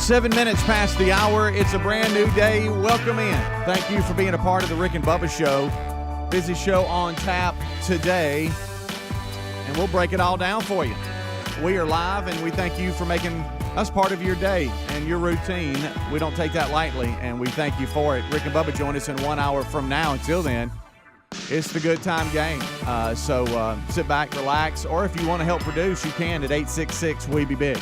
7 minutes past the hour. It's a brand new day. Welcome in. Thank you for being a part of the Rick and Bubba Show. Busy show on tap today, and we'll break it all down for you. We are live, and we thank you for making us part of your day and your routine. We don't take that lightly, and we thank you for it. Rick and Bubba join us in 1 hour from now. Until then, it's the good time game. So sit back, relax, or if you want to help produce, you can at 866-WE-BE-BIG.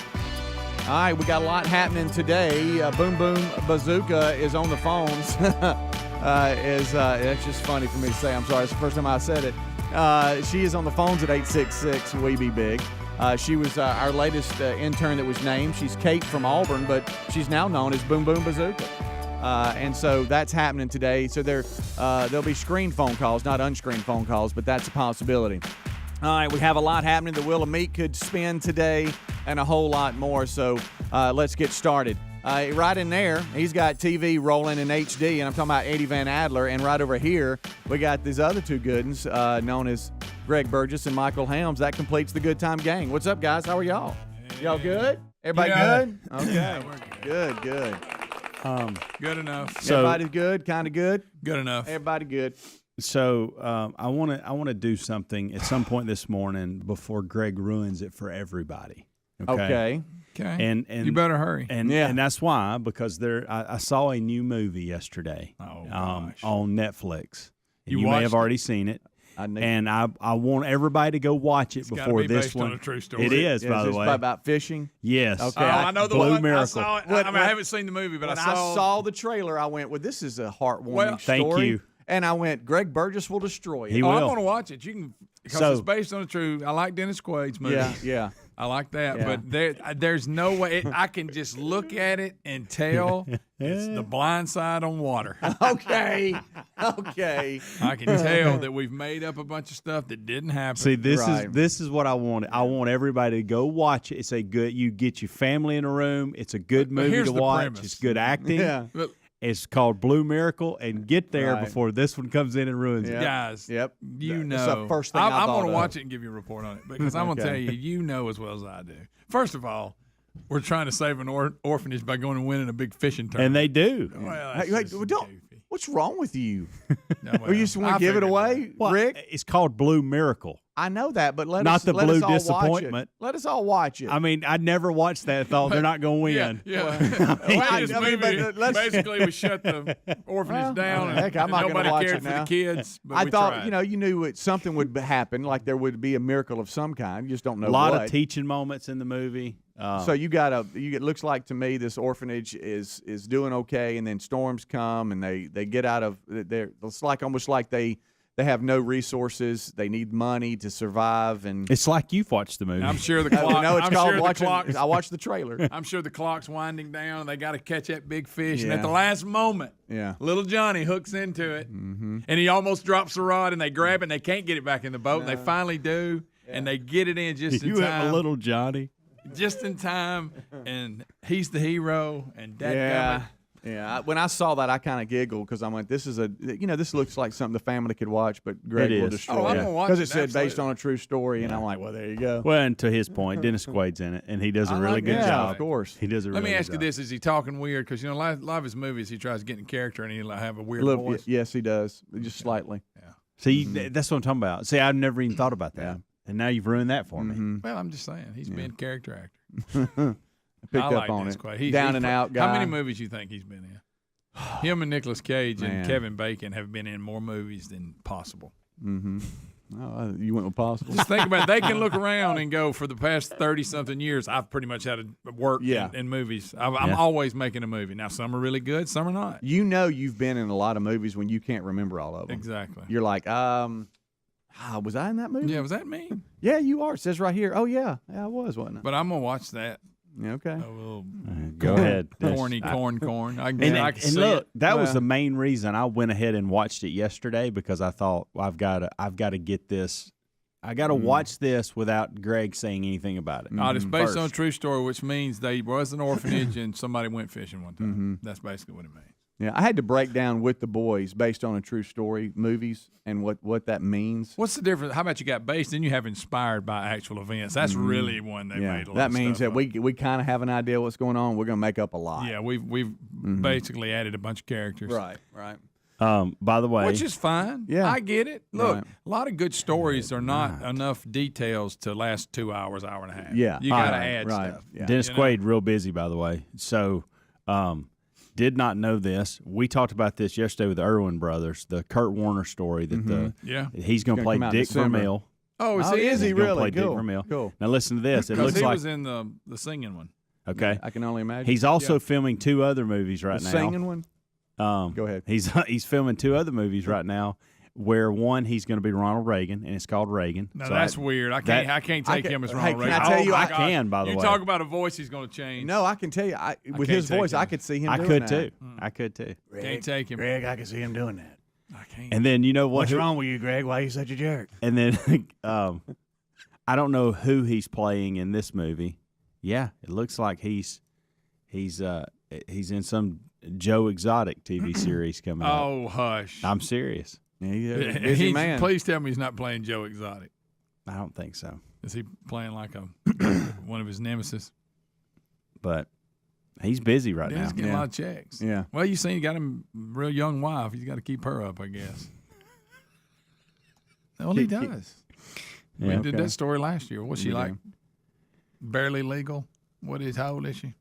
All right, we got a lot happening today. Boom Boom Bazooka is on the phones. It's just funny for me to say. I'm sorry, it's the first time I said it. She is on the phones at 866-WE-BE-BIG. She was our latest intern that was named. She's Kate from Auburn, but she's now known as Boom Boom Bazooka. And so that's happening today. So there'll be screened phone calls, not unscreened phone calls, but that's a possibility. All right, we have a lot happening. The Wheel of Meat could spin today and a whole lot more. So let's get started. Right in there, he's got TV rolling in HD, and I'm talking about Eddie Van Adler. And right over here, we got these other two good ones known as Greg Burgess and Michael Helms. That completes the Good Time Gang. What's up, guys? How are y'all? Y'all good? Everybody good? Okay. Yeah, good. Good enough. So, everybody's good? Kind of good? Good enough. Everybody good. So I want to do something at some point this morning before Greg ruins it for everybody. Okay. And you better hurry. And that's why, because I saw a new movie yesterday on Netflix. You may have already seen it. I want everybody to go watch it before this based one. On a true story. It is, by the way. About fishing? Yes. Okay. I know the Blue one. Miracle. I saw it. I haven't seen the movie, but when I saw the trailer, I went, well, this is a heartwarming story. Thank you. And I went, Greg Burgess will destroy it. He will. I'm going to watch it. You can, because it's based on a true. I like Dennis Quaid's movie. Yeah. I like that, Yeah. but there's no way I can just look at it and tell it's The Blind Side on water. Okay. I can tell that we've made up a bunch of stuff that didn't happen. See, this is what I want. I want everybody to go watch it. It's a good. You get your family in a room. It's a good movie to watch. Premise. It's good acting. Yeah. It's called Blue Miracle, and get there before this one comes in and ruins it. Guys, Yep. you know. That's the first thing I'm going to watch it and give you a report on it because I'm going to tell you, you know as well as I do. First of all, we're trying to save an orphanage by going and winning a big fishing tournament. And they do. Well, what's wrong with you? No, Or you just want to give it away, Well, Rick? It's called Blue Miracle. I know that, but let Not us the let Blue us all Disappointment. Watch it. Let us all watch it. I mean, I never watched that. Thought they're not going to win. Yeah. let's- Basically, we shut the orphanage down, heck, I'm and not gonna nobody watch cared it for now. the kids. But I we thought, tried. you knew something would happen, like there would be a miracle of some kind. You just don't know A lot what. of teaching moments in the movie. So it looks like to me this orphanage is doing okay, and then storms come and they get out of there. It's like almost like they have no resources. They need money to survive, and It's like you've watched the movie. I'm sure the clock. no, it's I'm called sure watching. the clock's, I watched the trailer. I'm sure the clock's winding down, and they got to catch that big fish. And Yeah. at the last moment, Yeah. little Johnny hooks into it, and he almost drops the rod, and they grab it, and they can't get it back in the boat. And they finally do, and they get it in just in you time. have a little Johnny. Just in time, and he's the hero, and Yeah. Yeah, when I saw that, I kind of giggled because I went, "This is this looks like something the family could watch." But Greg It will is. destroy Oh, I'm it gonna watch because it, it said based absolutely. on a true story, and I'm like, "Well, there you go." Well, and to his point, Dennis Quaid's in it, and he does a really good yeah, job. of course. He does a really Let me good ask you job. this: is he talking weird? Because a lot of his movies, he tries to get in character, and he'll have a weird voice. Yes, he does, just slightly. See, that's what I'm talking about. See, I've never even thought about that. Yeah. And now you've ruined that for me. Well, I'm just saying he's been character actor. Picked I up like on this it. Quaid. Down and out guy. How many movies you think he's been in? Him and Nicolas Cage Man. and Kevin Bacon have been in more movies than possible. Oh, you went with possible. Just think about it. They can look around and go, for the past 30-something years, I've pretty much had to work in movies. I'm always making a movie. Now, some are really good, some are not. You've been in a lot of movies when you can't remember all of them. Exactly. You're like, was I in that movie? Yeah, was that me? Yeah, you are. It says right here. Oh, yeah. Yeah, I was, wasn't I? But I'm going to watch that. Yeah, okay. A little Go ahead. corny corn. I can And see look, it. that was the main reason I went ahead and watched it yesterday, because I thought, well, I've got to get this. I got to watch this without Greg saying anything about it. It's based on a first. true story, which means there was an orphanage and somebody went fishing one time. That's basically what it means. Yeah, I had to break down with the boys based on a true story movies and what that means. What's the difference? How about you got based, then you have inspired by actual events? That's really one they made a lot That of means stuff that up. we kind of have an idea what's going on. We're going to make up a lot. Yeah, we've basically added a bunch of characters. Right. By the way, Which is fine. Yeah. I get it. Look, Right. a lot of good stories are not enough details to last 2 hours, hour and a half. Yeah. You got to Right, add right. stuff. Yeah. Dennis You know? Quaid, real busy, by the way. So, did not know this. We talked about this yesterday with the Irwin brothers, the Kurt Warner story that he's going to play come out Dick December. Vermeil. Oh, Oh, is he He's gonna really? play Dick Cool. Vermeil. Cool. Now listen to this. It Because looks he like was in the singing one. okay. I can only imagine. He's also filming 2 other movies right the now. singing one. Go ahead. He's filming 2 other movies right now. Where one he's going to be Ronald Reagan, and it's called Reagan. Now So that's weird. I can't take him as Ronald can Reagan. I tell you, my I God. can, by the way. You talk about a voice he's going to change. No, I can tell you. With can't his take voice, him. I could see him. I doing could that. too. I could too. Can't take him. Greg, I can see him doing that. I can't. And then you know what? What's wrong with you, Greg? Why are you such a jerk? And then I don't know who he's playing in this movie. Yeah, it looks like he's in some Joe Exotic TV series coming up. Oh, hush. I'm serious. Yeah, he's a busy man. Please tell me he's not playing Joe Exotic. I don't think so. Is he playing like one of his nemesis? But he's busy right He's now. getting a lot of checks. Yeah. Well, you seen he got him a real young wife. He's got to keep her up, I guess. Well, he does. Yeah, We did that story last year. What's she You like? do. Barely legal? How old is she?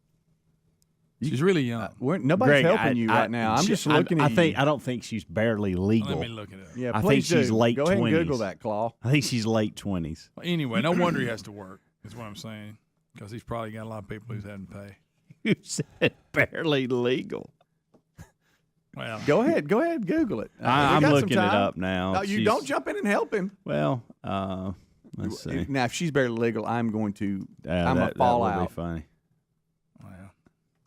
She's really young. Nobody's helping you right now. I'm just looking at you. I don't think she's barely legal. Let me look it up. Yeah, I please think she's do. late Go ahead and 20s. Google that, Claw. I think she's late 20s. Well, anyway, no wonder he has to work, is what I'm saying. Because he's probably got a lot of people who's having to pay. You said barely legal. Well, Go ahead, Google it. I'm We got some looking it time. up now. No, you She's- don't jump in and help him. Well, let's see. Now, if she's barely legal, I'm going to. I'm that gonna fall would out be funny.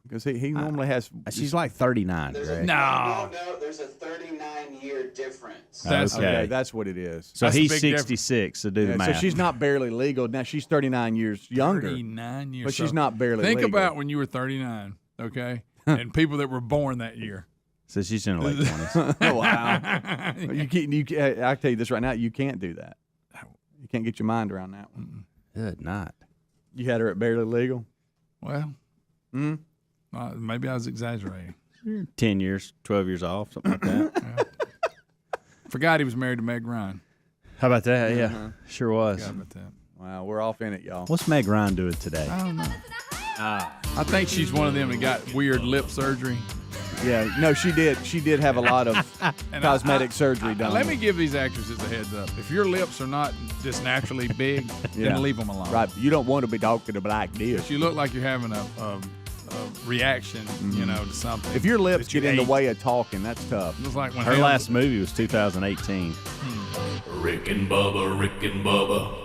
because he normally has. She's like 39, Greg. no. No, there's a 39-year difference. That's Okay. That's what it is. So That's a he's big difference. 66, so do the Yeah, math. so she's not barely legal. Now she's 39 years younger, 39 years. but she's So not barely Think legal. about when you were 39, okay? And people that were born that year. So she's in her late 20s. Oh, wow. I tell you this right now, you can't do that. You can't get your mind around that one. Good night. You had her at barely legal. Well, maybe I was exaggerating. 10 years, 12 years off, something like that. Forgot he was married to Meg Ryan. How about that? Yeah, sure was. Forgot about that. Wow, we're off in it, y'all. What's Meg Ryan doing today? I don't know. I think she's one of them that got weird lip surgery. Yeah, no, she did. She did have a lot of And cosmetic surgery done. Let me give these actresses a heads up. If your lips are not just naturally big, Yeah. then leave them alone. Right, you don't want to be talking like this. If you look like you're having a reaction, to something. If your lips that you get in the ate. way of talking, that's tough. It was like when Her last movie was 2018. Rick and Bubba, Rick and Bubba.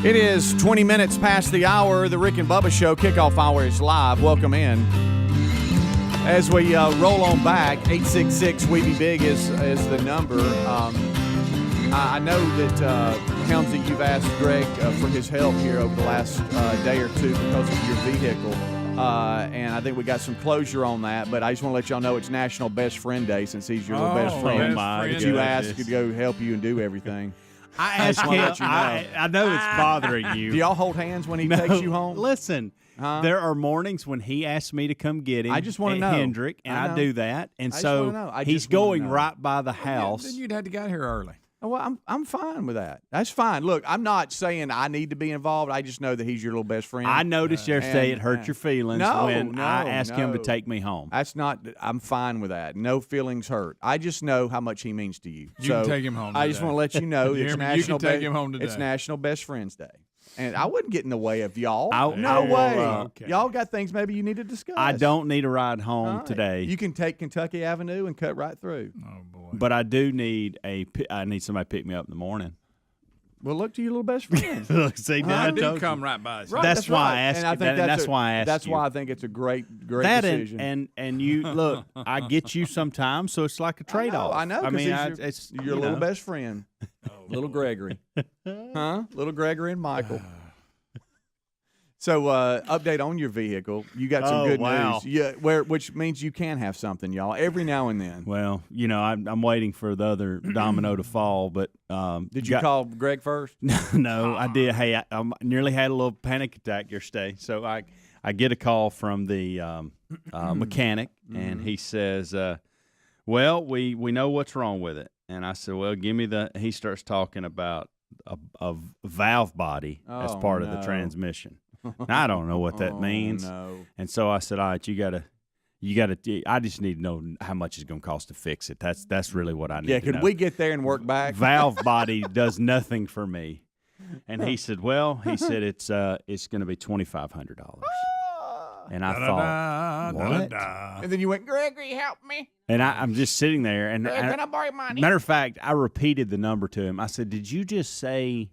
It is 20 minutes past the hour. The Rick and Bubba Show kickoff hour is live. Welcome in. As we roll on back, 866-WE-BE-BIG is the number. I know that, Helmsy, you've asked Greg for his help here over the last day or two because of your vehicle. And I think we got some closure on that, but I just want to let y'all know it's National Best Friend Day since he's your little best friend. That you asked to go help you and do everything. I asked him. I know it's bothering you. Do y'all hold hands when he takes you home? Listen, there are mornings when he asks me to come get him. I just want to know. Hendrick, and I do that. And so he's wanna going know. right by the house. Then you'd have to get here early. Well, I'm fine with that. That's fine. Look, I'm not saying I need to be involved. I just know that he's your little best friend. I noticed yesterday it hurt your feelings when I asked him to no. take me home. That's not. I'm fine with that. No feelings hurt. I just know how much he means to you. You can take him home I just today. want to let you know You it's hear me? National. You can take him home today. It's National Best Friends Day, and I wouldn't get in the way of y'all. No I will, way. okay. Y'all got things maybe you need to discuss. I don't need a ride home All right. today. You can take Kentucky Avenue and cut right through. Oh, boy. But I do need I need somebody to pick me up in the morning. Well, look to your little best friend. Look, see, I I did told come you. right by. Right, That's why I asked and I you think that, and that's why I asked That's you. why I think it's a great That decision. and you look, I get you sometimes, so it's like a trade-off. I know. I mean, it's your you little know. best friend, little Gregory, Little Gregory and Michael. So, update on your vehicle. You got some good wow. news. Yeah, which means you can have something, y'all, every now and then. Well, you know, I'm waiting for the other domino to fall, but Did you call Greg first? No, I did. Hey, I nearly had a little panic attack yesterday. So I get a call from the mechanic, and he says, "Well, we know what's wrong with it." And I said, "Well, give me the." He starts talking about a valve body as part of the transmission. Now, I don't know what that means. No. And so I said, "All right, you gotta. I just need to know how much it's going to cost to fix it. That's really what I need. Yeah, to know. could we get there and work back? Valve body does nothing for me." And he said, it's going to be $2,500. And I thought, what? And then you went, Gregory, help me. And I'm just sitting there, and Can I borrow money? matter of fact, I repeated the number to him. I said, "Did you just say?"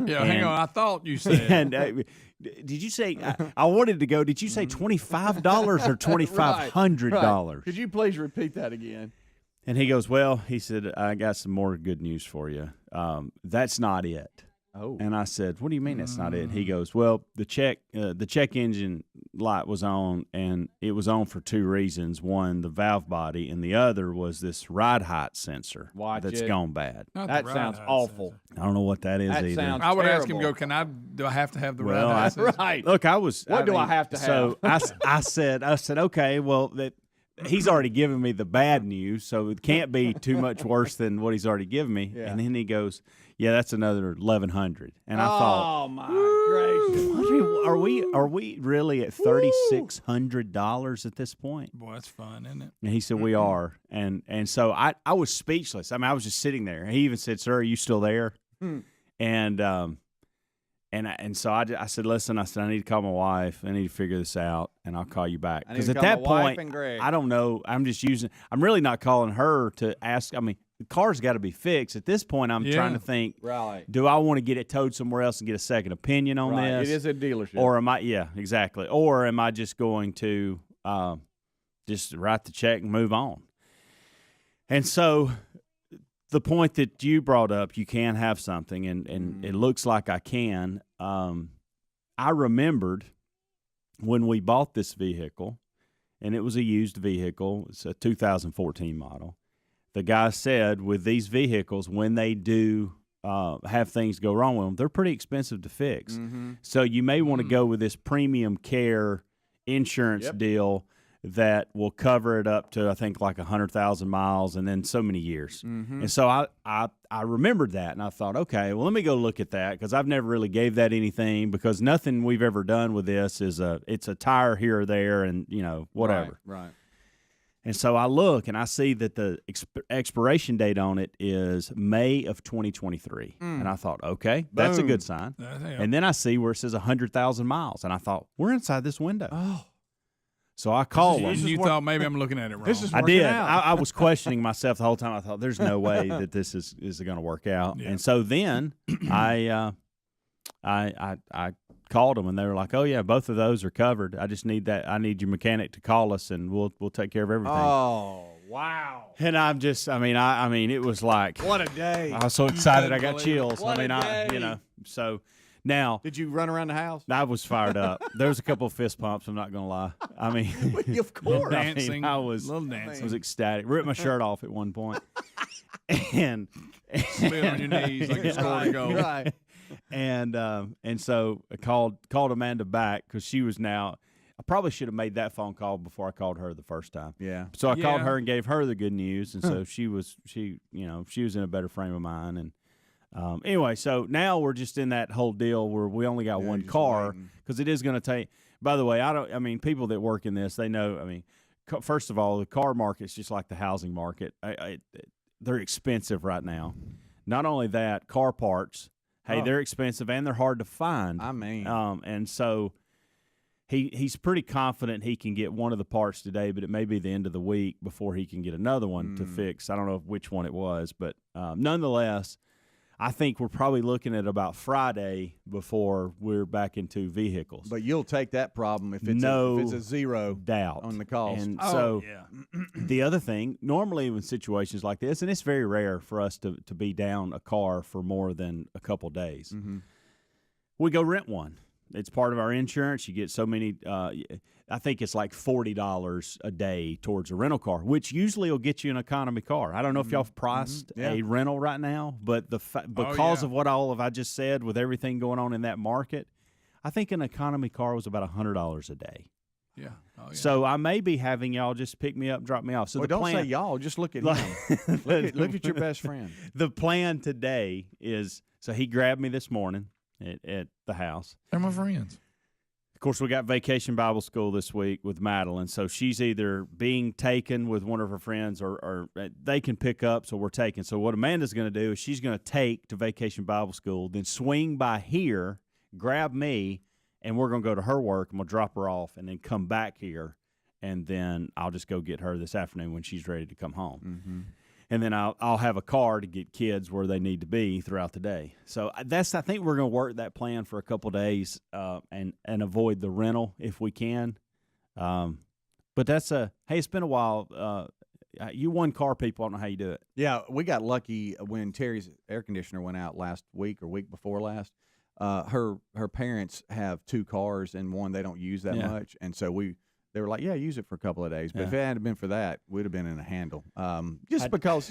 Yeah, hang on. I thought you said. And did you say? I wanted to go. Did you say $25 or $2,500? Could you please repeat that again? And he goes, "Well," he said, "I got some more good news for you. That's not it." Oh. And I said, "What do you mean that's not it?" And he goes, "Well, the check engine light was on, and it was on for two reasons. One, the valve body, and the other was this ride height sensor that's gone bad." Not That the sounds ride awful. sensor. I don't know what that is That either. sounds I would ask him, terrible. do I have to have the Well, ride sensor? Right. Look, I have to So I said, okay, well, that he's already given me the bad news, so it can't be too much worse than what he's already given me. Yeah. And then he goes, "Yeah, that's another $1,100." And I thought, oh, my gracious. are we really at $3,600 at this point? Boy, that's fun, isn't it? And he said, "We are." And so I was speechless. I mean, I was just sitting there. He even said, "Sir, are you still there?" And so I said, "Listen," I said, "I need to call my wife. I need to figure this out, and I'll call you back." Because at that point, I don't know. I'm really not calling her to ask. I mean, the car's got to be fixed. At this point, I'm trying to think, Right. do I want to get it towed somewhere else and get a second opinion on Right. this? It is a dealership. Or am I, yeah, exactly. Or am I just going to just write the check and move on? And so the point that you brought up, you can have something, and it looks like I can. I remembered when we bought this vehicle, and it was a used vehicle. It's a 2014 model. The guy said with these vehicles, when they do have things go wrong with them, they're pretty expensive to fix. So you may want to go with this premium care insurance deal that will cover it up to, I think, like 100,000 miles and then so many years. And so I remembered that, and I thought, okay, well, let me go look at that, because I've never really gave that anything, because nothing we've ever done with this is it's a tire here or there and, whatever. Right. And so I look, and I see that the expiration date on it is May of 2023. And I thought, okay, that's a good sign. And then I see where it says 100,000 miles, and I thought, we're inside this window. Oh. So I called them. You thought maybe I'm looking at it wrong. I did. I was questioning myself the whole time. I thought, there's no way that this is going to work out. Yeah. And so then I I called them and they were like, "Oh yeah, both of those are covered. I just need that. I need your mechanic to call us and we'll take care of everything." Oh, wow. And I'm just, I mean, it was like, What a day. I was so excited, I got chills. What a day. You know, so now Did you run around the house? I was fired up. There was a couple of fist pumps. I'm not gonna lie. I mean, Of course. Dancing, I was little dancing. I was ecstatic. Ripped my shirt off at one point, and Spit on your knees like you scored a goal. Right. and so I called Amanda back because she was now. I probably should have made that phone call before I called her the first time. Yeah. So I called Yeah. her and gave her the good news, and so she was in a better frame of mind. And anyway, so now we're just in that whole deal where we only got one just car waiting. because it is going to take. By the way, people that work in this, they know. I mean, first of all, the car market's just like the housing market. They're expensive right now. Not only that, car parts. Hey, they're expensive and they're hard to find. I mean. And so he's pretty confident he can get one of the parts today, but it may be the end of the week before he can get another one to fix. I don't know which one it was, but nonetheless, I think we're probably looking at about Friday before we're back into vehicles. But you'll take that problem if it's No if it's a zero doubt on the cost. And Oh, so yeah. the other thing, normally in situations like this, and it's very rare for us to be down a car for more than a couple days, we go rent one. It's part of our insurance. You get so many. I think it's like $40 a day towards a rental car, which usually will get you an economy car. I don't know if y'all have priced a rental right now, but because of what I just said, with everything going on in that market, I think an economy car was about $100 a day. Yeah. Oh, yeah. So I may be having y'all just pick me up, drop me off. So Well, the don't plan, say y'all. Just look at him. look at your best friend. The plan today is, so he grabbed me this morning at the house. They're my friends. Of course, we got Vacation Bible School this week with Madeline, so she's either being taken with one of her friends or they can pick up, so we're taking. So what Amanda's going to do is she's going to take to Vacation Bible School, then swing by here, grab me, and we're going to go to her work, and we'll drop her off, and then come back here, and then I'll just go get her this afternoon when she's ready to come home. Mm-hmm. And then I'll have a car to get kids where they need to be throughout the day. So I think we're going to work that plan for a couple of days and avoid the rental if we can. But hey, it's been a while. You one car people, I don't know how you do it. Yeah, we got lucky when Terry's air conditioner went out last week or week before last. Her parents have two cars and one they don't use that much, and so they were like, yeah, use it for a couple of days. But if it hadn't been for that, we'd have been in a handle. Because,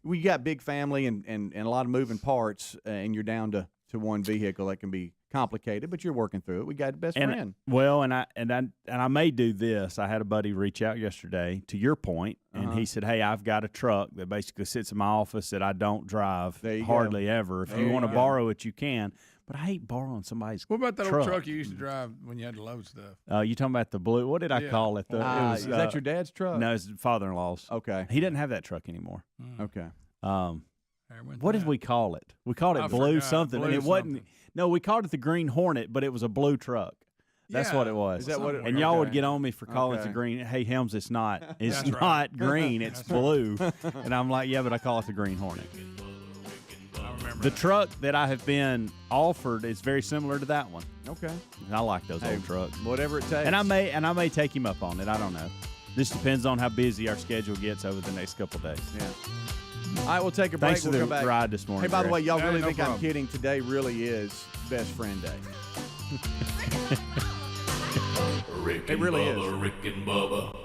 we got big family and a lot of moving parts, and you're down to one vehicle that can be complicated, but you're working through it. We got the best friend. Well, and I may do this. I had a buddy reach out yesterday, to your point, and he said, hey, I've got a truck that basically sits in my office that I don't drive hardly ever. If you want to borrow it, you can. But I hate borrowing somebody's What about that truck. old truck you used to drive when you had to load stuff? You talking about the blue? What did I call it? Is that your dad's truck? No, it's father-in-law's. Okay. He doesn't have that truck anymore. Okay. What did we call it? We called it I blue forgot. something, Blue and it wasn't. something. No, we called it the Green Hornet, but it was a blue truck. That's what it was. Is that what it- And y'all would okay. get on me for calling it the Okay. green. Hey, Helms, it's not. It's That's not right. green. It's blue. And I'm like, yeah, but I call it the Green Hornet. I remember The that. truck that I have been offered is very similar to that one. Okay. I like those old trucks. Whatever it takes. And I may take him up on it. I don't know. This depends on how busy our schedule gets over the next couple of days. Yeah. All right, we'll take a break. Thanks for We'll the come back. ride this morning. Hey, by the Greg. way, y'all Hey, really no think I'm problem. kidding? Today really is Best Friend Day. Rick It and really Bubba, Rick and Bubba.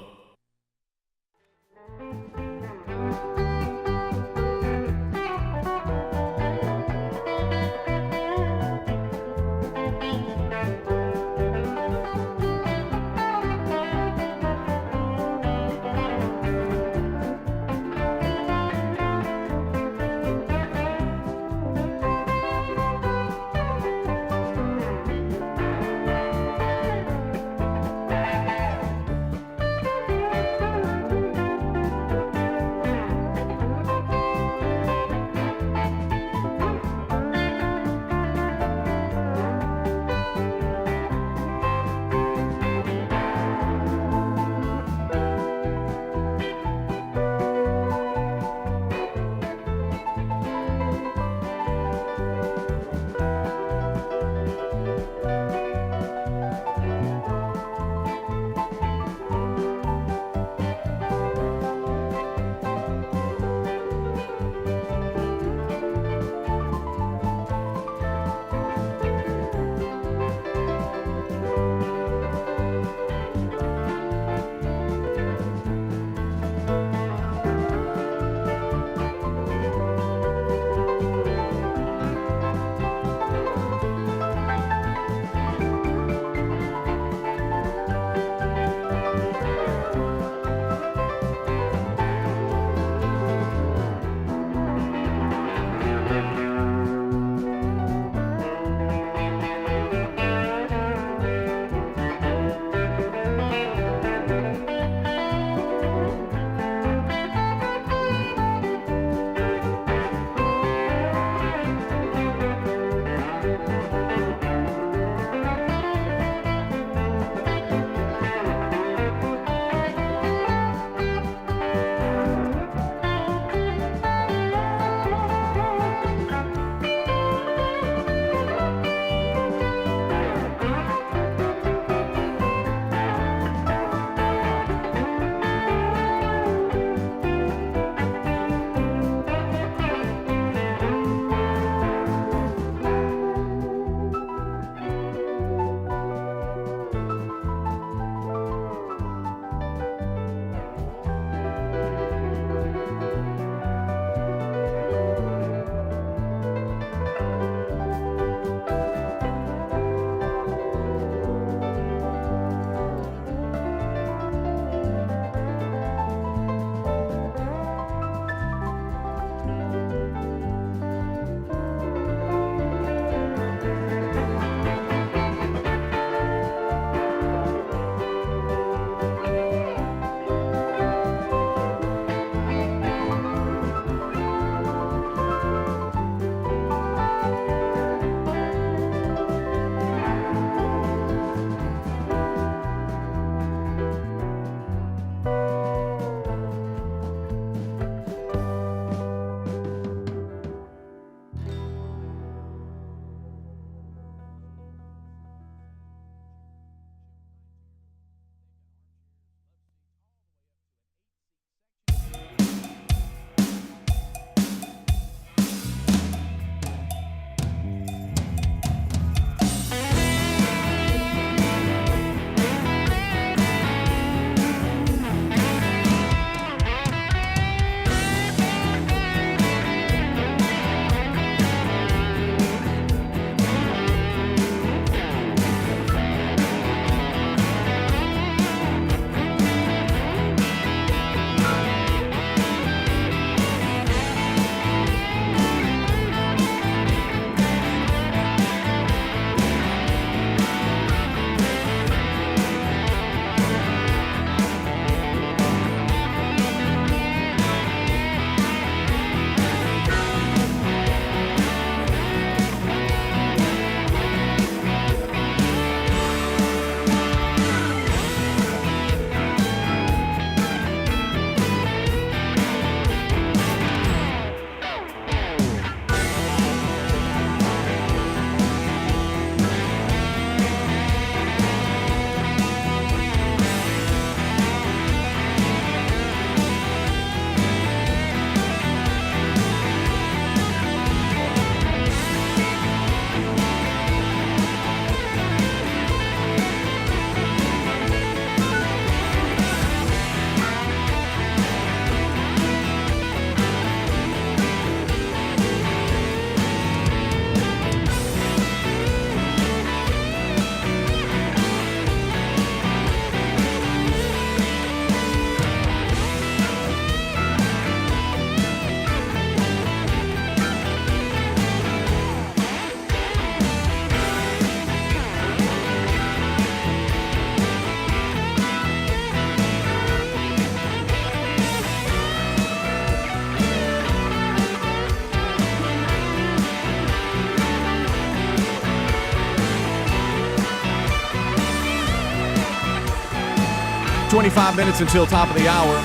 25 minutes until top of the hour.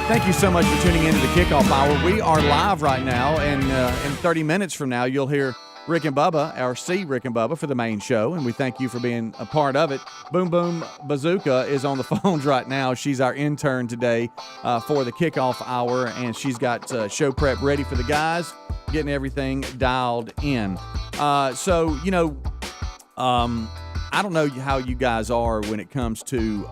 Thank you so much for tuning into the Kickoff Hour. We are live right now, and in 30 minutes from now, you'll hear Rick and Bubba, or see Rick and Bubba for the main show, and we thank you for being a part of it. Boom Boom Bazooka is on the phones right now. She's our intern today for the Kickoff Hour, and she's got show prep ready for the guys, getting everything dialed in. So, you know, I don't know how you guys are when it comes to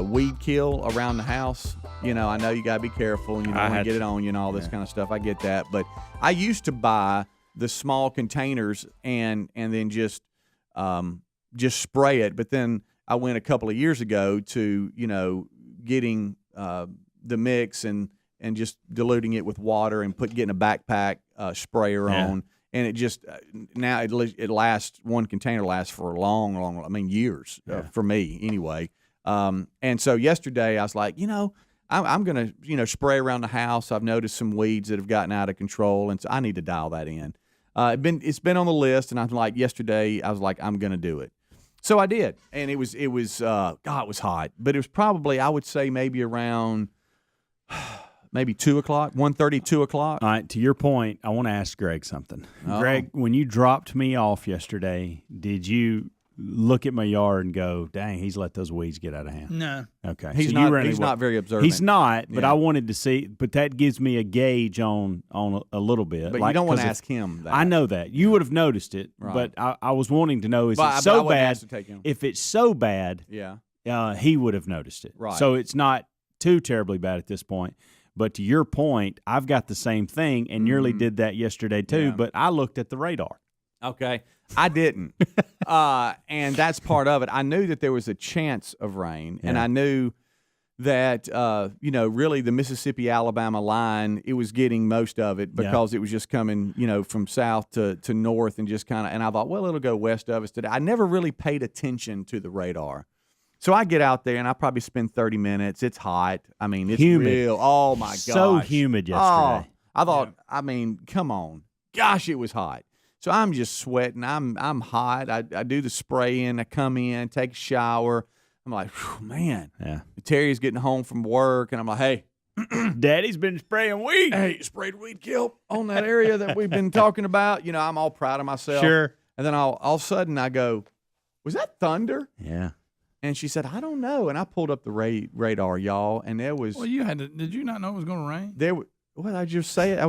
weed kill around the house. You know, I know you got to be careful, and you don't want to get it on you and all this kind of stuff. I get that. But I used to buy the small containers and then just spray it. But then I went a couple of years ago to, you know, getting the mix and just diluting it with water and getting a backpack sprayer on. And it just now it lasts. One container lasts for a long, I mean, years for me anyway. And so yesterday I was like, you know, I'm going to, you know, spray around the house. I've noticed some weeds that have gotten out of control, and so I need to dial that in. It's been on the list, and I'm like, yesterday I was like, I'm going to do it. So I did, and it was God, it was hot, but it was probably, I would say, maybe around maybe 2 o'clock, 1:30, 2 o'clock. All right, to your point, I want to ask Greg something. Oh. Greg, when you dropped me off yesterday, did you look at my yard and go, dang, he's let those weeds get out of hand? No. Okay. He's not very observant. He's not, but I wanted to see, but that gives me a gauge on a little bit. But you don't want to ask him that. I know that. You would have noticed it, but I was wanting to know, is it so bad? If it's so bad, he would have noticed it. Right. So it's not too terribly bad at this point. But to your point, I've got the same thing and nearly did that yesterday too, but I looked at the radar. Okay. I didn't. And that's part of it. I knew that there was a chance of rain, and I knew that, you know, really the Mississippi-Alabama line, it was getting most of it because it was just coming, you know, from south to north and just kind of – and I thought, well, it'll go west of us today. I never really paid attention to the radar. So I get out there, and I probably spend 30 minutes. It's hot. I mean, it's humid. Real. Oh, my gosh. So humid yesterday. Oh, I thought, I mean, come on. Gosh, it was hot. So I'm just sweating. I'm hot. I do the spray in. I come in, take a shower. I'm like, man. Yeah. Terry's getting home from work, and I'm like, hey. Daddy's been spraying weed. Hey, sprayed weed kill on that area that we've been talking about. You know, I'm all proud of myself. Sure. And then all of a sudden I go, was that thunder? Yeah. And she said, I don't know. And I pulled up the radar, y'all, and there was. Well, did you not know it was going to rain? Well, I was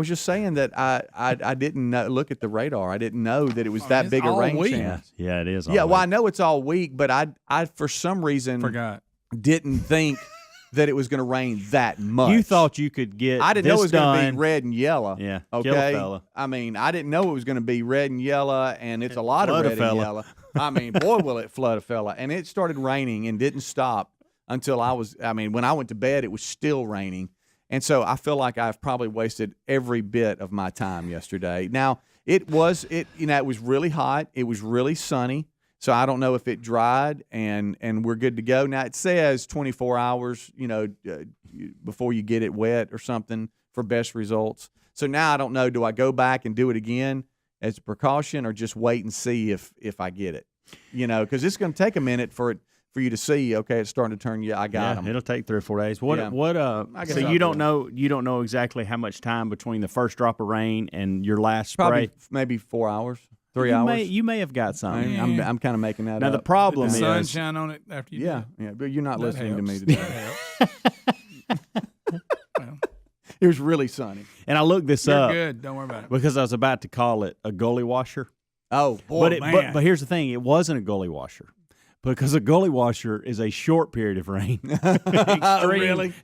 just saying that I didn't look at the radar. I didn't know that it was that big a rain chance. Yeah, it is. Yeah, well, I know it's all week, but I for some reason didn't think that it was going to rain that much. You thought you could get I didn't know it was going to be red and yellow. Yeah, okay. Kill a fella. I mean, I didn't know it was going to be red and yellow, and it's a lot of red and yellow. I mean, boy, will it flood a fella. And it started raining and didn't stop until when I went to bed, it was still raining. And so I feel like I've probably wasted every bit of my time yesterday. Now, it was really hot. It was really sunny. So I don't know if it dried and we're good to go. Now, it says 24 hours, before you get it wet or something for best results. So now I don't know, do I go back and do it again as a precaution or just wait and see if I get it? Because it's going to take a minute for you to see, okay, it's starting to turn. I got them. It'll take 3 or 4 days. So you don't know exactly how much time between the first drop of rain and your last spray? Probably maybe 4 hours, 3 hours. You may have got something. I'm kind of making that up. Now the problem is sunshine on it after you. Yeah, but you're not listening to me today. It was really sunny. And I looked this up. Good. Don't worry about it. Because I was about to call it a gully washer. Oh, boy, but here's the thing. It wasn't a gully washer. Because a gully washer is a short period of rain.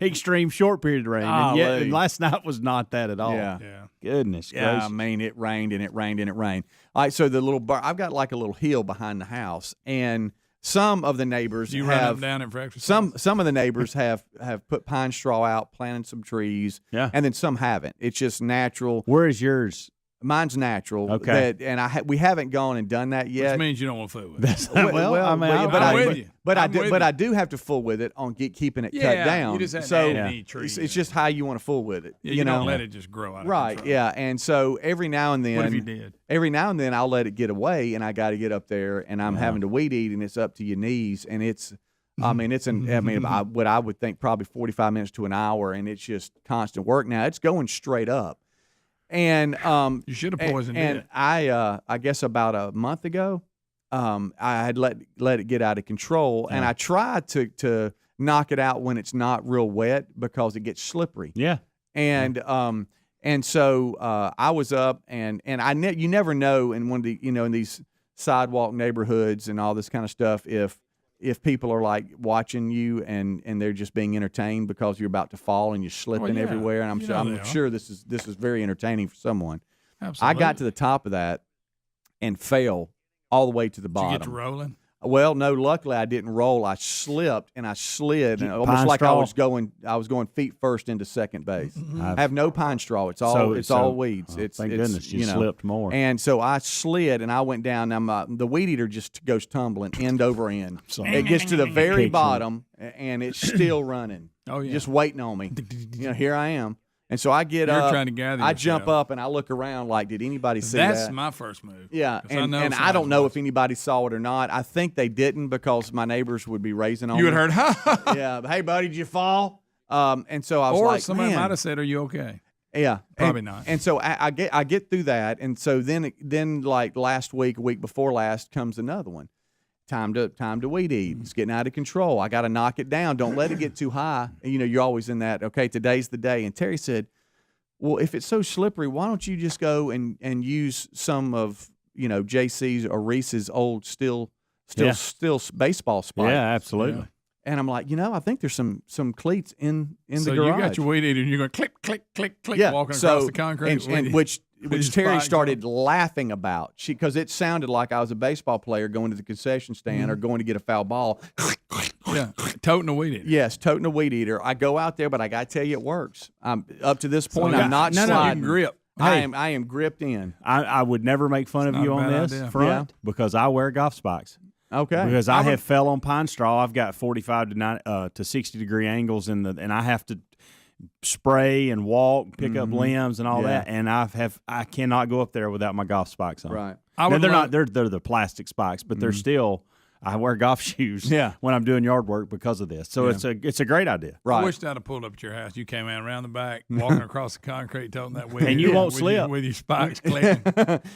Extreme short period of rain. And last night was not that at all. Yeah. Goodness gracious. I mean, it rained and it rained and it rained. All right, so I've got like a little hill behind the house, and some of the neighbors run up down it for exercise? Some of the neighbors have put pine straw out, planted some trees, and then some haven't. It's just natural. Where is yours? Mine's natural. Okay. We haven't gone and done that yet. Which means you don't want to fool with it. But I do have to fool with it on keeping it cut down. You just have to add any tree. It's just how you want to fool with it. You don't let it just grow out of control. Yeah. And so every now and then. What if you did? Every now and then I'll let it get away, and I got to get up there, and I'm having to weed eat, and it's up to your knees, and it's I mean, what I would think probably 45 minutes to an hour, and it's just constant work. Now it's going straight up, and you should have poisoned it. And I guess about a month ago, I had let it get out of control, and I tried to knock it out when it's not real wet because it gets slippery. Yeah, and so I was up, and you never know in one of the in these sidewalk neighborhoods and all this kind of stuff if people are like watching you and they're just being entertained because you're about to fall and you're slipping everywhere. And I'm sure this is very entertaining for someone. Absolutely. I got to the top of that and fell all the way to the bottom. Did you get to rolling? Well, no, luckily I didn't roll. I slipped and I slid, and almost like I was going feet first into second base. I have no pine straw. It's all weeds. Thank goodness you slipped more. And so I slid and I went down. The weed eater just goes tumbling end over end. It gets to the very bottom and it's still running. Oh yeah, just waiting on me. Here I am. And so I get You're up, trying to gather I yourself. jump up, and I look around like, did anybody see that? That's my first move. Yeah, and I don't know if anybody saw it or not. I think they didn't because my neighbors would be raising on me. You had heard, ha! Yeah, hey, buddy, did you fall? And so I was like, or somebody man. might have said, are you okay? Yeah, probably not. And so I get through that, and so then like last week, a week before last, comes another one. Time to weed eat. It's getting out of control. I got to knock it down. Don't let it get too high. You're always in that. Okay, today's the day. And Terry said, well, if it's so slippery, why don't you just go and use some of JC's or Reese's old still baseball spikes? Yeah, absolutely. Yeah. And I'm like, I think there's some cleats in the garage. So you got your weed eater and you're going click, click, click, click, walking across the concrete. And which Terry started laughing about. Because it sounded like I was a baseball player going to the concession stand or going to get a foul ball. Yeah, toting a weed eater. Yes, toting a weed eater. I go out there, but I got to tell you, it works. Up to this point, I'm not sliding. You can grip. I am gripped in. I would never make fun of you on this front because I wear golf spikes. Okay. Because I have fell on pine straw. I've got 45 to 60 degree angles and I have to spray and walk, pick up limbs and all that. And I cannot go up there without my golf spikes on. Right. They're the plastic spikes, but they're still. I wear golf shoes when I'm doing yard work because of this. So it's a great idea. Right. I wished I'd have pulled up at your house. You came out around the back, walking across the concrete, toting that weed. And you won't slip. With your spikes clicking.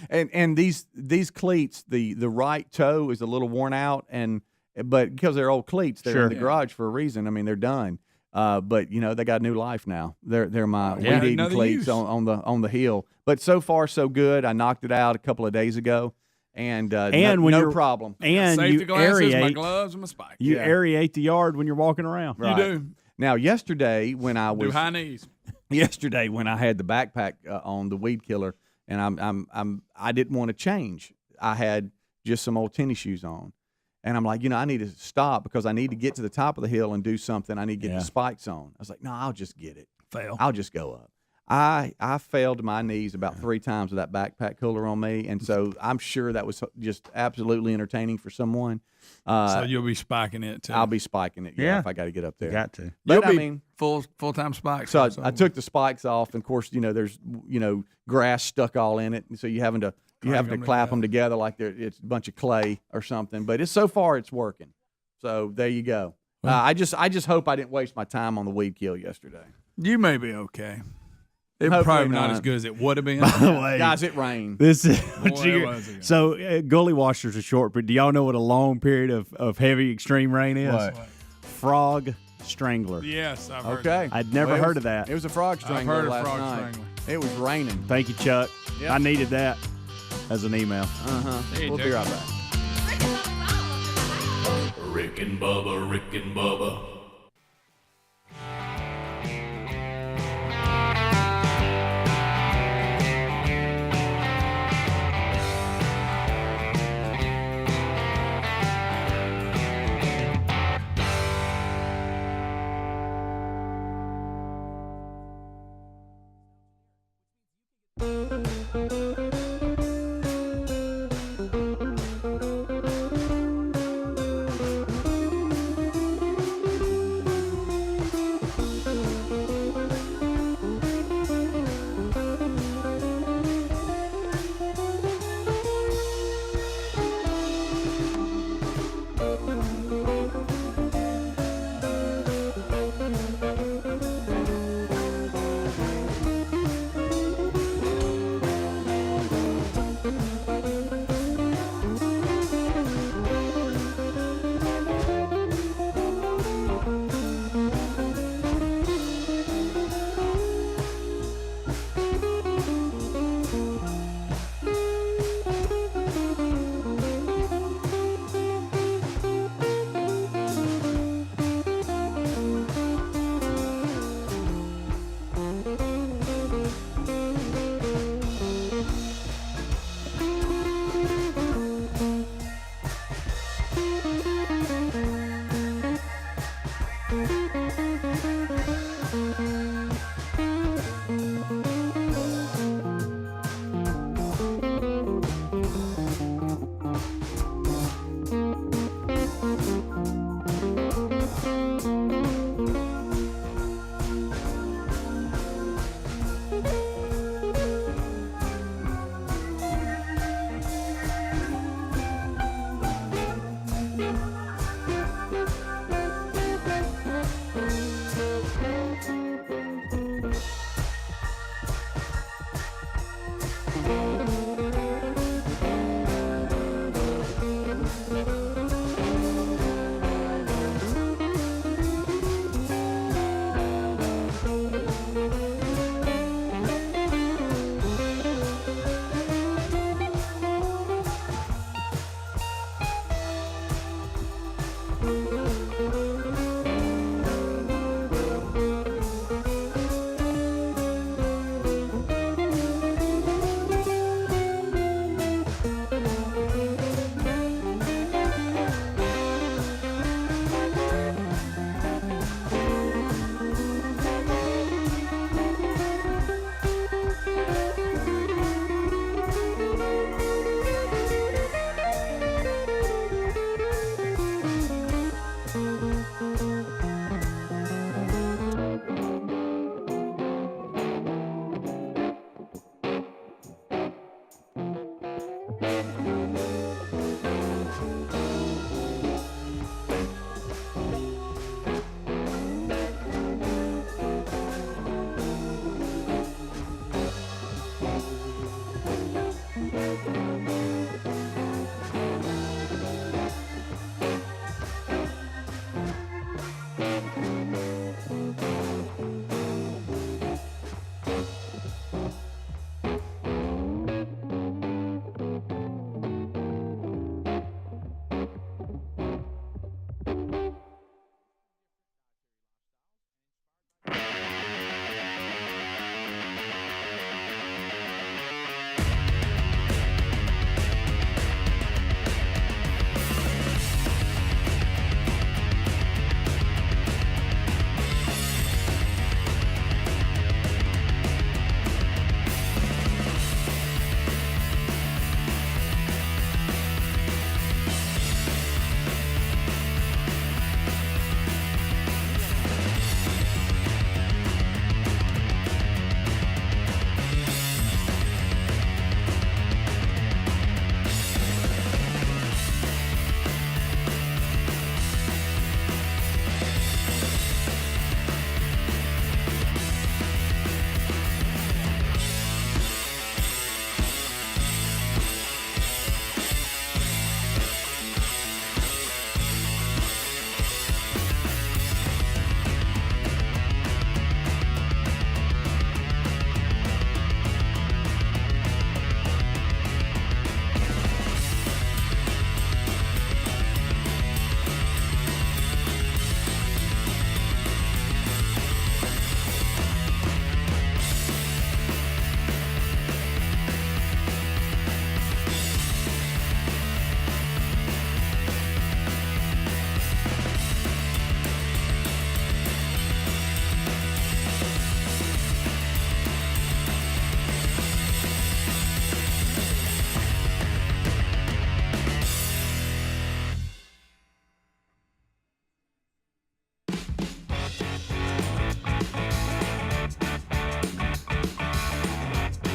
and these cleats, the right toe is a little worn out, but because they're old cleats, they're in the garage for a reason. I mean, they're done. But they got new life now. They're my weed eating cleats on the heel. But so far so good. I knocked it out a couple of days ago. And no problem. And safety glasses, aerate my gloves, and my spikes. You aerate the yard when you're walking around. Right. You do. Now, yesterday when I was do high knees. Yesterday when I had the backpack on the weed killer, and I didn't want to change. I had just some old tennis shoes on, and I'm like, I need to stop because I need to get to the top of the hill and do something. I need to get the spikes on. I was like, no, I'll just get it. I'll just go up. I fell to my knees about 3 times with that backpack cooler on me, and so I'm sure that was just absolutely entertaining for someone. So you'll be spiking it too. I'll be spiking it, if I got to get up there. You got to. But You'll be full-time spikes. So I took the spikes off, and of course, there's grass stuck all in it, and so you're having to clap them together like it's a bunch of clay or something. But so far it's working. So there you go. I just hope I didn't waste my time on the weed kill yesterday. You may be okay. It's probably not as good as it would have been. By the way, guys, it rained. This is gully washers are short, but do y'all know what a long period of heavy extreme rain is? What? Frog strangler. Yes, I've heard Okay. that. I'd never heard of that. It was a frog strangler I've heard last of frog night. strangler. It was raining. Thank you, Chuck. Yep. I needed that as an email. We'll be right back. Rick and Bubba, Rick and Bubba.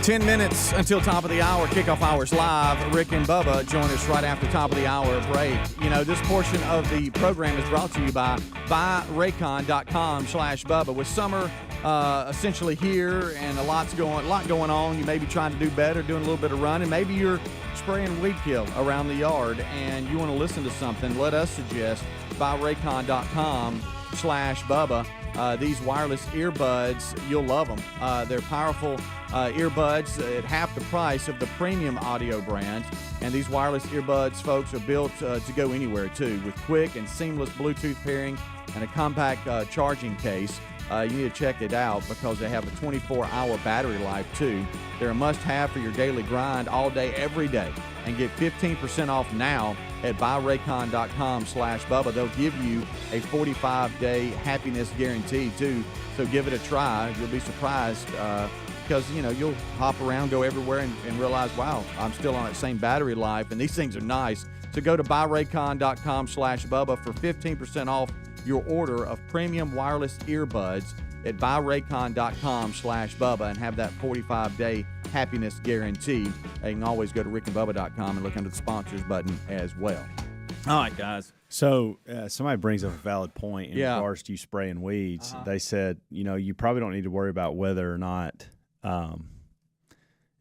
10 minutes until top of the hour. Kickoff hours live. Rick and Bubba join us right after top of the hour break. You know, this portion of the program is brought to you by buyraycon.com/Bubba. With summer essentially here and a lot going on, you may be trying to do better, doing a little bit of running. Maybe you're spraying weed kill around the yard and you want to listen to something. Let us suggest buyraycon.com/Bubba. These wireless earbuds, you'll love them. They're powerful earbuds at half the price of the premium audio brands. And these wireless earbuds, folks, are built to go anywhere, too, with quick and seamless Bluetooth pairing and a compact charging case. You need to check it out because they have a 24-hour battery life, too. They're a must-have for your daily grind all day, every day. And get 15% off now at buyraycon.com/Bubba. They'll give you a 45-day happiness guarantee, too. So give it a try. You'll be surprised because, you know, you'll hop around, go everywhere, and realize, wow, I'm still on that same battery life. And these things are nice. So go to buyraycon.com/Bubba for 15% off your order of premium wireless earbuds at buyraycon.com/Bubba and have that 45-day happiness guarantee. You can always go to rickandbubba.com and look under the sponsors button as well. All right, guys. So somebody brings up a valid point in regards to you spraying weeds. They said, you know, you probably don't need to worry about whether or not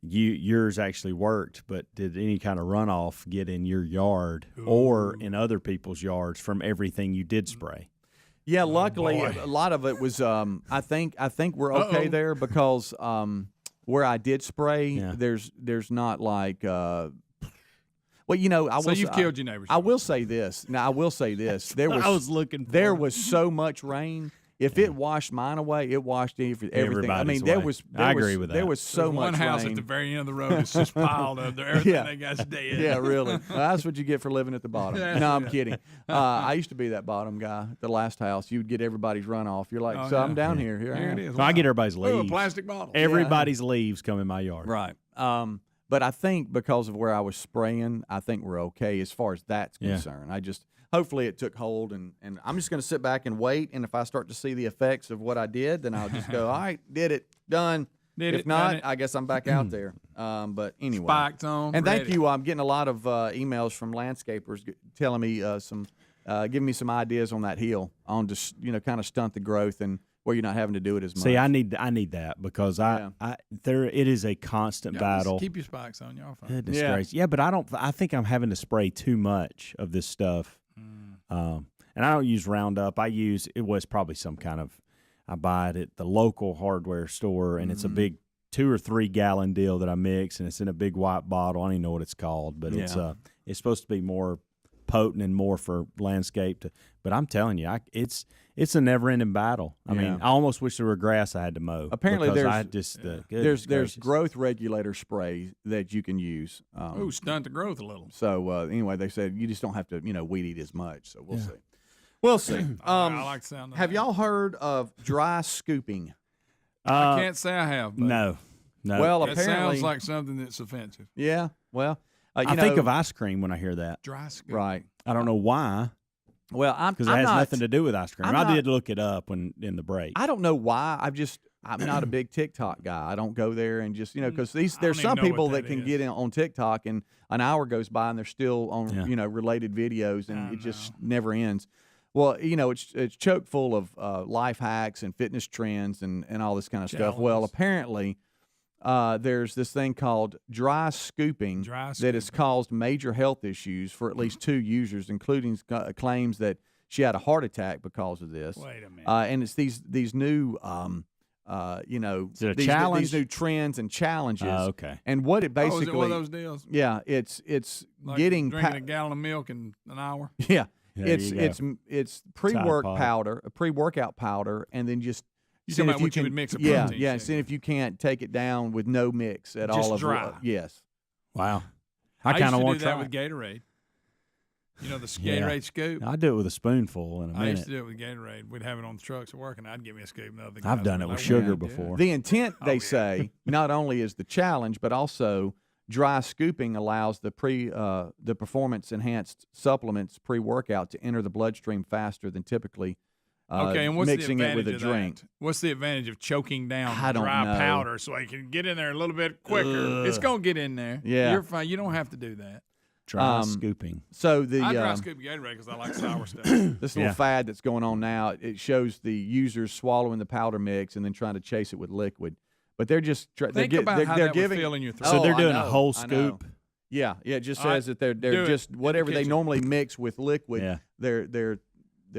yours actually worked, but did any kind of runoff get in your yard or in other people's yards from everything you did spray? Yeah, luckily a lot of it was. I think we're okay there because where I did spray, there's not like. Well, you know, you've killed your neighbors. I will say this. Now, I will say this. There was so much rain. If it washed mine away, it washed everything. I mean, I agree with that. There was so much rain. One house at the very end of the road is just piled up there. Everything they got's dead. Yeah, really. Well, that's what you get for living at the bottom. No, I'm kidding. I used to be that bottom guy. The last house, you would get everybody's runoff. You're like, I'm down here. Here it is. So I get everybody's leaves. A plastic bottle. Everybody's leaves come in my yard. Right. But I think because of where I was spraying, I think we're okay as far as that's concerned. Hopefully it took hold, and I'm just going to sit back and wait, and if I start to see the effects of what I did, then I'll just go, all right, did it, done. If not, I guess I'm back out there. But anyway. Spiked on. And ready. thank you. I'm getting a lot of emails from landscapers telling me giving me some ideas on that hill on just kind of stunt the growth and where you're not having to do it as much. See, I need that because it is a constant battle. Keep your spikes on, y'all fine. Goodness gracious. Yeah, but I think I'm having to spray too much of this stuff. And I don't use Roundup. It was probably some kind of, I buy it at the local hardware store, and it's a big 2 or 3 gallon deal that I mix, and it's in a big white bottle. I don't even know what it's called, but it's supposed to be more potent and more for landscape. But I'm telling you, it's a never ending battle. I mean, I almost wish there were grass I had to mow. Apparently, there's growth regulator spray that you can use. Stunt the growth a little. So anyway, they said you just don't have to weed eat as much. So we'll see. We'll see. I like the sound of have that. y'all heard of dry scooping? I can't say I have. But No. Well, that apparently, sounds like something that's offensive. Yeah. Well, I think of ice cream when I hear that. Dry scoop. Right. I don't know why. Well, because it has nothing to do with ice cream. I did look it up in the break. I don't know why. I'm not a big TikTok guy. I don't go there and just because there's some people that can get in on TikTok and an hour goes by and they're still on related videos and it just never ends. Well, it's chock full of life hacks and fitness trends and all this kind of stuff. Well, apparently there's this thing called dry scooping that has caused major health issues for at least 2 users, including claims that she had a heart attack because of this. Wait a minute. And it's these new these new trends and challenges. Okay. And what it basically is it one of those deals? Yeah, it's Like getting drinking a gallon of milk in an hour. Yeah. There It's pre-workout powder, and then just you talking about what you would mix a protein shake. and see if you can't take it down with no mix at all. Just dry. Yes. Wow. I kind of want to try try that with Gatorade. You know the Gatorade scoop? I do it with a spoonful in a minute. I used to do it with Gatorade. We'd have it on the trucks at work, and I'd give me a scoop. And the other guys I've done it with sugar before. The intent, they say, not only is the challenge, but also dry scooping allows the performance-enhanced supplements pre-workout to enter the bloodstream faster than typically and what's mixing the it with a drink. What's the advantage of choking down I don't dry know. powder so you can get in there a little bit quicker? It's going to get in there. Yeah. You're fine. You don't have to do that. Dry scooping. So I dry scoop Gatorade because I like sour stuff. This little fad that's going on now, it shows the users swallowing the powder mix and then trying to chase it with liquid. But they're just Think about how that would feel in your throat. So they're doing I know, a whole I know. scoop. Yeah, it just says that they're just whatever they normally mix with liquid. They're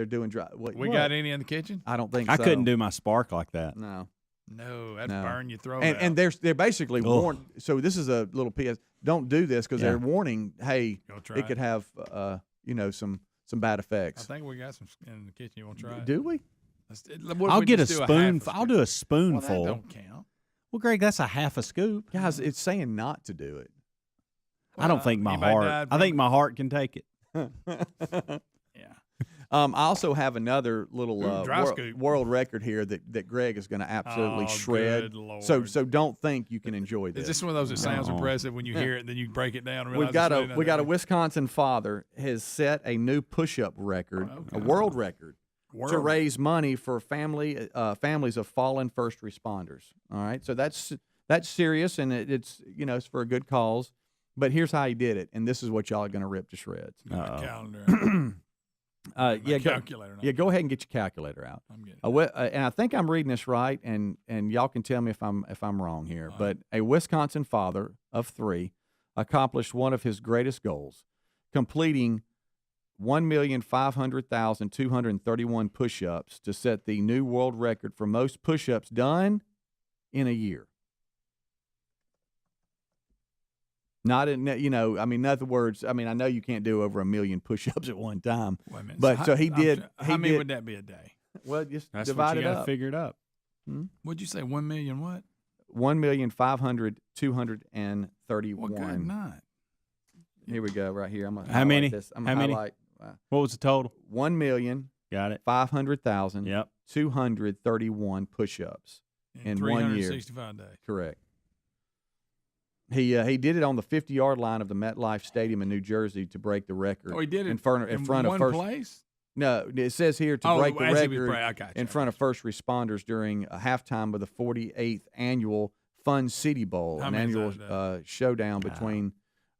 doing dry. We got any in the kitchen? I don't think so. I couldn't do my spark like that. No, that'd burn your throat. And they're basically warned. So this is a little PS. Don't do this because they're warning. Hey, it could have some bad effects. I think we got some in the kitchen. You want to try it? Do we? I'll get a spoon. I'll do a spoonful. Well, that don't count. Well, Greg, that's a half a scoop. Guys, it's saying not to do it. I don't think my heart. I think my heart can take it. I also have another little scoop. world record here that Greg is going to absolutely shred. Good Lord. So don't think you can enjoy this. Is this one of those that sounds impressive when you hear it, and then you break it down? And we got a Wisconsin father has set a new push-up record, a world record, to raise money for families of fallen first responders. All right, so that's serious, and it's it's for a good cause. But here's how he did it, and this is what y'all are going to rip to shreds. Calendar. Calculator. Go ahead and get your calculator out. I'm getting and I think I'm reading this right, and y'all can tell me if I'm wrong here. But a Wisconsin father of 3 accomplished one of his greatest goals, completing 1,500,231 push-ups to set the new world record for most push-ups done in a year. Not in, in other words, I know you can't do over 1 million push-ups at one time. Wait a minute. But so he did. How many would that be a day? Well, just That's divide what you it got to up. figure it up. What'd you say? 1 million what? 1,500,231. Well, good night. Here we go, right here. I'm gonna How many? This. I'm How gonna many? highlight. What was the total? 1,500,000. Yep. 231 push-ups in 1 year. 365 days. Correct. He did it on the 50-yard line of the MetLife Stadium in New Jersey to break the record. Oh, he did it in front of one first place? No, it says here to break the as he was record I got you. in front of first responders during a halftime of the 48th annual Fun City Bowl, How an many is annual that? showdown between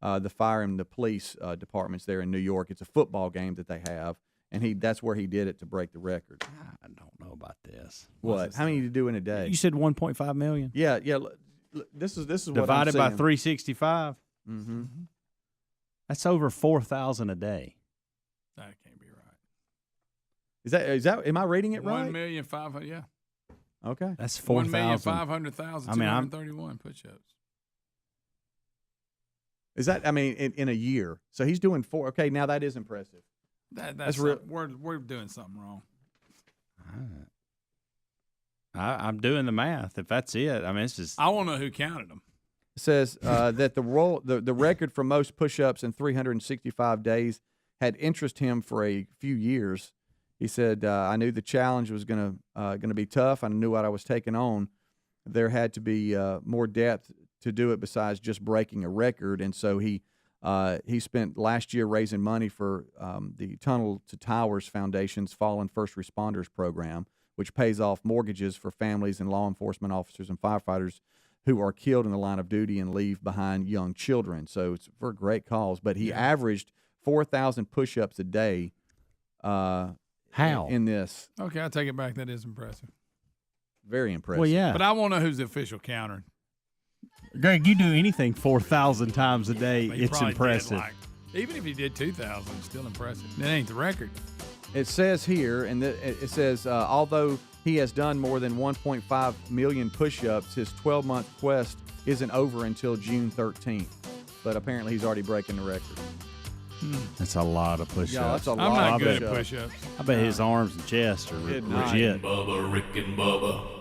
the fire and the police departments there in New York. It's a football game that they have, and that's where he did it to break the record. I don't know about this. What? How many do you do in a day? You said 1.5 million. Yeah. This is what I'm divided by seeing. 365. Mm-hmm. That's over 4,000 a day. That can't be right. Is that? Am I reading it right? 1,500,000. Yeah. Okay. That's 4,000. 1,500,000. I mean, 231 push-ups. Is that? I mean, in a year. So he's doing 4. Okay, now that is impressive. That's real. We're doing something wrong. I'm doing the math. If that's it, I mean, it's just. I want to know who counted them. It says that the record for most push-ups in 365 days had interested him for a few years. He said, "I knew the challenge was going to be tough. I knew what I was taking on. There had to be more depth to do it besides just breaking a record." And so he spent last year raising money for the Tunnel to Towers Foundation's Fallen First Responders program, which pays off mortgages for families and law enforcement officers and firefighters who are killed in the line of duty and leave behind young children. So it's for a great cause. But he averaged 4,000 push-ups a day. How? In this? Okay, I take it back. That is impressive. Very impressive. Well, yeah. But I want to know who's the official counter. Greg, you do anything 4,000 times a day, He it's probably impressive. did, even if he did 2,000, it's still impressive. That ain't the record. It says here, and it says, although he has done more than 1.5 million push-ups, his 12-month quest isn't over until June 13th. But apparently he's already breaking the record. That's a lot of push-ups. Yeah, that's a lot. I'm not of good at push-ups. push-ups. I bet his arms and chest are Good night. legit. Bubba, Rick and Bubba.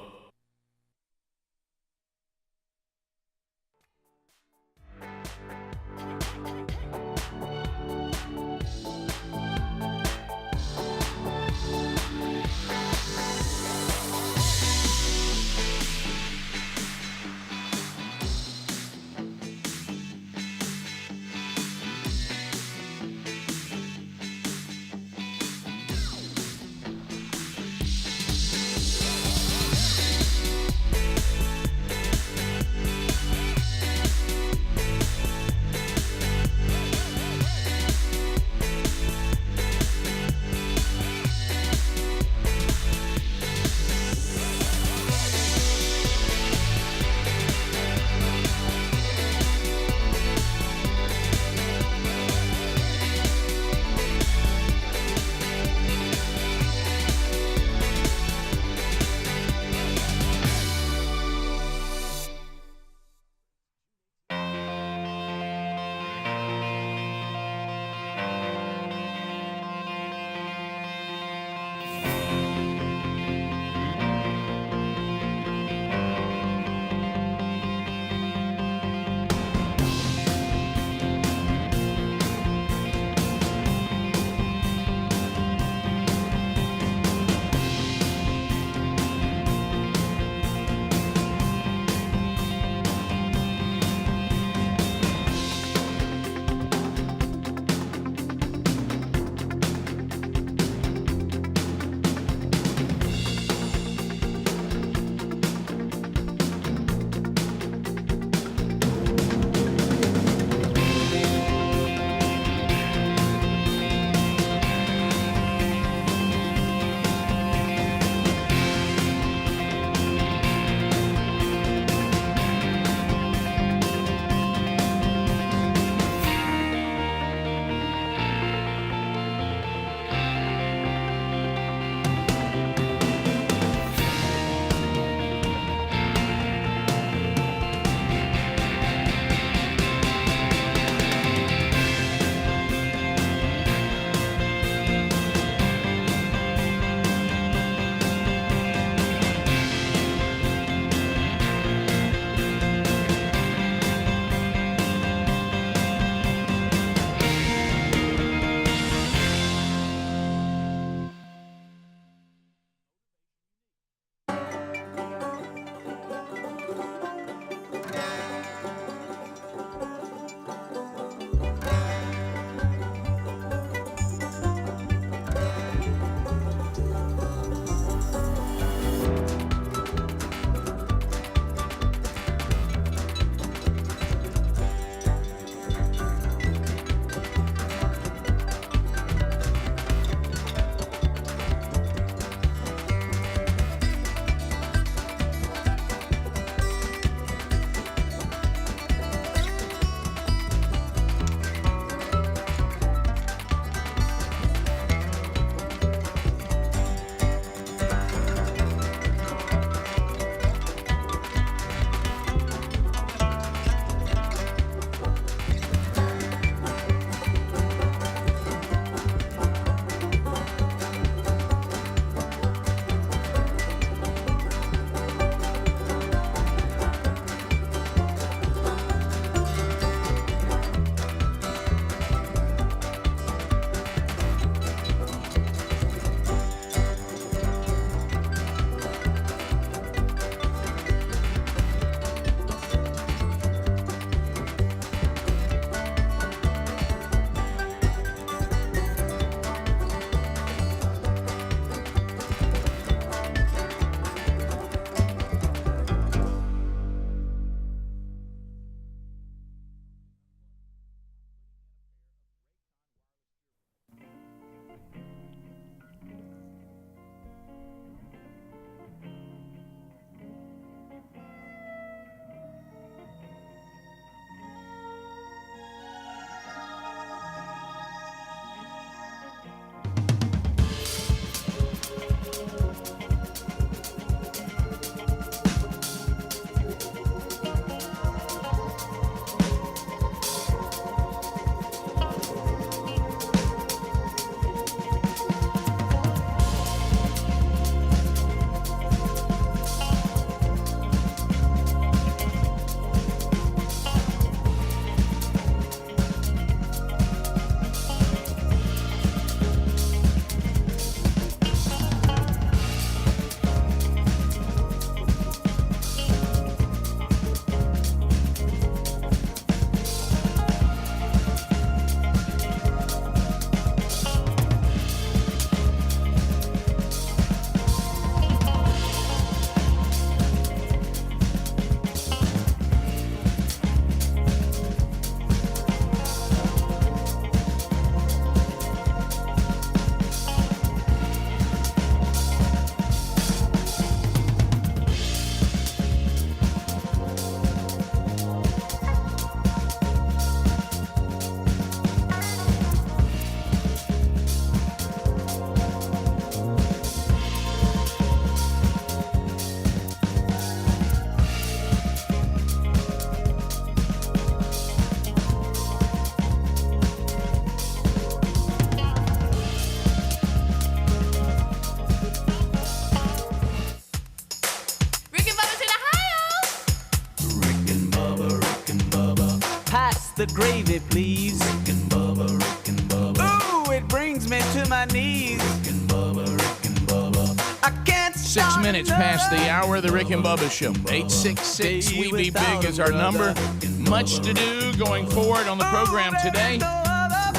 the gravy, please. Rick and Bubba. Ooh, it brings me to my knees. Rick and Bubba. I can't 6 minutes past the hour of the Rick and Bubba Show. 866 We Be Big is our number. Much to do going forward on the program today.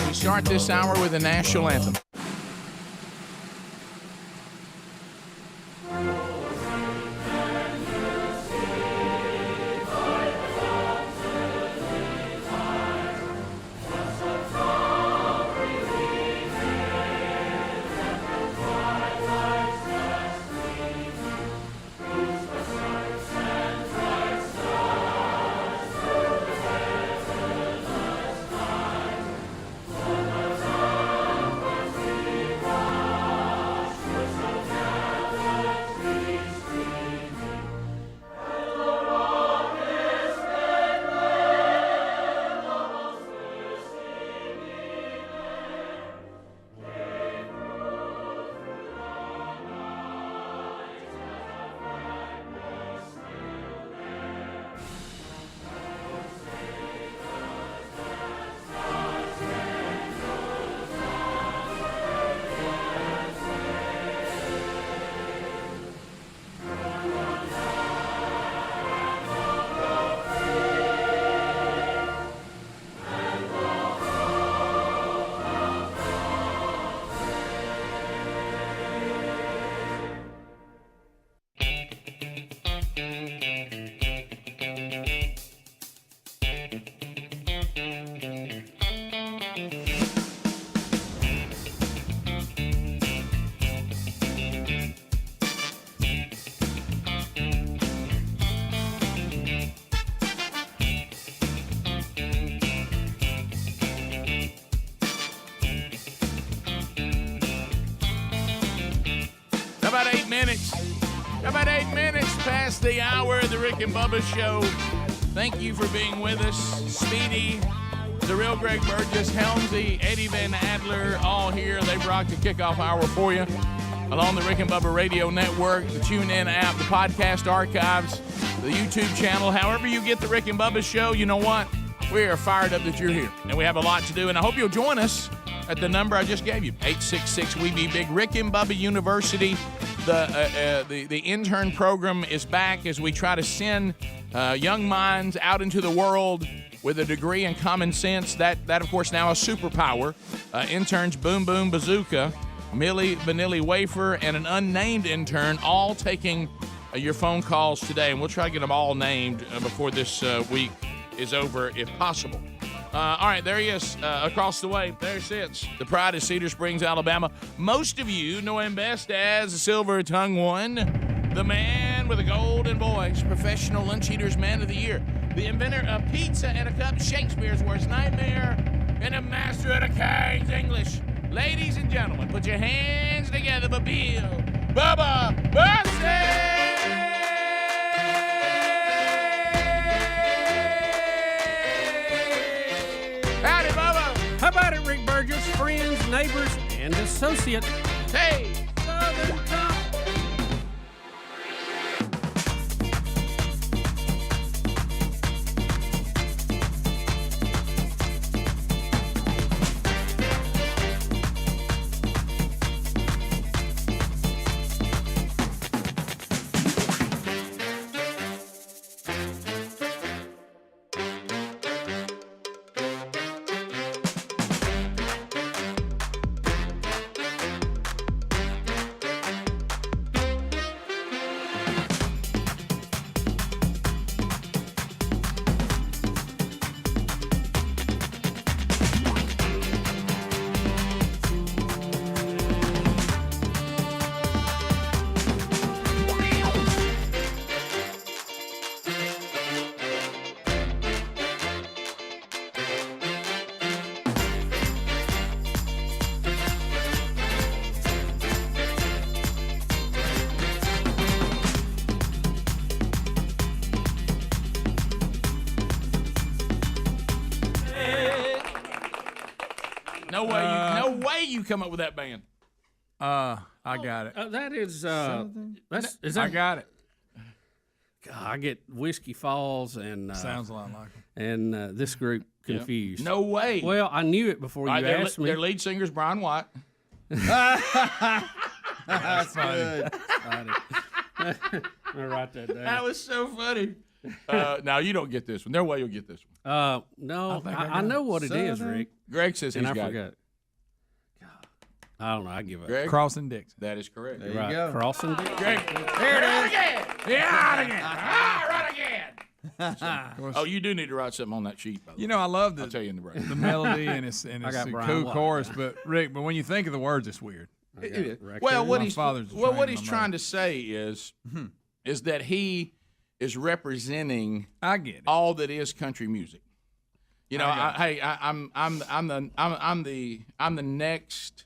We start this hour with a national anthem. About 8 minutes past the hour of the Rick and Bubba Show. Thank you for being with us. Speedy, the real Greg Burgess, Helmsy, Eddie Van Adler, all here. They rocked the kickoff hour for you. Along the Rick and Bubba Radio Network, the TuneIn app, the podcast archives, the YouTube channel. However you get the Rick and Bubba Show, you know what? We are fired up that you're here. And we have a lot to do. And I hope you'll join us at the number I just gave you, 866 We Be Big. Rick and Bubba University. The intern program is back as we try to send young minds out into the world with a degree in common sense. That of course, now a superpower. Interns Boom Boom Bazooka, Millie Vanilli Wafer, and an unnamed intern, all taking your phone calls today. And we'll try to get them all named before this week is over, if possible. All right, there he is, across the way. There he sits. The pride of Cedar Springs, Alabama. Most of you know him best as the Silver Tongue One, the man with a golden voice, professional lunch eaters man of the year, the inventor of pizza and a cup, Shakespeare's worst nightmare, and a master of the King's English. Ladies and gentlemen, put your hands together for Bill Bubba Bussey! Howdy, Bubba. How about it, Rick Burgess? Friends, neighbors, and associates. Hey. Southern Top. No way you come up with that band. I got it. That is, is that, I got it. I get Whiskey Falls and Sounds a lot like them. and this group confused. No way. Well, I knew it before you asked me. Their lead singer's Brian White. That's good. I'm gonna write that down. That was so funny. Now you don't get this one. No way you'll get this one. No, I know what it is, Rick. Greg says he's And I got forgot. it. I don't know. I give up. Greg, Crossing Dixon. that is correct. There Right. you go. Crossing. Greg, there it is. Again. Yeah, right again. Right again. Oh, you do need to write something on that sheet, by the way. You know, I love I'll tell you in the break. the melody and it's got a Brian cool White. chorus, but Rick, but when you think of the words, it's weird. It is. Raccoon. Well, what My he's father's a what trained he's my trying mother. to say is that he is representing I get it. all that is country music. You know, I got I'm the next.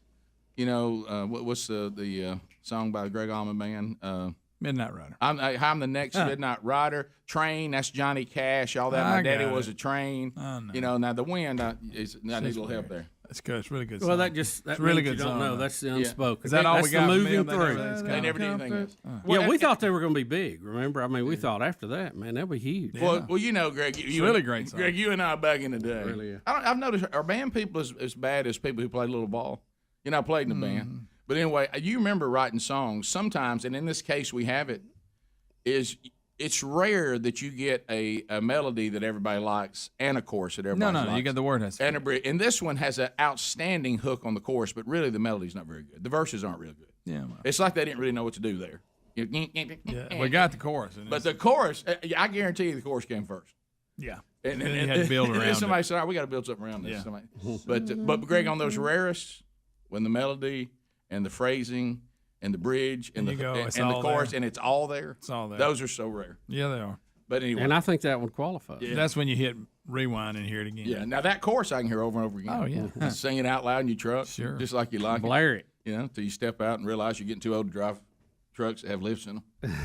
You know, what's the song by the Greg Allman Band? Midnight Runner. I'm the next Midnight Rider. Train, that's Johnny Cash. All that. My I daddy got was it. a train. I know. You know, now the wind I need a little help there. That's good. It's really good. Well, song. that It's really really good. good You don't song, know. though. That's the unspoken. Is that all That's we got? the from moving them? They through. never say They never did anything else. Yeah, we thought they were going to be big. Remember? I mean, we thought after that, man, they'll be huge. Well, you know, Greg, you really great song. Greg, you and I back in the day. Really, yeah. I've noticed our band people as bad as people who play little ball. You know, I played in the band, but anyway, you remember writing songs sometimes, and in this case, we have it. It's rare that you get a melody that everybody likes and a chorus that everybody likes. No. You got the word. And a bridge. And this one has an outstanding hook on the chorus, but really the melody's not very good. The verses aren't real good. Yeah. Well, It's like they didn't really know what to do there. yeah. We got the chorus. And But the chorus, I guarantee you the chorus came first. yeah. And you had to build and then around somebody it. said, all right, we got to build something around this. Yeah. Somebody- But Greg, on those rarest, when the melody and the phrasing and the bridge and And the you go, it's and the all chorus there. and it's all there. It's all there. Those are so rare. Yeah, they are. But anyway, And I think that one qualifies. That's when you hit rewind and hear it again. yeah. Now that chorus I can hear over and over again. Oh, yeah. Sing it out loud in your truck, Sure. just like you like it. Blare it. You know, till you step out and realize you're getting too old to drive trucks that have lifts in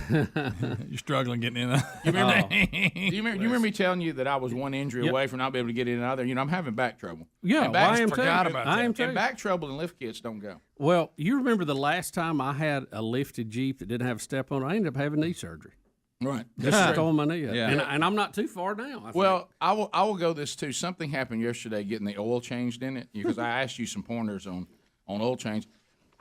them. You're struggling getting in. You remember? Oh. Do you remember me telling you that I was one injury Yep. away from not being able to get in and out of there? You know, I'm having back trouble. Yeah, and well, I am too. forgot about I that. am too. And back trouble and lift kits don't go. Well, you remember the last time I had a lifted Jeep that didn't have a step on it? I ended up having knee surgery. Right. Just throwing my knee up. Yeah. And I'm not too far now. I think. Well, I will go this too. Something happened yesterday getting the oil changed in it because I asked you some pointers on oil change.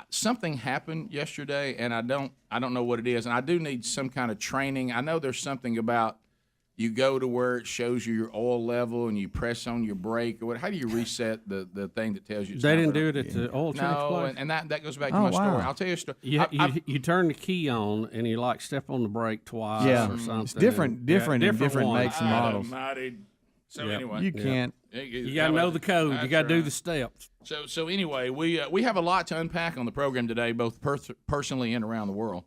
Something happened yesterday, and I don't know what it is, and I do need some kind of training. I know there's something about you go to where it shows you your oil level and you press on your brake or what. How do you reset the thing that tells you? It's they not didn't do right? it at the oil change No, place. and that goes back to Oh, my wow. story. I'll tell you a story. You turn the key on and you like step on the brake twice Yeah. or something. It's different in different ones. makes and models. So Yeah. anyway, You can't. You got to know the code. You That's got to do right. the steps. So anyway, we have a lot to unpack on the program today, both personally and around the world.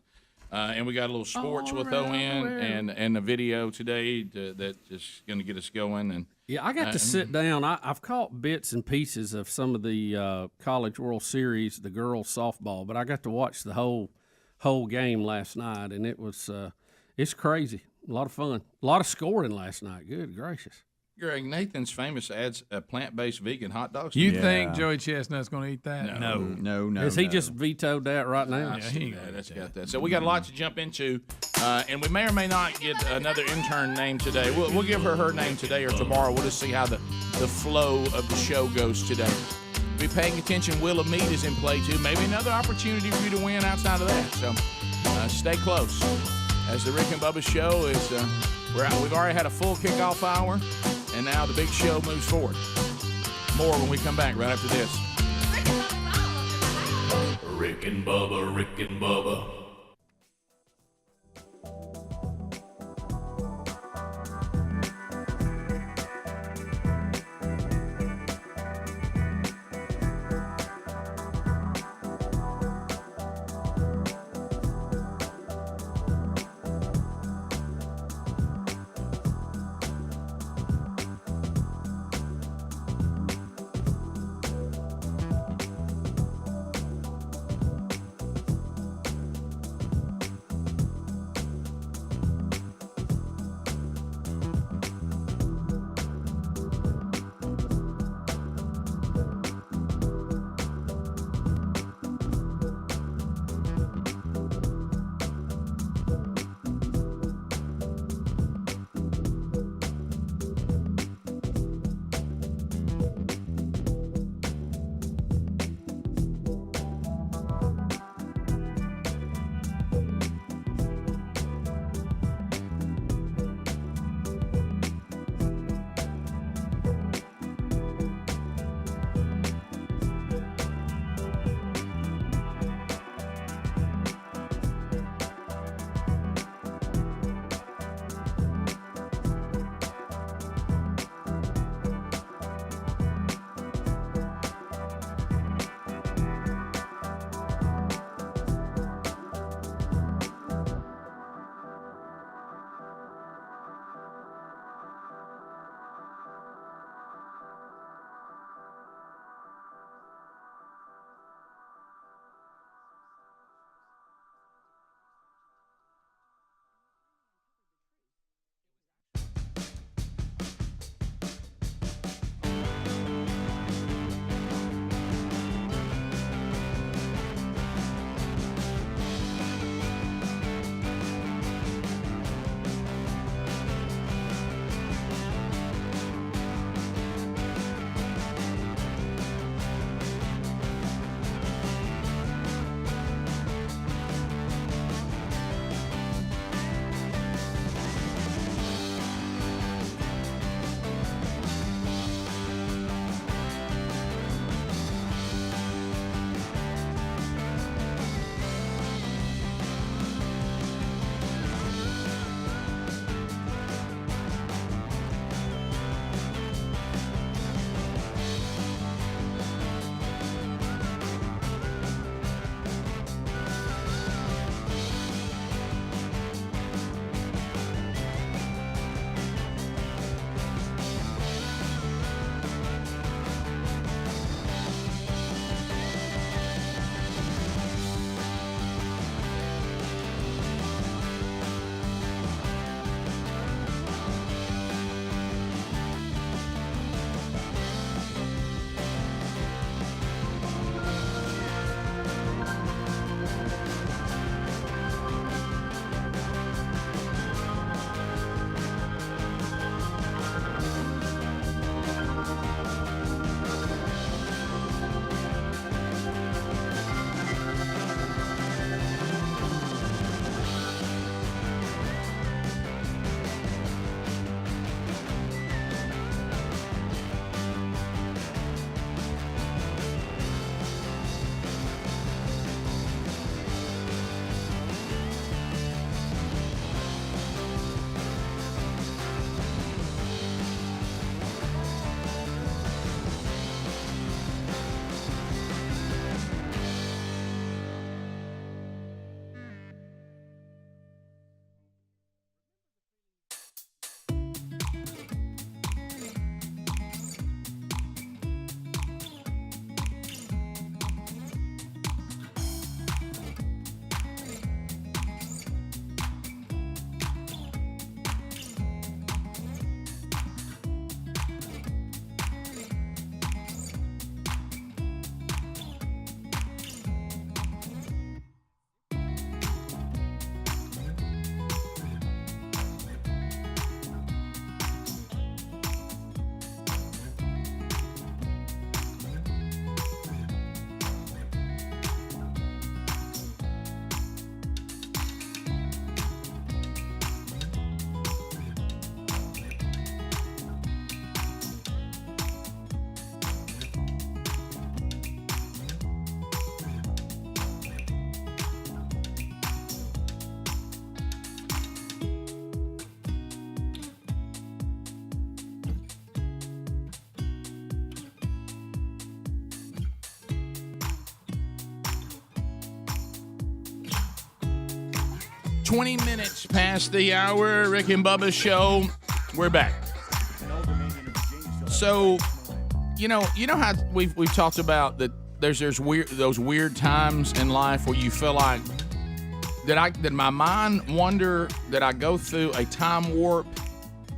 And we got a little sports we'll throw in, and a video today that is going to get us going. And Yeah, I got to sit down. I've caught bits and pieces of some of the College World Series, the girls softball, but I got to watch the whole game last night, and it was it's crazy. A lot of fun. A lot of scoring last night. Good gracious. Greg, Nathan's famous adds plant-based vegan hot dogs. You Yeah. think Joey Chestnut's going to eat that? No. Has he just vetoed that right now? Yeah, he ain't Yeah, gonna that's got that. So we got a lot to jump into, and we may or may not get another intern name today. We'll give her name today or tomorrow. We'll just see how the flow of the show goes today. Be paying attention. Wheel of Meat is in play too. Maybe another opportunity for you to win outside of that. So stay close. As the Rick and Bubba show is, we've already had a full kickoff hour, and now the big show moves forward. More when we come back right after this. Rick and Bubba, Rick and Bubba. 20 minutes past the hour. Rick and Bubba show. We're back. So, you know how we've talked about that. There's those weird times in life where you feel like did my mind wonder that I go through a time warp?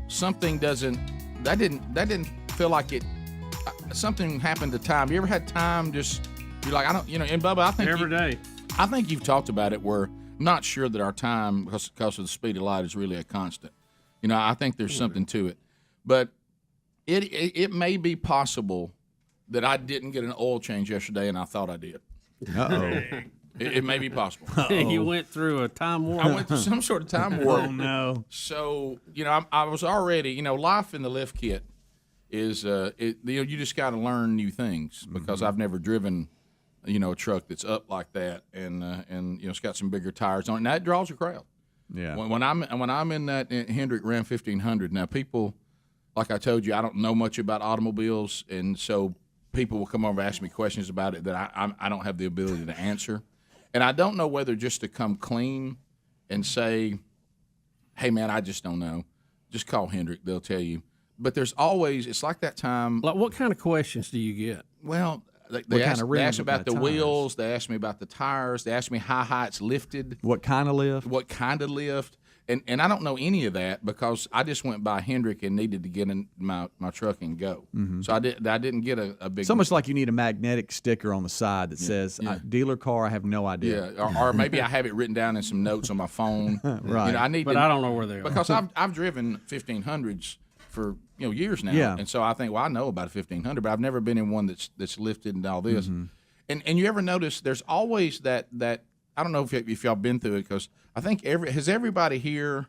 Something didn't feel like it. Something happened to time. You ever had time just you're like, I don't, and Bubba, I think every day. I think you've talked about it where I'm not sure that our time because of the speed of light is really a constant. I think there's something to it, but it may be possible that I didn't get an oil change yesterday and I thought I did. Uh-oh. It may be possible. You went through a time warp. I went through some sort of time warp. Oh no! So I was already life in the lift kit is you just got to learn new things because I've never driven a truck that's up like that and it's got some bigger tires on it. Now it draws a crowd. Yeah. When I'm in that Hendrick Ram 1500, now people, like I told you, I don't know much about automobiles, and so people will come over and ask me questions about it that I don't have the ability to answer. And I don't know whether just to come clean and say, hey, man, I just don't know. Just call Hendrick. They'll tell you. But there's always – it's like that time. Like what kind of questions do you get? Well, they ask about the wheels. They ask me about the tires. They ask me how high it's lifted. What kind of lift? What kind of lift. And I don't know any of that because I just went by Hendrick and needed to get in my truck and go. Mm-hmm. So I didn't get a big. It's almost like you need a magnetic sticker on the side that says "dealer car." I have no idea. Yeah, or maybe I have it written down in some notes on my phone. Right. I don't know where they are because I've driven 1500s for years now. Yeah. And so I think I know about a 1500, but I've never been in one that's lifted and all this. Mm-hmm. And you ever notice there's always that. I don't know if y'all been through it because I think has everybody here,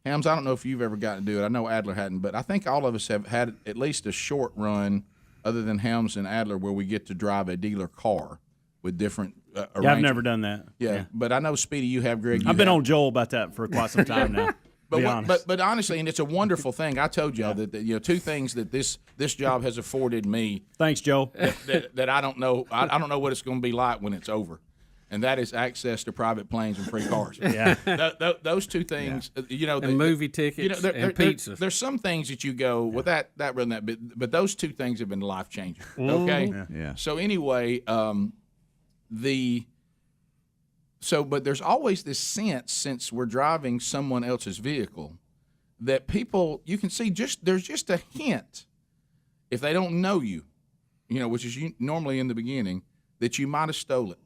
Hams, I don't know if you've ever gotten to do it. I know Adler hadn't, but I think all of us have had at least a short run other than Hams and Adler where we get to drive a dealer car with different arrangements. Yeah, I've never done that. Yeah, but I know, Speedy, you have, Greg. I've been on Joel about that for quite some time now. But honestly, and it's a wonderful thing. I told y'all that two things that this job has afforded me. Thanks, Joe. that I don't know. I don't know what it's going to be like when it's over. And that is access to private planes and free cars. Yeah, those two things, and movie tickets and pizza. There's some things that you go, well, that wasn't that bit, but those two things have been life changing. Okay, yeah. So anyway, but there's always this sense, since we're driving someone else's vehicle, that people you can see there's just a hint, if they don't know you, which is normally in the beginning, that you might have stolen it.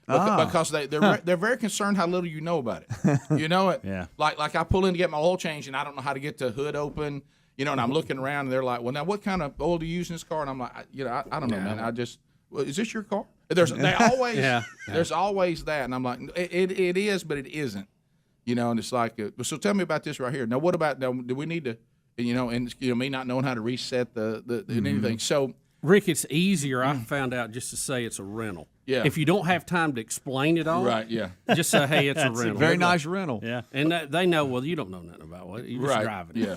Because they're very concerned how little you know about it. You know it. Yeah. Like I pull in to get my oil change and I don't know how to get the hood open. And I'm looking around and they're like, well, now what kind of oil do you use in this car? And I'm like, I don't know, man. Is this your car? There's always there's always that, and I'm like, it is, but it isn't. And it's like, so tell me about this right here. Now, what about do we need to, and me not knowing how to reset the anything. So, Rick, it's easier. I found out just to say it's a rental. Yeah. If you don't have time to explain it all, right? Yeah. Just say, hey, it's a rental. Very nice rental. Yeah. And they know. Well, you don't know nothing about what you're just driving. Yeah.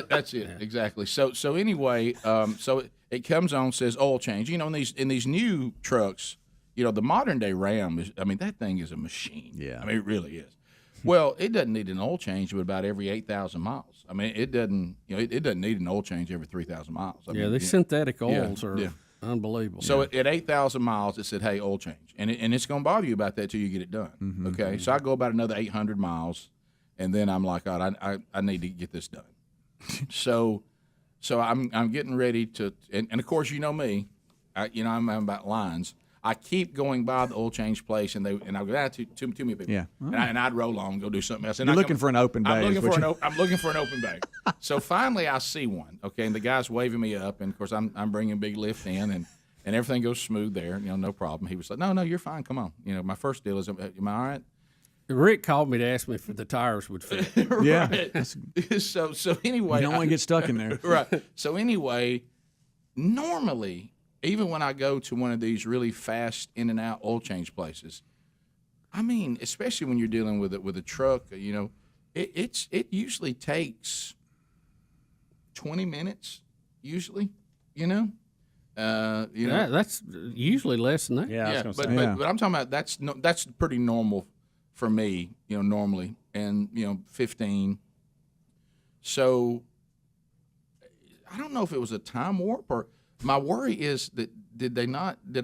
That's it. exactly. So anyway, so it comes on, says oil change. In these new trucks, the modern day Ram is. I mean, that thing is a machine. Yeah. I mean, it really is. Well, it doesn't need an oil change but about every 8,000 miles. I mean, it doesn't. It doesn't need an oil change every 3,000 miles. I mean, the synthetic oils are unbelievable. So at 8,000 miles, it said, "Hey, oil change," and it's going to bother you about that till you get it done. Mm-hmm. Okay, so I go about another 800 miles, and then I'm like, God, I need to get this done. so I'm getting ready to, and of course, you know me, I'm about lines. I keep going by the oil change place, and I go too many people. Yeah, and I'd roll on, go do something else. And you're looking for an open bay. I'm looking for an open bay. So finally, I see one. Okay, and the guy's waving me up, and of course, I'm bringing big lift in, and everything goes smooth there. No problem. He was like, no, you're fine. Come on. My first deal is, am I all right? Rick called me to ask me if the tires would fit. Yeah. So anyway, you don't want to get stuck in there. Right. So anyway, normally, even when I go to one of these really fast in and out oil change places, I mean, especially when you're dealing with a truck, it usually takes 20 minutes. Usually, that's usually less than that. Yeah, but I'm talking about that's pretty normal for me, normally, and 15. So I don't know if it was a time warp or my worry is that did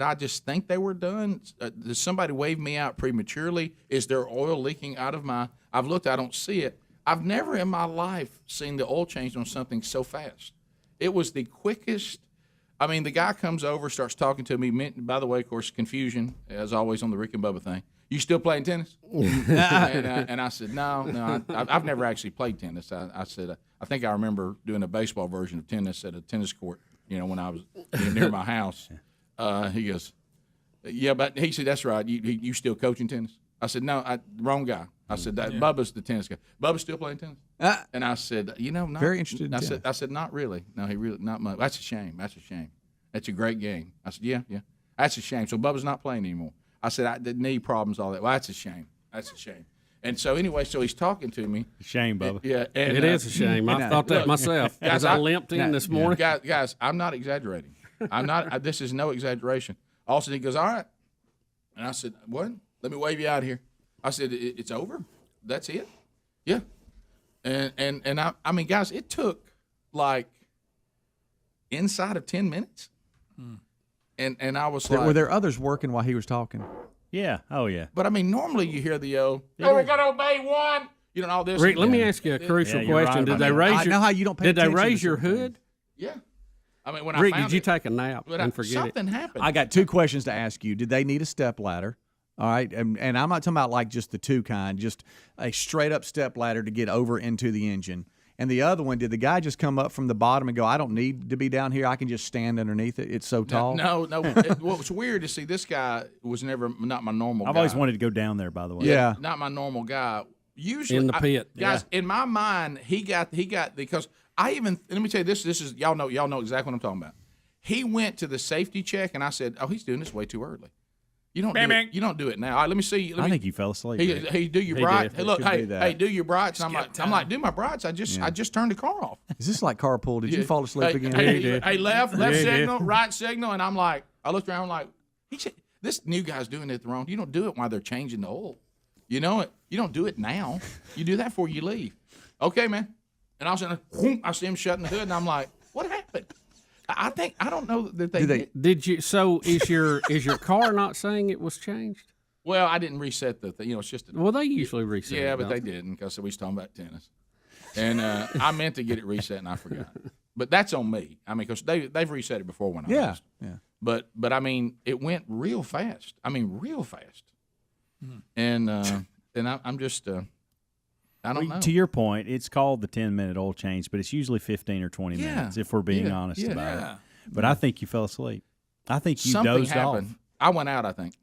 I just think they were done? Did somebody wave me out prematurely? Is there oil leaking out of I've looked, I don't see it. I've never in my life seen the oil change on something so fast. It was the quickest. I mean, the guy comes over, starts talking to me. By the way, of course, confusion, as always on the Rick and Bubba thing. You still playing tennis? and I said, no, I've never actually played tennis. I said, I think I remember doing a baseball version of tennis at a tennis court, when I was near my house. He goes, yeah, but he said, that's right. You still coaching tennis? I said, no, wrong guy. I said, Bubba's the tennis guy. Bubba's still playing tennis? And I said, not very interested. I said, not really. No, he really not much. That's a shame. That's a great game. I said, yeah. That's a shame. So Bubba's not playing anymore. I said, I did knee problems, all that. Well, that's a shame. And so anyway, so he's talking to me. Shame, Bubba. Yeah, and, it is a shame. I thought that myself. As I limped in this morning. Guys, I'm not exaggerating. I'm not. This is no exaggeration. Also, he goes, all right. And I said, what? Let me wave you out here. I said, it's over? That's it? Yeah. And I mean, guys, it took like inside of 10 minutes. And I was like. Were there others working while he was talking? Yeah. Oh, yeah. But I mean, normally you hear the we're gonna obey one. All this. Rick, let me ask you a crucial question. Right. Did they raise your? I know how you don't pay Did they attention raise to your certain hood? Yeah. I mean, when Rick, I found did you take a nap and forget something it? happened. I got two questions to ask you. Did they need a step ladder? All right, and I'm not talking about like just the two kind, just a straight up step ladder to get over into the engine. And the other one, did the guy just come up from the bottom and go, I don't need to be down here, I can just stand underneath it, it's so tall? No. What's weird is, see, this guy was never not my normal guy. I've always wanted to go down there, by the way. Yeah. Not my normal guy. Usually in the pit. Guys, in my mind, he got because let me tell you this is y'all know exactly what I'm talking about. He went to the safety check and I said, oh, he's doing this way too early. You don't do it now. All right, let me see. I think you fell asleep. Hey, do your brights. Hey, look, do do your brights. I'm like, do my brights. I just turned the car off. Is this like carpool? Did you fall asleep again? Hey, left signal, right signal, and I'm like, I looked around like, this new guy's doing it wrong. You don't do it while they're changing the oil. You know it. You don't do it now. You do that before you leave. Okay, man. And all of a sudden, I see him shutting the hood, and I'm like, what happened? I don't know that they did you. So is your car not saying it was changed? Well, I didn't reset the thing. It's just well, they usually reset. Yeah, it, but they didn't because we was talking about tennis, and I meant to get it reset and I forgot. But that's on me. I mean, because they've reset it before when I was. Yeah. But I mean, it went real fast. Real fast. And I'm just. I don't know. To your point, it's called the 10-minute oil change, but it's usually 15 or 20 minutes if we're being honest about it. But I think you fell asleep. I think you something dozed happened. off. I went out, I think.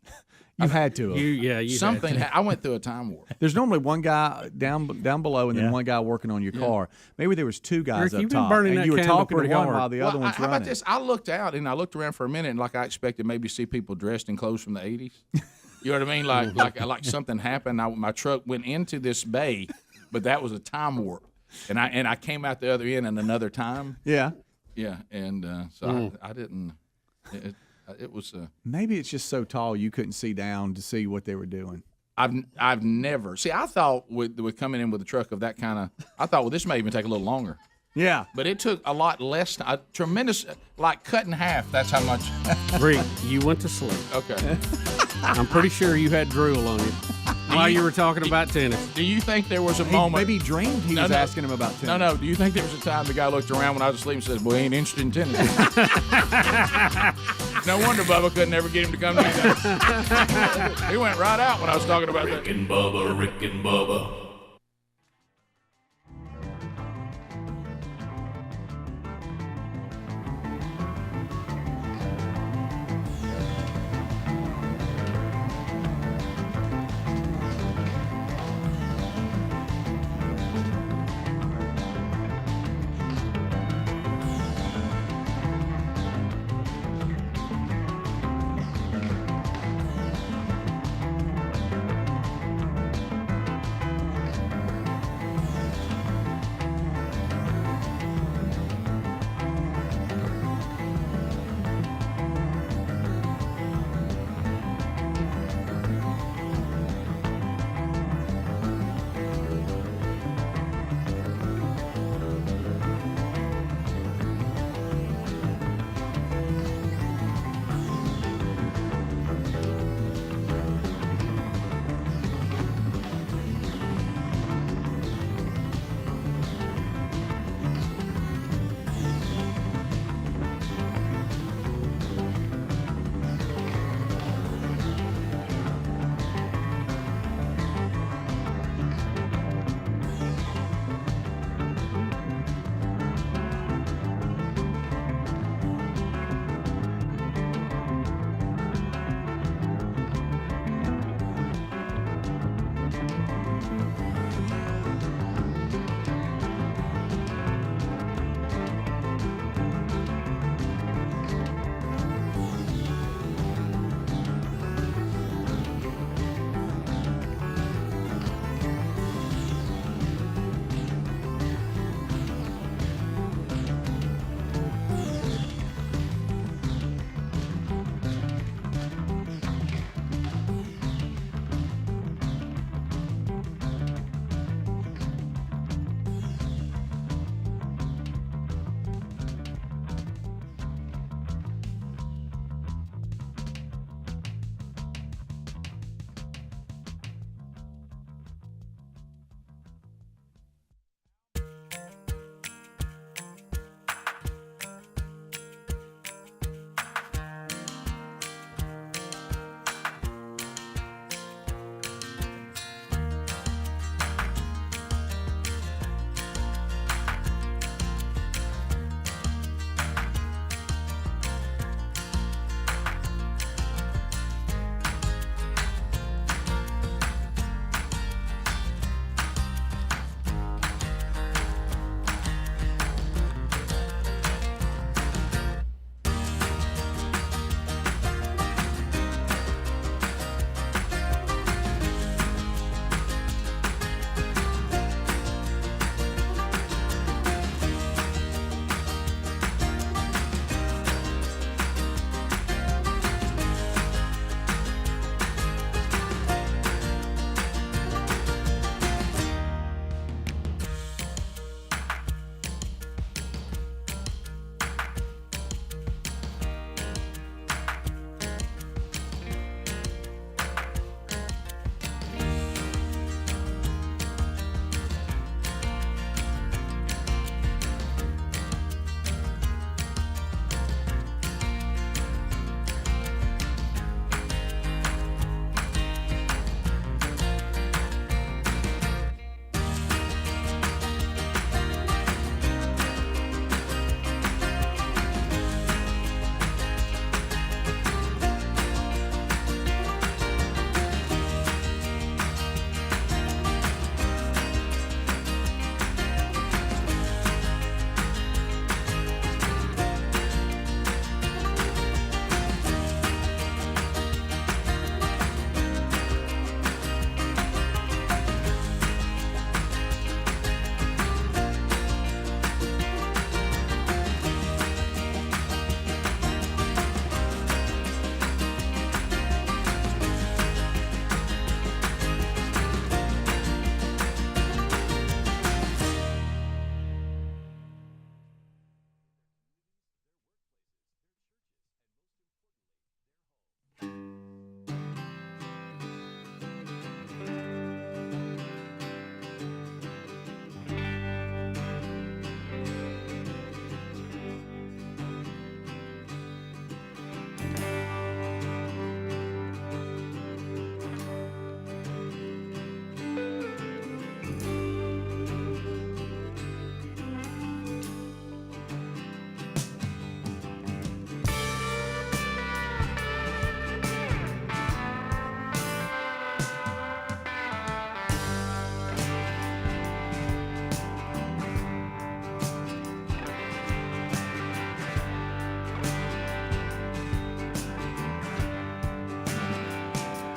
You had to. You something. I went through a time warp. There's normally one guy down below and then one guy working on your car. Maybe there was two guys Rick, up top, and you were talking to one while the other one's how running. about this? I looked out and I looked around for a minute, and like I expected, maybe see people dressed in clothes from the '80s. You know what I mean? Like something happened. My truck went into this bay. But that was a time warp, and I came out the other end in another time. Yeah, and so I didn't. It was. Maybe it's just so tall you couldn't see down to see what they were doing. I've never see. I thought with coming in with a truck of that kind of, I thought this may even take a little longer. Yeah, but it took a lot less. A tremendous, like cut in half. That's how much. Rick, you went to sleep. Okay. I'm pretty sure you had drool on you while you were talking about tennis. Do you think there was a moment? Maybe he dreamed he was asking him about tennis. No. Do you think there was a time the guy looked around when I was asleep and says, "Boy, he ain't interested in tennis"? No wonder Bubba couldn't ever get him to come to me. He went right out when I was talking about that. Rick and Bubba.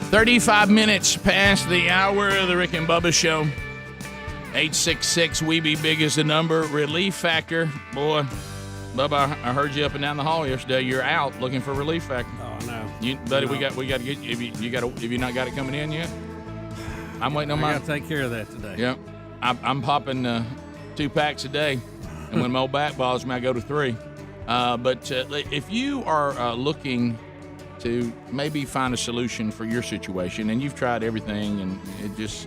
35 minutes past the hour of the Rick and Bubba Show. 866 We Be Big is the number. Relief Factor. Boy, Bubba, I heard you up and down the hall yesterday. You're out looking for Relief Factor. Oh, no. Buddy, we got to get have you not got it coming in yet? I'm waiting on I mine. got to take care of that today. Yep. I'm popping 2 packs a day. And when my old back bothers me, I go to 3. But if you are looking to maybe find a solution for your situation, and you've tried everything, and it just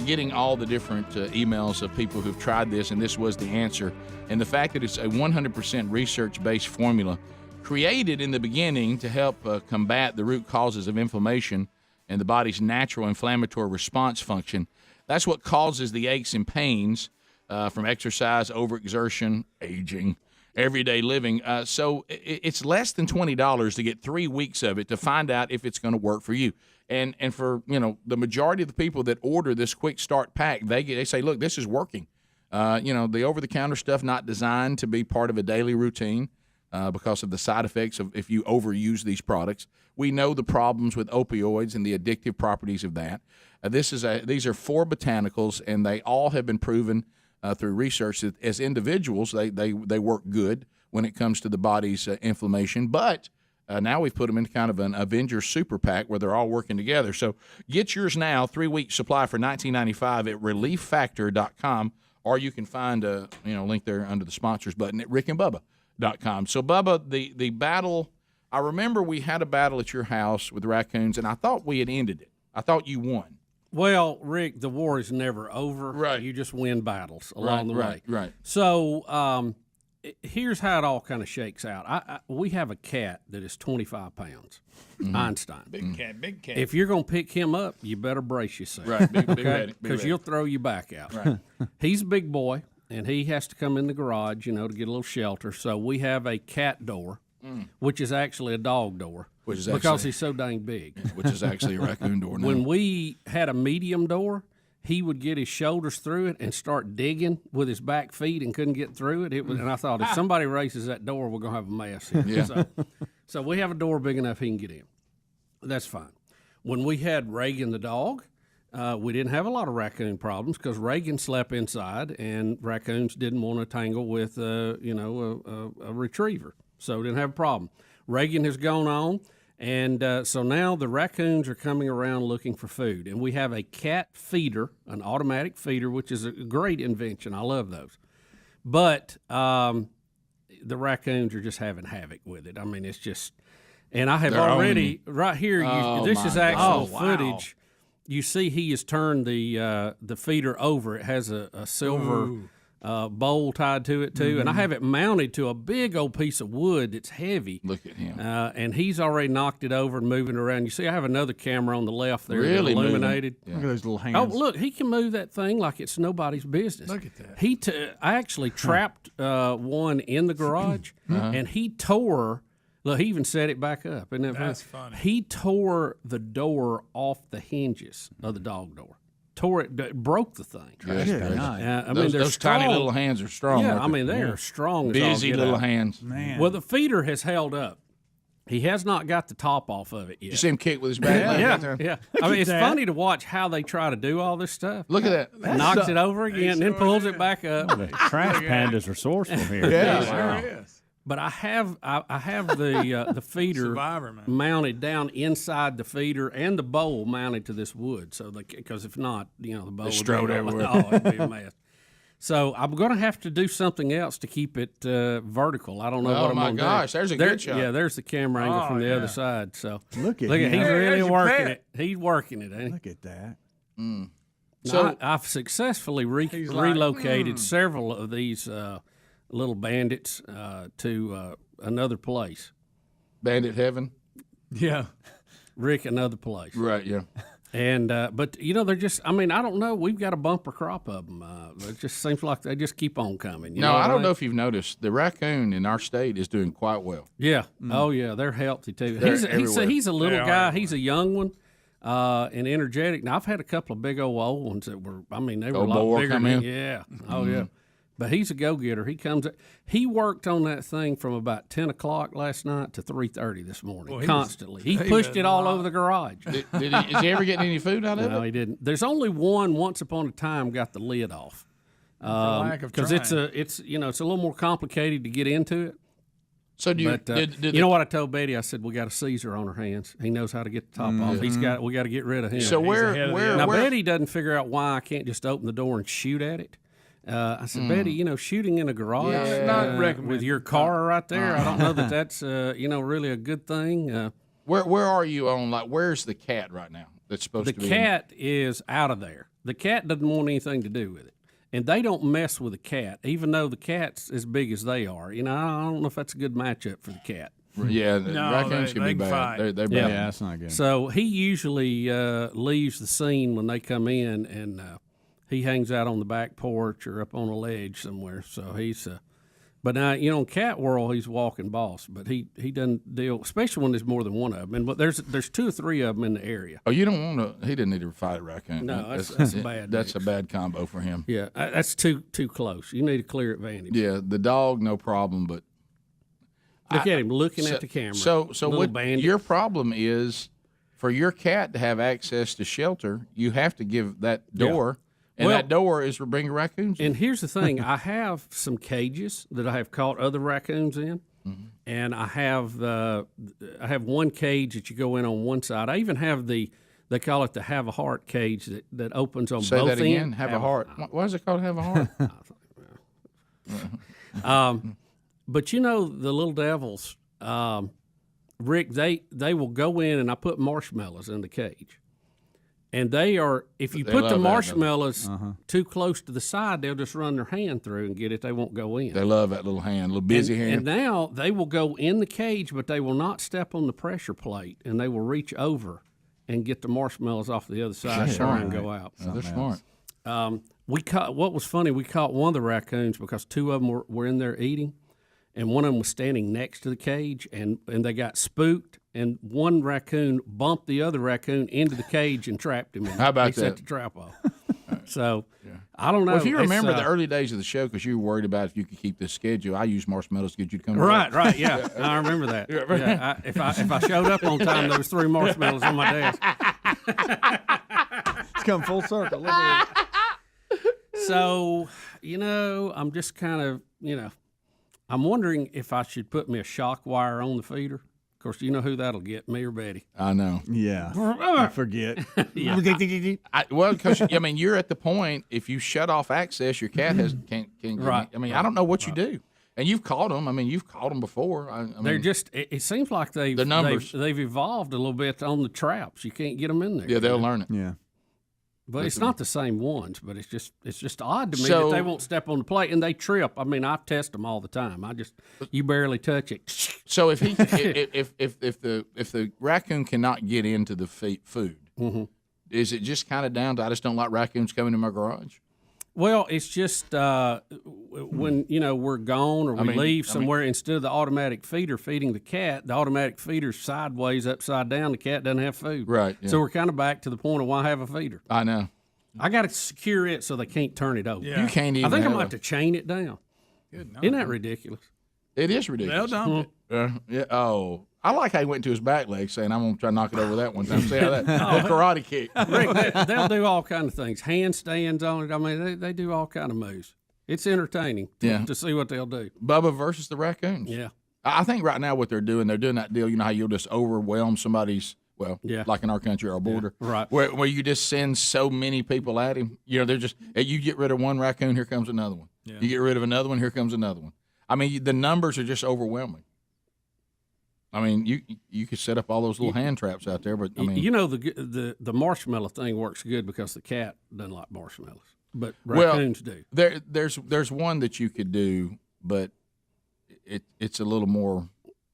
getting all the different emails of people who've tried this, and this was the answer, and the fact that it's a 100% research-based formula created in the beginning to help combat the root causes of inflammation and the body's natural inflammatory response function. That's what causes the aches and pains from exercise, overexertion, aging, everyday living. So it's less than $20 to get 3 weeks of it to find out if it's going to work for you. And for the majority of the people that order this quick start pack, they say, look, this is working. The over-the-counter stuff not designed to be part of a daily routine because of the side effects of if you overuse these products. We know the problems with opioids and the addictive properties of that. These are 4 botanicals, and they all have been proven through research that as individuals, they work good when it comes to the body's inflammation. But now we've put them into kind of an Avengers super pack where they're all working together. So get yours now, 3-week supply for $19.95 at relieffactor.com, or you can find a link there under the sponsors button at rickandbubba.com. So, Bubba, the battle, I remember we had a battle at your house with raccoons, and I thought we had ended it. I thought you won. Well, Rick, the war is never over. Right. You just win battles along the way. Right. So here's how it all kind of shakes out. We have a cat that is 25 pounds, Einstein. Big cat. If you're going to pick him up, you better brace yourself. Right, big Because you'll throw you back out. Right. He's a big boy, and he has to come in the garage, to get a little shelter. So we have a cat door, which is actually a dog door. Because he's so dang big. Which is actually a raccoon door now. When we had a medium door, he would get his shoulders through it and start digging with his back feet and couldn't get through it. And I thought, if somebody races that door, we're going to have a mess here. Yeah. So we have a door big enough he can get in. That's fine. When we had Reagan the dog, we didn't have a lot of raccoon problems because Reagan slept inside and raccoons didn't want to tangle with, a retriever. So we didn't have a problem. Reagan has gone on. And so now the raccoons are coming around looking for food. And we have a cat feeder, an automatic feeder, which is a great invention. I love those. But the raccoons are just having havoc with it. I mean, it's just – and I have already – right here, this is actual footage. You see he has turned the feeder over. It has a silver – bowl tied to it too, and I have it mounted to a big old piece of wood that's heavy. Look at him. And he's already knocked it over and moving around. You see, I have another camera on the left there, really illuminated. Look at those little hands. Oh, look, he can move that thing like it's nobody's business. Look at that. I actually trapped one in the garage, and he tore. Look, he even set it back up. Isn't that That's funny. He tore the door off the hinges of the dog door. Tore it, broke the thing. Those tiny little hands are strong. Yeah, they are strong. Busy little hands. Man. Well, the feeder has held up. He has not got the top off of it yet. You see him kick with his back leg? Yeah. It's funny to watch how they try to do all this stuff. Look at that. Knocks it over again, and then pulls it back up. The trash pandas are resourceful here. Yeah, sure is. But I have the feeder Survivor, man. mounted down inside the feeder and the bowl mounted to this wood. So because if not, the bowl would strode be everywhere. Oh, it'd be a mess. So I'm going to have to do something else to keep it vertical. I don't know what I'm going to do. Oh, my gosh, there's a good shot. Yeah, there's the camera angle from the other side. So Look at he's him. really working it. He's working it, ain't he? Look at that. So I've successfully relocated several of these little bandits to another place. Bandit heaven. Yeah. Rick, another place. Right, yeah. And but they're just. I don't know. We've got a bumper crop of them. It just seems like they just keep on coming. You know I don't know if you've noticed the raccoon in our state is doing quite well. Yeah. Oh yeah, they're healthy too. They're He's a little They are guy. everywhere. He's a young one. And energetic. Now I've had a couple of big old ones that were. They were a lot boar bigger. come than, in? Yeah. Oh yeah. But he's a go-getter. He worked on that thing from about 10 o'clock last night to 3:30 this morning, constantly. He pushed it all over the garage. Is he ever getting any food out of it? No, he didn't. There's only one. Once upon a time, got the lid off because it's a little more complicated to get into it. So do you? But, you know what I told Betty? I said we got a Caesar on our hands. He knows how to get the top off. We got to get rid of him. So where? Betty doesn't figure out why I can't just open the door and shoot at it. I said, Betty, shooting in a garage with your car right there, I don't know that's really a good thing. Where are you on, where's the cat right now that's supposed to be? The cat is out of there. The cat doesn't want anything to do with it. And they don't mess with the cat, even though the cat's as big as they are. I don't know if that's a good matchup for the cat. Yeah, raccoons can be bad. They're bad. Yeah, that's not good. So he usually leaves the scene when they come in, and he hangs out on the back porch or up on a ledge somewhere. So he's but now, in cat world, he's walking boss. But he doesn't deal, especially when there's more than one of them. And there's 2 or 3 of them in the area. Oh, you don't want to? He didn't need to fight a raccoon. No, that's bad. That's a bad combo for him. Yeah, that's too close. You need a clear advantage. Yeah, the dog, no problem, but look at him looking at the camera. So what your problem is, for your cat to have access to shelter, you have to give that door. Yeah. And that door is for bringing raccoons in. And here's the thing. I have some cages that I have caught other raccoons in, and I have one cage that you go in on one side. I even have they call it the Have a Heart cage that opens on both ends. Say that again, Have a Heart. Why is it called Have a Heart? But the little devils, Rick, they will go in, and I put marshmallows in the cage. And if you put the marshmallows too close to the side, they'll just run their hand through and get it. They won't go in. They love that little hand, little busy hand. And now they will go in the cage, but they will not step on the pressure plate, and they will reach over and get the marshmallows off the other side and go out. They're smart. What was funny, we caught one of the raccoons because 2 of them were in there eating, and one of them was standing next to the cage, and they got spooked. And one raccoon bumped the other raccoon into the cage and trapped him in it. How about that? He set the trap off. So, I don't know. Well, if you remember the early days of the show, because you were worried about if you could keep this schedule, I used marshmallows to get you to come. Right, yeah. I remember that. Yeah, if I showed up on time, there was 3 marshmallows on my desk. It's come full circle. Look at it. So, I'm just kind of, I'm wondering if I should put me a shock wire on the feeder. Of course, you know who that'll get, me or Betty. I know. Yeah. I forget. Well, because you're at the point. If you shut off access, your cat can't. Right. I don't know what you do. And you've caught them. You've caught them before. They're just. It seems like they've evolved a little bit on the traps. You can't get them in there. Yeah, they'll learn it. Yeah. But it's not the same ones. But it's just odd to me that they won't step on the plate and they trip. I test them all the time. You barely touch it. So if the raccoon cannot get into the food, is it just kind of down to I just don't like raccoons coming in my garage? Well, it's just when we're gone or we leave somewhere, instead of the automatic feeder feeding the cat, the automatic feeder's sideways, upside down. The cat doesn't have food. Right. Yeah. So we're kind of back to the point of why have a feeder. I know. I got to secure it so they can't turn it over. Yeah. You can't even. I think I'm going to have to chain it down. Good. Isn't that ridiculous? It is ridiculous. They'll dump it. Yeah. Oh. I like how he went to his back leg saying, I'm going to try to knock it over that one time. See how that karate kick. Rick, they'll do all kind of things. Handstands on it. They do all kind of moves. It's entertaining to see what they'll do. Bubba versus the raccoons. Yeah. I think right now what they're doing that deal, how you'll just overwhelm somebody's, like in our country, our border. Yeah. Right. Where you just send so many people at him. They're just, you get rid of one raccoon, here comes another one. Yeah. You get rid of another one, here comes another one. The numbers are just overwhelming. You could set up all those little hand traps out there, but the marshmallow thing works good because the cat doesn't like marshmallows, but raccoons do. There's one that you could do, but it's a little more.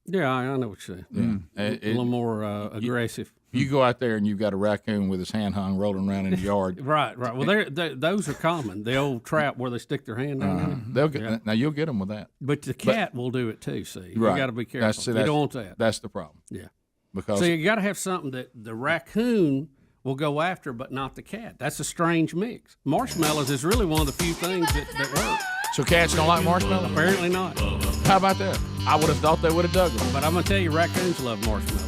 Yeah, I know what you're saying. Yeah. A little more aggressive. You go out there and you've got a raccoon with his hand hung rolling around in the yard. Right. Well, those are common. The old trap where they stick their hand down there. Now you'll get them with that. But the cat will do it too. See, you got to be careful. You don't want that. That's the problem. Yeah. Because you got to have something that the raccoon will go after, but not the cat. That's a strange mix. Marshmallows is really one of the few things that work. So cats don't like marshmallow? Apparently not. How about that? I would have thought they would have dug them. But I'm gonna tell you, raccoons love marshmallows.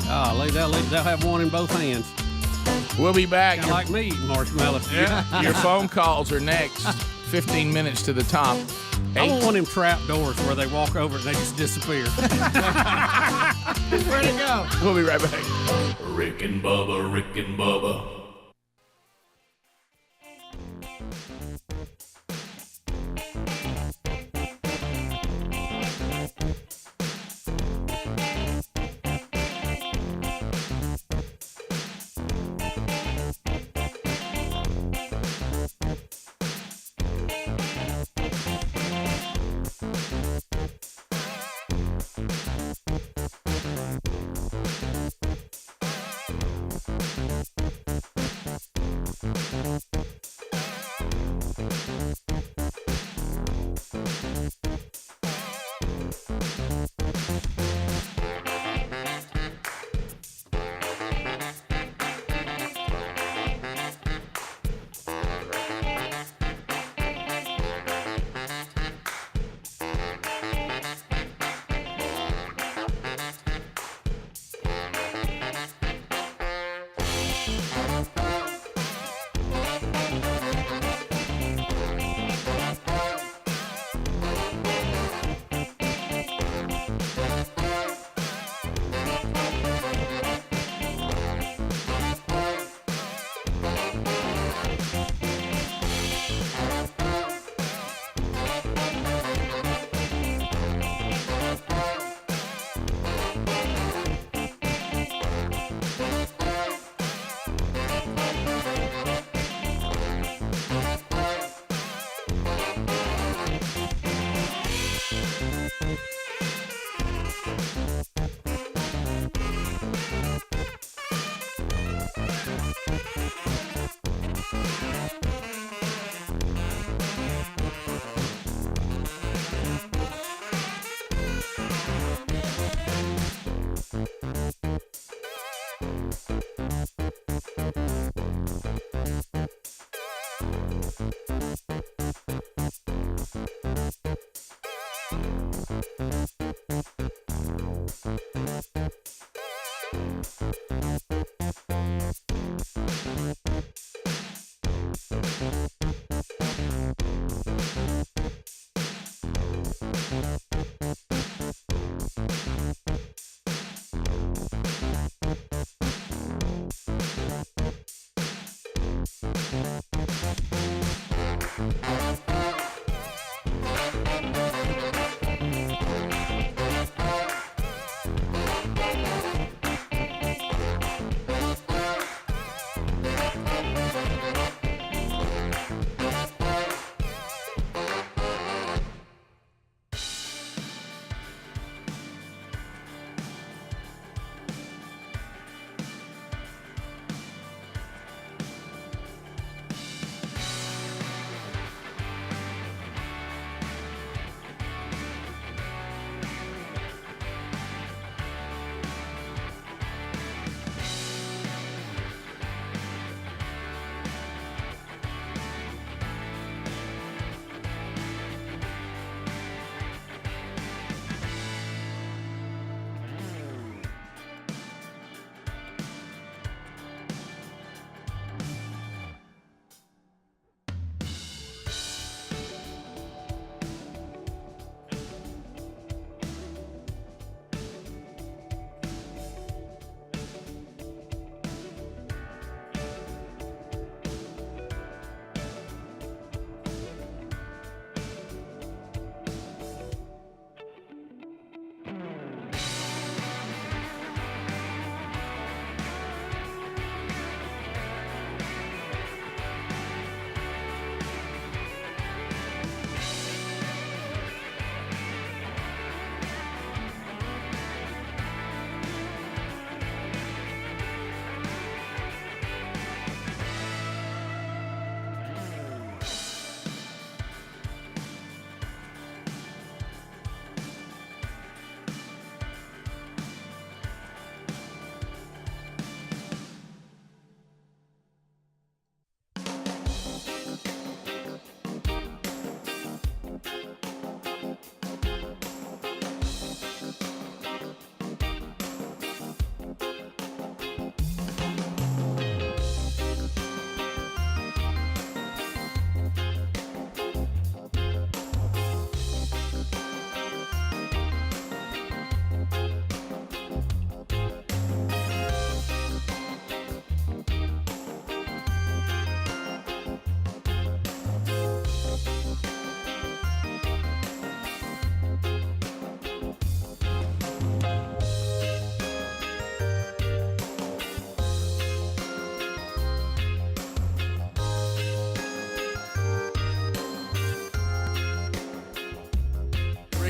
Oh, they'll have one in both hands. We'll be back. Kinda like me eating marshmallows. Yeah. Your phone calls are next. 15 minutes to the top. I want one of them trap doors where they walk over and they just disappear. Where'd it go? We'll be right back. Rick and Bubba, Rick and Bubba.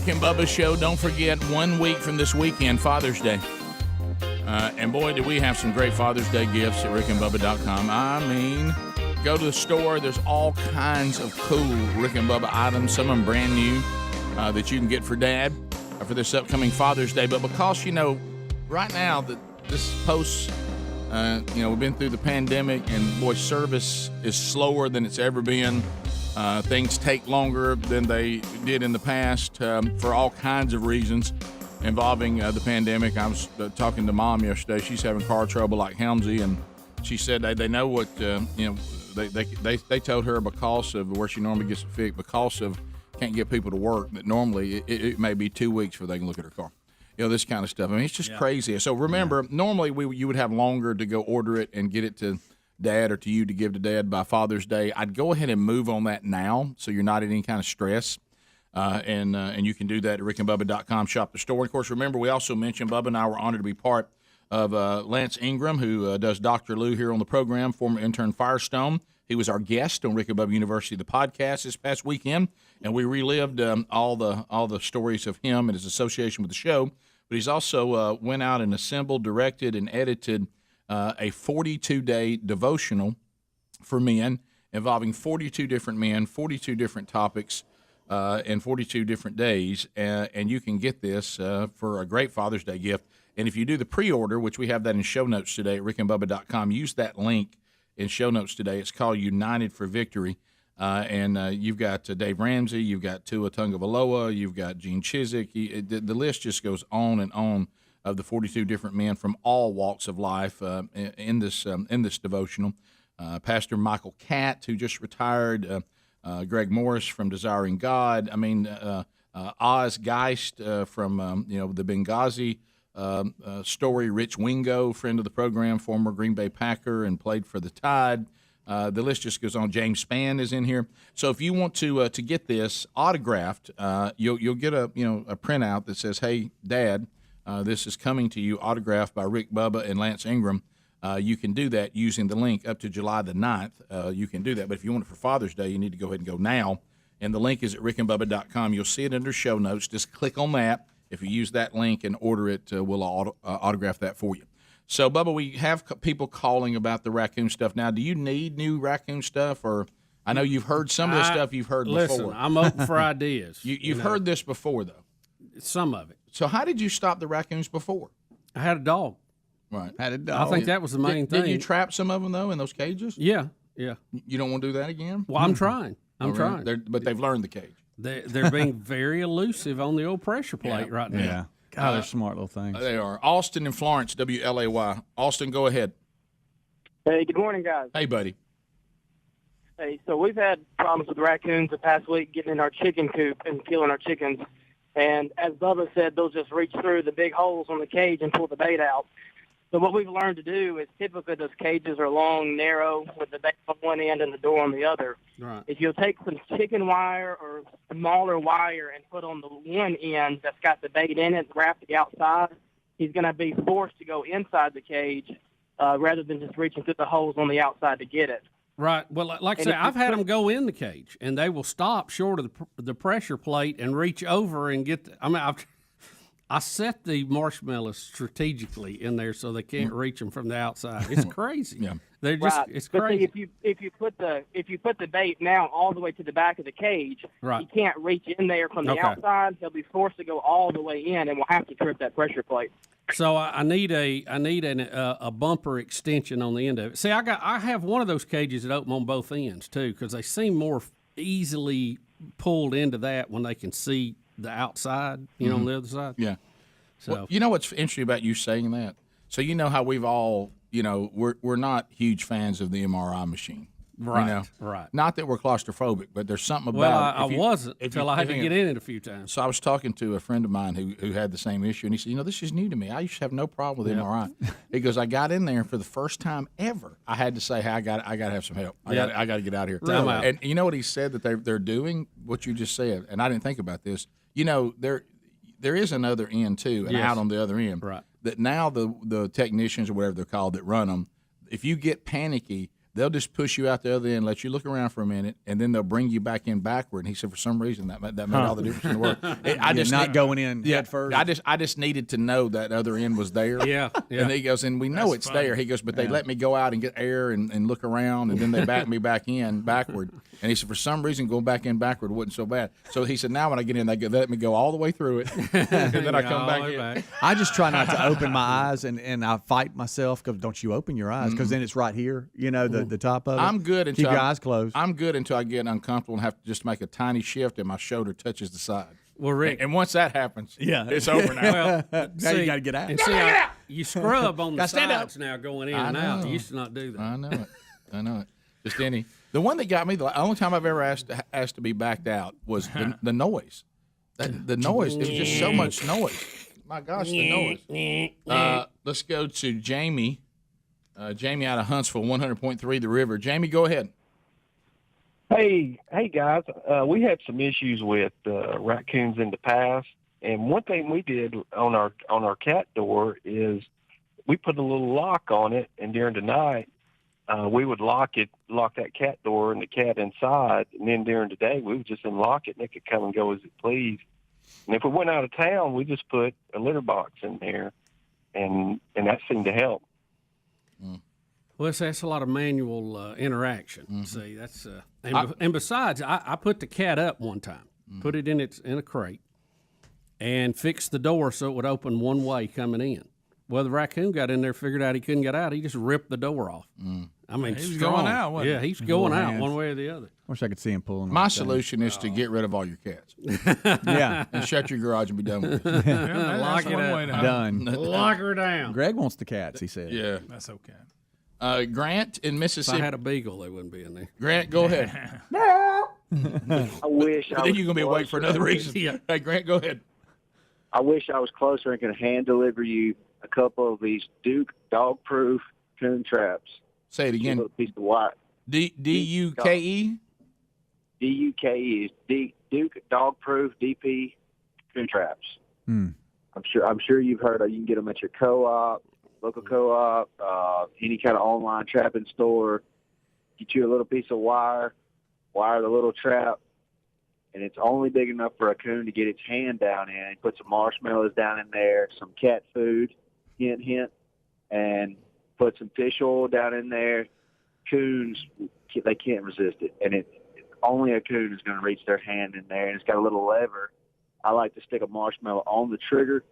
Rick and Bubba Show. Don't forget, 1 week from this weekend, Father's Day. And boy, do we have some great Father's Day gifts at rickandbubba.com. I mean, go to the store. There's all kinds of cool Rick and Bubba items, some of them brand new, that you can get for Dad for this upcoming Father's Day. But because, right now, this post, we've been through the pandemic, and boy, service is slower than it's ever been. Things take longer than they did in the past for all kinds of reasons involving the pandemic. I was talking to Mom yesterday. She's having car trouble like Helmsy, and she said they know what, they told her because of where she normally gets it fixed, because of can't get people to work, that normally it may be 2 weeks before they can look at her car. This kind of stuff. I mean, it's just crazy. So remember, normally you would have longer to go order it and get it to Dad or to you to give to Dad by Father's Day. I'd go ahead and move on that now, so you're not in any kind of stress. And you can do that at rickandbubba.com, shop the store. And of course, remember, we also mentioned Bubba and I were honored to be part of Lance Ingram, who does Dr. Lou here on the program, former intern Firestone. He was our guest on Rick and Bubba University, the podcast, this past weekend, and we relived all the stories of him and his association with the show. But he's also went out and assembled, directed, and edited a 42-day devotional for men involving 42 different men, 42 different topics, and 42 different days. And you can get this for a great Father's Day gift. And if you do the pre-order, which we have that in show notes today at rickandbubba.com, use that link in show notes today. It's called United for Victory. And you've got Dave Ramsey, you've got Tua Tagovailoa, you've got Gene Chizik. The list just goes on and on of the 42 different men from all walks of life in this devotional. Pastor Michael Catt, who just retired, Greg Morris from Desiring God. I mean, Oz Geist from the Benghazi story. Rich Wingo, friend of the program, former Green Bay Packer, and played for the Tide. The list just goes on. James Spann is in here. So if you want to get this autographed, you'll get a printout that says, "Hey, Dad, this is coming to you, autographed by Rick Bubba and Lance Ingram." You can do that using the link up to July the 9th. You can do that. But if you want it for Father's Day, you need to go ahead and go now. And the link is at rickandbubba.com. You'll see it under show notes. Just click on that. If you use that link and order it, we'll autograph that for you. So, Bubba, we have people calling about the raccoon stuff. Now, do you need new raccoon stuff? Or I know you've heard some of the stuff you've heard before. Listen, I'm open for ideas. You've heard this before, though. Some of it. So how did you stop the raccoons before? I had a dog. Right. Had a dog. I think that was the main thing. Did you trap some of them, though, in those cages? Yeah. You don't want to do that again? Well, I'm trying. I'm trying. But they've learned the cage. They're being very elusive on the old pressure plate right now. Yeah. God, they're smart little things. They are. Austin and Florence, WLAY. Austin, go ahead. Hey, good morning, guys. Hey, buddy. Hey, so we've had problems with raccoons the past week getting in our chicken coop and killing our chickens. And as Bubba said, they'll just reach through the big holes on the cage and pull the bait out. So what we've learned to do is typically those cages are long, narrow, with the bait on one end and the door on the other. Right. If you'll take some chicken wire or smaller wire and put on the one end that's got the bait in it, wrap the outside, he's going to be forced to go inside the cage rather than just reaching through the holes on the outside to get it. Right. Well, like I say, I've had them go in the cage, and they will stop short of the pressure plate and reach over and get I set the marshmallows strategically in there so they can't reach them from the outside. It's crazy. Yeah. They're just it's crazy. But see, if you put the bait now all the way to the back of the cage, right. He can't reach in there from the outside. He'll be forced to go all the way in, and we'll have to trip that pressure plate. So I need a bumper extension on the end of it. See, I have one of those cages that open on both ends too, because they seem more easily pulled into that when they can see the outside, on the other side. Yeah. So well, you know what's interesting about you saying that? So you know how we've all, we're not huge fans of the MRI machine. Right, right. Not that we're claustrophobic, but there's something about it. Well, I wasn't until I had to get in it a few times. So I was talking to a friend of mine who had the same issue, and he said, this is new to me. I used to have no problem with MRI. He goes, I got in there for the first time ever. I had to say, hey, I got to have some help. I got to get out of here. Really? And you know what he said that they're doing? What you just said, and I didn't think about this. There is another end, too, and out on the other end. Right. That now the technicians or whatever they're called that run them, if you get panicky, they'll just push you out the other end, let you look around for a minute, and then they'll bring you back in backward. And he said, for some reason, that made all the difference in the world. I just not going in head first. I just needed to know that other end was there. Yeah. And he goes, and we know it's there. He goes, but they let me go out and get air and look around, and then they back me back in backward. And he said, for some reason, going back in backward wasn't so bad. So he said, now when I get in, they let me go all the way through it, and then I come back in. I just try not to open my eyes, and I fight myself because don't you open your eyes because then it's right here, the top of it. I'm good until keep your eyes closed. I'm good until I get uncomfortable and have to just make a tiny shift, and my shoulder touches the side. Well, Rick, and once that happens, it's over now. Well, now you got to get out. And you scrub on the sides now going in and out. You used to not do that. I know it. Just the one that got me, the only time I've ever asked to be backed out was the noise. The noise. It was just so much noise. My gosh, the noise. Let's go to Jamie. Jamie out of Huntsville, 100.3 The River. Jamie, go ahead. Hey guys. We had some issues with raccoons in the past, and one thing we did on our cat door is we put a little lock on it, and during the night we would lock that cat door and the cat inside, and then during the day we would just unlock it and it could come and go as it pleased. And if we went out of town, we just put a litter box in there, and that seemed to help. Well, that's a lot of manual interaction. See, that's and besides, I put the cat up one time, put it in a crate, and fixed the door so it would open one way coming in. Well, the raccoon got in there, figured out he couldn't get out. He just ripped the door off. I mean, he was going out. Wasn't yeah, he's going out one way or the other. Wish I could see him pulling. My solution is to get rid of all your cats. And shut your garage and be done with it. Lock it up. Done. Lock her down. Greg wants the cats. He said. Yeah, that's okay. Grant in Mississippi. If I had a beagle, they wouldn't be in there. Grant, go ahead. I wish. But then you're going to be awake for another reason. Yeah. Hey, Grant, go ahead. I wish I was closer and could hand deliver you a couple of these Duke dog-proof coon traps. Say it again. A piece of white. D-U-K-E? D-U-K-E is Duke dog-proof DP coon traps. Hmm. I'm sure you've heard of. You can get them at your co-op, local co-op, any kind of online trapping store. Get you a little piece of wire the little trap, and it's only big enough for a coon to get its hand down in. Put some marshmallows down in there, some cat food, hint, and put some fish oil down in there. Coons, they can't resist it, and only a coon is going to reach their hand in there, and it's got a little lever. I like to stick a marshmallow on the trigger.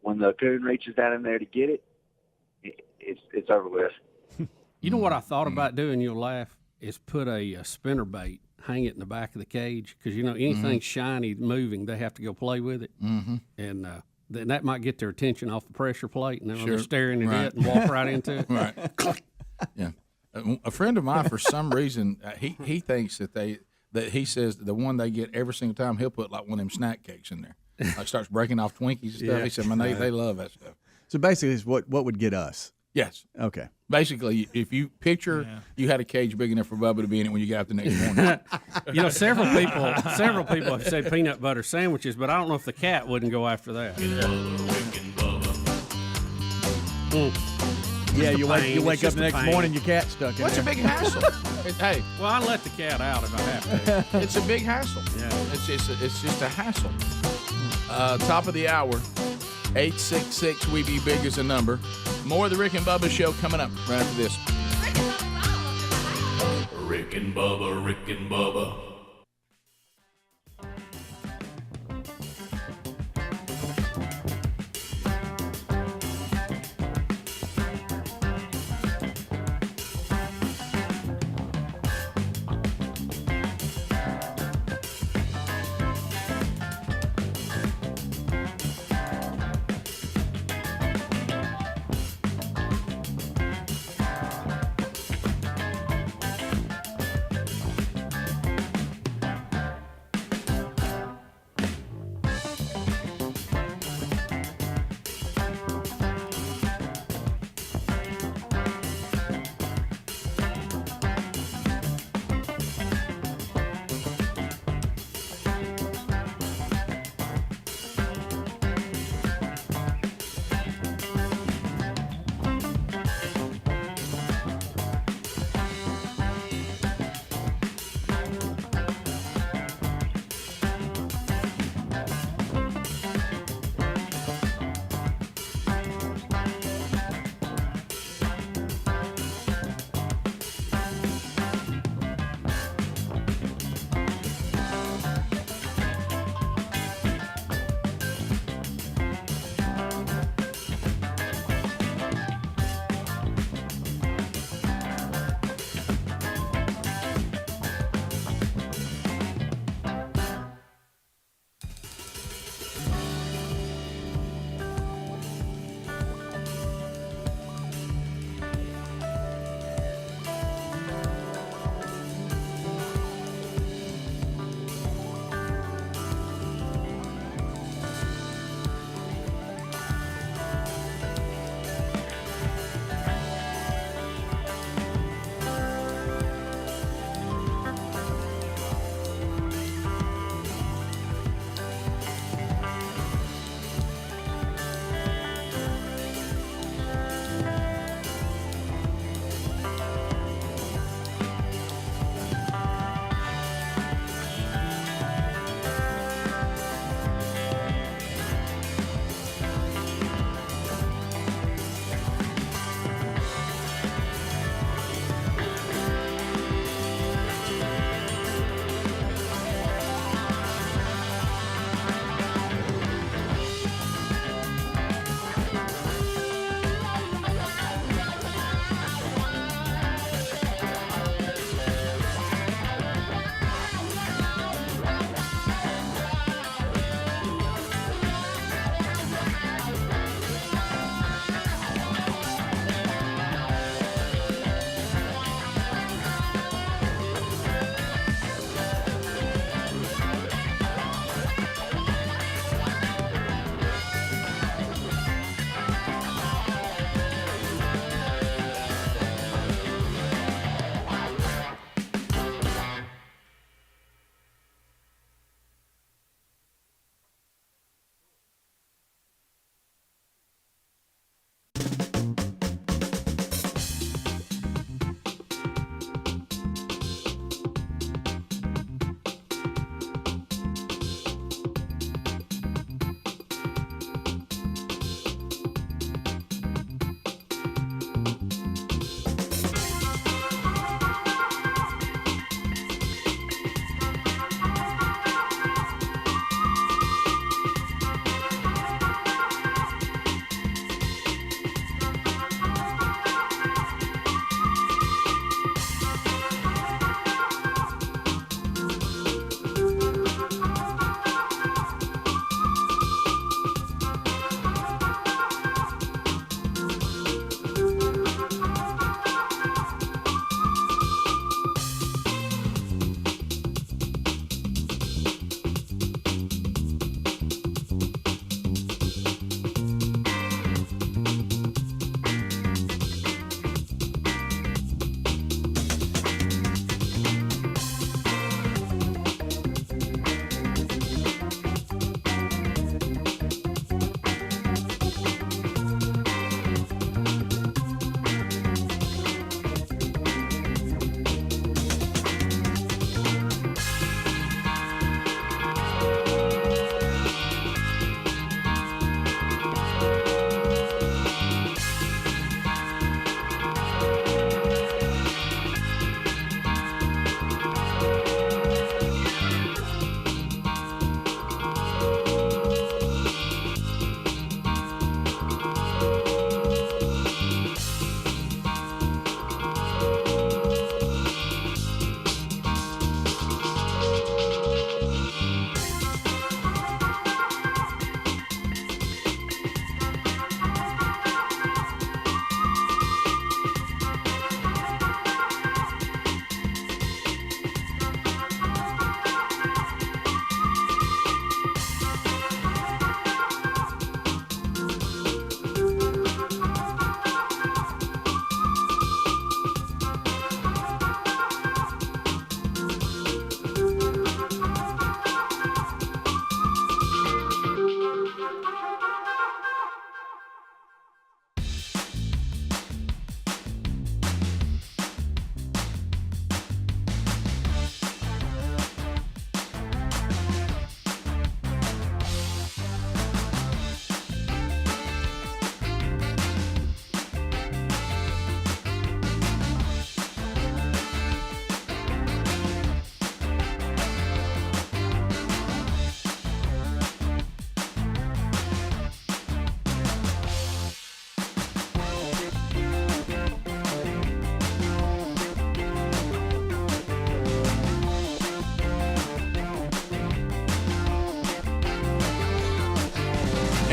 When the coon reaches down in there to get it, it's over with. You know what I thought about doing? You'll laugh. Is put a spinner bait, hang it in the back of the cage, because anything shiny moving, they have to go play with it, and then that might get their attention off the pressure plate, and then they're staring at it and walk right into it. Right. Yeah. A friend of mine, for some reason, he thinks that he says the one they get every single time, he'll put like one of them snack cakes in there. Like starts breaking off Twinkies and stuff. Yeah. He said, man, they love that stuff. So basically, it's what would get us. Yes. Okay. Basically, if you picture you had a cage big enough for Bubba to be in it when you got up the next morning. Several people have said peanut butter sandwiches, but I don't know if the cat wouldn't go after that. Yeah, you wake up the next morning, your cat's stuck in What's there. a big hassle? Hey, well, I let the cat out if I have to. it's a big hassle. Yeah. It's just a hassle. Top of the hour, 866 We Be Big is a number. More of the Rick and Bubba show coming up right after this. Rick and Bubba, Rick and Bubba.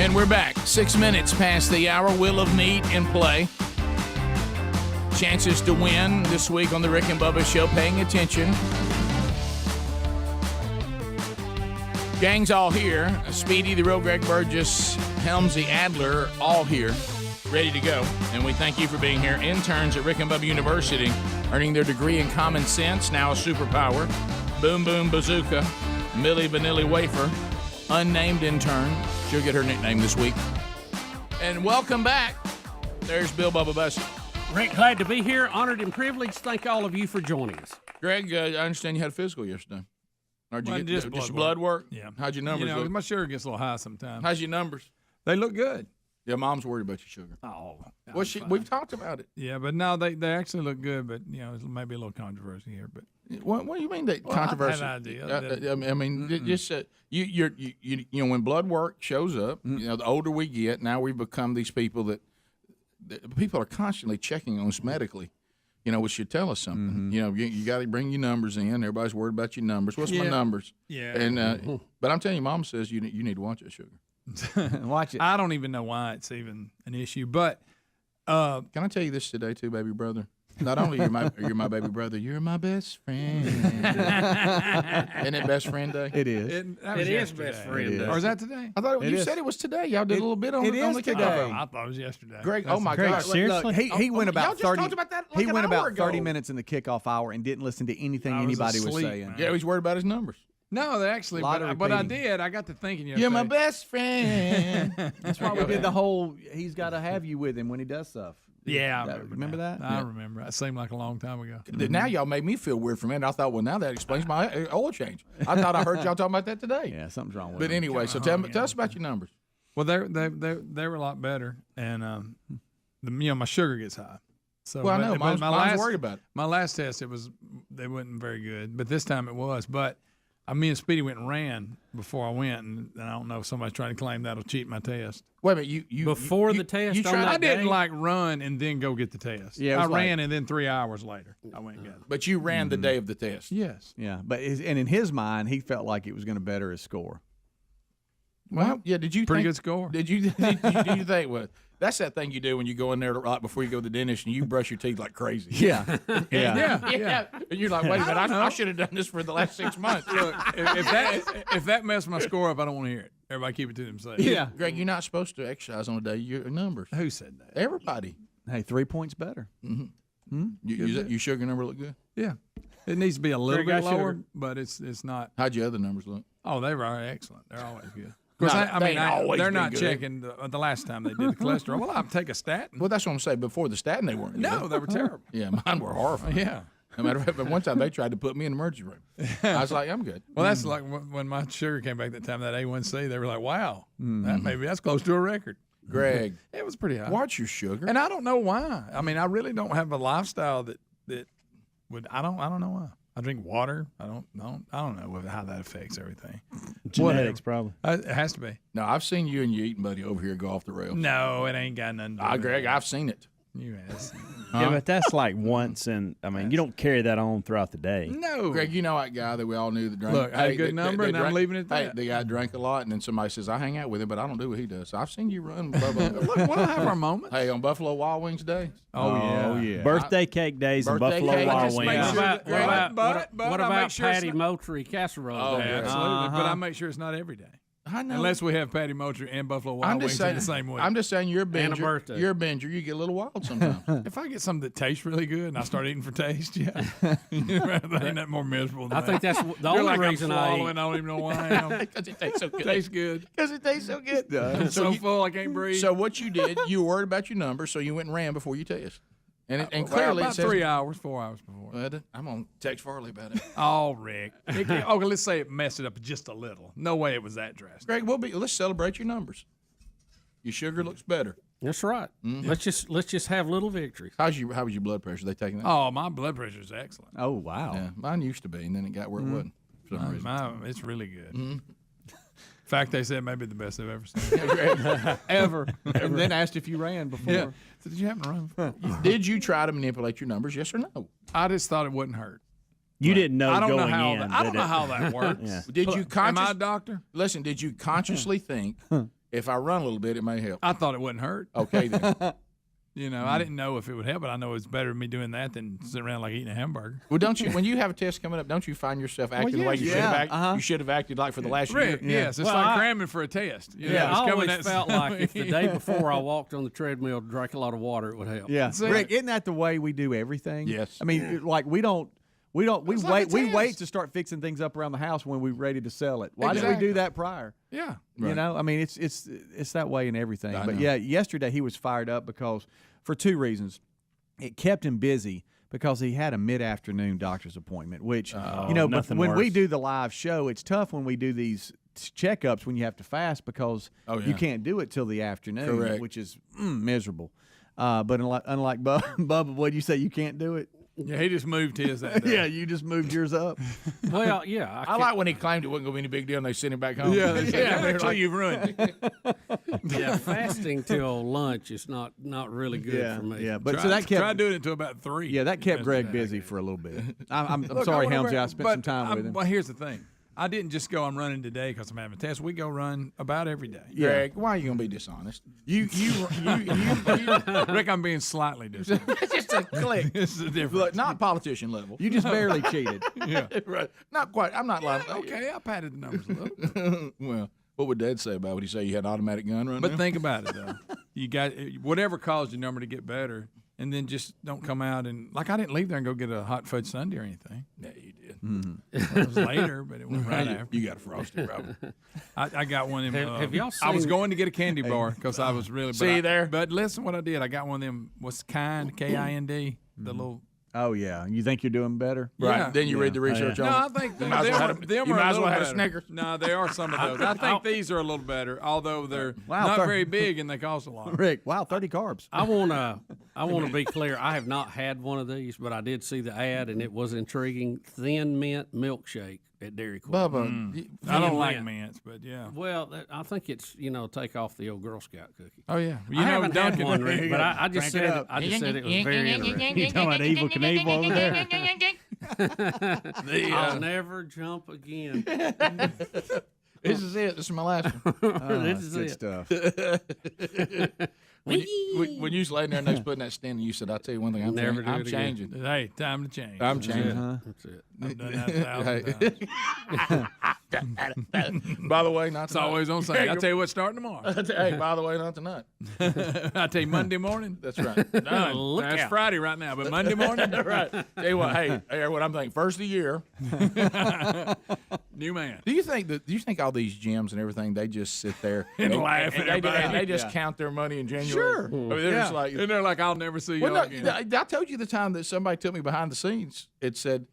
And we're back. 6 minutes past the hour. Wheel of Meat in play. Chances to win this week on the Rick and Bubba Show. Paying attention. Gang's all here. Speedy, the real Greg Burgess, Helmsy, Adler, all here, ready to go. And we thank you for being here. Interns at Rick and Bubba University, earning their degree in common sense, now a superpower. Boom Boom Bazooka, Millie Vanilli Wafer, unnamed intern. She'll get her nickname this week. And welcome back. There's Bill Bubba Bussey. Rick, glad to be here. Honored and privileged. Thank all of you for joining us. Greg, I understand you had a physical yesterday. Or did you get just blood work? Yeah. How'd your numbers look? My sugar gets a little high sometimes. How's your numbers? They look good. Yeah, Mom's worried about your sugar. Oh. Well, we've talked about it. Yeah, but no, they actually look good, but, there's maybe a little controversy here. But what do you mean that controversy? I had an idea. I mean, just you when blood work shows up, the older we get, now we've become these people that people are constantly checking on us medically. Which should tell us something. You got to bring your numbers in. Everybody's worried about your numbers. What's my numbers? Yeah. And but I'm telling you, Mom says you need to watch that sugar. Watch it. I don't even know why it's even an issue, but can I tell you this today too, baby brother? Not only you're my baby brother, you're my best friend. Isn't it best friend day? It is. It is best friend day. Or is that today? I thought you said it was today. Y'all did a little bit on it the is kickoff. today. I thought it was yesterday. Greg, oh my God! Seriously? Look, he went about 30. Talked about that he an went hour about ago. 30 minutes in the kickoff hour and didn't listen to anything I was anybody was asleep, saying. man. Yeah, he's worried about his numbers. No, they actually, Lot of but I repeating. did. I got to thinking yesterday. You're my best friend. That's why we did the whole. He's got to have you with him when he does stuff. Yeah, I remember that? I remember. It seemed like a long time ago. Now y'all made me feel weird for a minute. I thought, well, now that explains my oil change. I thought I heard y'all talking about that today. Yeah, something's wrong with But him. anyway, so tell us about your numbers. Well, they were a lot better, and my sugar gets high. So, Well, I know. Mom's worried about it. My last test, they wasn't very good, but this time it was. But me and Speedy went and ran before I went, and I don't know if somebody's trying to claim that'll cheat my test. Wait a minute, you Before the test on that I didn't day? run and then go get the test. Yeah, it I was ran and then 3 hours later I went and got it. But you ran the day of the test. Yes. Yeah, but and in his mind, he felt like it was going to better his score. Well, yeah. Did you Pretty think, good score. Did you think? Well, that's that thing you do when you go in there right before you go to the dentist and you brush your teeth like crazy. Yeah, Yeah. And you're like, wait a minute, I should have done this for the last 6 months. Look, if that messed my score up, I don't want to hear it. Everybody keep it to themselves. Yeah. Greg, you're not supposed to exercise on a day your numbers. Who said that? Everybody. Hey, 3 points better. Your sugar number look good? Yeah. It needs to be a little Greg, bit I should've- lower, but it's not. How'd your other numbers look? Oh, they were excellent. They're always good. Of course, No, they ain't always they're been not good. checking the last time they did the cholesterol. Well, I'll take a statin. Well, that's what I'm saying. Before the statin, they weren't good. No, they were terrible. Yeah, mine were horrifying. Yeah. No matter what, but one time they tried to put me in the emergency room. I was like, I'm good. Well, that's like when my sugar came back that time, that A1C, they were like, wow, that's close to a record. Greg, It was pretty high. watch your sugar. And I don't know why. I mean, I really don't have a lifestyle that would, I don't know why. I drink water. I don't know how that affects everything. Genetics, probably. It has to be. No, I've seen you and your eating buddy over here go off the rails. No, it ain't got nothing to do with Greg, it. I've seen it. You ass. Yeah, but that's like once, and I mean, you don't carry that on throughout the day. No. Greg, you know that guy that we all knew that drank. Look, I had a good number, and I'm drank- leaving it at Hey, that. the guy drank a lot, and then somebody says, I hang out with him, but I don't do what he does. So I've seen you run. Look, we'll have our moments. Hey, on Buffalo Wild Wings Day. Oh, yeah. Birthday cake days and Birthday Buffalo cake. Wild Just make Wings. sure What that- about, but what I make about sure it's Patty not- Moultrie casserole? Oh, day? yeah. Absolutely. But I make sure it's not every day. I know. Unless we have Patty Moultrie and Buffalo Wild I'm Wings just saying, in the same week. I'm just saying you're a binger. And a birthday. You're a binger. You get a little wild sometimes. If I get something that tastes really good and I start eating for taste, yeah. Ain't that more miserable than I think that's the You're only like reason I'm I swallowing. eat. I don't even know why I am. Because it tastes so good. Tastes good. Because it tastes so good. I'm so full I can't breathe. So what you did, you were worried about your numbers, so you went and ran before you test. And Well, clearly about it says, 3 hours, 4 hours before. Well, I'm going to text Farley about it. Oh, Rick. Okay, let's say it messed it up just a little. No way it was that drastic. Greg, let's celebrate your numbers. Your sugar looks better. That's right. Let's just have little victories. How was your blood pressure? They taking that? Oh, my blood pressure is excellent. Oh wow. Yeah, mine used to be, and then it got where it wasn't for some reason. It's really good. In fact, they said maybe the best I've ever seen. Ever. And then asked if you ran before. Yeah. So did you happen to run before? Did you try to manipulate your numbers? Yes or no? I just thought it wouldn't hurt. You didn't know I don't know going how in. I don't did know it? how that works. Yeah. Did you Am I a consciously doctor? listen? Did you consciously think if I run a little bit, it may help. I thought it wouldn't hurt. Okay, then. I didn't know if it would help, but I know it's better than me doing that than sitting around like eating a hamburger. Well, don't you? When you have a test coming up, don't you find yourself acting the way you should have acted? You should have acted like for the last year. Yes, it's like cramming for a test. I always felt like if the day before I walked on the treadmill, drank a lot of water, it would help. Yeah, Rick, isn't that the way we do everything? Yes. I mean, like we wait to start fixing things up around the house when we're ready to sell it. Why didn't we do that prior? Yeah. Right. I mean, it's that way in everything. But yeah, yesterday he was fired up because for two reasons. It kept him busy because he had a mid-afternoon doctor's appointment, which, when we do the live show, it's tough when we do these checkups when you have to fast because you can't do it till the afternoon, which is miserable. But unlike Bubba, what did you say? You can't do it? Yeah, he just moved his that day. Yeah, you just moved yours up. Well, yeah. I like when he claimed it wasn't going to be any big deal and they sent him back home. Yeah, actually, you've ruined it. Yeah, fasting till lunch is not really good for me. Yeah, but so that kept try doing it until about 3. Yeah, that kept Greg busy for a little bit. I'm sorry, Helmsy. I spent some time with him. Well, here's the thing. I didn't just go, I'm running today because I'm having a test. We go run about every day. Greg, why are you going to be dishonest? You Rick, I'm being slightly dishonest. It's just a click. This is a difference. Look, not politician level. You just barely cheated. Yeah. Right. Not quite. I'm not lying. Okay, I padded the numbers a little. Well, what would Dad say about it? Would he say you had an automatic gun running? But think about it, though. You got whatever caused your number to get better, and then just don't come out and like I didn't leave there and go get a hot fudge sundae or anything. Yeah, you did. It was later, but it went right after. You got a frosty, probably. I got one of them. Have y'all seen? I was going to get a candy bar because I was really. See there. But listen, what I did, I got one of them. What's kind? Kind. The little. Oh yeah, you think you're doing better? Right. Yeah. Then you read the research on it. No, I think You might as well have a Snickers. No, they are some of those. I think these are a little better, although they're not very big and they cost a lot. Rick, wow, 30 carbs. I want to be clear. I have not had one of these, but I did see the ad and it was intriguing. Thin mint milkshake at Dairy Queen. Bubba, I don't like mints, but yeah. Well, I think it's take off the old Girl Scout cookie. Oh yeah, I haven't had one, Rick, but I just said it. I just said it was very interesting. You talking about Evil Knievel over there? I'll never jump again. this is it. This is my last one. This is good it. stuff. When you was laying there and they was putting that stand, and you said, "I'll tell you one thing. I'm changing. Hey, time to change. I'm changing." That's it. I've done that 1,000 times. By the way, not It's tonight. always on Sunday. I tell you what, starting tomorrow. Hey, by the way, not tonight. I tell you Monday morning. That's right. Done. Look That's out. Friday right now, but Monday morning, Right. Tell you what. Hey, what I'm thinking. First of the year. new man. Do you think all these gyms and everything they just sit there And laugh at everybody. they just count their money in January? Sure. I mean, they're just like, and they're like, I'll never see you well, again. no, I told you the time that somebody took me behind the scenes. It said,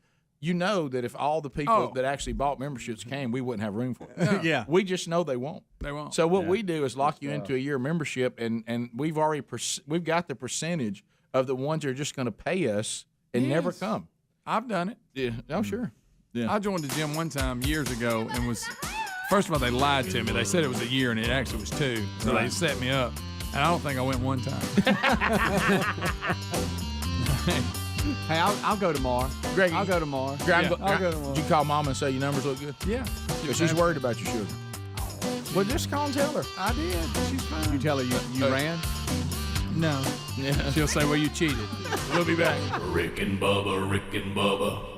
that if all the people that actually bought memberships came, we wouldn't have room for them. Yeah. We just know they won't. They won't. So what we do is lock you into a year membership, and we've already we've got the percentage of the ones that are just going to pay us and never come. I've done it. Yeah. Oh, sure. Yeah. I joined the gym one time years ago and was, first of all, they lied to me. They said it was a year and it actually was 2. So they set me up. And I don't think I went one time. Hey, I'll go tomorrow. Greg, I'll go tomorrow. Greg, I'll go tomorrow. Did you call Mama and say your numbers look good? Yeah. Because she's worried about your sugar. Well, just call and tell her. I did. She's fine. You tell her you ran? No. Yeah. She'll say, well, you cheated. We'll be back. Rick and Bubba, Rick and Bubba.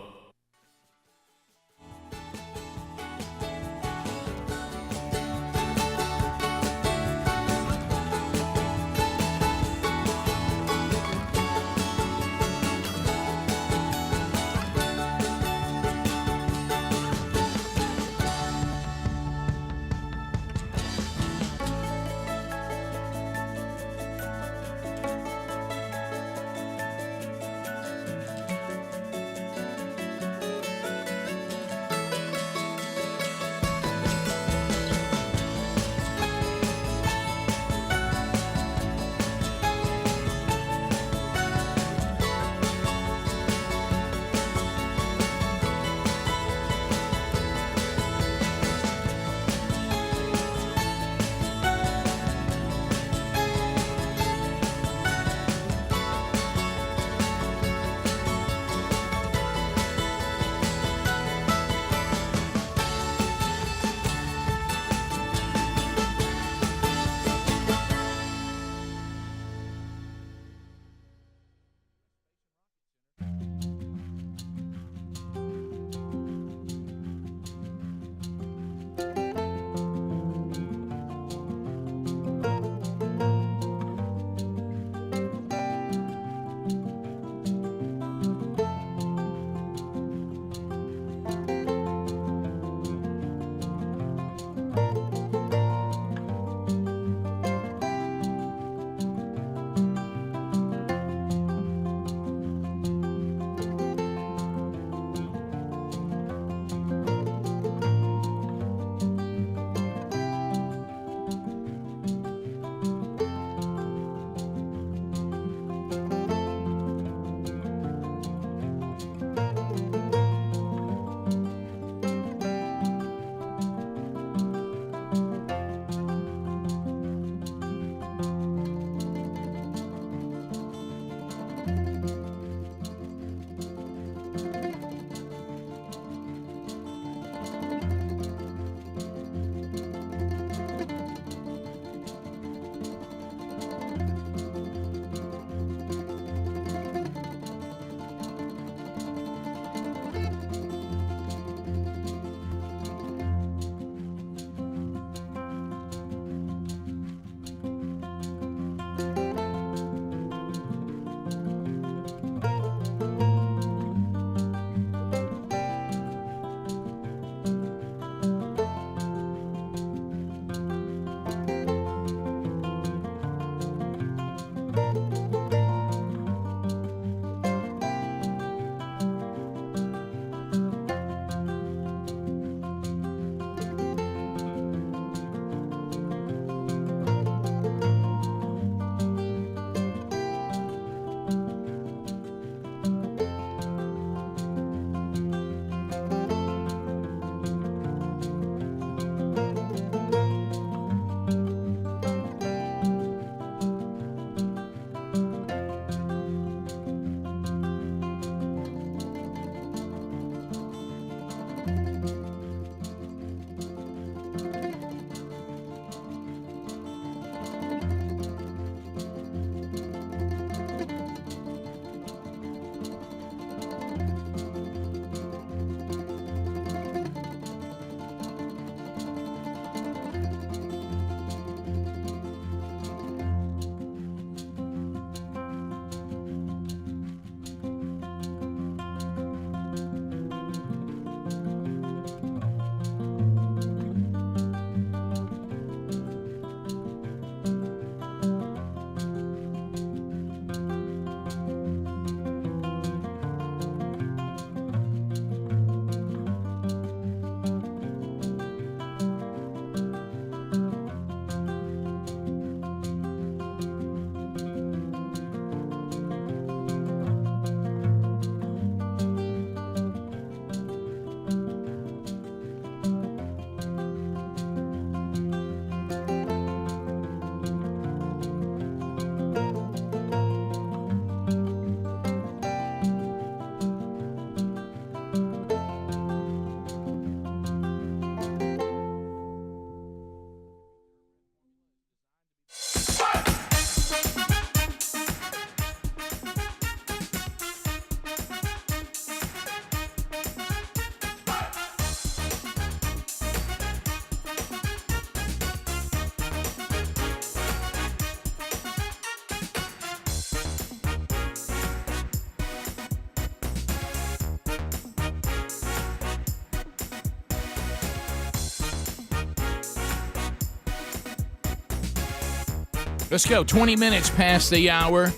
Let's go. 20 minutes past the hour.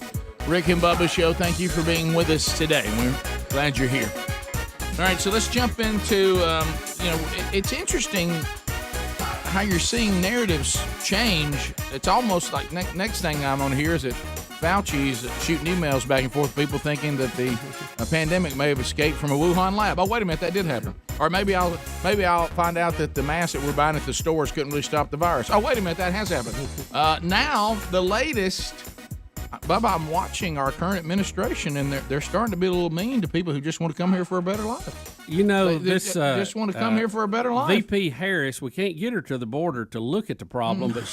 Rick and Bubba Show. Thank you for being with us today. We're glad you're here. All right, so let's jump into, it's interesting how you're seeing narratives change. It's almost like next thing I'm going to hear is that Fauci's shooting emails back and forth, people thinking that the pandemic may have escaped from a Wuhan lab. Oh, wait a minute, that did happen. Or maybe I'll find out that the masks that we're buying at the stores couldn't really stop the virus. Oh, wait a minute, that has happened. Now, the latest, Bubba, I'm watching our current administration, and they're starting to be a little mean to people who just want to come here for a better life. You know, They just want to come here for a better life. VP Harris, we can't get her to the border to look at the problem, but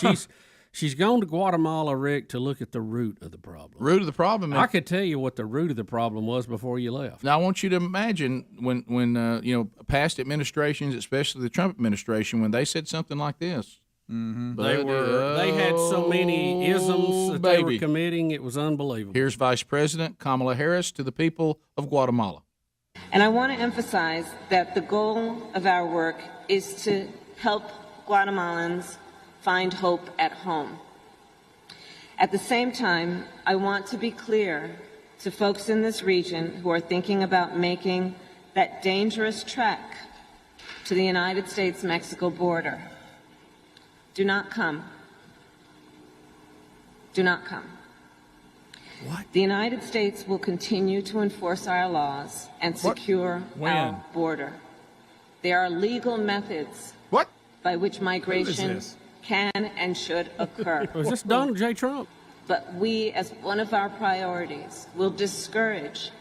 she's gone to Guatemala, Rick, to look at the root of the problem. Root of the problem. I could tell you what the root of the problem was before you left. Now, I want you to imagine when past administrations, especially the Trump administration, when they said something like this. Mm-hmm. They had so many isms that they were committing, it was unbelievable. Here's Vice President Kamala Harris to the people of Guatemala. And I want to emphasize that the goal of our work is to help Guatemalans find hope at home. At the same time, I want to be clear to folks in this region who are thinking about making that dangerous trek to the United States-Mexico border. Do not come. Do not come. What? The United States will continue to enforce our laws and secure our border. There are legal methods by which migration can and should occur. Was this Donald J. Trump? But we, as one of our priorities, will discourage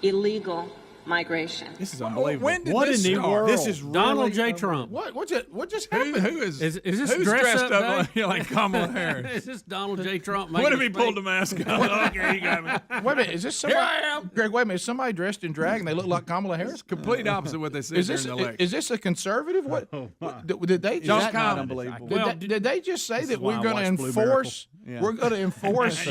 illegal migration. This is unbelievable. When did this start? This is really Donald J. Trump. What just happened? Who is this who's dressed up like Kamala Harris? Is this Donald J. Trump? What if he pulled the mask off? Okay, you got me. Wait a minute, is this somebody? Here I am. Greg, wait a minute, is somebody dressed in drag and they look like Kamala Harris? Complete opposite of what they said during the election. Is this a conservative? What did they just unbelievable? Did they just say that we're going to enforce? We're going to enforce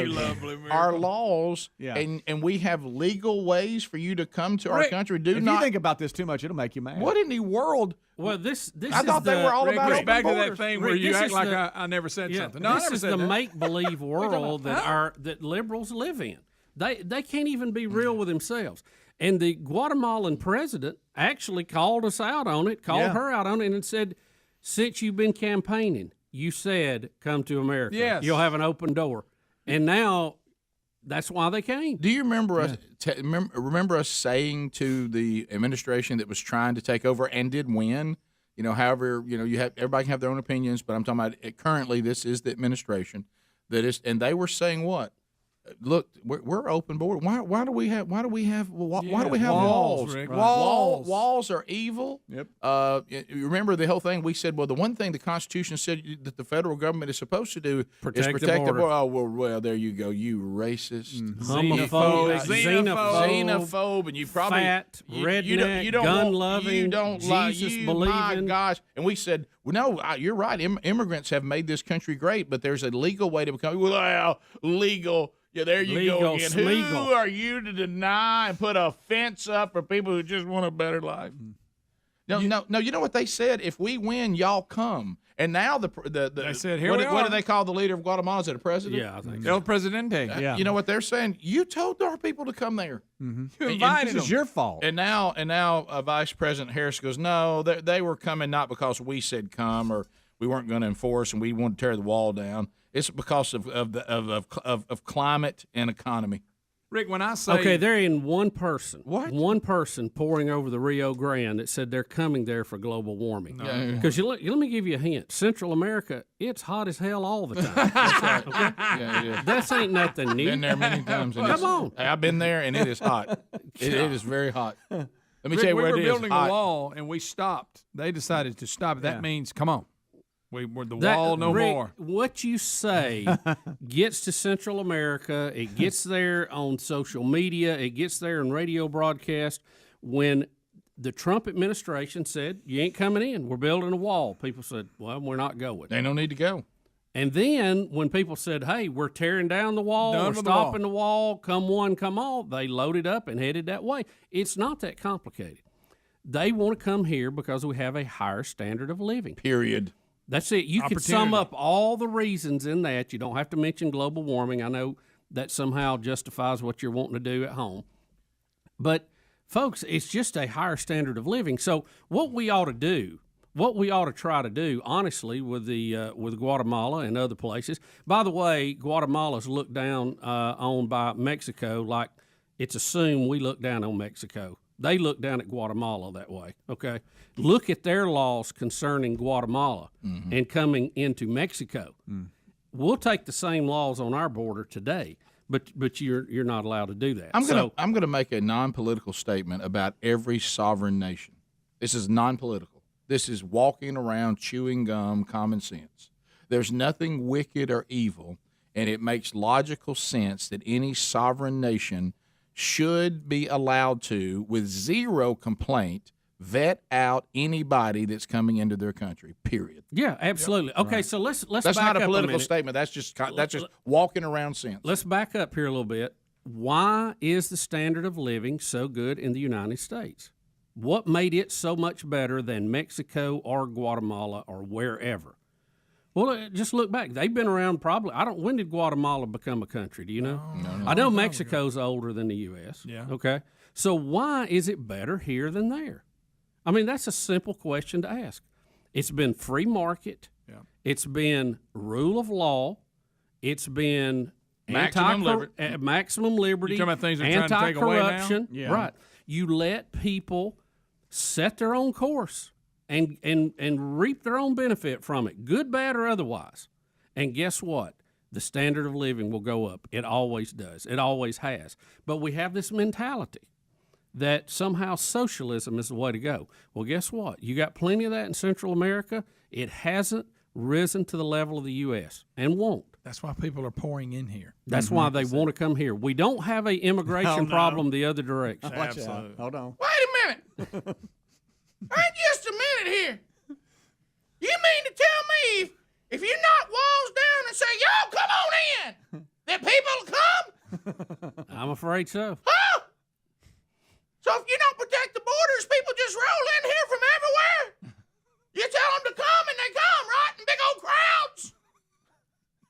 our laws, and we have legal ways for you to come to our country. If you think about this too much, it'll make you mad. What in the world? Well, this I thought they were all about Rick, open back to borders. that thing where you act like I never said something. No, I this never is said the that. make-believe world that liberals live in. They can't even be real with themselves. And the Guatemalan president actually called us out on it, called her out on it, and said, since you've been campaigning, you said, come to America. Yes. You'll have an open door. And now that's why they came. Do you remember us? Remember us saying to the administration that was trying to take over and did win? However, you have everybody can have their own opinions, but I'm talking about currently. This is the administration that is, and they were saying what? Look, we're open board. Why do we have walls? Rick. Walls are evil. Yep. You remember the whole thing? We said, well, the one thing the Constitution said that the federal government is supposed to do is protect the border. Oh, well, there you go, you racist, xenophobe, and you probably fat, redneck, you don't gun-loving, you don't Jesus-believing. My gosh! And we said, well, no, you're right. Immigrants have made this country great, but there's a legal way to become legal. Yeah, there you go again. Who are you to deny and put a fence up for people who just want a better life? No. You know what they said? If we win, y'all come. And now they said, here what do they call the leader of Guatemala? Is it a president? Yeah, I think so. El Presidente. Yeah. You know what they're saying? You told our people to come there. Mm-hmm. You invited them. This is your fault. And now Vice President Harris goes, no, they were coming not because we said come or we weren't going to enforce and we wanted to tear the wall down. It's because of climate and economy. Rick, when I say okay, they're in one person pouring over the Rio Grande that said they're coming there for global warming. Because let me give you a hint. Central America, it's hot as hell all the time. That's right. Okay? Yeah, it is. That ain't nothing new. Been there many times. Come on. I've been there, and it is hot. It is very hot. Let me Rick, tell you we where were it is. building a wall, and we stopped. They decided to stop. That means, come on. We're the wall no Rick, more. What you say gets to Central America. It gets there on social media. It gets there in radio broadcast. When the Trump administration said, you ain't coming in, we're building a wall, people said, well, we're not going. They don't need to go. And then when people said, hey, we're tearing down the wall, we're stopping the wall, come one, come all, they loaded up and headed that way. It's not that complicated. They want to come here because we have a higher standard of living. Period. That's it. You can sum up all the reasons in that. You don't have to mention global warming. I know that somehow justifies what you're wanting to do at home. But, folks, it's just a higher standard of living. So what we ought to do, what we ought to try to do, honestly, with Guatemala and other places. By the way, Guatemala's looked down on by Mexico like it's assumed we look down on Mexico. They look down at Guatemala that way, okay? Look at their laws concerning Guatemala and coming into Mexico. We'll take the same laws on our border today, but you're not allowed to do that. I'm gonna make a non-political statement about every sovereign nation. This is non-political. This is walking around chewing gum, common sense. There's nothing wicked or evil, and it makes logical sense that any sovereign nation should be allowed to, with zero complaint, vet out anybody that's coming into their country. Period. Yeah, absolutely. Yep. Okay, right. So let's. That's back not a up political a statement. That's just walking around sense. Let's back up here a little bit. Why is the standard of living so good in the United States? What made it so much better than Mexico or Guatemala or wherever? Well, just look back. They've been around probably. When did Guatemala become a country? Do you know? No. I know Mexico's older than the U.S. Yeah. Okay. So why is it better here than there? I mean, that's a simple question to ask. It's been free market. Yeah. It's been rule of law. It's been maximum liberty. You're talking about things they're trying to take away now? Anti-corruption. Yeah. Right. You let people set their own course and reap their own benefit from it, good, bad, or otherwise. And guess what? The standard of living will go up. It always does. It always has. But we have this mentality that somehow socialism is the way to go. Well, guess what? You got plenty of that in Central America. It hasn't risen to the level of the U.S. and won't. That's why people are pouring in here. That's why they want to come here. We don't have an immigration problem the other direction. Absolutely. Hold on. Wait a minute. Wait just a minute here. You mean to tell me if you knock walls down and say, y'all come on in, that people will come? I'm afraid so. Huh? So if you don't protect the borders, people just roll in here from everywhere? You tell them to come and they come, right? In big old crowds?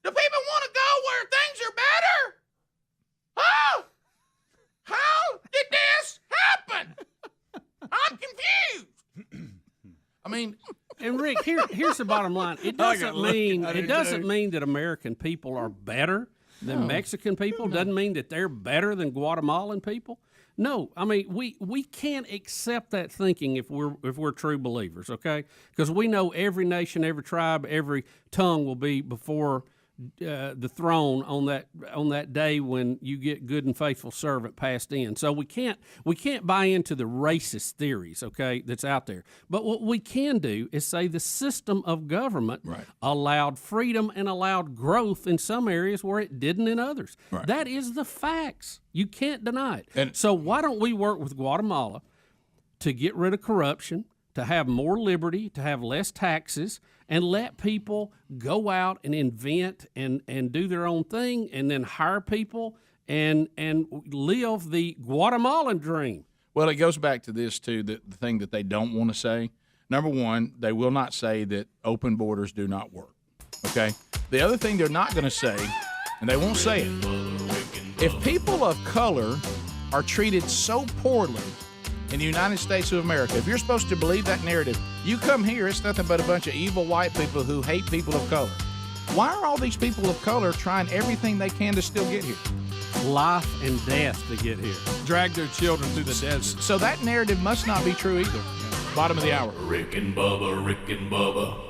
Do people want to go where things are better? Huh? How did this happen? I'm confused. I mean, and Rick, here's the bottom line. It doesn't mean that American people are better than Mexican people. Doesn't mean that they're better than Guatemalan people. No, I mean we can't accept that thinking if we're true believers, okay? Because we know every nation, every tribe, every tongue will be before the throne on that day when you get good and faithful servant passed in. So we can't buy into the racist theories, okay, that's out there. But what we can do is say the system of government allowed freedom and allowed growth in some areas where it didn't in others. Right. That is the facts. You can't deny it. And so why don't we work with Guatemala to get rid of corruption, to have more liberty, to have less taxes, and let people go out and invent and do their own thing, and then hire people and live the Guatemalan dream. Well, it goes back to this, too, the thing that they don't want to say. Number one, they will not say that open borders do not work, okay? The other thing they're not going to say, and they won't say it, if people of color are treated so poorly in the United States of America, if you're supposed to believe that narrative, you come here, it's nothing but a bunch of evil white people who hate people of color. Why are all these people of color trying everything they can to still get here? Life and death to get here. Drag their children through the desert. So that narrative must not be true either. Bottom of the hour. Rick and Bubba.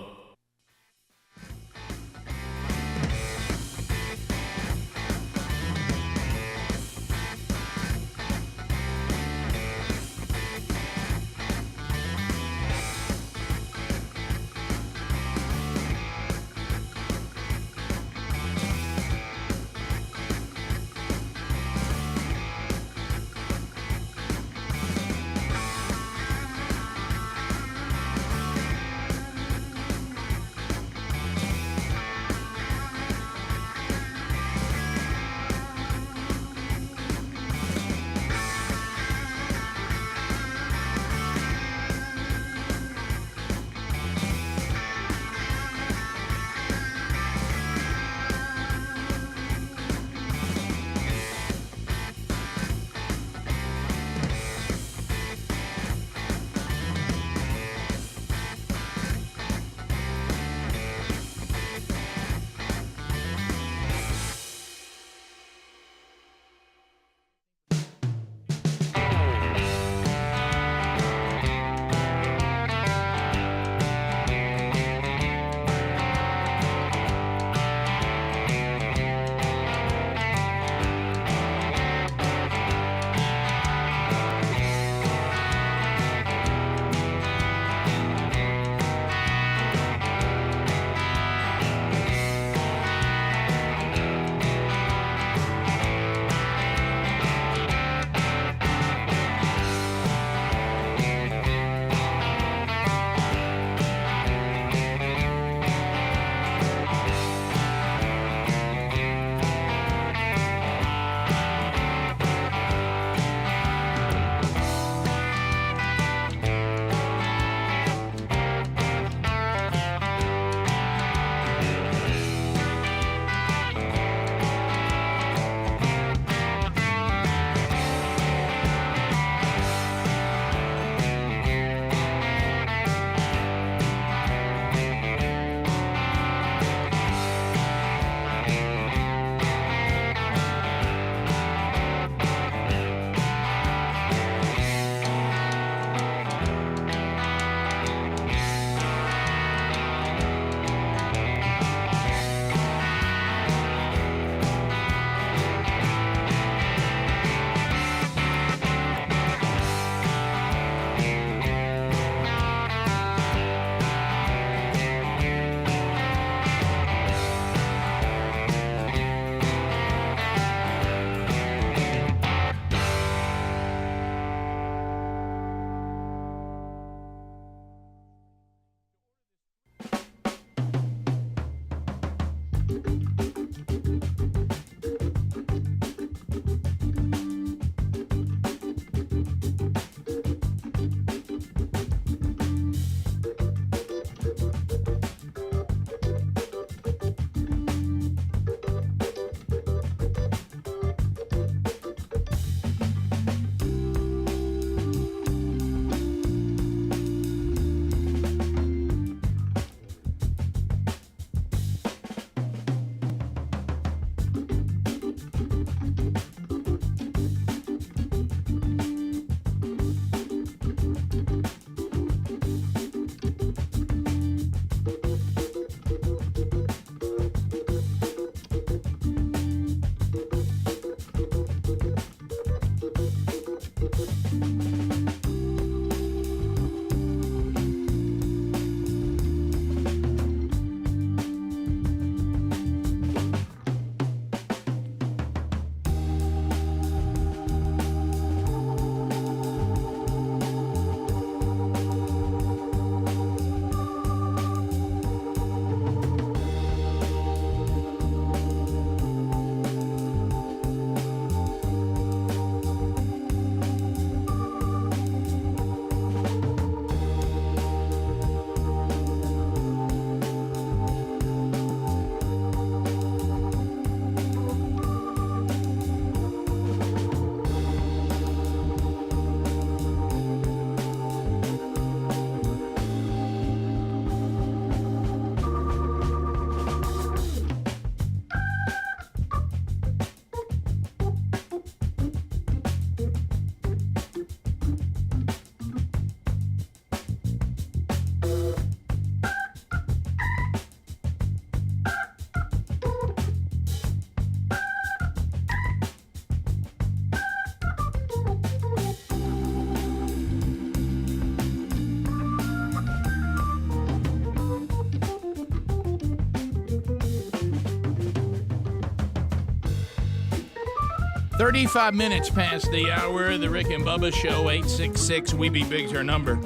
35 minutes past the hour of the Rick and Bubba Show, 866 We Be Big's our number.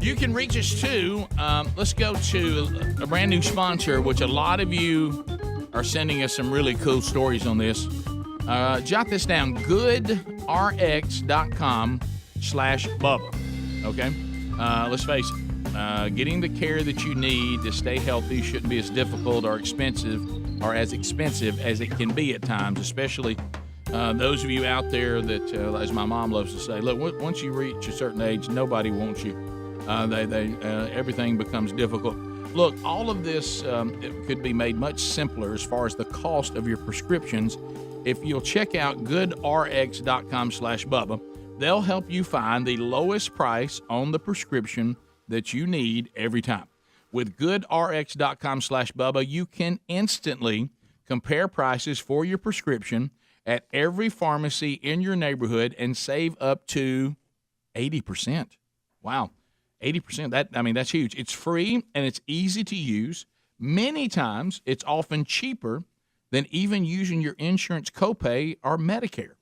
You can reach us too. Let's go to a brand new sponsor, which a lot of you are sending us some really cool stories on this. Jot this down, goodrx.com/Bubba. Okay? Let's face it, getting the care that you need to stay healthy shouldn't be as difficult or expensive as it can be at times, especially those of you out there that, as my mom loves to say, look, once you reach a certain age, nobody wants you. Everything becomes difficult. Look, all of this it could be made much simpler as far as the cost of your prescriptions. If you'll check out goodrx.com/Bubba, they'll help you find the lowest price on the prescription that you need every time. With goodrx.com/Bubba, you can instantly compare prices for your prescription at every pharmacy in your neighborhood and save up to 80%. Wow, 80%. That's huge. It's free and it's easy to use. Many times, it's often cheaper than even using your insurance copay or Medicare.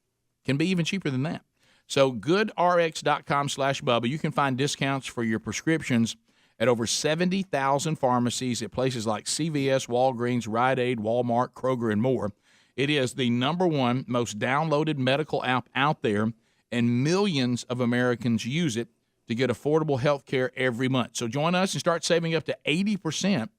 Can be even cheaper than that. So goodrx.com/Bubba, you can find discounts for your prescriptions at over 70,000 pharmacies at places like CVS, Walgreens, Rite Aid, Walmart, Kroger, and more. It is the #1 most downloaded medical app out there, and millions of Americans use it to get affordable health care every month. So join us and start saving up to 80%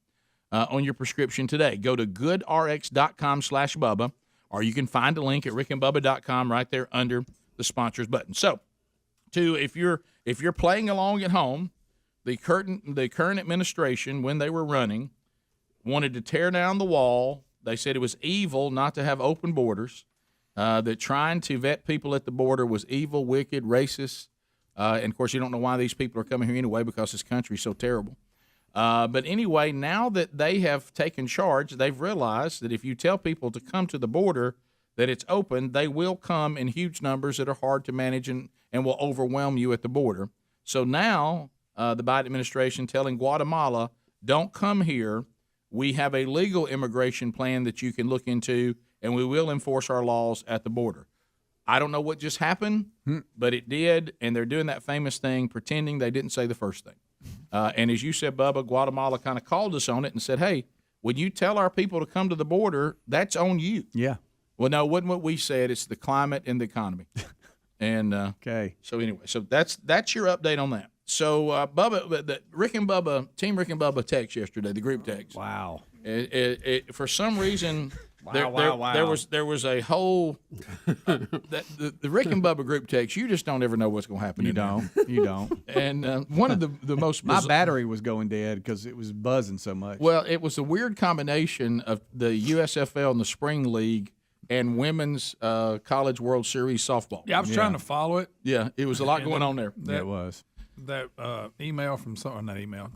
on your prescription today. Go to goodrx.com/Bubba, or you can find a link at rickandbubba.com right there under the sponsors button. So, if you're playing along at home, the current administration, when they were running, wanted to tear down the wall. They said it was evil not to have open borders, that trying to vet people at the border was evil, wicked, racist. And, of course, you don't know why these people are coming here anyway because this country is so terrible. But anyway, now that they have taken charge, they've realized that if you tell people to come to the border, that it's open, they will come in huge numbers that are hard to manage and will overwhelm you at the border. So now the Biden administration telling Guatemala, don't come here. We have a legal immigration plan that you can look into, and we will enforce our laws at the border. I don't know what just happened, but it did, and they're doing that famous thing, pretending they didn't say the first thing. And as you said, Bubba, Guatemala kind of called us on it and said, hey, when you tell our people to come to the border, that's on you. Yeah. Well, no, it wasn't what we said. It's the climate and the economy. And okay. So anyway, so that's your update on that. So Bubba, the Team Rick and Bubba text yesterday, the group text. Wow. For some reason, wow. there was a whole the Rick and Bubba group text. You just don't ever know what's going to happen. You don't. And one of the most my battery was going dead because it was buzzing so much. Well, it was a weird combination of the USFL and the Spring League and Women's College World Series softball. Yeah, I was trying to follow it. Yeah, it was a lot going on there. It was. That email from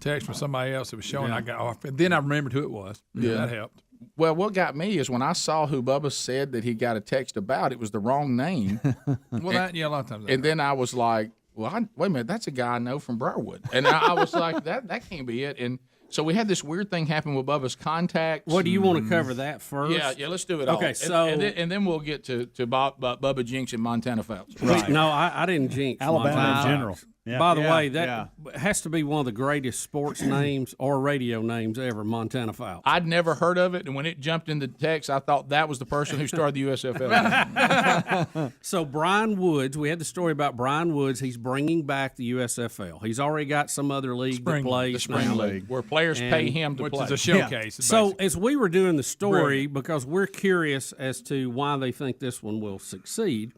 text from somebody else that was showing. I got off, and then I remembered who it was. Yeah, that helped. Well, what got me is when I saw who Bubba said that he got a text about, it was the wrong name. A lot of times. And then I was like, well, wait a minute, that's a guy I know from Briarwood. And I was like, that can't be it. And so we had this weird thing happen with Bubba's contacts. What do you want to cover that first? Yeah, let's do it all. Okay, so and then we'll get to Bubba Jinx and Montana Fouts. Right. No, I didn't jinx Alabama Montana in general. Yeah. By the way, that has to be one of the greatest sports names or radio names ever, Montana Fouts. I'd never heard of it, and when it jumped in the text, I thought that was the person who started the USFL. So Brian Woods, we had the story about Brian Woods. He's bringing back the USFL. He's already got some other league that plays. The Spring League, where players pay him to play. Which is a showcase. Yeah. So as we were doing the story, because we're curious as to why they think this one will succeed,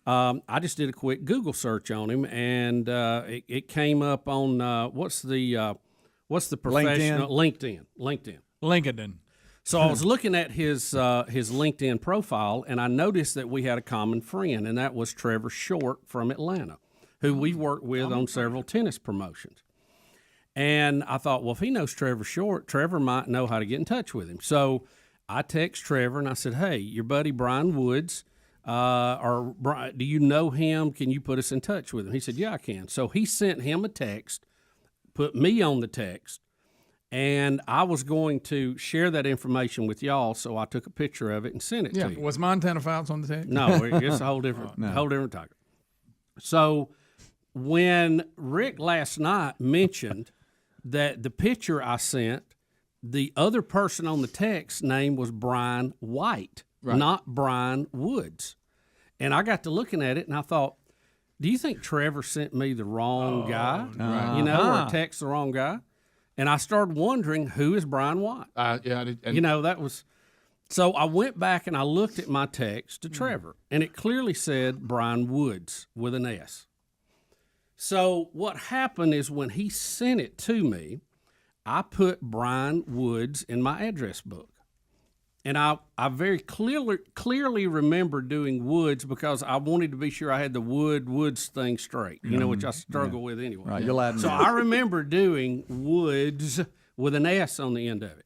I just did a quick Google search on him, and it came up on what's the professional LinkedIn. So I was looking at his LinkedIn profile, and I noticed that we had a common friend, and that was Trevor Short from Atlanta, who we worked with on several tennis promotions. And I thought, well, if he knows Trevor Short, Trevor might know how to get in touch with him. So I text Trevor, and I said, hey, your buddy Brian Woods, do you know him? Can you put us in touch with him? He said, yeah, I can. So he sent him a text, put me on the text, And I was going to share that information with y'all, so I took a picture of it and sent it to you. Was Montana Fouts on the text? No, it's a whole different topic. So when Rick last night mentioned that the picture I sent, the other person on the text name was Brian White, not Brian Woods. And I got to looking at it, and I thought, do you think Trevor sent me the wrong guy? Or text the wrong guy? And I started wondering, who is Brian White? I did. That was... So I went back and I looked at my text to Trevor, and it clearly said Brian Woods with an S. So what happened is when he sent it to me, I put Brian Woods in my address book. And I very clearly remember doing Woods because I wanted to be sure I had the Woods thing straight, which I struggle with anyway. Right, you'll add so I remember doing Woods with an S on the end of it.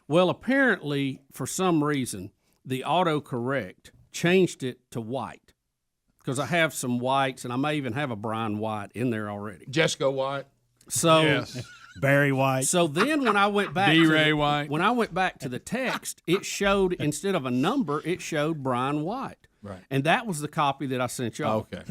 Well, apparently, for some reason, the autocorrect changed it to White because I have some Whites, and I may even have a Brian White in there already. Jesco White. So Yes. Barry White. So then when I went back D-Ray White. When I went back to the text, it showed, instead of a number, it showed Brian White. Right. And that was the copy that I sent y'all. Okay.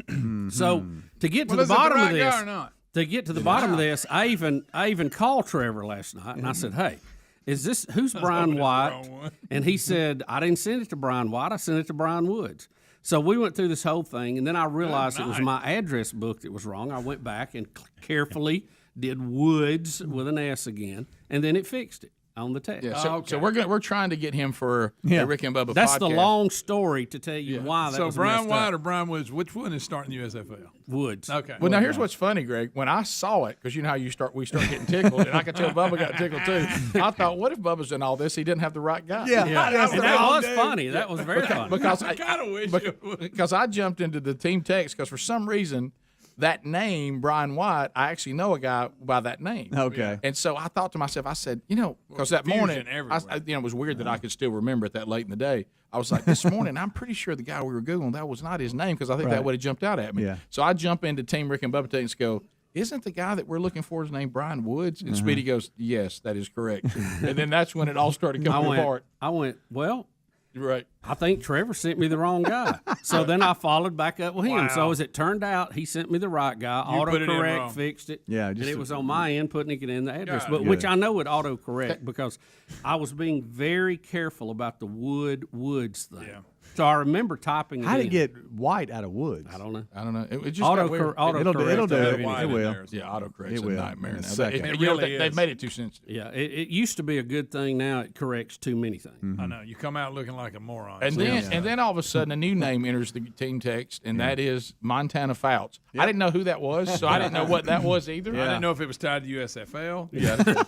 So to get to Well, the is it bottom the of right this, guy or not? to get to the bottom of this, I even called Trevor last night and I said, "Hey, who's Brian White?" And he said, "I didn't send it to Brian White. I sent it to Brian Woods." So we went through this whole thing, and then I realized it was my address book that was wrong. I went back and carefully did Woods with an S again, and then it fixed it on the text. Yeah, so we're trying to get him for the Rick and Bubba That's podcast. the long story to tell you why that So was Brian messed White up. or Brian Woods, which one is starting the USFL? Woods. Okay. Well, now here's what's funny, Greg. When I saw it, because you know how we start getting tickled, and I could tell Bubba got tickled too. I thought, what if Bubba's done all this? He didn't have the right guy. And that was funny. That was very funny. Because I kind of wish it would. because I jumped into the team text because for some reason that name Brian White, I actually know a guy by that name. Okay. And so I thought to myself, I said, because that morning, everywhere. it was weird that I could still remember it that late in the day. I was like, this morning, I'm pretty sure the guy we were Googling, that was not his name because I think that would have jumped out at me. Yeah. So I jump into Team Rick and Bubba and go, isn't the guy that we're looking for his name Brian Woods? And Speedy goes, yes, that is correct. And then that's when it all started coming apart. I went, well, Right. I think Trevor sent me the wrong guy. So then I followed back up with him. Wow. So as it turned out, he sent me the right guy. You put it in wrong. Autocorrect fixed it. Yeah, and just it was on my end putting it in the address, God, but good. which I know would autocorrect because I was being very careful about the Woods thing. Yeah. So I remember typing it How did in. it get White out of Woods? I don't know. It just got weird. Autocorrect. It'll do it. Anything. It will. Yeah, autocorrect's It a will. nightmare In a now. second. It really They've is. made it too sensitive. Yeah, it used to be a good thing. Now it corrects too many things. I know. You come out looking like a moron. And then all of a sudden a new name enters the team text, and that is Montana Fouts. I didn't know who that was, so I didn't know what that was either. I didn't know if it was tied to USFL. Yeah.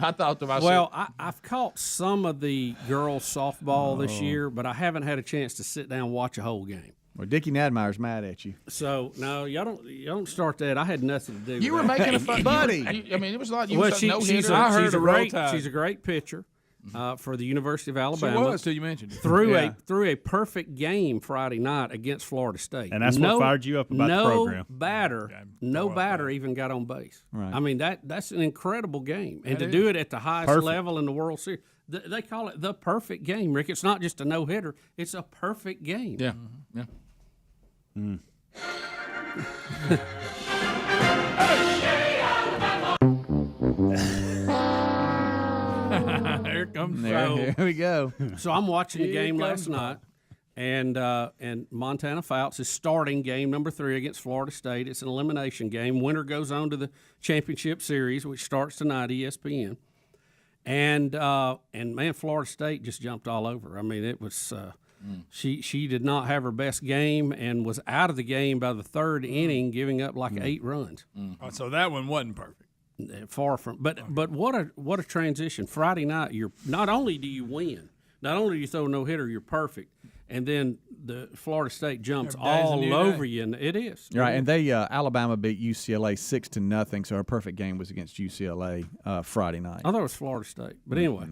I thought to myself, Well, I've caught some of the girls softball this year, but I haven't had a chance to sit down and watch a whole game. Well, Dickie Nadmeyer's mad at you. So no, y'all don't start that. I had nothing to do. you with were that. making a fun, buddy. I mean, it was a lot. You Well, were no she's hitter. I heard a Roll great. Tide. She's a great pitcher for the University of She Alabama. was till you mentioned it. Threw Yeah. a perfect game Friday night against Florida State, And that's what fired you up about the program. No batter even got on base. Right. I mean that's an incredible game, and to do it at the highest Perfect. level in the World Series, they call it the perfect game, Rick. It's not just a no hitter; it's a perfect game. Yeah, yeah. Here comes Here we go. So I'm watching the Here game comes last night, and Montana Fouts is starting game number 3 against Florida State. It's an elimination game. Winner goes on to the championship series, which starts tonight, ESPN. And man, Florida State just jumped all over. I mean, it was she did not have her best game and was out of the game by the third inning, giving up like 8 runs. Oh, so that one wasn't perfect. Far from, but what a transition! Friday night, you're not only do you win, not only do you throw a no hitter, you're perfect, and then the Florida State jumps Every day's a all new over day. you, and it is Right, and they Alabama beat UCLA 6-0, so her perfect game was against UCLA Friday night. I thought it was Florida State, but anyway,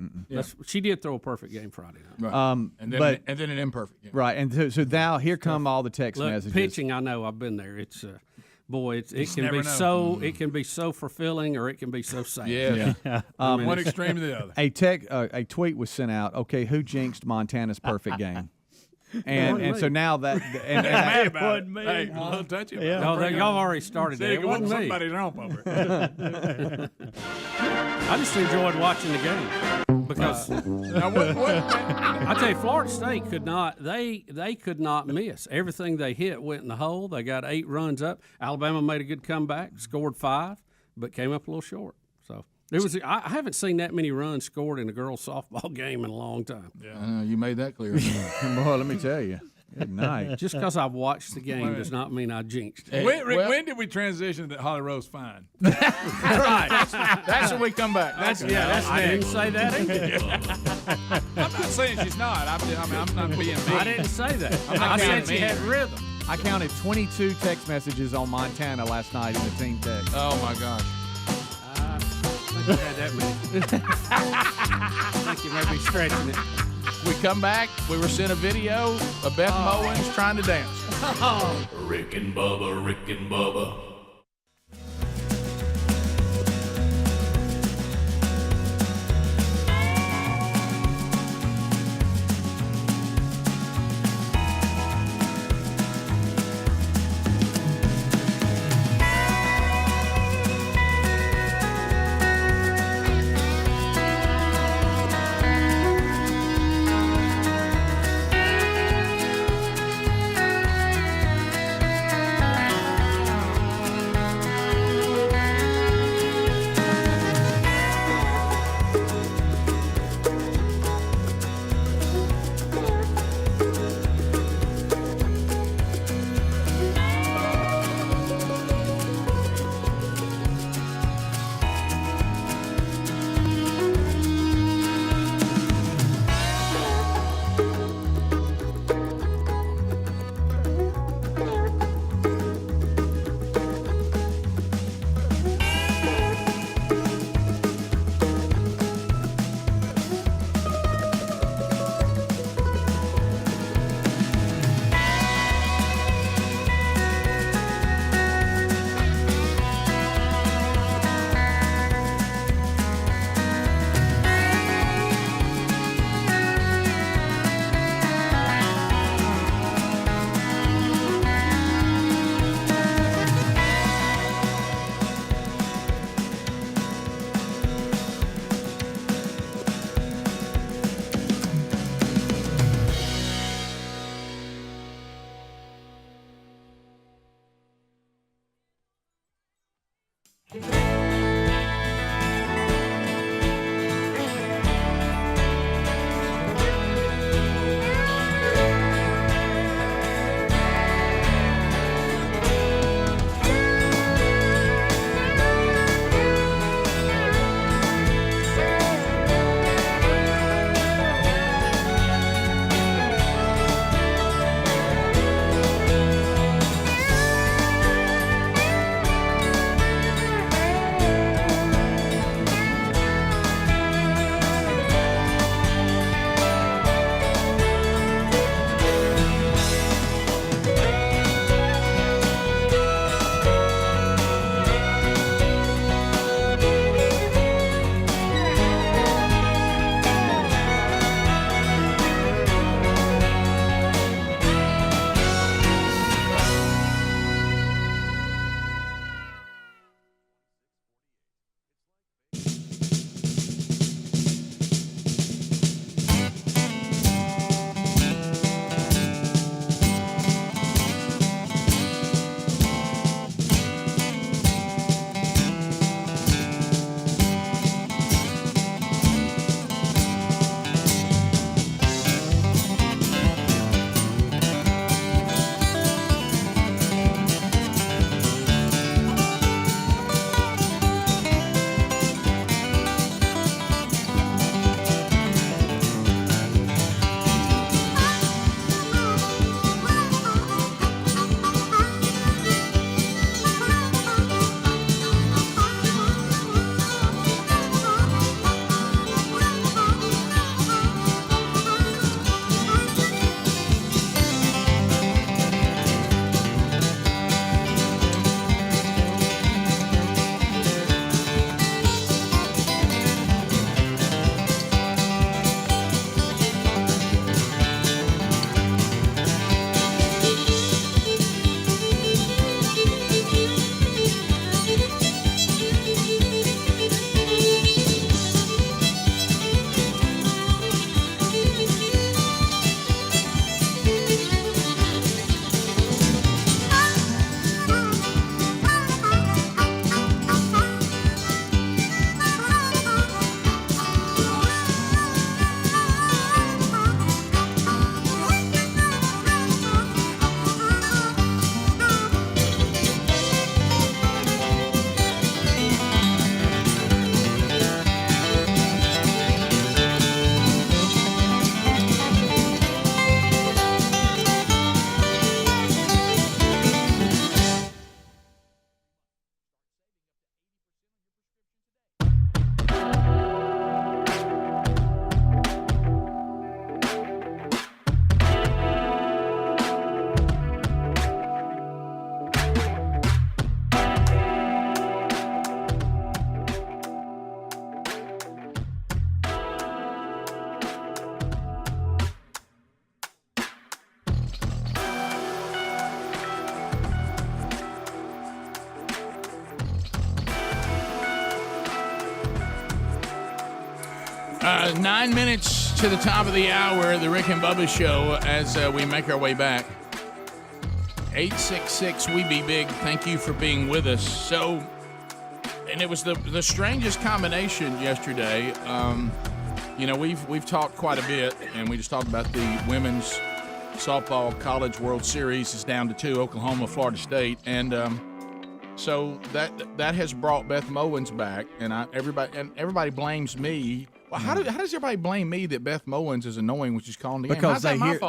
she did throw a perfect game Friday night. Right. and then but- an imperfect game. Right, and so now here come all the text Look, messages. pitching, I know I've been there. It's boy, it can never be know. it can be so fulfilling, or it can be so sad. Yeah. One extreme to the other. A tweet was sent out. Okay, who jinxed Montana's perfect game? And so now that and Mad about it. me. Hey, a little touchy. Yeah. No, y'all already started that. It wasn't me. Somebody's rump over it. I just enjoyed watching the game because Now, what I tell you, Florida State could not. They could not miss. Everything they hit went in the hole. They got 8 runs up. Alabama made a good comeback, scored 5, but came up a little short. So it was. I haven't seen that many runs scored in a girls' softball game in a long time. Yeah, you made that clear. boy, let me tell you, good night. Just because I've watched the game does not mean I jinxed it. Rick, when did we transition that Holly Rowe's fine? Right. That's when we come back. I didn't say that either. I'm not saying she's not. I'm not being mean. I didn't say that. not I said being she had mean. rhythm. I counted 22 text messages on Montana last night in the team text. Oh my gosh. I think you had that many. I think you may be stretching it. We come back. We were sent a video of Beth Mowins trying to dance. Rick and Bubba, Rick and Bubba. 9 minutes to the top of the hour, the Rick and Bubba Show, as we make our way back. 866 We Be Big. Thank you for being with us. So, and it was the strangest combination yesterday. We've talked quite a bit, and we just talked about the women's softball college World Series is down to 2, Oklahoma, Florida State, and so that has brought Beth Mowins back, and everybody blames me. Well, how does everybody blame me that Beth Mowins is annoying when she's calling the game? Because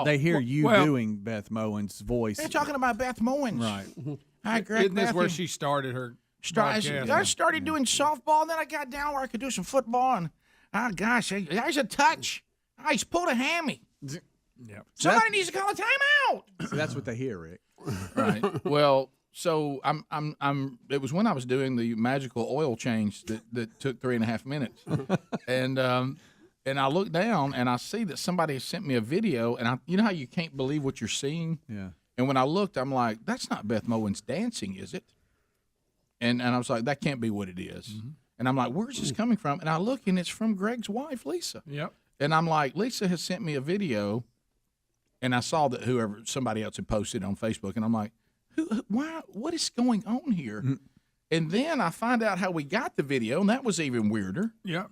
they hear you Well, doing Beth Mowins' voice. They're talking about Beth Mowins. Right. Hi, Greg. Isn't this where she started her broadcast? I started doing softball, and then I got down where I could do some football, and gosh, there's a touch. He's pulled a hammy. Yep. Somebody needs to call a timeout. So that's what they hear, Rick. Right. Well, so I'm. It was when I was doing the magical oil change that took 3.5 minutes, and I look down and I see that somebody has sent me a video, and you know how you can't believe what you're seeing. Yeah. And when I looked, I'm like, that's not Beth Mowins dancing, is it? And I was like, that can't be what it is. Mm-hmm. And I'm like, where's this coming from? And I look, and it's from Greg's wife, Lisa. Yep. And I'm like, Lisa has sent me a video, and I saw that somebody else had posted on Facebook, and I'm like, why? What is going on here? Mm-hmm. And then I find out how we got the video, and that was even weirder. Yep.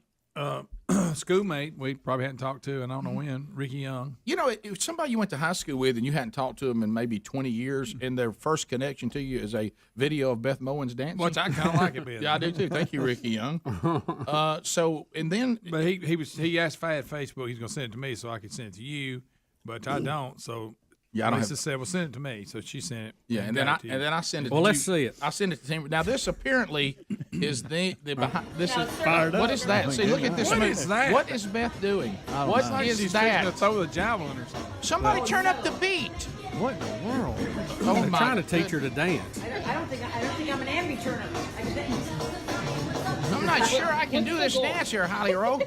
Schoolmate we probably hadn't talked to, and I don't know when, Ricky Young. You know, if somebody you went to high school with and you hadn't talked to them in maybe 20 years, and their first connection to you is a video of Beth Mowins dancing. Which I kind of like it, Ben. Yeah, I do too. Thank you, Ricky Young. But he asked if I had Facebook, he's going to send it to me so I could send it to you, but I don't, so... Yeah, I don't Lisa said, "Well, send it to me." So she sent it. Yeah, and then I send it. Well, to let's see it. I send it to him. Now, this apparently is the behind. This is fired up. What is that? See, look at this. What is that? What is Beth doing? What is she's that? fixing to throw the javelin or something. Somebody turn up the beat. What in the world? Oh I'm my! trying to teach her to dance. I don't think I'm an ambi turner. I'm not sure I can do this dance here, Holly Rowe.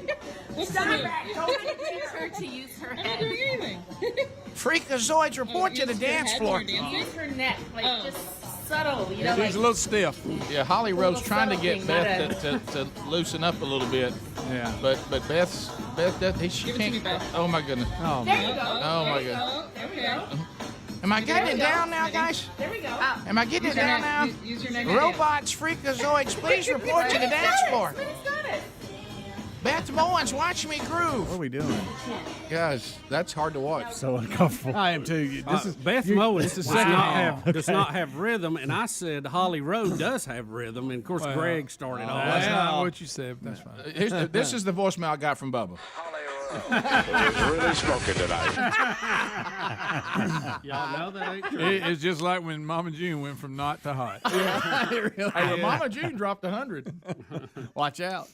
Stop back. Don't teach her to use her head. Freakazoids report to the dance floor. Use her neck, just subtle, She's a little stiff. Yeah, Holly Rowe's trying to get Beth to loosen up a little bit. Yeah. But she can't. Oh my goodness. Oh, there you go. Oh my goodness. There we go. Am I getting it down now, guys? There we go. Am I getting it down now? Use your neck. Robots, freakazoids, please report to the dance floor. Beth Mowins, watch me groove. What are we doing? Guys, that's hard to watch. So uncomfortable. I am too. This is Beth Mowins does does not have rhythm, and I said Holly Rowe does have rhythm, and of course Greg started all That's that. not what you said, but that's fine. This is the voicemail I got from Bubba. It's really smoking tonight. Y'all know that ain't true. It's just like when Mama June went from not to hot. Hey, well, Mama June dropped 100. Watch out.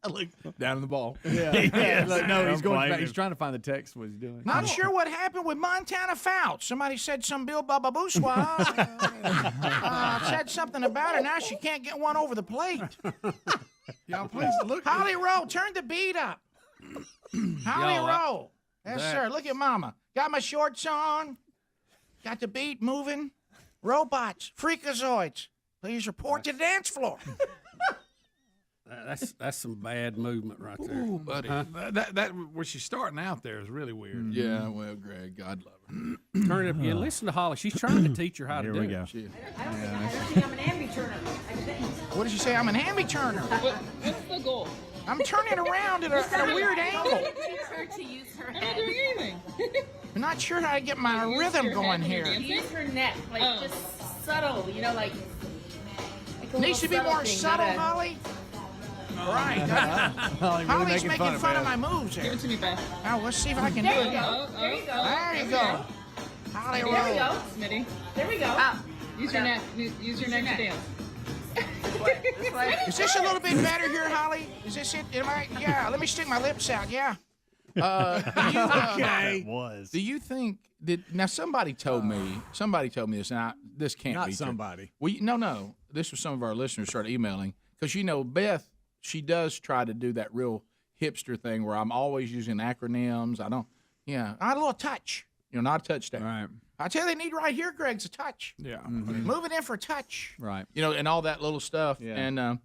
Look down in the ball. Yeah. Like, no, he's going back. He's trying to find the text. What he's doing. Not sure what happened with Montana Fouts. Somebody said some Bill Bubba Boussois said something about her. Now she can't get one over the plate. Y'all please look. Holly Rowe, turn the beat up. Holly Rowe. Yes, sir. Look at Mama. Got my shorts on. Got the beat moving. Robots, freakazoids. Please report to the dance floor. That's some bad movement right there. Ooh, buddy. That where she's starting out there is really weird. Yeah, well, Greg, God love her. Turn it up again. Listen to Holly. She's trying to teach her how to do it. Here we go. I don't think I'm an ambi turner. What did you say? I'm an ambi turner. What's the goal? I'm turning around at a weird angle. Teach her to use her head. I'm not sure how to get my rhythm going here. Use her neck, just subtle, like Needs to be more subtle, Holly. Right. Holly's making fun of my moves here. Give it to me, Beth. Now, let's see if I can do it. There you go. There you go. Holly Rowe. There we go, Smitty. There we go. Use your neck. Use your neck to dance. Is this a little bit better here, Holly? Is this it? Yeah, let me stick my lips out. Yeah. Okay. It was. Do you think that now somebody told me this, and this can't Not be somebody. True. No. This was some of our listeners started emailing because Beth, she does try to do that real hipster thing where I'm always using acronyms. I had a little touch. Not a touchdown. Right. I tell you, they need right here, Greg's a touch. Yeah. Move it in for a touch. Right. And all that little stuff. Yeah. And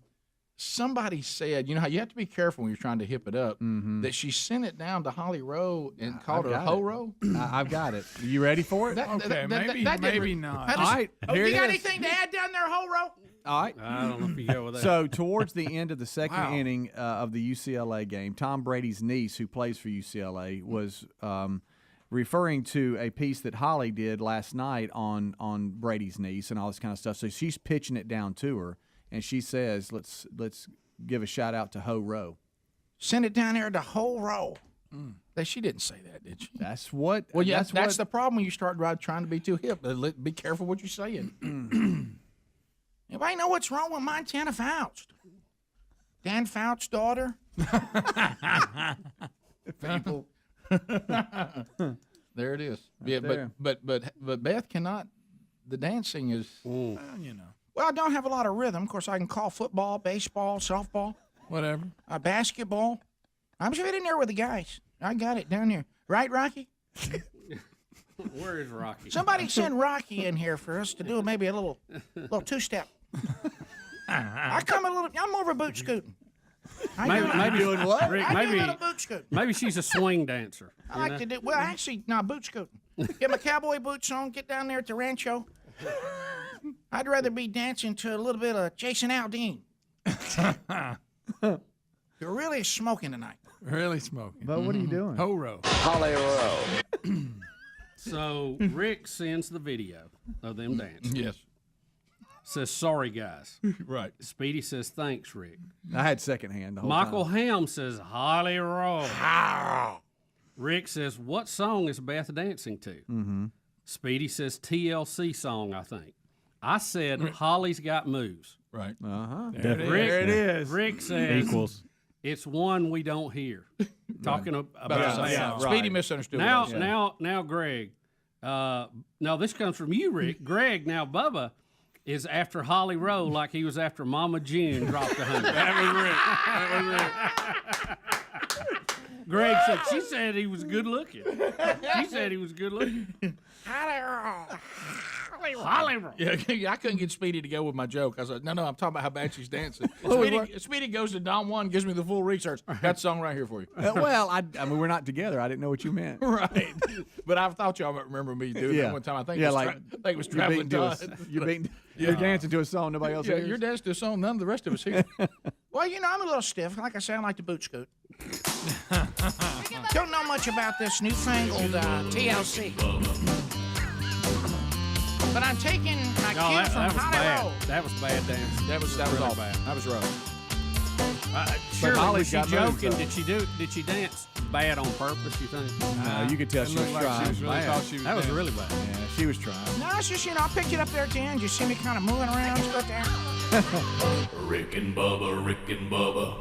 somebody said, you know how you have to be careful when you're trying to hip it up, that she sent it down to Holly Rowe and called it a Ho Rowe? I've got it. You ready for it? Maybe not. All right, here you it got is. anything to add down there, Ho Rowe? All right. I don't know if you go with that. So towards the end of the second Wow. inning of the UCLA game, Tom Brady's niece, who plays for UCLA, was referring to a piece that Holly did last night on Brady's niece and all this kind of stuff. So she's pitching it down to her, and she says, "Let's give a shout out to Ho Rowe." Send it down there to Ho Rowe. She didn't say that, did she? That's what. Well, yeah, that's that's what, the problem when you start trying to be too hip. Be careful what you're saying. Anybody know what's wrong with Montana Faust? Dan Faust's daughter? People. There it is. Yeah, there. but Beth cannot. The dancing is. you know. Well, I don't have a lot of rhythm. Of course, I can call football, baseball, softball, Whatever. Basketball. I'm sitting there with the guys. I got it down here. Right, Rocky? Where is Rocky? Somebody send Rocky in here for us to do maybe a little two-step. I'm over boot scooting. Maybe doing what? Rick, I do a maybe little boot scooting. maybe she's a swing dancer. I like to do, well, actually, no, boot scooting. Get my cowboy boots on, get down there at the rancho. I'd rather be dancing to a little bit of Jason Aldean. You're really smoking tonight. Really smoking. But what are you doing? Ho Rowe. Holly Rowe. So Rick sends the video of them dancing. Yes. Says, sorry, guys. Right. Speedy says, thanks, Rick. I had secondhand the whole Michael time. Ham says, Holly Rowe. Rick says, what song is Beth dancing to? Mm-hmm. Speedy says, TLC song, I think. I said, Holly's Got Moves. Right. Uh-huh. Rick, There it is. Rick says, Equals. it's one we don't hear. Talking about Yeah, that song. Speedy misunderstood. Now, what I said. now, Greg. Now this comes from you, Rick. Greg. Now, Bubba is after Holly Rowe like he was after Mama June dropped 100. That was Rick. Greg said she said he was good looking. She said he was good looking. Holly Rowe. Yeah, I couldn't get Speedy to go with my joke. I said, no, I'm talking about how bad she's dancing. Speedy goes to Don Juan, gives me the full research. Got the song right here for you. Well, I mean, we're not together. I didn't know what you meant. Right. But I thought y'all might remember me doing that one time. I think it was Traveling Todd. You're dancing to a song nobody else hears. You're dancing to a song none of the rest of us hear. Well, I'm a little stiff. Like I said, I like to boot scoot. Don't know much about this newfangled TLC. But I'm taking my cue from Holly Rowe. That was bad dance. That was really awful. bad. That was rough. Surely, Holly's was she got moves, joking? Did she dance bad on purpose, you think? No, you could tell It she was looked like trying. she really thought she was That was dancing. really bad. Yeah, she was trying. No, it's just, I picked it up there at the end. You see me kind of moving around. Just look there. Rick and Bubba, Rick and Bubba.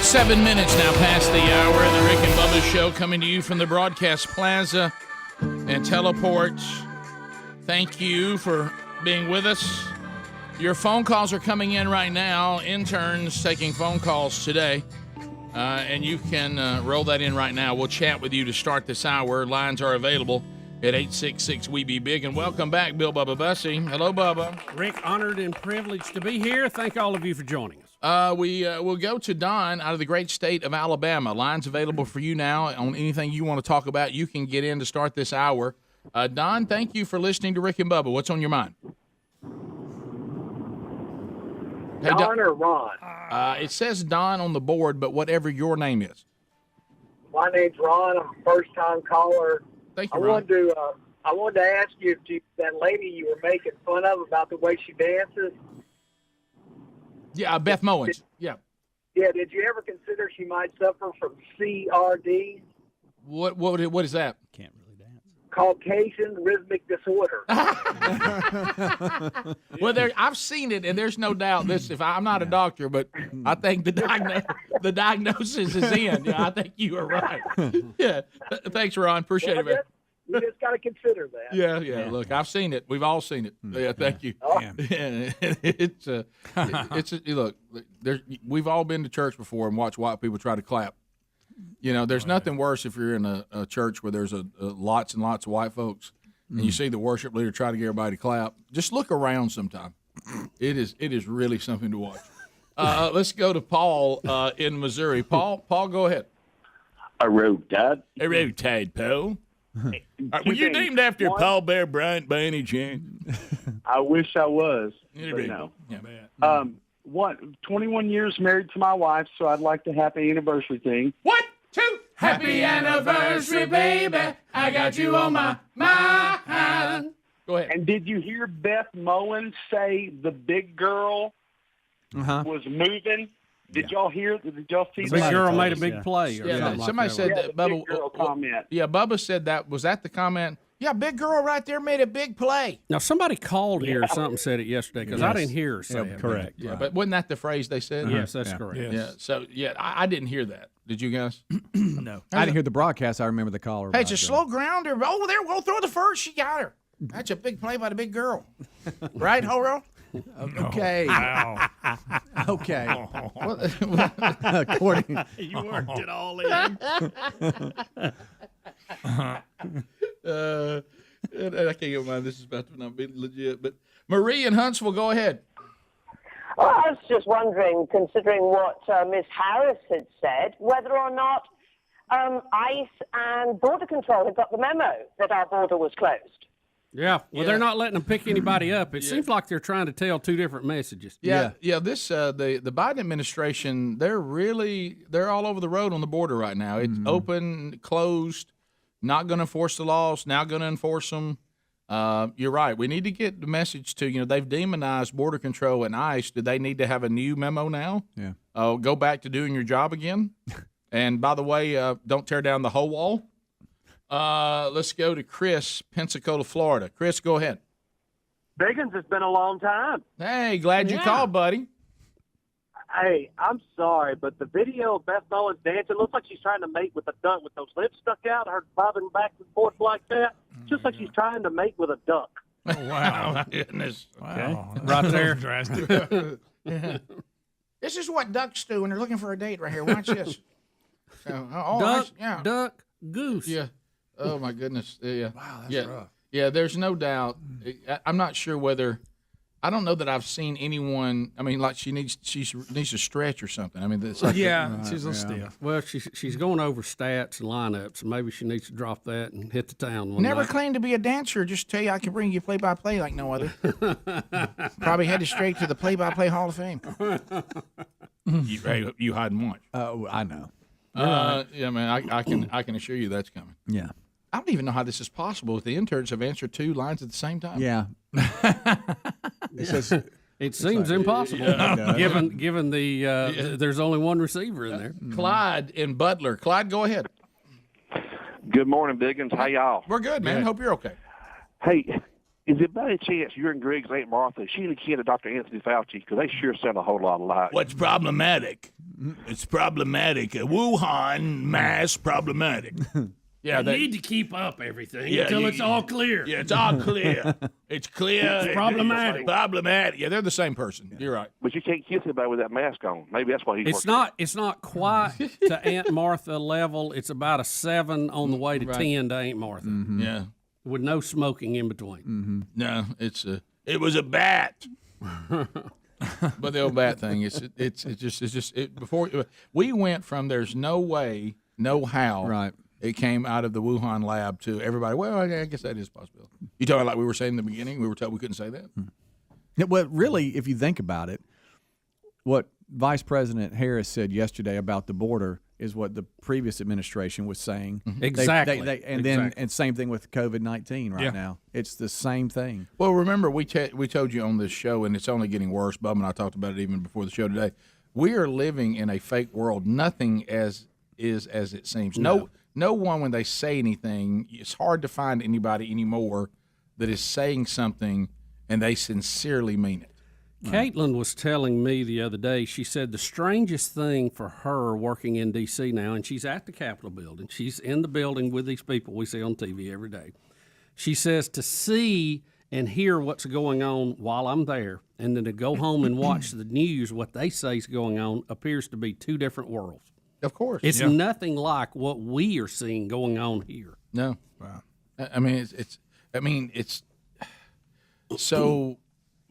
7 minutes now past the hour of the Rick and Bubba Show, coming to you from the Broadcast Plaza and Teleport. Thank you for being with us. Your phone calls are coming in right now. Interns taking phone calls today. And you can roll that in right now. We'll chat with you to start this hour. Lines are available at 866-WE-BE-BIG. And welcome back, Bill Bubba Bussey. Hello, Bubba. Rick, honored and privileged to be here. Thank all of you for joining us. We'll go to Don out of the great state of Alabama. Lines available for you now on anything you want to talk about. You can get in to start this hour. Don, thank you for listening to Rick and Bubba. What's on your mind? Hey, Don or Ron? It says Don on the board, but whatever your name is. My name's Ron. I'm a first-time caller. Thank you, Ron. I wanted to ask you if that lady you were making fun of about the way she dances. Yeah, Beth Mowins. Yeah. Yeah. Did you ever consider she might suffer from CRD? What is that? Can't really dance. Caucasian rhythmic disorder. Well, I've seen it, and there's no doubt this. If I'm not a doctor, but I think the diagnosis is in. Yeah, I think you are right. Yeah. Thanks, Ron. Appreciate it, man. You just got to consider that. Yeah. Look, I've seen it. We've all seen it. Yeah, thank you. Yeah. Look. We've all been to church before and watched white people try to clap. You know, there's nothing worse if you're in a church where there's lots and lots of white folks, and you see the worship leader try to get everybody to clap. Just look around sometime. It is really something to watch. Let's go to Paul in Missouri. Paul, go ahead. A road tide. A road tide, Paul. Were you named after Paul Bear Bryant by any chance? I wish I was. But no. Yeah. 21 years married to my wife, so I'd like to happy anniversary thing. 1, 2, happy anniversary, baby. I got you on my mind. Go ahead. And did you hear Beth Mowins say the big girl was moving? Did y'all hear? Did y'all see the big girl made a big play? Or something somebody said that. Bubba, girl comment. Yeah, Bubba said that. Was that the comment? Yeah, big girl right there made a big play. Now, somebody called here or something said it yesterday because I didn't hear her say it. Correct. Yeah, but wasn't that the phrase they said? Yes, that's correct. Yes. Yeah. So, I didn't hear that. Did you guys? No. I didn't hear the broadcast. I remember the caller. Hey, it's a slow grounder. Oh, there, we'll throw the first. She got her. That's a big play by the big girl. Right, Horo? Okay. Wow. Okay. According, you worked it all in. I can't get mine. This is about to not be legit. But Marie in Huntsville, go ahead. Well, I was just wondering, considering what Ms. Harris had said, whether or not ICE and Border Control had got the memo that our border was closed. Yeah, well, they're not letting them pick anybody up. It seems like they're trying to tell two different messages. Yeah. This the Biden administration, they're all over the road on the border right now. It's open, closed, not going to enforce the laws, now going to enforce them. You're right. We need to get the message to, they've demonized Border Control and ICE. Do they need to have a new memo now? Yeah. Go back to doing your job again. And by the way, don't tear down the whole wall. Let's go to Chris, Pensacola, Florida. Chris, go ahead. Biggins, it's been a long time. Hey, glad you called, buddy. Hey, I'm sorry, but the video of Beth Mowins dancing looks like she's trying to mate with a duck with those lips stuck out, her bobbing back and forth like that. Just like she's trying to mate with a duck. Oh, wow. My goodness. Wow. Okay. Right there. Drastic. Yeah. This is what ducks do when they're looking for a date right here. Watch this. Duck, goose. Yeah. Oh, my goodness. Yeah. Wow, that's rough. Yeah, there's no doubt. I'm not sure whether – I don't know that I've seen anyone – I mean, like she needs to stretch or something. I mean, it's like she's a little stiff. Well, she's going over stats and lineups, and maybe she needs to drop that and hit the town one Never night. claimed to be a dancer. Just tell you I can bring you play-by-play like no other. Probably headed straight to the play-by-play Hall of Fame. You hide and watch. I know. Yeah, man, I can assure you that's coming. Yeah. I don't even know how this is possible if the interns have answered two lines at the same time. Yeah. It seems impossible, given the there's only one receiver in there. Clyde in Butler. Clyde, go ahead. Good morning, Biggins. How y'all? We're good, man. Hope you're okay. Hey, Is there by any chance you're in Greg's Aunt Martha? Is she the kid of Dr. Anthony Fauci? Because they sure sound a whole lot alike. What's problematic? It's problematic. Wuhan mass problematic. Yeah, they need to keep up everything Yeah, until you- it's all clear. Yeah, it's all clear. It's clear. It's problematic. Problematic. Yeah, they're the same person. You're right. But you can't kiss anybody with that mask on. Maybe that's why he's It's not quite to Aunt Martha level. It's about a 7 on the way to Right. 10 to Aunt Martha. Yeah. With no smoking in between. No, it was a bat. But the old bat thing, before we went from there's no way, no how, right? It came out of the Wuhan lab to everybody. Well, I guess that is a possibility. You talking like we were saying in the beginning? We were told we couldn't say that. Yeah, well, really, if you think about it, what Vice President Harris said yesterday about the border is what the previous administration was saying. Exactly. And same thing with COVID-19 right now. It's the same thing. Well, remember we told you on this show, and it's only getting worse. Bubba and I talked about it even before the show today. We are living in a fake world. Nothing is as it seems. No one, when they say anything, it's hard to find anybody anymore that is saying something and they sincerely mean it. Caitlin was telling me the other day, she said the strangest thing for her working in D.C. now, and she's at the Capitol building, she's in the building with these people we see on TV every day. She says to see and hear what's going on while I'm there, and then to go home and watch the news, what they say is going on, appears to be two different worlds. Of course. It's nothing like what we are seeing going on here. No. Wow. I mean, it's so,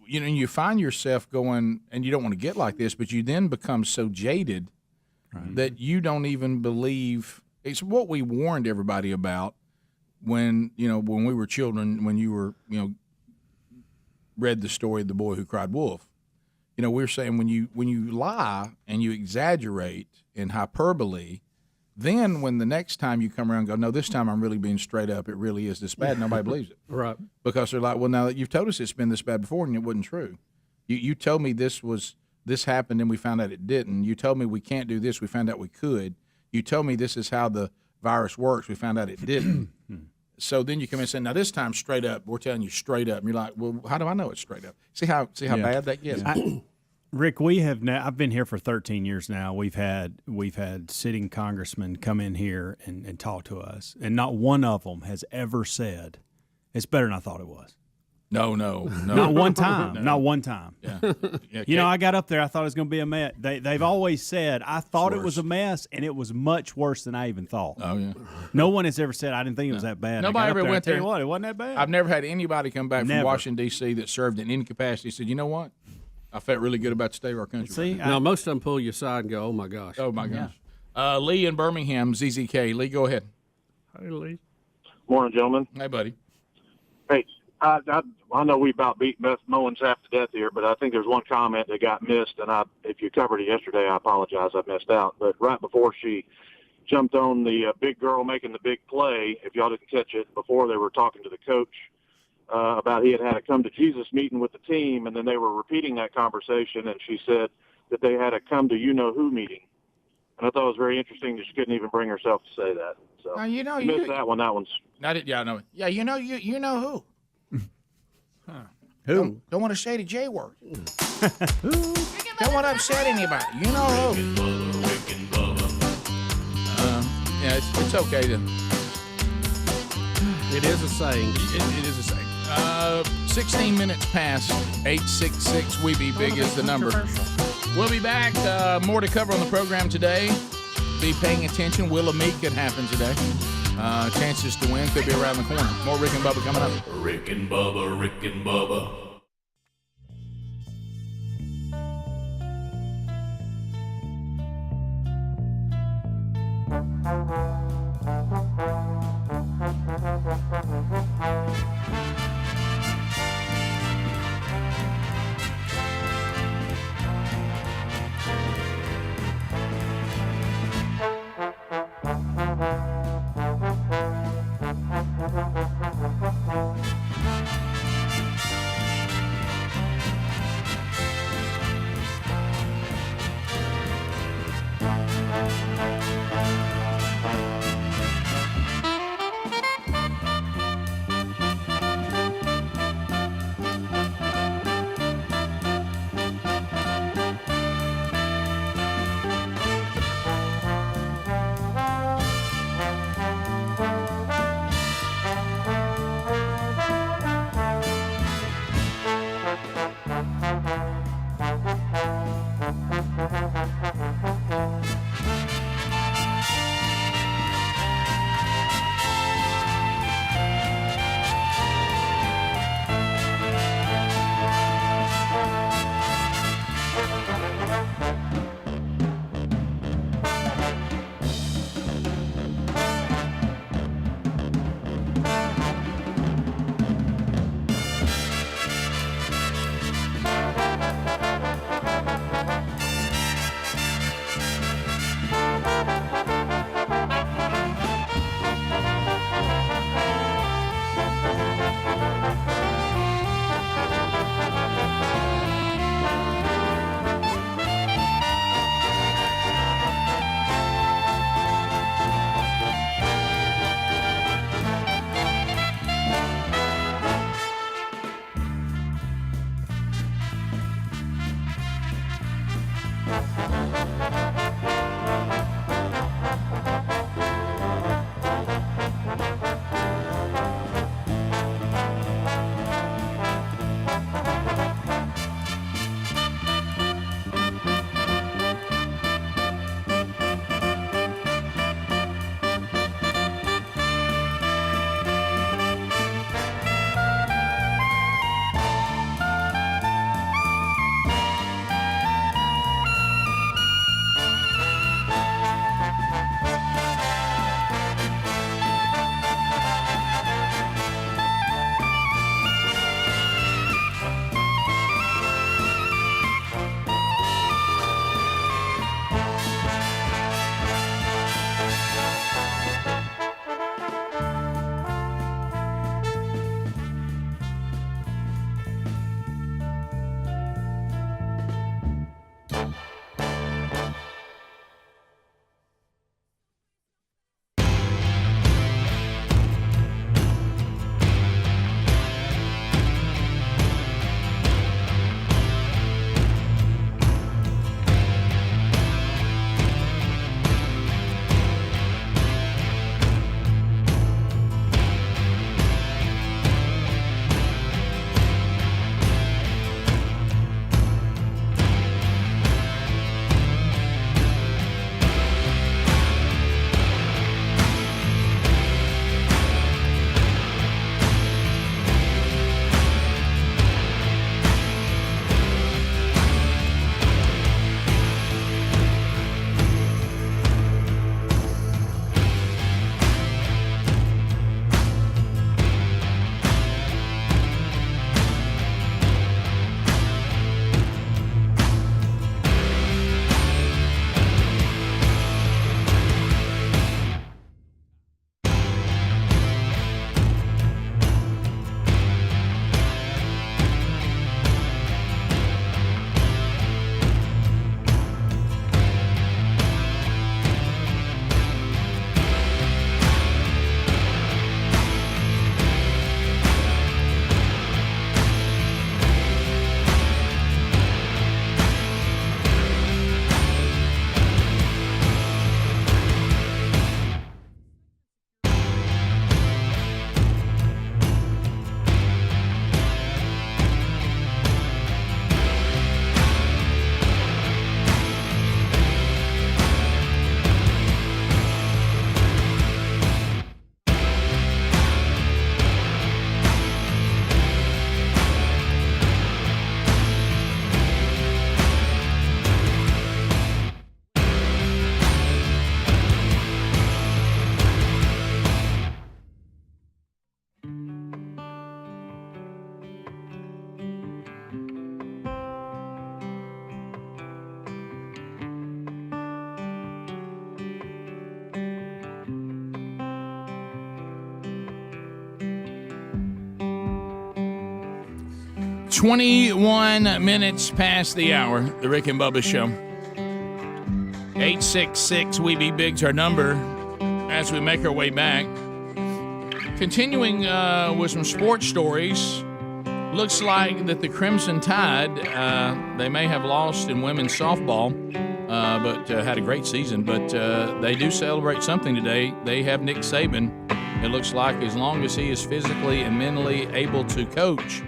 you find yourself going, and you don't want to get like this, but you then become so jaded that you don't even believe. It's what we warned everybody about when we were children, when you were, read the story of the boy who cried wolf. We're saying when you lie and you exaggerate in hyperbole, then when the next time you come around and go, no, this time I'm really being straight up, it really is this bad, nobody believes it. Right. Because they're like, well, now that you've told us it's been this bad before and it wasn't true. You told me this happened and we found out it didn't. You told me we can't do this, we found out we could. You told me this is how the virus works, we found out it didn't. So then you come in and say, now this time straight up, we're telling you straight up. And you're like, well, how do I know it's straight up? See how bad that gets? Rick, we have now. I've been here for 13 years now. We've had sitting congressmen come in here and talk to us, and not one of them has ever said it's better than I thought it was. No. Not one time. No. Not one time. Yeah. I got up there. I thought it was going to be a mess. They've always said I thought it was a mess, and it was much worse than I even thought. Oh yeah. No one has ever said I didn't think it was that bad. Nobody ever went there. I tell you what, it wasn't that bad. I've never had anybody come back Never. from Washington D.C. that served in any capacity said, you know what? I felt really good about the state of our country. See, now most of them pull you aside and go, "Oh my gosh." Oh my gosh. Lee in Birmingham, ZZK. Lee, go ahead. Hey, Lee. Morning, gentlemen. Hey, buddy. Hey, I know we about beat Beth Mowins half to death here, but I think there's one comment that got missed, and if you covered it yesterday, I apologize, I missed out. But right before she jumped on the big girl making the big play, if y'all didn't catch it, before they were talking to the coach about he had a come to Jesus meeting with the team, and then they were repeating that conversation, and she said that they had a come to you-know-who meeting. And I thought it was very interesting that she couldn't even bring herself to say that. So you missed that one. That one's I did. Yeah, I know. Yeah, you know who. Who? Don't want to say the J word. Don't want to upset anybody. You know who. Yeah, it's okay to. It is a saying. It is a saying. 16 minutes past 866 We Be Big is the number. We'll be back. More to cover on the program today. Be paying attention. Will a meet could happen today. Chances to win could be around the corner. More Rick and Bubba coming up. Rick and Bubba, Rick and Bubba. 21 minutes past the hour, the Rick and Bubba Show. 866 We Be Big's our number as we make our way back. Continuing with some sports stories, looks like that the Crimson Tide, they may have lost in women's softball, but had a great season. But they do celebrate something today. They have Nick Saban. It looks like as long as he is physically and mentally able to coach,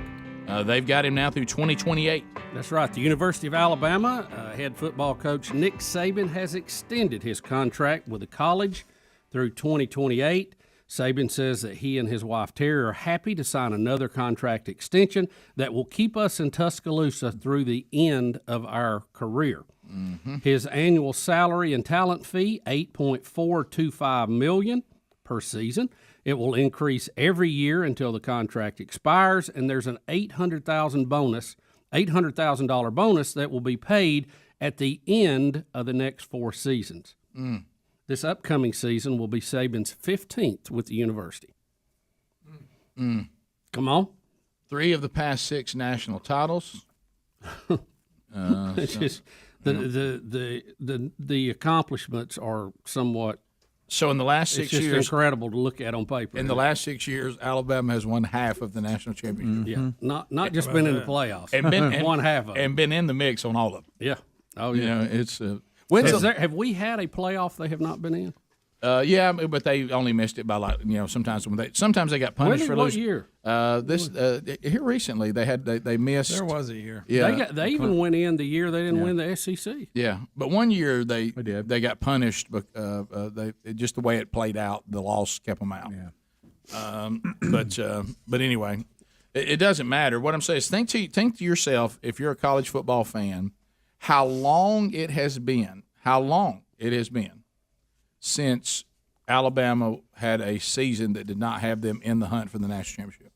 they've got him now through 2028. That's right. The University of Alabama head football coach Nick Saban has extended his contract with the college through 2028. Saban says that he and his wife Terry are happy to sign another contract extension that will keep us in Tuscaloosa through the end of our career. Mm-hmm. His annual salary and talent fee, $8.425 million per season. It will increase every year until the contract expires, and there's an $800,000 bonus that will be paid at the end of the next 4 seasons. Mm. This upcoming season will be Saban's 15th with the university. Mm. Come on. 3 of the past 6 national titles. It's just the accomplishments are somewhat. So in the last 6 years, it's just incredible to look at on paper. In the last 6 years, Alabama has won half of the national championship. Yeah, not just been in the playoffs, and been one half of it, and been in the mix on all of them. Yeah. Oh You yeah. know, it's have we had a playoff they have not been in? Yeah, but they only missed it by sometimes they got punished for what losing. year? Here recently they missed. There was a year. Yeah, they even went in the year they didn't win the SEC. Yeah, but one year they got punished, but just the way it played out, the loss kept them out. Yeah. But anyway, it doesn't matter. What I'm saying is think to yourself, if you're a college football fan, how long it has been since Alabama had a season that did not have them in the hunt for the national championship.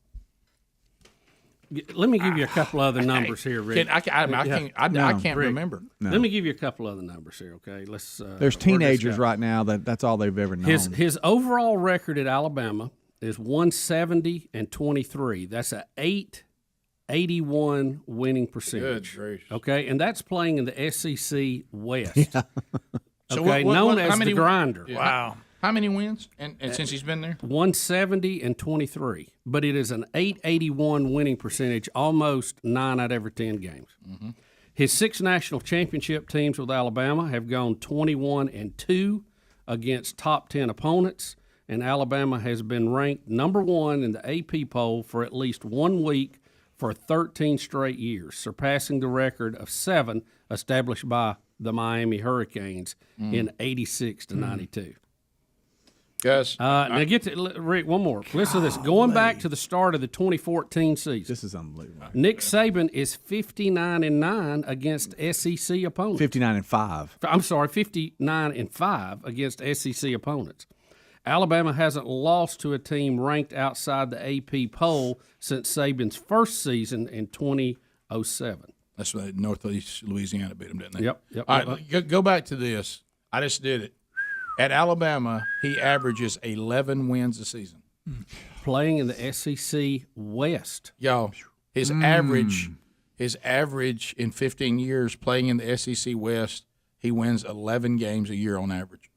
Let me give you a couple other numbers here, Rick. I can't remember. No. Let me give you a couple other numbers here, okay? Let's. There's teenagers right now that's all they've ever known. His overall record at Alabama is 170-23. That's a 881 winning percentage. Good gracious. Okay, and that's playing in the SEC West. Yeah. So okay, known as the grinder. Yeah. Wow. How many wins? And since he's been there? 170-23. But it is an 881 winning percentage, almost 9 out of every 10 games. Mm-hmm. His 6 national championship teams with Alabama have gone 21-2 against top 10 opponents, and Alabama has been ranked number 1 in the AP poll for at least 1 week for 13 straight years, surpassing the record of 7 established by the Miami Hurricanes in 86-92. Guys, now get to Rick. One more. Listen to this. Going back to the start of the 2014 season, this is unbelievable. Nick Saban is 59-9 against SEC opponents. 59-5. I'm sorry, 59-5 against SEC opponents. Alabama hasn't lost to a team ranked outside the AP poll since Saban's first season in 2007. That's what Northeast Louisiana beat him, didn't they? Yep. All right, go back to this. I just did it. At Alabama, he averages 11 wins a season. Playing in the SEC West. Y'all, his average in 15 years playing in the SEC West, he wins 11 games a year on average.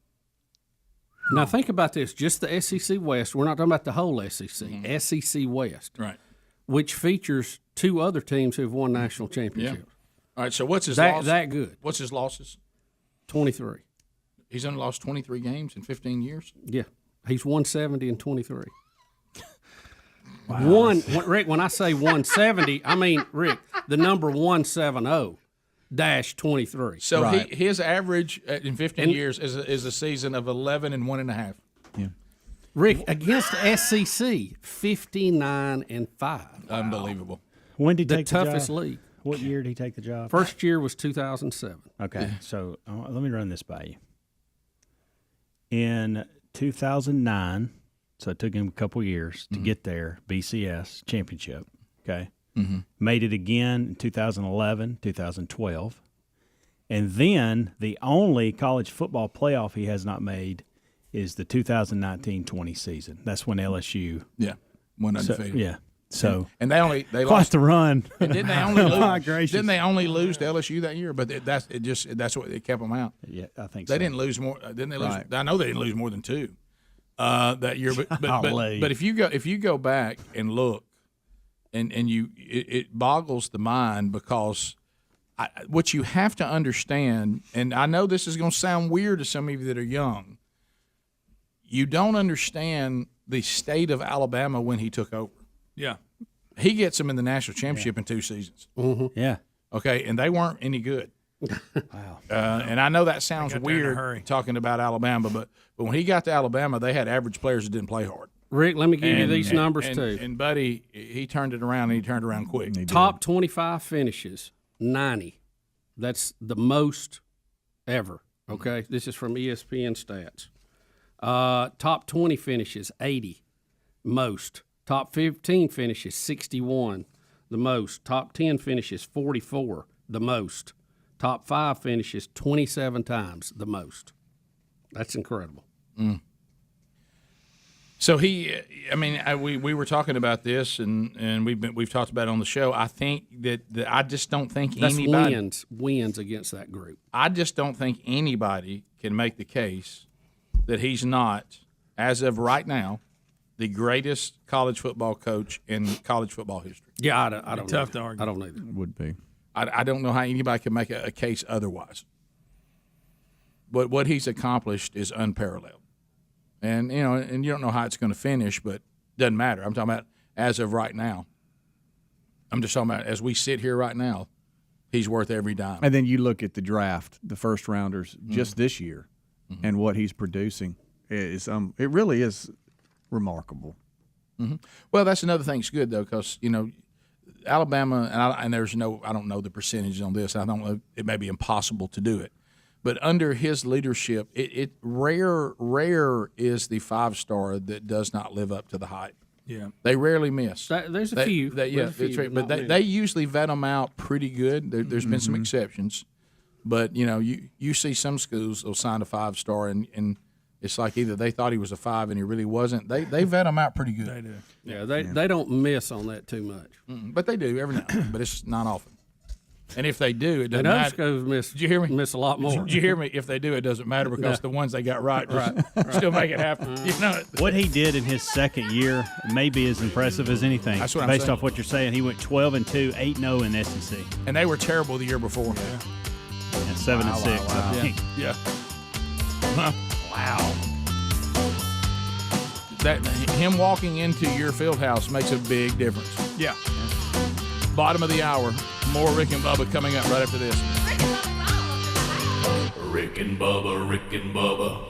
Now think about this, just the SEC West. We're not talking about the whole SEC. SEC West. Right. Which features 2 other teams who have won national championships. Yeah. All right, so what's his loss? That good. What's his losses? 23. He's only lost 23 games in 15 years? Yeah. He's 170-23. Wow. Rick, when I say 170, I mean, Rick, the number 170-23. So right. his average in 15 years is a season of 11 and 1.5. Yeah. Rick, against SEC, 59-5. Unbelievable. When did he take the toughest job? league? What year did he take the job? First year was 2007. Okay, so let me run this by you. In 2009, so it took him a couple years to get there, BCS championship, okay? Mm-hmm. Made it again in 2011, 2012. And then the only college football playoff he has not made is the 2019-20 season. That's when LSU went undefeated. So and they quite lost the run. And didn't they only lose? My gracious. Didn't they only lose to LSU that year? But that's what it kept them out. Yeah, I think they so. didn't lose more. Didn't they lose? Right. I know they didn't lose more than 2 that year. But if you go back and look, and it boggles the mind because what you have to understand, and I know this is going to sound weird to some of you that are young. You don't understand the state of Alabama when he took over. Yeah. He gets them in the national championship in 2 seasons. Mm-hmm. Yeah. Okay, and they weren't any good. Wow. And I know that sounds weird talking about Alabama, but when he got to Alabama, they had average players that didn't play hard. Rick, let me give you these numbers too. And Buddy, he turned it around, and he turned around quick. Top 25 finishes, 90. That's the most ever. Okay, this is from ESPN stats. Top 20 finishes, 80, most. Top 15 finishes, 61, the most. Top 10 finishes, 44, the most. Top 5 finishes, 27 times, the most. That's incredible. Mm. So we were talking about this, and we've talked about it on the show. I think that I just don't think anybody wins against that group. I just don't think anybody can make the case that he's not, as of right now, the greatest college football coach in college football history. Yeah, I don't. Tough to argue. I don't either. Would be. I don't know how anybody can make a case otherwise. But what he's accomplished is unparalleled. And you don't know how it's going to finish, but it doesn't matter. I'm talking about as of right now. I'm just talking about as we sit here right now, he's worth every dime. And then you look at the draft, the first rounders just this year, and what he's producing is it really is remarkable. Mm-hmm. Well, that's another thing that's good though, because Alabama and I don't know the percentage on this. I don't know. It may be impossible to do it. But under his leadership, it rare is the 5-star that does not live up to the hype. Yeah, they rarely miss. There's a few. That's right. But they usually vet them out pretty good. There's been some exceptions, but you see some schools will sign a 5-star and it's like either they thought he was a 5 and he really wasn't. They vet them out pretty good. They do. Yeah, they don't miss on that too much. But they do every now and then, but it's not often. And if they do, it doesn't other matter. schools miss. Did you hear me? Miss a lot more. Did you hear me? If they do, it doesn't matter because the ones they got right still make it happen. What he did in his second year may be as impressive as anything. That's what I'm based saying. off what you're saying, he went 12-2, 8-0 in SEC, and they were terrible the year before. and 7-6. Wow. I think. Yeah. Wow. That him walking into your field house makes a big difference. Yeah. Bottom of the hour. More Rick and Bubba coming up right after this. Rick and Bubba, Rick and Bubba.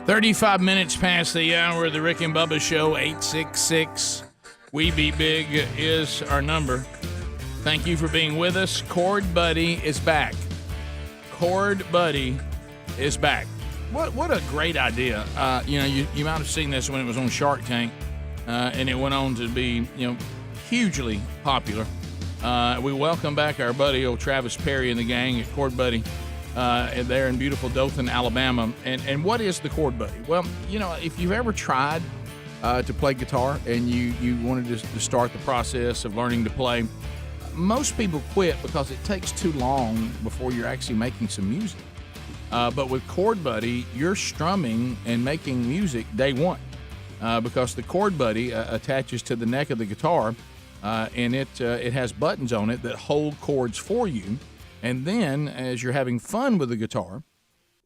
35 minutes past the hour of the Rick and Bubba Show. 866 We Be Big is our number. Thank you for being with us. Cord Buddy is back. Cord Buddy is back. What a great idea. You might have seen this when it was on Shark Tank, and it went on to be, hugely popular. We welcome back our buddy, old Travis Perry and the gang at Cord Buddy there in beautiful Dothan, Alabama. And what is the Cord Buddy? Well, if you've ever tried to play guitar and you wanted to start the process of learning to play, most people quit because it takes too long before you're actually making some music. But with Cord Buddy, you're strumming and making music day one because the Cord Buddy attaches to the neck of the guitar, and it has buttons on it that hold chords for you. And then as you're having fun with the guitar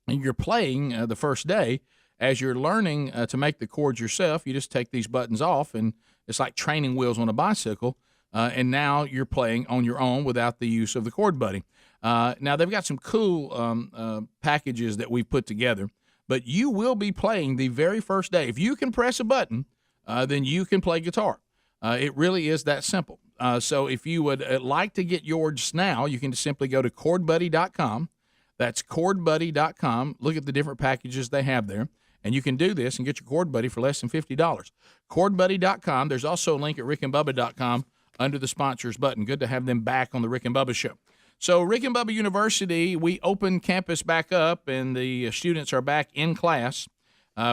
and you're playing the first day, as you're learning to make the chords yourself, you just take these buttons off, and it's like training wheels on a bicycle. And now you're playing on your own without the use of the Cord Buddy. Now, they've got some cool packages that we've put together, but you will be playing the very first day. If you can press a button, then you can play guitar. It really is that simple. So if you would like to get yours now, you can just simply go to cordbuddy.com. That's cordbuddy.com. Look at the different packages they have there. And you can do this and get your Cord Buddy for less than $50. Cordbuddy.com. There's also a link at rickandbubba.com under the sponsors button. Good to have them back on the Rick and Bubba Show. So Rick and Bubba University, we opened campus back up, and the students are back in class.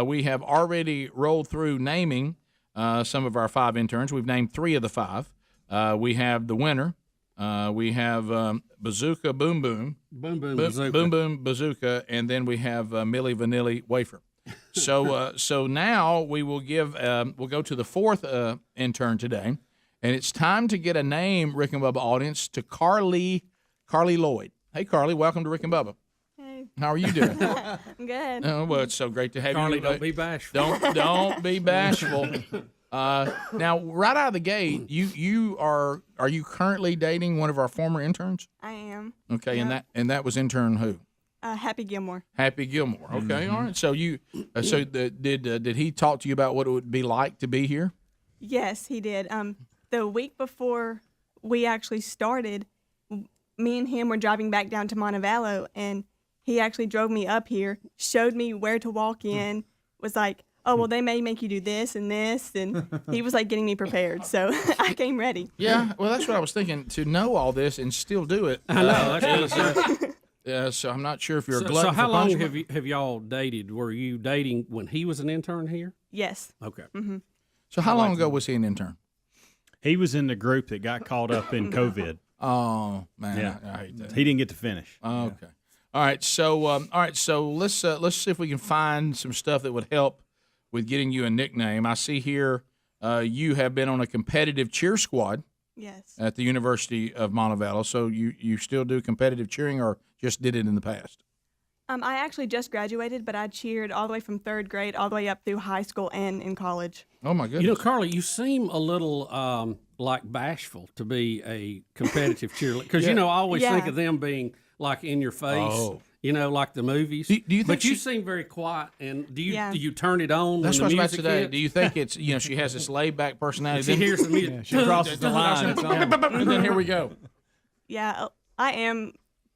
We have already rolled through naming some of our 5 interns. We've named 3 of the 5. We have the winner. We have Bazooka Boom Boom. Boom Boom Bazooka. Boom Boom Bazooka. And then we have Millie Vanilli Wafer. So now we will we'll go to the 4th intern today. And it's time to get a name, Rick and Bubba audience, to Carly Lloyd. Hey, Carly, welcome to Rick and Bubba. Hey. How are you doing? I'm good. Oh, well, it's so great to have Carly, you. don't be bashful. Don't be bashful. Now, right out of the gate, are you currently dating one of our former interns? I am. Okay, Yep. and that was intern who? Happy Gilmore. Happy Gilmore. Okay, all right. So did he talk to you about what it would be like to be here? Yes, he did. The week before we actually started, me and him were driving back down to Montevallo, and he actually drove me up here, showed me where to walk in, was like, oh, well, they may make you do this, and he was like getting me prepared, so I came ready. Yeah, well, that's what I was thinking, to know all this and still do it. I know. That's so I'm not sure if you're a so glutton how for long punishment. have y'all dated? Were you dating when he was an intern here? Yes. Okay. Mm-hmm. So how long ago was he an intern? He was in the group that got caught up in COVID. Oh man, Yeah. I hate that. He didn't get to finish. Okay. All right. So let's see if we can find some stuff that would help with getting you a nickname. I see here you have been on a competitive cheer squad. Yes. At the University of Montevallo. So you still do competitive cheering, or just did it in the past? I actually just graduated, but I cheered all the way from 3rd grade all the way up through high school and in college. Oh my goodness! You know, Carly, you seem a little like bashful to be a competitive cheerleader, because I always think of them being like in your face. Oh. Like the movies. Do you think but you seem very quiet, and do you turn it on? That's when what the I was about music to say. hits? Do you think it's she has this laid back personality? She hears the music. Yeah, she crosses the line. It's on. And then here we go. Yeah, I am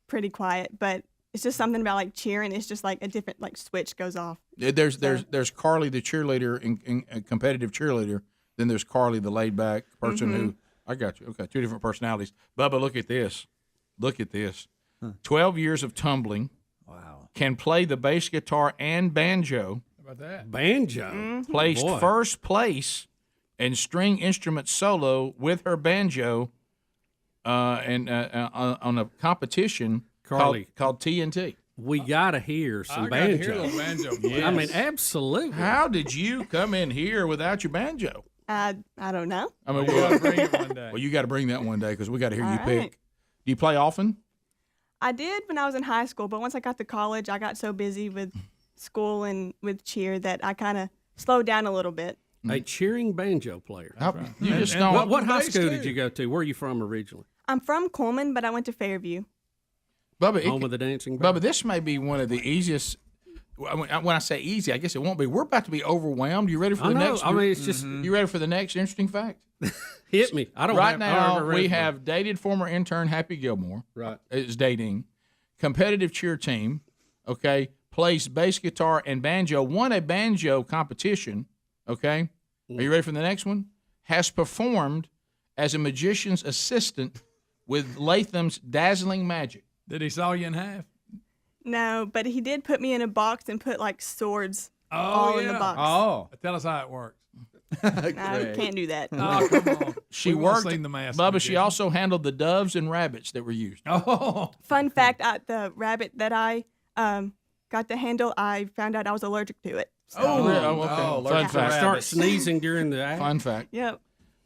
pretty quiet, but it's just something about like cheering. It's just like a different switch goes off. There's Carly the cheerleader in a competitive cheerleader. Then there's Carly the laid back person who I got you. Okay, 2 different personalities. Bubba, look at this. Look at this. 12 years of tumbling. Wow. Can play the bass guitar and banjo. How about that? Banjo. Placed Boy. first place in string instrument solo with her banjo and on a competition Carly. called TNT. We gotta hear some I gotta banjo. hear a little banjo. I mean, absolutely. How did you come in here without your banjo? I don't know. I mean, You gotta bring it one day. well, you got to bring that one day because we got to hear All you right. pick. Do you play often? I did when I was in high school, but once I got to college, I got so busy with school and with cheer that I kind of slowed down a little bit. A cheering banjo player. You just And don't. What high bass, school too. did you go to? Where are you from originally? I'm from Coleman, but I went to Fairview. Bubba, Home of the dancing. Bubba, this may be one of the easiest When I say easy, I guess it won't be. We're about to be overwhelmed. You ready for the next? I mean, it's just You ready for the next interesting fact? hit me. I don't. Right have, now, we have dated former intern Happy Gilmore. Right. Is dating. Competitive cheer team. Okay. Plays bass guitar and banjo. Won a banjo competition. Okay. Are you ready for the next one? Has performed as a magician's assistant with Latham's dazzling magic. Did he saw you in half? No, but he did put me in a box and put like swords all in the box. Oh, tell us how it works. No, can't do that. Oh, come on. She We wanna worked. see the mask Bubba, again. she also handled the doves and rabbits that were used. Oh. Fun fact: the rabbit that I got to handle, I found out I was allergic to it. So. Okay. Fun fact. Start sneezing during the act. Fun fact. Yep.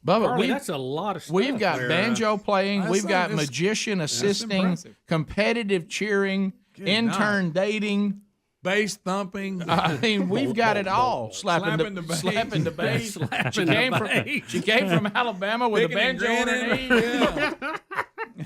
Bubba, Carly, that's a lot of stuff. We've got there. banjo playing. That's We've got that's- magician that's assisting, impressive. competitive cheering, Good intern night. dating. Bass thumping. I mean, we've got it all. Slapping the bass. slapping the bass. Slapping She the came bass. She came from Alabama with Picking a and banjo on her grinning. knee.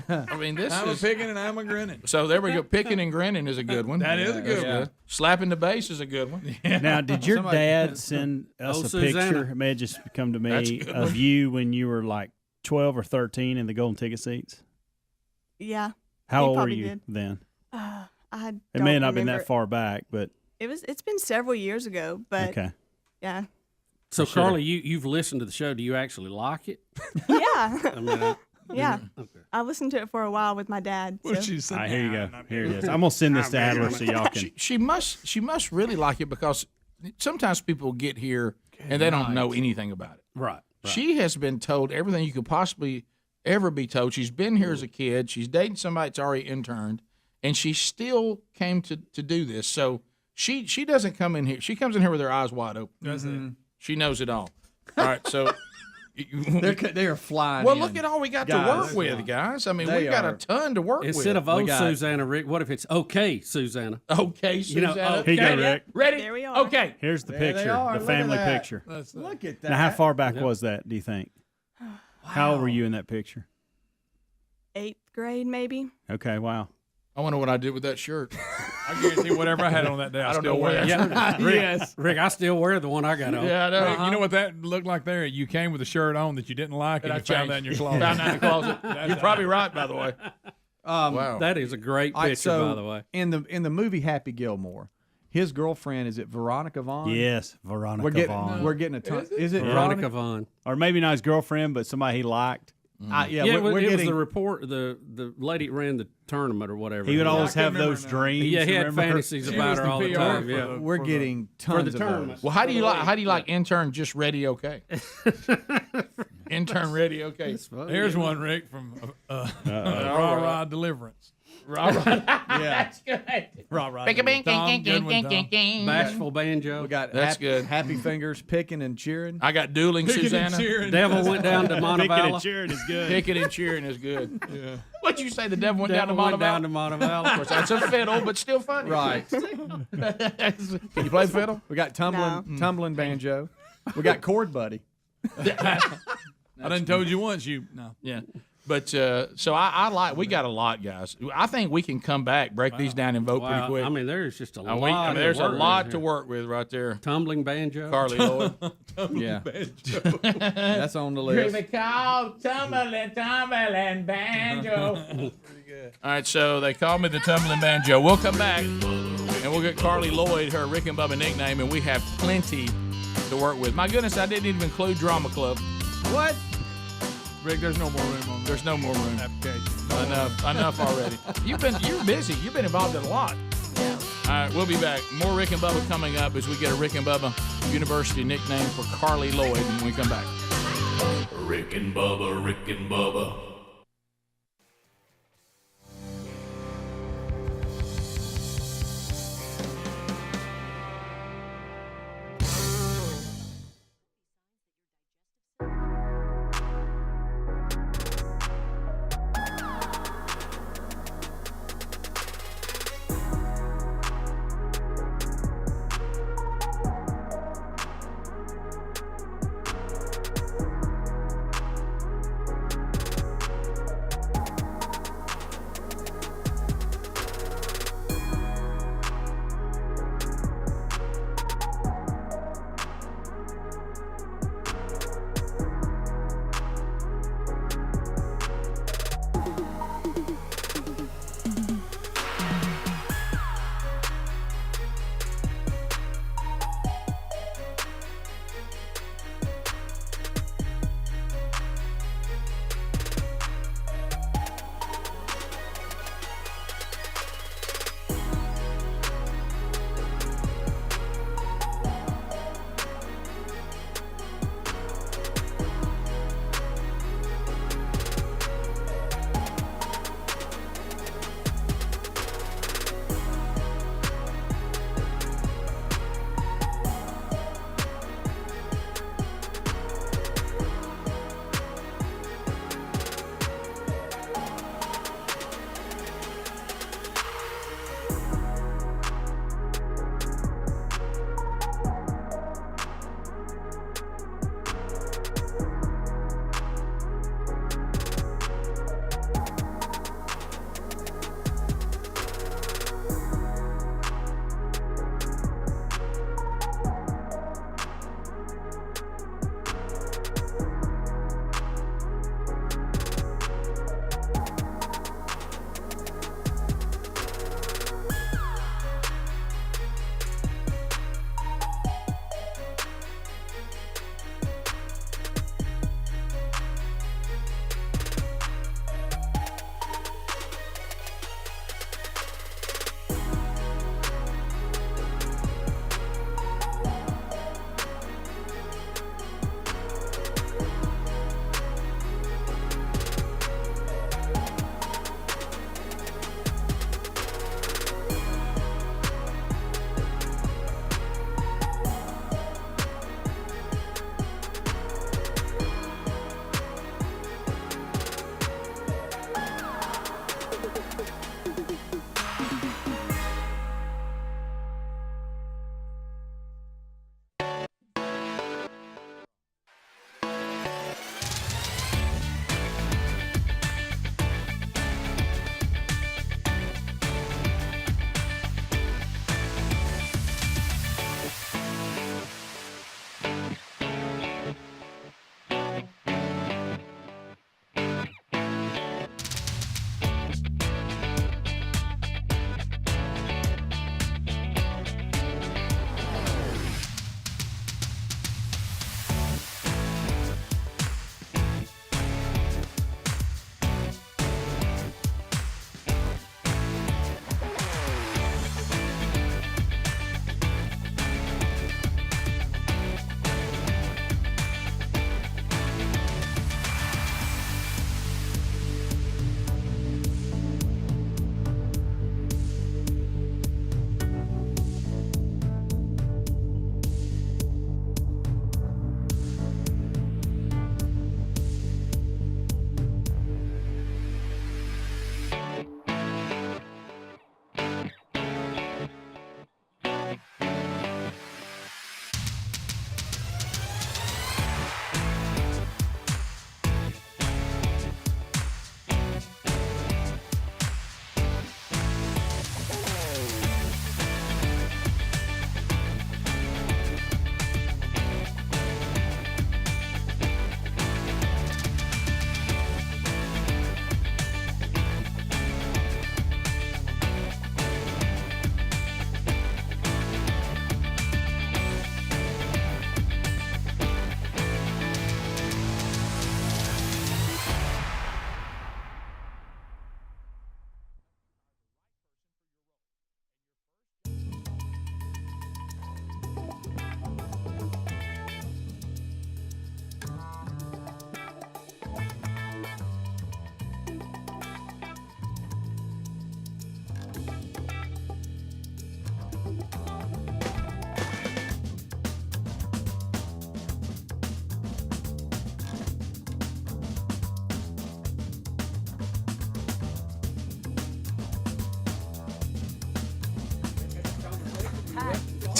Yeah. I mean, this I'm a is. picking and I'm a grinning. So there we go. Picking and grinning is a good one. That is a good That's one. Slapping the bass is a good one. Now, did your dad send us a Susanna. picture? It may have just come to That's a me good of one. you when you were like 12 or 13 in the golden ticket seats. Yeah. How He old were probably you did. then? I It don't may not have been remember. that far back, but It's been several years ago, but okay. yeah. So, Carly, you've listened to the show. Do you actually like it? Yeah. I mean, Yeah. Okay. I listened to it for a while with my dad. So. All right, here you go. Here it is. I'm gonna send this to Adler so y'all can. She must really like it because sometimes people get here and they don't know anything about it. Right. She has been told everything you could possibly ever be told. She's been here as a kid. She's dating somebody that's already interned, and she still came to do this. So she doesn't come in here. She comes in here with her eyes wide open. That's it. She knows it all. All right, so. They are flying. Well, in. look at all we got to Guys, work with, guys. I mean, They we've got are- a ton to work Instead with. of Susanna, Rick, what if it's okay, Susanna? Okay, You know, Susanna. okay. Here you go, Rick. Ready? There we are. Okay. Here's the There they picture, are. the Look at family that. picture. Look at that. Now, how far back was that? Do you think? How old were you in that picture? 8th grade, maybe. Okay, wow. I wonder what I did with that shirt. I guarantee whatever I had on that day, I don't still know where wear it. Yeah, Rick, Yes. Rick, I still wear the one I got on. Yeah, I know. Rick, you know what that looked like there? You came with a shirt on that you didn't like, and I you found that in your closet. Found that in the closet. You're probably right, by the way. Wow. That is a great All right, picture, so by the way. in the movie Happy Gilmore, his girlfriend is it Veronica Vaughn? Yes, Veronica We're getting Vaughn. we're getting a ton. Is it Veronica Vaughn. Or maybe not his girlfriend, but somebody he liked. Yeah, Yeah, we're it was getting the report, the lady that ran the tournament or whatever. He would always I can't have those remember now. dreams. Yeah, he had remember? fantasies She about was her the all the PR time. for Yeah. the- we're getting tons the of tournament. those. Well, how do you like intern just ready okay? Intern ready okay. Here's one, Rick, from Raw Rod Deliverance. Yeah, That's good. Right. Tom Goodwin, Tom. Bashful banjo. we got That's good. Happy fingers picking and cheering. I got dueling Picking and Susanna. cheering. Devil went down to Picking and Montevallo. cheering is good. Picking and cheering is good. Yeah. What'd you say? The devil went down to Devil went down Montevallo? to Montevallo. Of course, that's a fiddle, but still funny. Right. Can you play fiddle? We got tumbling banjo. We got chord buddy. I done told you once. No. Yeah. But so I like. We got a lot, guys. I think we can come back, break these down, and vote pretty Wow, quick. I mean, there's just a lot. There's a lot to to work with right there. Tumbling banjo. Carly Lloyd. Yeah, that's on the list. They call tumbling banjo. Pretty good. All right, so they call me the tumbling banjo. We'll come back and we'll get Carly Lloyd her Rick and Bubba nickname, and we have plenty to work with. My goodness, I didn't even include Drama Club. What? Rick, there's no more room on There's no more room. application. Enough already. You're busy. You've been involved in a lot. All right, we'll be back. More Rick and Bubba coming up as we get a Rick and Bubba University nickname for Carly Lloyd when we come back. Rick and Bubba, Rick and Bubba.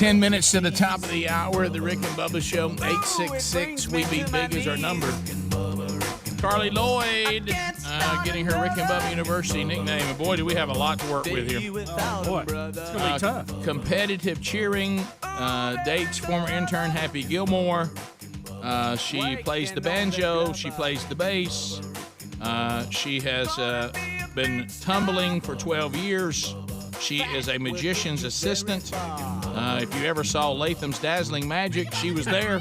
10 minutes to the top of the hour of the Rick and Bubba Show. 866 We Be Big is our number. Carly Lloyd getting her Rick and Bubba University nickname. And boy, do we have a lot to work with here. Oh, boy. It's going to be tough. Competitive cheering. Dates former intern Happy Gilmore. She plays the banjo. She plays the bass. She has been tumbling for 12 years. She is a magician's assistant. If you ever saw Latham's Dazzling Magic, she was there.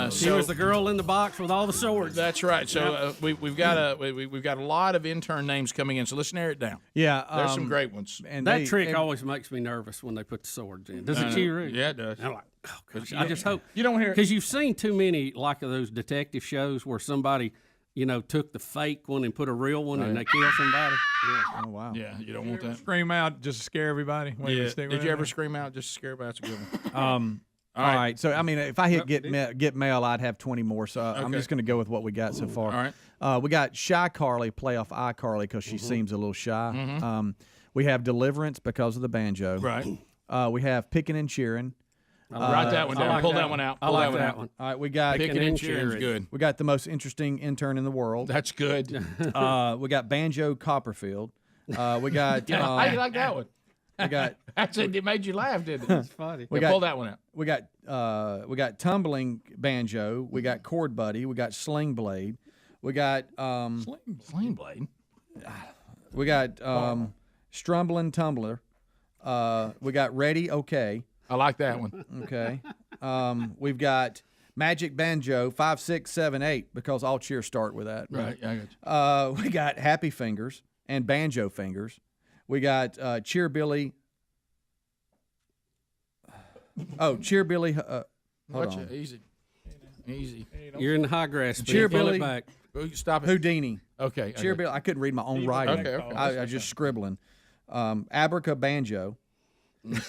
She was the girl in the box with all the swords. That's right. So we've got a lot of intern names coming in. So let's narrow it down. Yeah, there's some great ones. And that trick always makes me nervous when they put the swords in. Does it you? Yeah, it does. I'm like, oh gosh, I just hope you don't hear because you've seen too many like of those detective shows where somebody, took the fake one and put a real one and they kill somebody. Yeah. Oh wow. Yeah, you don't want that. Scream out just to scare everybody. Yeah. Did you ever scream out just to scare everybody? That's a good one. All right. So, I mean, if I hit get mail, I'd have 20 more. So I'm just going to go with what we got so far. All right. We got Shy Carly, play off iCarly because she seems a little shy. Mm-hmm. We have Deliverance because of the banjo. Right. We have Picking and Cheering. Write that one down. like Pull that that one out. I Pull like that that one. one. All right. We got Picking and Cheering's good. We got the most interesting intern in the world. That's good. We got Banjo Copperfield. We got. How you like that one? We got. It made you laugh, didn't it? It's funny. Pull that one out. We got Tumbling Banjo. We got Chord Buddy. We got Sling Blade. We got Sling Blade. We got Strumbling Tumbler. We got Ready Okay. I like that one. Okay. We've got Magic Banjo 5, 6, 7, 8 because all cheers start with that. Right. I got you. We got Happy Fingers and Banjo Fingers. We got Cheer Billy. Oh, Cheer Billy. Hold on. Easy. You're in the high grass. Cheer Billy. Back. Stop it. Houdini. Okay. Cheer Billy. I couldn't read my own writing. Okay. I was just scribbling. Abraca Banjo.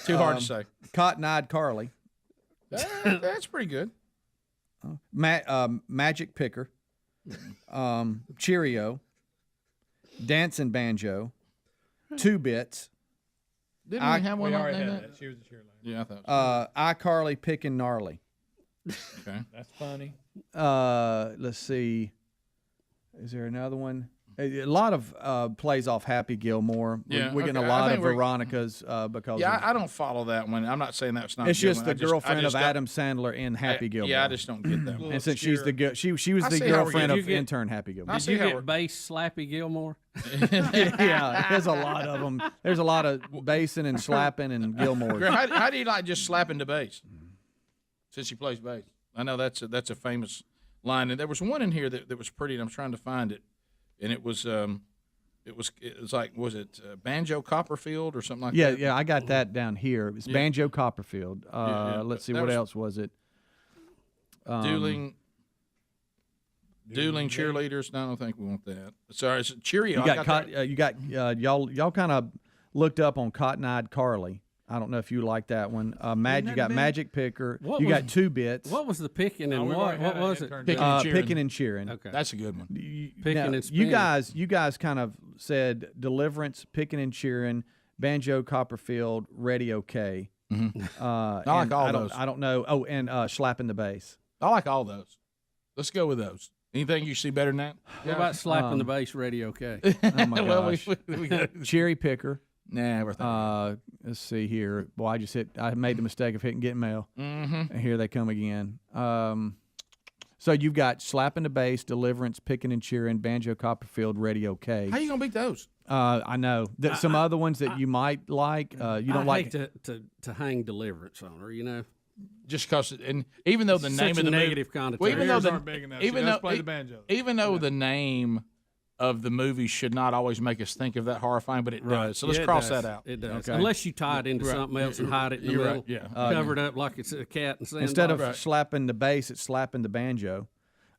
Too hard to say. Cotton-eyed Carly. That's pretty good. Magic Picker. Cheerio. Dancing Banjo. 2 Bits. Didn't we have one We like already had that? that. She was the cheerleader. Yeah, I thought so. iCarly Pickin' Gnarly. Okay. That's funny. Let's see. Is there another one? A lot of plays off Happy Gilmore. Yeah, We're getting okay. a lot I of think Veronica's because Yeah, of, I don't follow that one. I'm not saying that's not. it's a good just one. the I girlfriend just of don't- Adam Sandler in Happy Gilmore. Yeah, I just don't get that one. And since she's the she was I the see how we're girlfriend getting- of intern Happy Gilmore. I Did see you how get we're- bass Slappy Gilmore? Yeah, there's a lot of them. There's a lot of basing and slapping and Gilmore. How do you like just slapping the bass? Since she plays bass, I know that's a famous line, and there was one in here that was pretty, and I'm trying to find it, and it was like was it Banjo Copperfield or something like that? Yeah, I got that down here. It's Banjo Copperfield. Yeah. Let's see, That what was- else was it? Dueling cheerleaders. No, I don't think we want that. Sorry, it's Cheerio. Y'all kind of looked up on Cotton-eyed Carly. I don't know if you like that one. You got Magic Picker. You got 2 Bits. What was the picking and what was it? Picking and Cheering. Okay. That's a good one. Picking and spinning. You guys kind of said Deliverance, Picking and Cheering, Banjo Copperfield, Ready Okay. Mm-hmm. I like all those. I don't know. Oh, and Slapping the Bass. I like all those. Let's go with those. Anything you see better than that? What about Slapping the Bass? Ready Okay. Oh my Well, gosh. we got Cherry Picker. Nah, we're thinking. Let's see here. Boy, I made the mistake of hitting Get Mail. Mm-hmm. And here they come again. So you've got Slapping the Bass, Deliverance, Picking and Cheering, Banjo Copperfield, Ready Okay. How you gonna beat those? I know. Some other ones that you might like. You don't like. hate to hang Deliverance on her, Just because, and even though the Such name a of the negative movie, connotation. well, even though Ears the aren't big enough. even She does though play the banjo. even though the name of the movie should not always make us think of that horrifying, but it does. So let's cross that out. It does. Okay. Unless you tie it into something else and hide it in the You're middle, right, yeah. cover it up like it's a cat and sand. Instead of slapping the bass, it's slapping the banjo.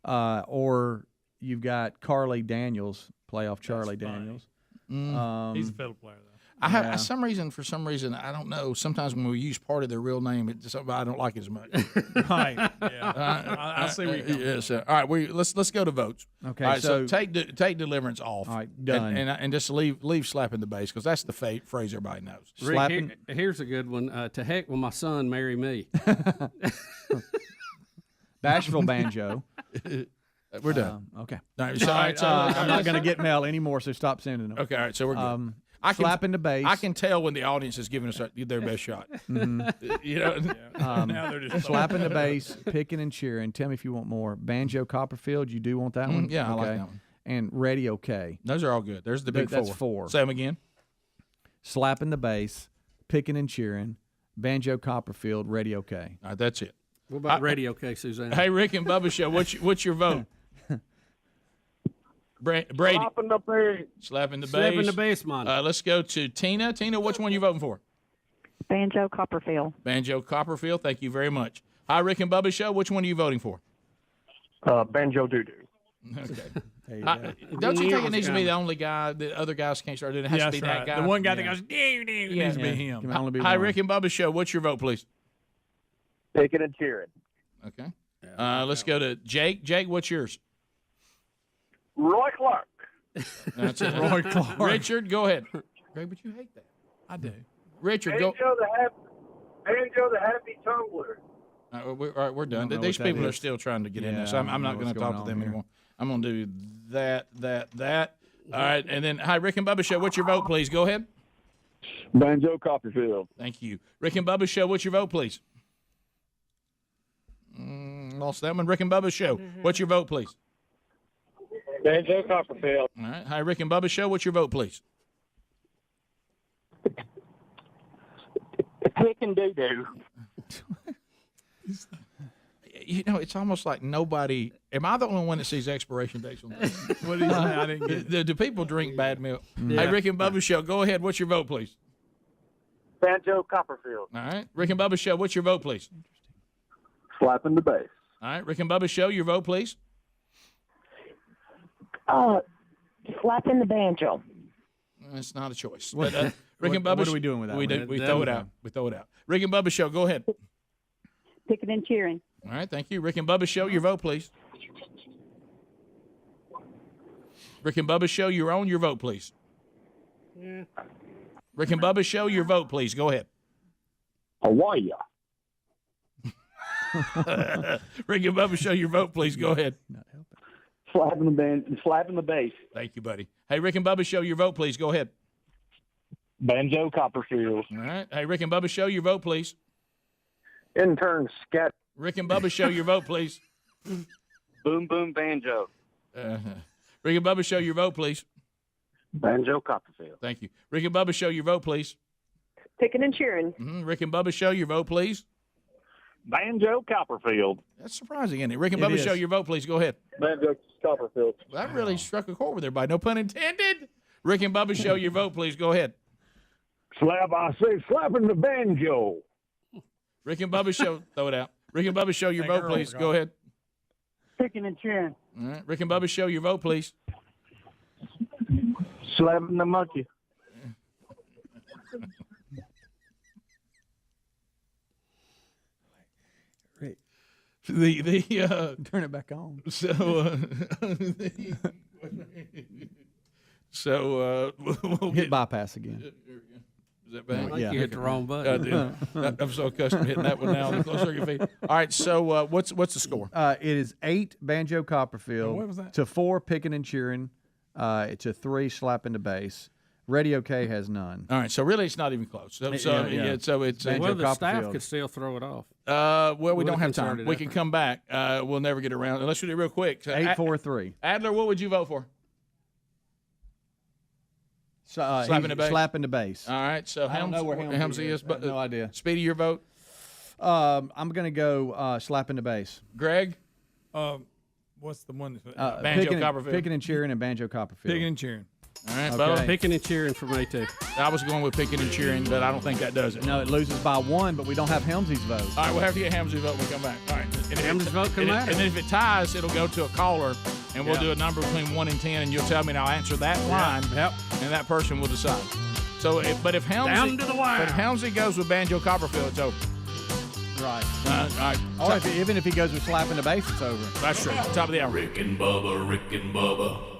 Or you've got Carly Daniels play off Charlie Daniels. He's a fiddle player though. I have for some reason, I don't know. Sometimes when we use part of their real name, it's something I don't like as much. Right. Yeah. I see where you're coming Yes. All right. Let's go to votes. Okay. All right, so take deliverance off. All right. Done. And just leave slapping the bass because that's the phrase everybody knows. Rick, here's a good one. To heck with my son, marry me. Bashville banjo. We're done. Okay. All right, I'm not going to get mail anymore, so stop sending them. Okay. All right. So we're good. Slapping the bass. I can tell when the audience is giving us their best shot. Mhm. You know, Now they're just slapping the bass, picking and cheering. Tell me if you want more. Banjo Copperfield, you do want that one? yeah, I like that one. And Ready OK. Those are all good. There's the big four. That's four. Say them again. Slapping the bass, picking and cheering, Banjo Copperfield, Ready OK. All right, that's it. What about Radio OK, Suzanne? Hey, Rick and Bubba Show, what's your vote? Brady. Slapping the bass. Slapping the bass. Slapping the bass, man. Let's go to Tina. Tina, which one you voting for? Banjo Copperfield. Banjo Copperfield. Thank you very much. Hi, Rick and Bubba Show. Which one are you voting for? Banjo Doo-Doo. Okay. Don't you think it needs to be the only guy? The other guys can't start doing it. It has to be that guy. The one guy that goes, it needs to be him. Can only be Hi, one. Rick and Bubba Show. What's your vote, please? Picking and cheering. Okay. Let's go to Jake. Jake, what's yours? Roy Clark. That's it. Roy Clark. Richard, go ahead. Greg, but you hate that. I do. Richard, go. Banjo the Happy Tumbler. All right, we're done. I don't know These what that people are is. still trying to get in Yeah, there, so I'm I don't not know going to what's talk to going them on here. anymore. I'm going to do that. All right, and then, hi, Rick and Bubba Show. What's your vote, please? Go ahead. Banjo Copperfield. Thank you. Rick and Bubba Show. What's your vote, please? Lost that one. Rick and Bubba Show. What's your vote, please? Banjo Copperfield. All right. Hi, Rick and Bubba Show. What's your vote, please? Pick and Doo-Doo. You know, it's almost like nobody. Am I the only one that sees expiration dates on this? What did you say? I didn't get it. Do people drink bad milk? Yeah. Hey, Rick and Bubba Show. Go ahead. What's your vote, please? Banjo Copperfield. All right. Rick and Bubba Show. What's your vote, please? Slapping the bass. All right. Rick and Bubba Show. Your vote, please. Slapping the banjo. It's not a choice. What- But, Rick and Bubba. what are we doing with that We one? we throw it out. We throw it out. Rick and Bubba Show. Go ahead. Picking and cheering. All right. Thank you. Rick and Bubba Show. Your vote, please. Rick and Bubba Show. You're on. Your vote, please. Rick and Bubba Show. Your vote, please. Go ahead. Hawaii. Rick and Bubba Show. Your vote, please. Go ahead. Slapping the bass. Thank you, buddy. Hey, Rick and Bubba Show. Your vote, please. Go ahead. Banjo Copperfield. All right. Hey, Rick and Bubba Show. Your vote, please. Intern Scat. Rick and Bubba Show. Your vote, please. Boom Boom Banjo. Rick and Bubba Show. Your vote, please. Banjo Copperfield. Thank you. Rick and Bubba Show. Your vote, please. Picking and cheering. Rick and Bubba Show. Your vote, please. Banjo Copperfield. That's surprising, isn't it? Rick and It Bubba is. Show. Your vote, please. Go ahead. Banjo Copperfield. Well, that really struck a chord with everybody. No pun intended. Rick and Bubba Show. Your vote, please. Go ahead. Slapping the banjo. Rick and Bubba Show. Throw it out. Rick and Bubba Show. Your Hey, vote, girl, please. girl. Go ahead. Picking and cheering. All right. Rick and Bubba Show. Your vote, please. Slapping the monkey. Turn it back on. We'll Hit bypass again. Is that bad? I think Yeah. you hit the wrong button. I'm so accustomed to hitting that one now on the closed circuit feed. All right, so what's the score? It is 8 Banjo Copperfield What was that? to 4 Picking and Cheering to 3 Slapping the Bass. Radio K has none. All right, so really it's not even close. So it's Banjo Well, the staff Copperfield. could still throw it off. well, we don't have considered time. it We effort. can come back. We'll never get around unless we do it real quick. So 8-4-3. Adler, what would you vote for? Slapping the bass? Slapping the bass. All right, so I don't know where Helmsy is, is. but No idea. Speedy, your vote. I'm going to go Slapping the Bass. Greg, What's the one? That's Banjo Copperfield. Picking and Cheering and Banjo Copperfield. Picking and cheering. All right, Okay. Bubba. Picking and cheering for me too. I was going with picking and cheering, but I don't think that does it. No, it loses by 1, but we don't have Helmsy's vote. All right, we'll have to get Hamsey's vote when we come back. All right. And Hamsey's vote come back? And then if it ties, it'll go to a caller, and we'll Yeah. do a number between 1 and 10, and you'll tell me, and I'll answer that line, Yep. and that person will decide. So, but if Down Helmsley, to the wire. but if Helmsley goes with Banjo Copperfield, it's over. Right. All right. Or even if he goes with slapping the bass, it's over. That's true. Top of the hour. Rick and Bubba.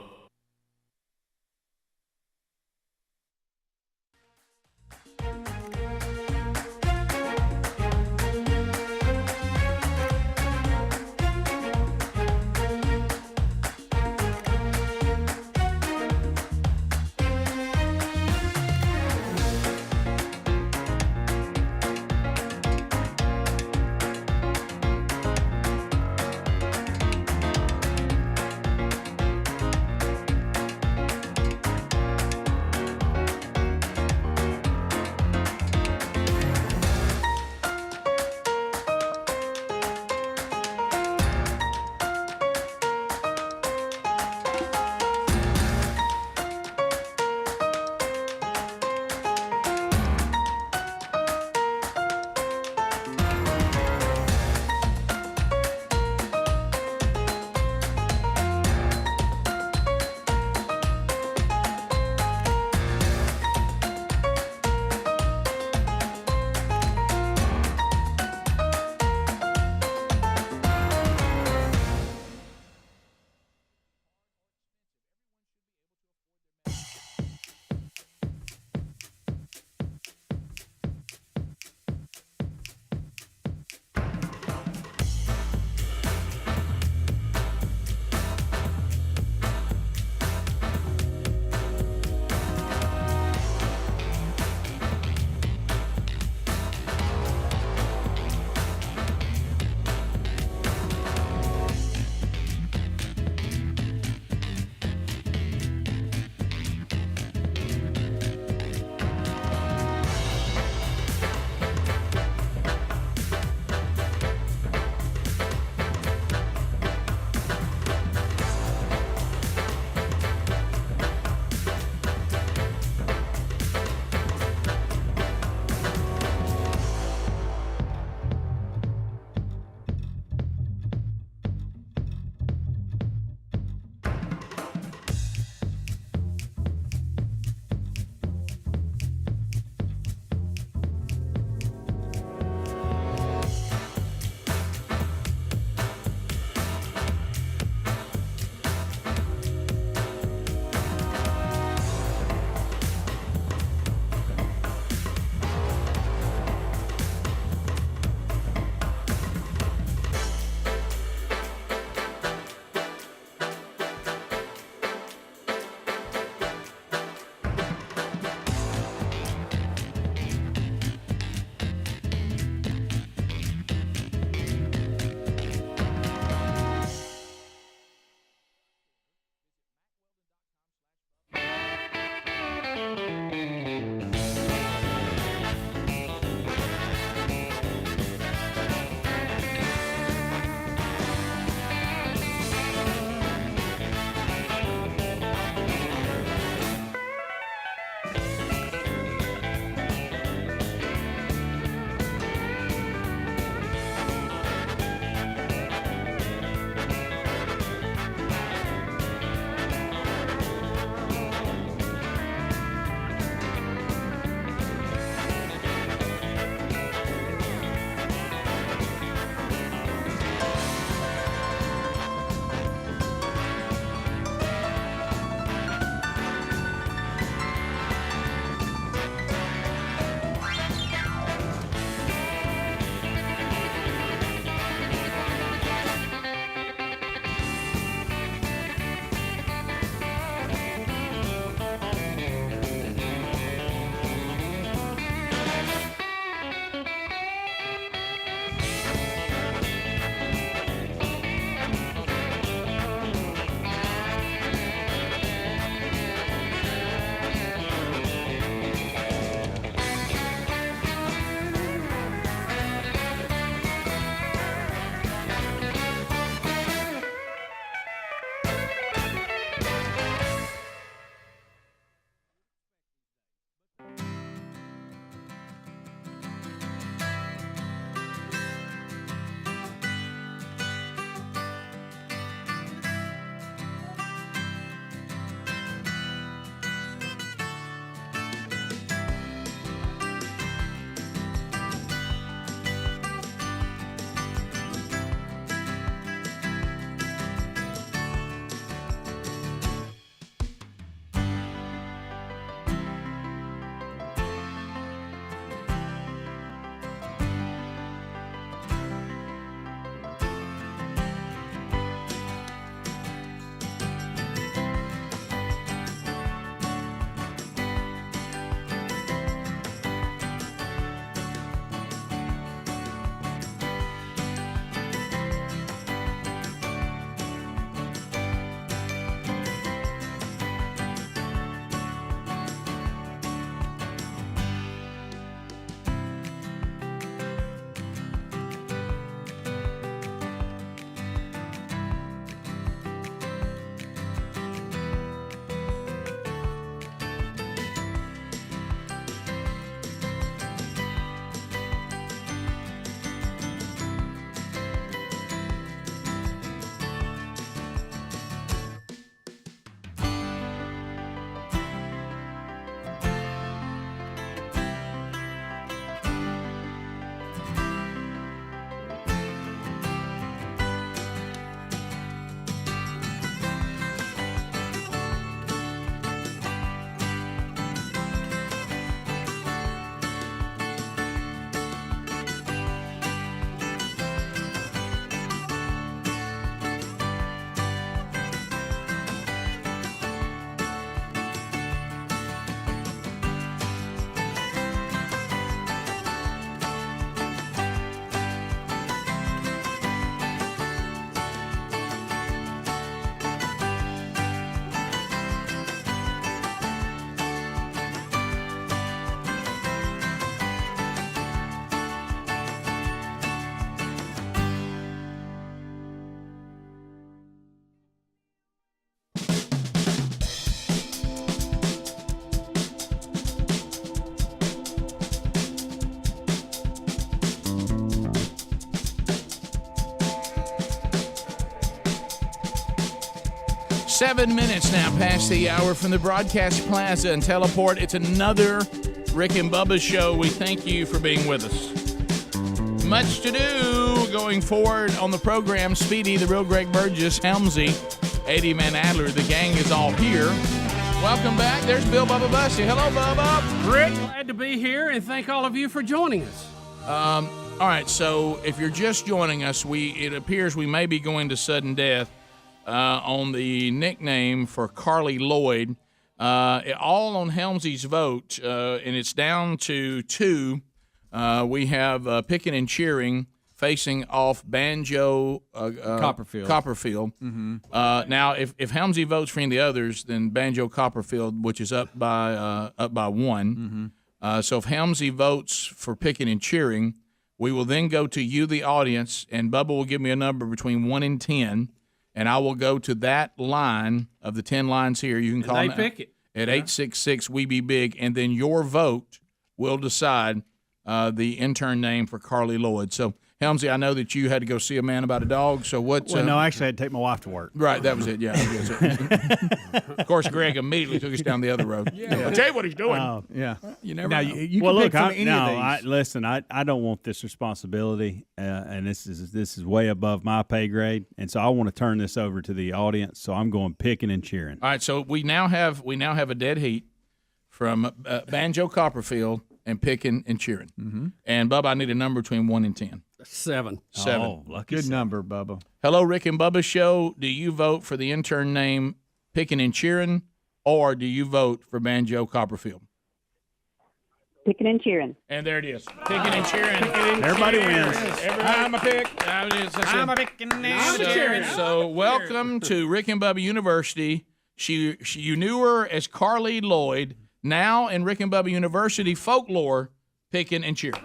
7 minutes now past the hour from the Broadcast Plaza and Teleport. It's another Rick and Bubba show. We thank you for being with us. Much to do going forward on the program. Speedy, the real Greg Burgess, Helmsy, Eddie Van Adler. The gang is all here. Welcome back. There's Bill Bubba Bussy. Hello, Bubba. Rick, glad to be here, and thank all of you for joining us. All right, so if you're just joining us, it appears we may be going to sudden death on the nickname for Carly Lloyd. All on Helmsy's vote, and it's down to 2. We have Picking and Cheering facing off Banjo Copperfield. Mm-hmm. Now, if Helmsy votes for any of the others, then Banjo Copperfield, which is up by 1. Mm-hmm. So if Helmsy votes for Picking and Cheering, we will then go to you, the audience, and Bubba will give me a number between 1 and 10, and I will go to that line of the 10 lines here. You can call they pick it at 866 We Be Big, and then your vote will decide the intern name for Carly Lloyd. So, Helmsy, I know that you had to go see a man about a dog. So what? Well, no, actually, I had to take my wife to work. Right, that was it. Yeah. Of course, Greg immediately took us down the other road. Yeah. I'll tell you what he's doing. Yeah. You never Now, know. you well, can look, pick from any of these. listen, I don't want this responsibility, and this is way above my pay grade, and so I want to turn this over to the audience. So I'm going Picking and Cheering. All right, so we now have a dead heat from Banjo Copperfield and Picking and Cheering. Mm-hmm. And Bubba, I need a number between 1 and 10. 7. 7. Oh, lucky Good 7. number, Bubba. Hello, Rick and Bubba show. Do you vote for the intern name Picking and Cheering, or do you vote for Banjo Copperfield? Picking and Cheering. And there it is. Picking and Cheering. Everybody wins. I'm a pick. I'm a picking and cheering. So welcome to Rick and Bubba University. You knew her as Carly Lloyd. Now in Rick and Bubba University folklore, Picking and Cheering.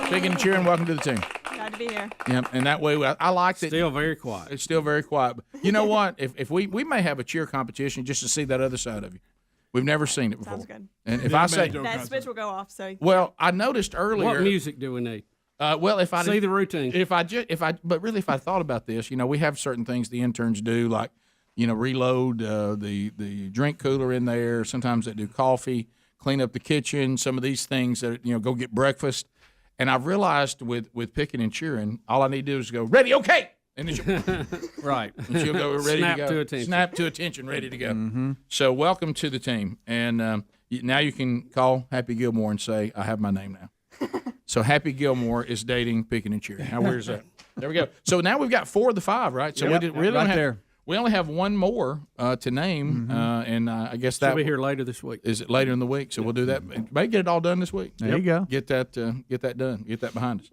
Picking and Cheering, welcome to the team. Glad to be here. Yeah, and that way I liked it. Still very quiet. It's still very quiet. But you know what? If we may have a cheer competition just to see that other side of you. We've never seen it before. Sounds good. And if I say That switch will go off. So. well, I noticed earlier. What music do we need? Well, if I See the routine. But really, if I thought about this, we have certain things the interns do, like reload the drink cooler in there. Sometimes they do coffee, clean up the kitchen. Some of these things that go get breakfast. And I've realized with Picking and Cheering, all I need to do is go ready, okay, and then she'll right. And she'll go ready Snap to go. to attention. Snap to attention, ready to go. Mm-hmm. So welcome to the team, and now you can call Happy Gilmore and say I have my name now. So Happy Gilmore is dating Picking and Cheering. Now where's that? There we go. So now we've got 4 of the 5, right? So Yep, we really right don't have, there. we only have one more to name, and I guess that She'll be here later this week. is it later in the week. So we'll do that. Maybe get it all done this week. There you go. Get that done. Get that behind us.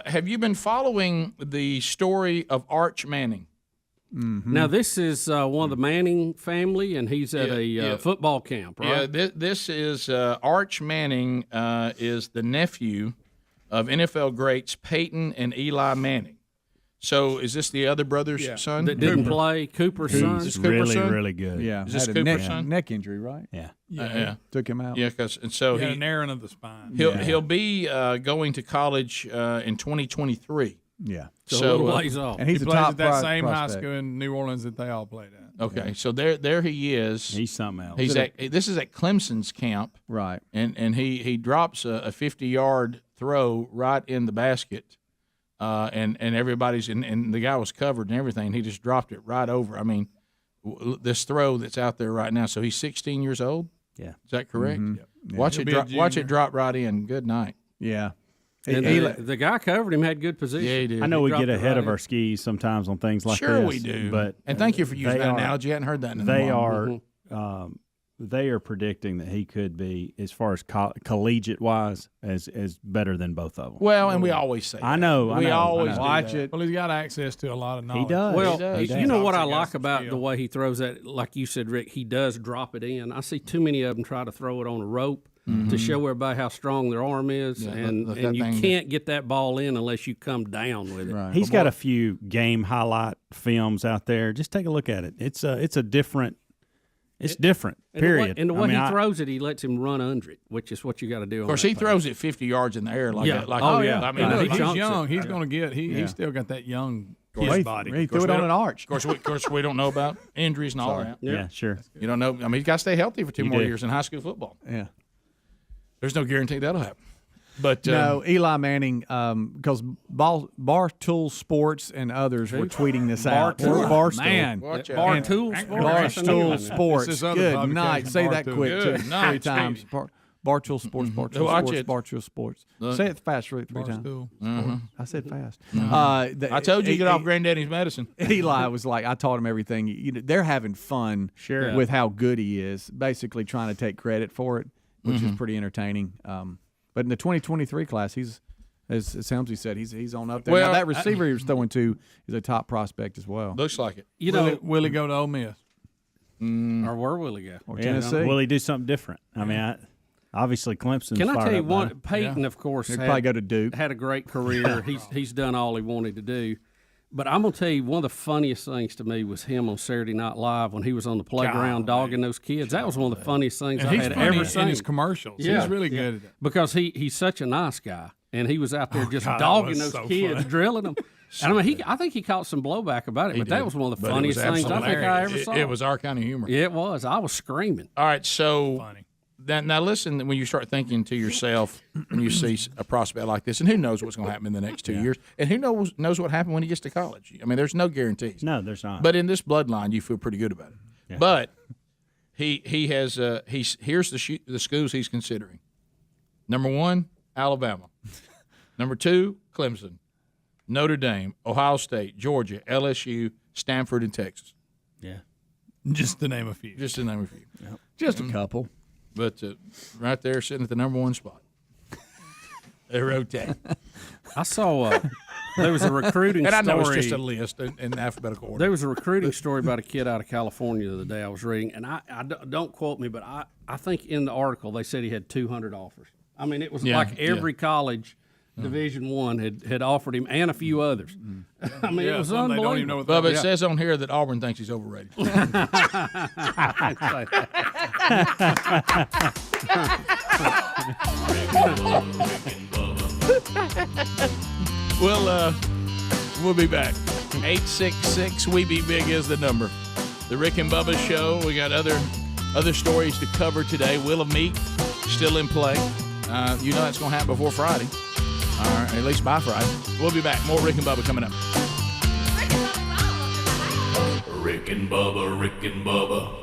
Have you been following the story of Arch Manning? Mm-hmm. Now, this is one of the Manning family, and he's at a football camp, right? Yeah, this is Arch Manning is the nephew of NFL greats Peyton and Eli Manning. So is this the other brother's son? That didn't play, Cooper's son? Is this Cooper's son? Really good. Yeah. Is this had a Cooper's son? neck injury, right? Yeah. Yeah. Took him out. Yeah, and so He had he an Aaron of the spine. he'll be going to college in 2023. Yeah. So a little ways off. And he's he a plays top at that same high prospect. school in New Orleans that they all played at. Okay, so there he is. He's something else. This is at Clemson's camp, Right. and he drops a 50-yard throw right in the basket, and everybody's and the guy was covered and everything. He just dropped it right over. I mean, this throw that's out there right now. So he's 16 years old. Yeah. Is that correct? Mhm. Yeah. Watch He'll it be a drop. Watch it junior. drop right in. Good night. Yeah. And the guy covered him, had good position. Yeah, he did. I know we dropped get it ahead right of in. our skis sometimes on things like Sure this. we do. But and thank you for using they that are- analogy. I hadn't heard that in a They while. are they are predicting that he could be, as far as collegiate wise, as better than both of them. Well, and we always say I know. we I know, always I know. Watch it. Well, he's got access to a lot of knowledge. He does. Well, He does. you know what I Obviously got like some about skill. the way he throws that, like you said, Rick, he does drop it in. I see too many of them try to throw it on a rope to show everybody how strong their arm is, Yeah, and let that you thing- can't get that ball in unless you come down with it. Right. He's got a few game highlight films out there. Just take a look at it. It's a different. It's different. And Period. The way I mean, he throws it, he lets him run under it, which is what you got to do. Of course, he throws it 50 yards in the air like Yeah. that. Like, Oh, yeah. I mean, Yeah, Look, he he's chunks young. it. He's going to get. Yeah. He's still got that young his body. He threw it on an arch. Of course, we don't know about injuries and all that. Yeah, sure. You don't know. I mean, you got to stay healthy for two more years in high school football. Yeah. There's no guarantee that'll happen. But no, Eli Manning, because Barstool Sports and others were tweeting this out. Barstool. Man. Barstool Sports. Good night. Say that quick, Good too. night, 3 times. Barstool Sports, Barstool Sports. Say it fast 3 times. I said fast. I told you to get off Granddaddy's medicine. Eli was like, I taught him everything. They're having fun with how good he is, basically trying to take credit for it, which is pretty entertaining. But in the 2023 class, he's, as Helmsy said, he's on up there. Well, now, that receiver he was throwing to is a top prospect as well. Looks like it. Will he go to Ole Miss? Or where will he go? Or Tennessee. Will he do something different? I mean, obviously Clemson. Can I tell you one? Peyton, of course, He'd probably go to Duke. Had a great career. He's done all he wanted to do. But I'm going to tell you, one of the funniest things to me was him on Saturday Night Live when he was on the playground dogging those kids. That was one of the funniest things I had ever seen. In his commercials. Yeah. He's really good at it. Because he's such a nice guy, and he was out there just dogging those kids, drilling them. And I mean, I think he caught some blowback about it, but that was one of the funniest things I think I ever saw. It was our kind of humor. Yeah, it was. I was screaming. All right, so now listen, when you start thinking to yourself when you see a prospect like this, and who knows what's going to happen in the next 2 years, and who knows what happened when he gets to college. I mean, there's no guarantees. No, there's not. But in this bloodline, you feel pretty good about it. Yeah. But he has here's the schools he's considering. Number 1, Alabama. Number 2, Clemson. Notre Dame, Ohio State, Georgia, LSU, Stanford, and Texas. Yeah. Just to name a few. Just to name a few. Yep. Just a couple. But right there, sitting at the number 1 spot. They rotate. I saw there was a recruiting and I know story. it's just a list in alphabetical order. There was a recruiting story about a kid out of California the other day I was reading, and I don't quote me, but I think in the article they said he had 200 offers. I mean, it was like every college Division I had offered him, and a few others. I mean, it was unbelievable. But it says on here that Auburn thinks he's overrated. We'll be back. 866 We Be Big is the number. The Rick and Bubba Show. We got other stories to cover today. Will of Meat still in play. You know that's going to happen before Friday. All right, at least by Friday. We'll be back. More Rick and Bubba coming up. Rick and Bubba, Rick and Bubba.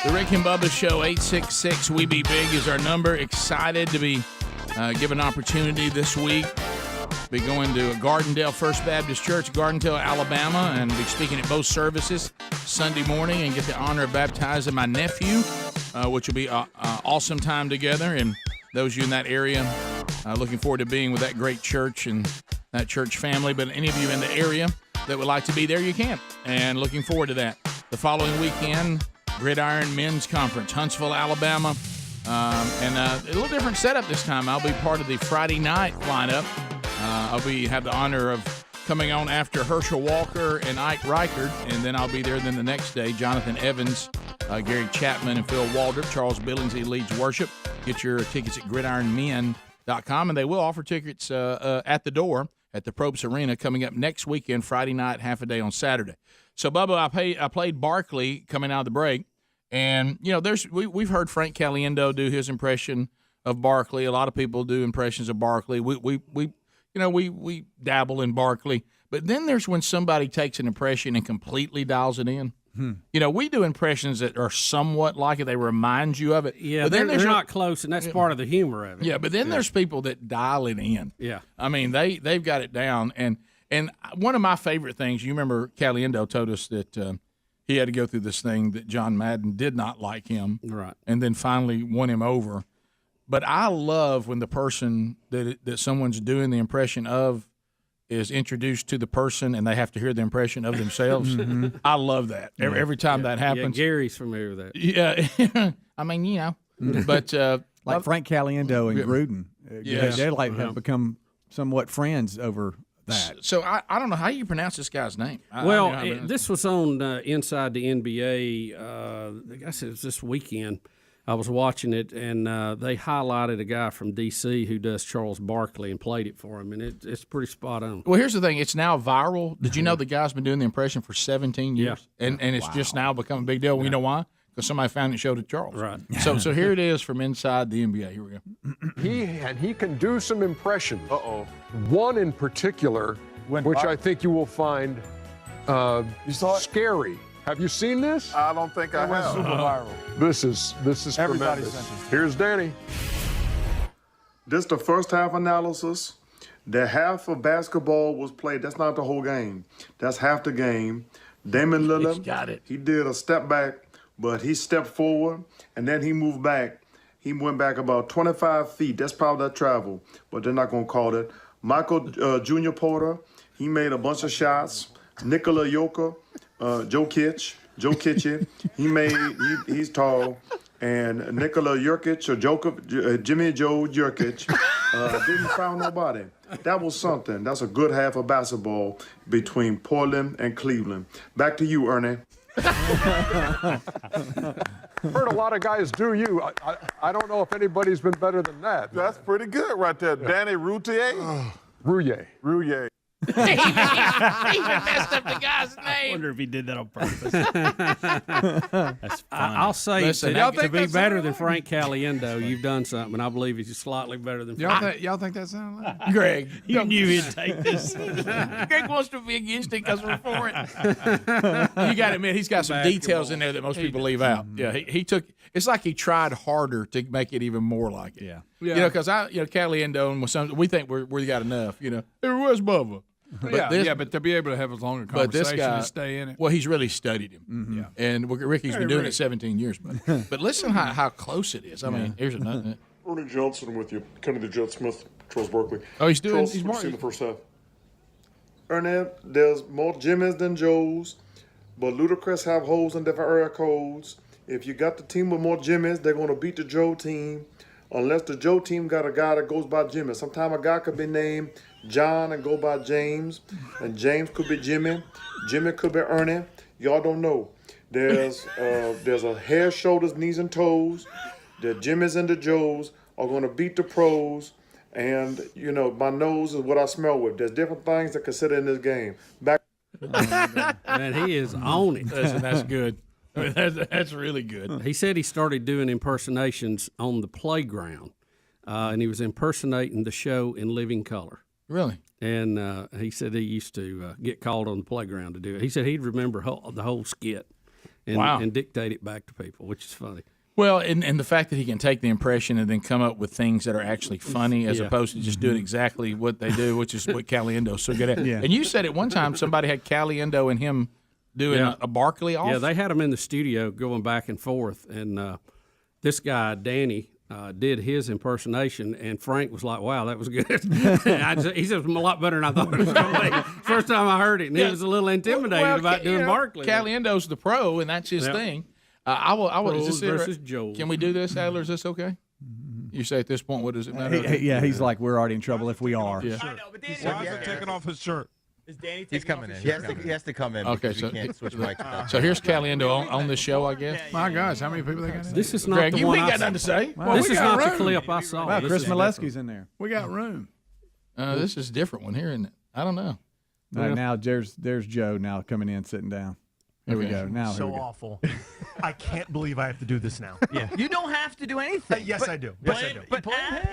The Rick and Bubba Show, 866-WE-BE-BIG is our number. Excited to be given an opportunity this week. Be going to Gardendale First Baptist Church, Gardendale, Alabama, and be speaking at both services Sunday morning and get the honor of baptizing my nephew, which will be an awesome time together. And those of you in that area, looking forward to being with that great church and that church family. But any of you in the area that would like to be there, you can. And looking forward to that. The following weekend, Gridiron Men's Conference, Huntsville, Alabama. And a little different setup this time. I'll be part of the Friday night lineup. I'll have the honor of coming on after Herschel Walker and Ike Reichard, and then I'll be there then the next day. Jonathan Evans, Gary Chapman, and Phil Waldrop. Charles Billingsley leads worship. Get your tickets at gridironmen.com, and they will offer tickets at the door at the Probst Arena coming up next weekend, Friday night, half a day on Saturday. So, Bubba, I played Barkley coming out of the break, and we've heard Frank Caliendo do his impression of Barkley. A lot of people do impressions of Barkley. We dabble in Barkley, but then there's when somebody takes an impression and completely dials it in. We do impressions that are somewhat like it. They remind you of it. Yeah, but then they're not close, and that's part of the humor of it. Yeah, but then there's people that dial it in. Yeah. I mean, they've got it down. And one of my favorite things, you remember Caliendo told us that he had to go through this thing that John Madden did not like him. Right. And then finally won him over. But I love when the person that someone's doing the impression of is introduced to the person and they have to hear the impression of themselves. I love that. Every time that happens. Yeah, Gary's familiar with that. Yeah. I mean, but like Frank Caliendo and Gruden. Yes. They have become somewhat friends over that. So I don't know how you pronounce this guy's name. This was on Inside the NBA. I guess it was this weekend. I was watching it, and they highlighted a guy from D.C. who does Charles Barkley and played it for him, and it's pretty spot on. Well, here's the thing. It's now viral. Did you know the guy's been doing the impression for 17 years? Yeah. And it's just now become a big deal. Well, you know why? Because somebody found it and showed it to Charles. Right. So here it is from Inside the NBA. Here we go. He can do some impressions. One in particular, which I think you will find scary. Have you seen this? I don't think I have. Super viral. This is Everybody's tremendous. interested. Here's Danny. This is the first half analysis. The half of basketball was played. That's not the whole game. That's half the game. Damon Lillard, got it. He did a step back, but he stepped forward, and then he moved back. He went back about 25 feet. That's probably that travel, but they're not going to call it. Michael Junior Porter, he made a bunch of shots. Nikola Jokic, Joe Kitchen, he's tall. And Nikola Jokic or Jimmy Joe Jokic didn't foul nobody. That was something. That's a good half of basketball between Portland and Cleveland. Back to you, Ernie. Heard a lot of guys do you. I don't know if anybody's been better than that. That's pretty good right there. Danny Routier? Rouillet. He even messed up the guy's name. I wonder if he did that on purpose. That's funny. I'll say Listen, to be better than Frank Caliendo, you've done something. I believe he's slightly better than Frank. Y'all think that sounds like Greg. You knew he'd take this. Greg wants to be against it because we're for it. You got to admit, he's got some details in there that most people leave out. Yeah, he took. It's like he tried harder to make it even more like it. Yeah. Because Caliendo and some, we think we got enough. It was Bubba. But to be able to have a longer conversation and stay in it. Well, he's really studied him. Yeah. And Ricky's been doing it 17 years. But listen how close it is. I mean, here's another. Ernie Johnson with you, Kennedy Jet Smith, Charles Barkley. Oh, he's doing. Charles, He's what more. you see in the first half. Ernie, there's more Jimmys than Joes, but Ludacris have holes in different area codes. If you got the team with more Jimmys, they're going to beat the Joe team. unless the Joe team got a guy that goes by Jimmy. Sometimes a guy could be named John and go by James, and James could be Jimmy. Jimmy could be Ernie. Y'all don't know. There's a head, shoulders, knees, and toes. The Jimmys and the Joes are going to beat the pros. And, you know, my nose is what I smell with. There's different things to consider in this game. Man, he is on it. That's good. I mean, that's really good. He said he started doing impersonations on the playground, and he was impersonating the show in living color. Really? And he said he used to get called on the playground to do it. He said he'd remember the whole skit and dictate it back to people, which is funny. Well, and the fact that he can take the impression and then come up with things that are actually funny as opposed to just doing exactly what they do, which is what Caliendo's so good at. Yeah. And you said at one time somebody had Caliendo and him doing a Barkley off? Yeah, they had him in the studio going back and forth, and this guy, Danny, did his impersonation, and Frank was like, wow, that was good. He said it was a lot better than I thought it was going to be. First time I heard it, and he was a little intimidated about doing Barkley. Caliendo's the pro, and that's his thing. I will. Pros versus Joel. Can we do this, Adler? Is this okay? You say at this point, what does it matter? He's like, we're already in trouble if we are. Yeah. I know, but Danny, why is he taking off his shirt? Is Danny He's coming in. He has to come in. Okay, because so we can't switch mics. So here's Caliendo on this show, I guess. My gosh, how many people they got in? This is not Greg, the you one ain't I got saw. nothing to say. Well, this is not the clip I saw. Wow, This Chris is Molesky's in there. We got room. This is a different one here, isn't it? I don't know. All right, now there's Joe now coming in, sitting down. Here we go. Now so here we go. awful. I can't believe I have to do this now. Yeah. You don't have to do anything. Yes, I do. Yes, I do. But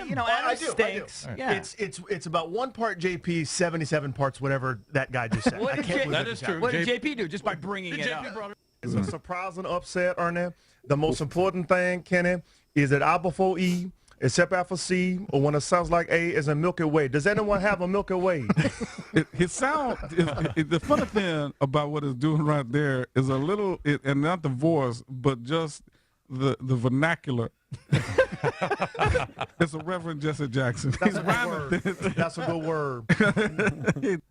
you know, Adam stinks. Yeah. It's about 1 part JP, 77 parts whatever that guy just said. What I did can't J- believe that that is just true. What did JP do just by bringing it up? It's a surprising upset, Ernie. The most important thing, Kenny, is that I before E, except after C, or when it sounds like A, is a Milky Way. Does anyone have a Milky Way? His sound, the funny thing about what it's doing right there is a little, and not the voice, but just the vernacular. It's a Reverend Jesse Jackson. That's a good word. That's a good word.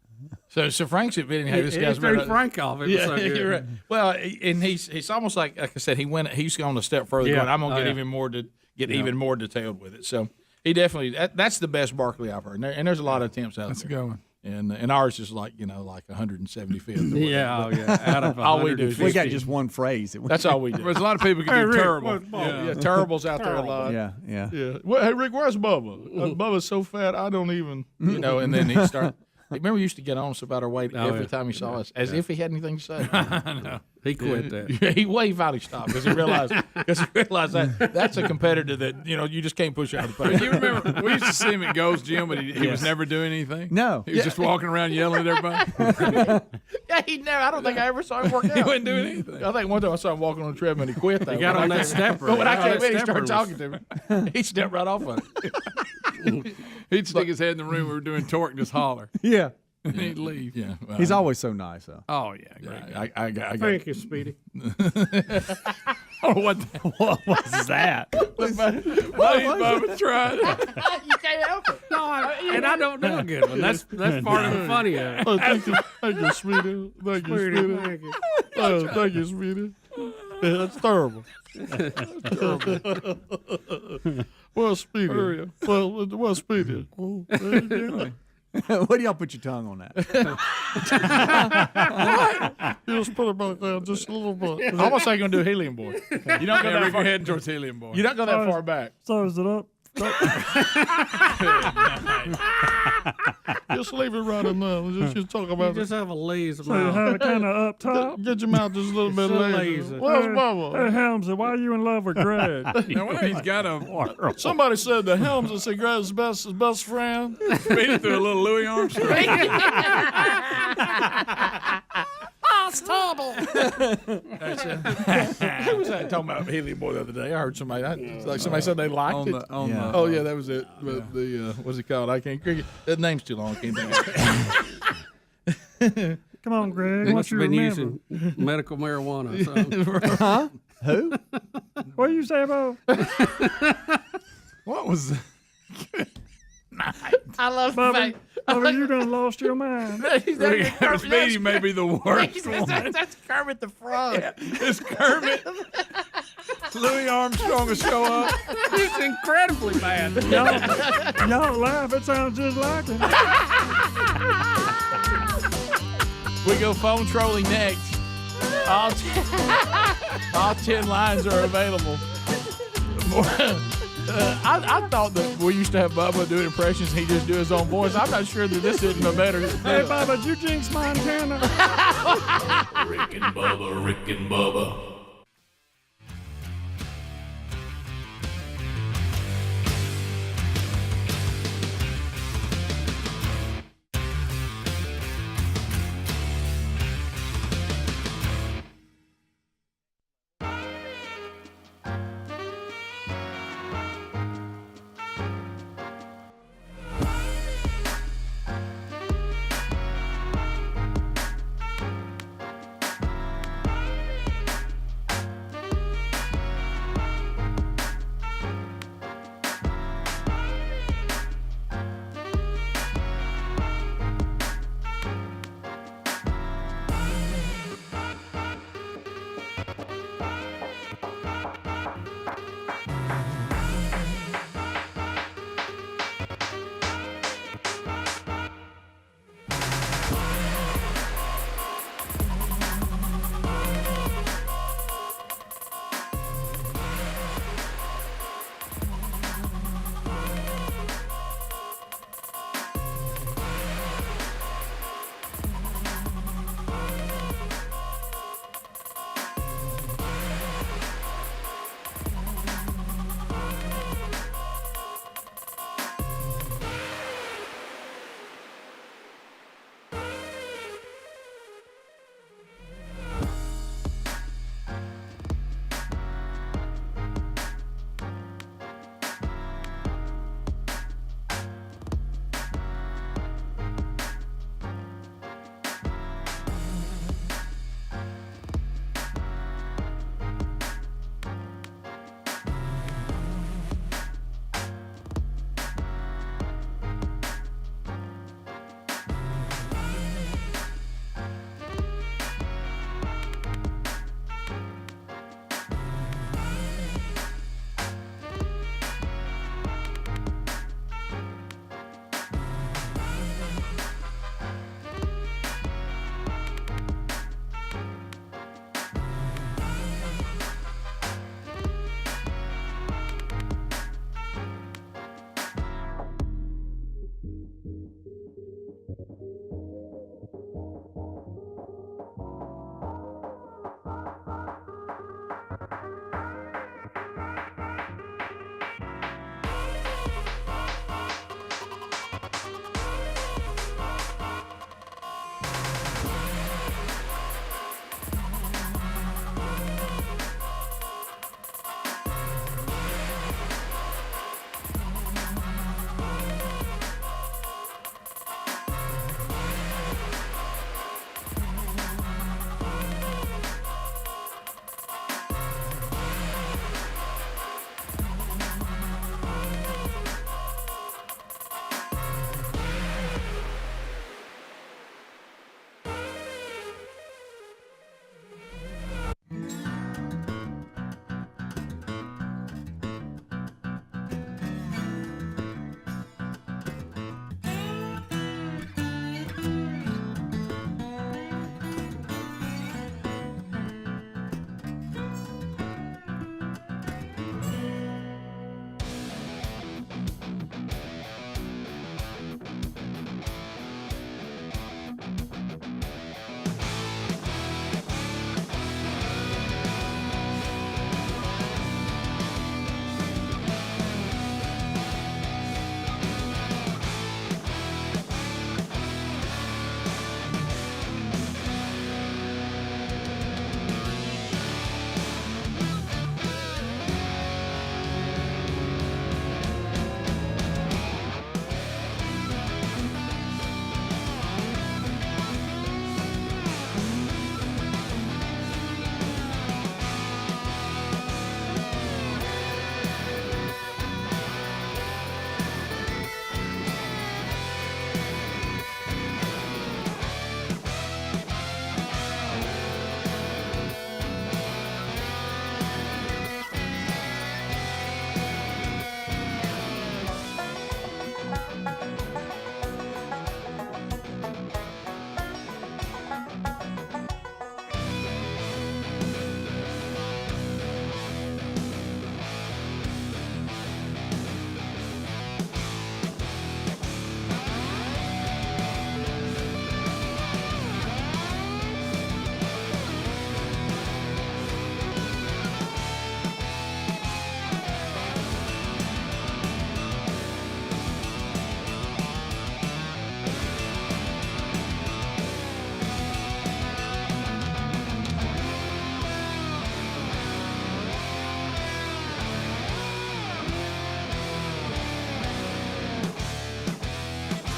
So Frank's admitting, hey, this guy's threw Frank off. It was so good. You're right. Well, and he's almost like I said, he's gone a step further. Yeah. Going, I'm gonna Oh, get yeah. even more detailed with it. So he definitely that's the best Barkley I've heard. And there's a lot of attempts out That's there. a good one. And ours is like 175th. Yeah, out of all we do is We got just one phrase. That's all we do. There's a lot of people can Hey, do Rick, terrible. where's Bubba? Yeah, terrible's out there a lot. Yeah. Well, hey Rick, where's Bubba? Bubba's so fat I don't even and then he start. Remember, we used to get on us about our weight every time he saw us, as if he had anything to say. No, he quit that. He finally stopped because he realized that that's a competitor that you just can't push out of the post. You remember we used to see him at Gold's Gym, but he was never doing anything. No, he was just walking around yelling at everybody. Yeah, he never. I don't think I ever saw him work out. He wasn't doing anything. I think one time I saw him walking on the treadmill and he quit. Though. He got on that stepper. But when I Yeah, came that in, he stepper started was- talking to me. He stepped right off of it. He'd stick his head in the room. We were doing torque and just holler. Yeah. And he'd leave. Yeah, He's always so nice, though. Oh yeah, great. I got. Thank you, Speedy. Oh, what was that? Bubba tried. You can't help it. No, and I don't know a good one. That's part of the funny of it. Oh, thank you, sweetie. Thank you, sweetie. Thank you. Oh, thank you, sweetie. Yeah, that's terrible. That's terrible. Well, Speedy. Well, Speedy. Oh, What do y'all put your tongue on that? You just put it back down just a little bit. Almost like you're going to do Helium Boy. You don't go that Rick, far. you're heading towards Helium Boy. You don't go that far back. So is it up? Just leave it right in there. Just talk You about just have a lazy So you mouth. have it kind of up top. Get your mouth just a little bit So lazy. lazy. Where's Hey, Bubba? Helmsy, why are you in love with Greg? He's got a Somebody said the Helms is Greg's best friend. made it through a little Louis Armstrong. It's terrible. Who was that talking about Helium Boy the other day? I heard somebody. Somebody said they liked it. Oh yeah, that was it. But the what's it called? I can't. That name's too long. I can't think of it. Come on, Greg. He What must you have been remember? using medical marijuana or something. Huh? Who? What you say about? What was that? I love the Bubba, fact. Bubba, you done lost your mind. Speedy may be the worst one. That's Kermit the Frog. It's Kermit. Louis Armstrong will show up. He's incredibly bad. Y'all laugh. It sounds just like it. We go phone trolling next. All 10 lines are available. I thought that we used to have Bubba do impressions. He just do his own voice. I'm not sure that this isn't a better. Hey, Bubba, did you jinx Montana? Rick and Bubba, Rick and Bubba.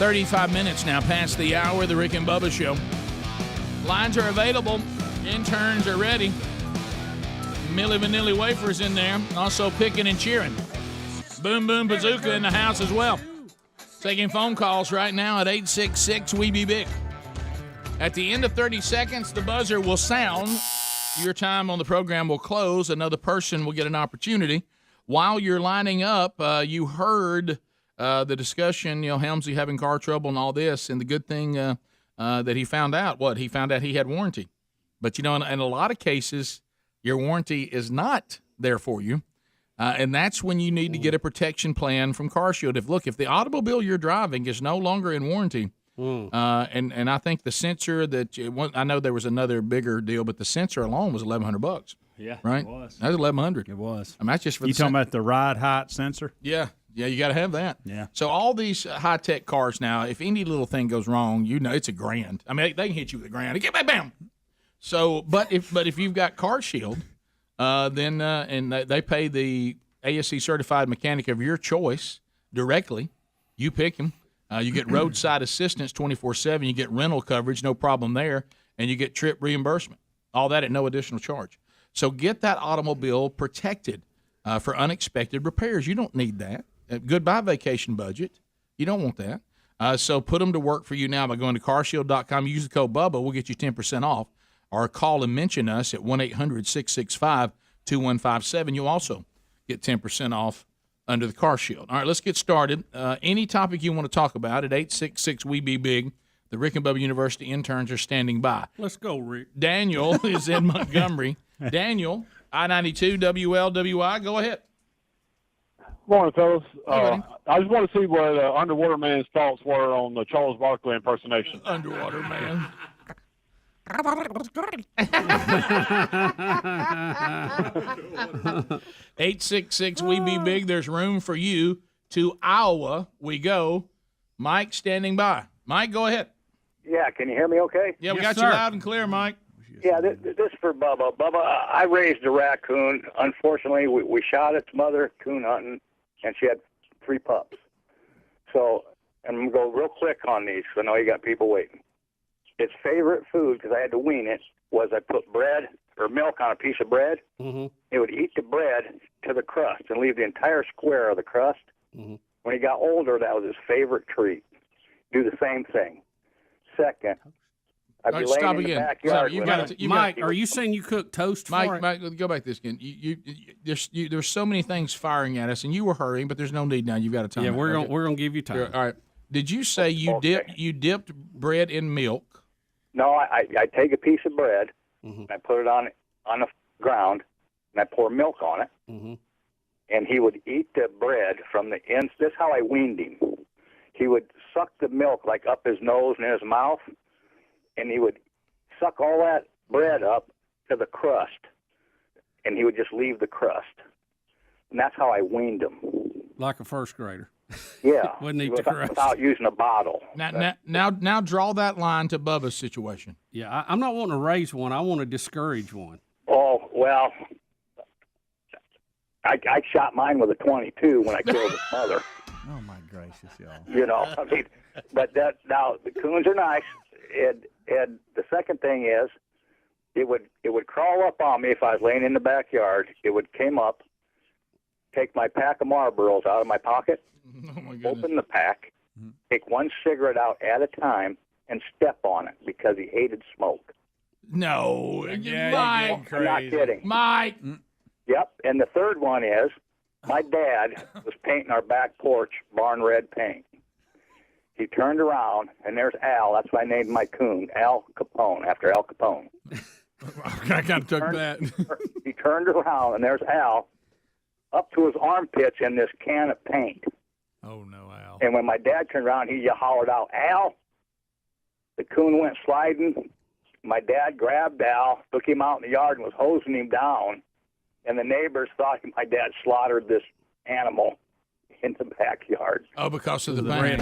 35 minutes now past the hour of the Rick and Bubba Show. Lines are available. Interns are ready. Milli Vanilli Wafers in there. Also picking and cheering. Boom Boom Bazooka in the house as well. Taking phone calls right now at 866-WE-BE-BIG. At the end of 30 seconds, the buzzer will sound. Your time on the program will close. Another person will get an opportunity. While you're lining up, you heard the discussion, Helmsley having car trouble and all this, and the good thing that he found out, he found out he had warranty. But, in a lot of cases, your warranty is not there for you. And that's when you need to get a protection plan from CarShield. If the automobile you're driving is no longer in warranty, and I think the sensor I know there was another bigger deal, but the sensor alone was $1,100. Yeah, right. It was. That was $1,100. It was. I mean, that's just for you talking about the ride height sensor? Yeah, you got to have that. Yeah. So all these high tech cars now, if any little thing goes wrong, it's $1,000. I mean, they can hit you with $1,000. Get back, bam. So, but if you've got CarShield, then and they pay the ASC certified mechanic of your choice directly. You pick him. You get roadside assistance 24/7. You get rental coverage, no problem there, and you get trip reimbursement. All that at no additional charge. So get that automobile protected for unexpected repairs. You don't need that. Goodbye vacation budget. You don't want that. So put them to work for you now by going to carshield.com. Use the code Bubba. We'll get you 10% off. Or call and mention us at 1-800-665-2157. You'll also get 10% off under the CarShield. All right, let's get started. Any topic you want to talk about at 866-WE-BE-BIG. The Rick and Bubba University interns are standing by. Let's go, Rick. Daniel is in Montgomery. Daniel, I-92, WLWI. Go ahead. Morning, fellas. I just want to see what Underwater Man's thoughts were on the Charles Barkley impersonation. Underwater Man. 866-WE-BE-BIG. There's room for you. To Iowa we go. Mike standing by. Mike, go ahead. Yeah, can you hear me okay? Yeah, we got you loud and clear, Mike. Yeah, this is for Bubba. Bubba, I raised a raccoon. Unfortunately, we shot its mother coon hunting, and she had 3 pups. So, and I'm going to go real quick on these because I know you got people waiting. Its favorite food, because I had to wean it, was I put bread or milk on a piece of bread. Mm-hmm. It would eat the bread to the crust and leave the entire square of the crust. Mm-hmm. When he got older, that was his favorite treat. Do the same thing. Second, I'd be laying in the backyard. Mike, are you saying you cook toast for it? Mike, go back this again. There's so many things firing at us, and you were hurrying, but there's no need now. You've got a time. Yeah, we're gonna give you time. All right. Did you say you dipped bread in milk? No, I take a piece of bread Mm-hmm. and I put it on the ground and I pour milk on it. Mm-hmm. And he would eat the bread from the ends. This is how I weaned him. He would suck the milk like up his nose and in his mouth, and he would suck all that bread up to the crust, and he would just leave the crust. And that's how I weaned him. Like a first grader. Yeah. Wouldn't eat the crust. Without using a bottle. Now draw that line to Bubba's situation. Yeah, I'm not wanting to raise one. I want to discourage one. Oh, well, I shot mine with a .22 when I killed his mother. Oh, my gracious, y'all. I mean, but now the coons are nice. And the second thing is, it would crawl up on me if I was laying in the backyard. It would came up, take my pack of Marlboros out of my pocket, open the pack, take one cigarette out at a time, and step on it because he hated smoke. No, Mike. I'm not kidding. Mike. Yep. And the third one is, my dad was painting our back porch barn red paint. He turned around, and there's Al. That's why I named my coon, Al Capone, after Al Capone. I kind of took that. He turned around, and there's Al up to his armpits in this can of paint. Oh, no, Al. And when my dad turned around, he hollered out, Al. The coon went sliding. My dad grabbed Al, took him out in the yard, and was hosing him down. And the neighbors thought my dad slaughtered this animal in the backyard. Oh, because of the paint.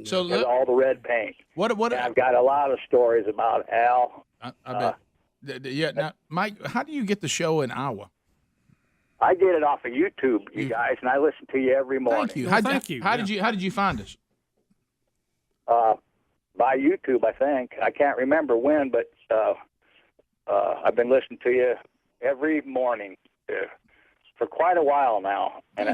So all the red paint. What? And I've got a lot of stories about Al. I bet. Yeah. Now, Mike, how do you get the show in Iowa? I get it off of YouTube, you guys, and I listen to you every morning. Thank you. How did you find us? by YouTube, I think. I can't remember when, but I've been listening to you every morning for quite a while now, and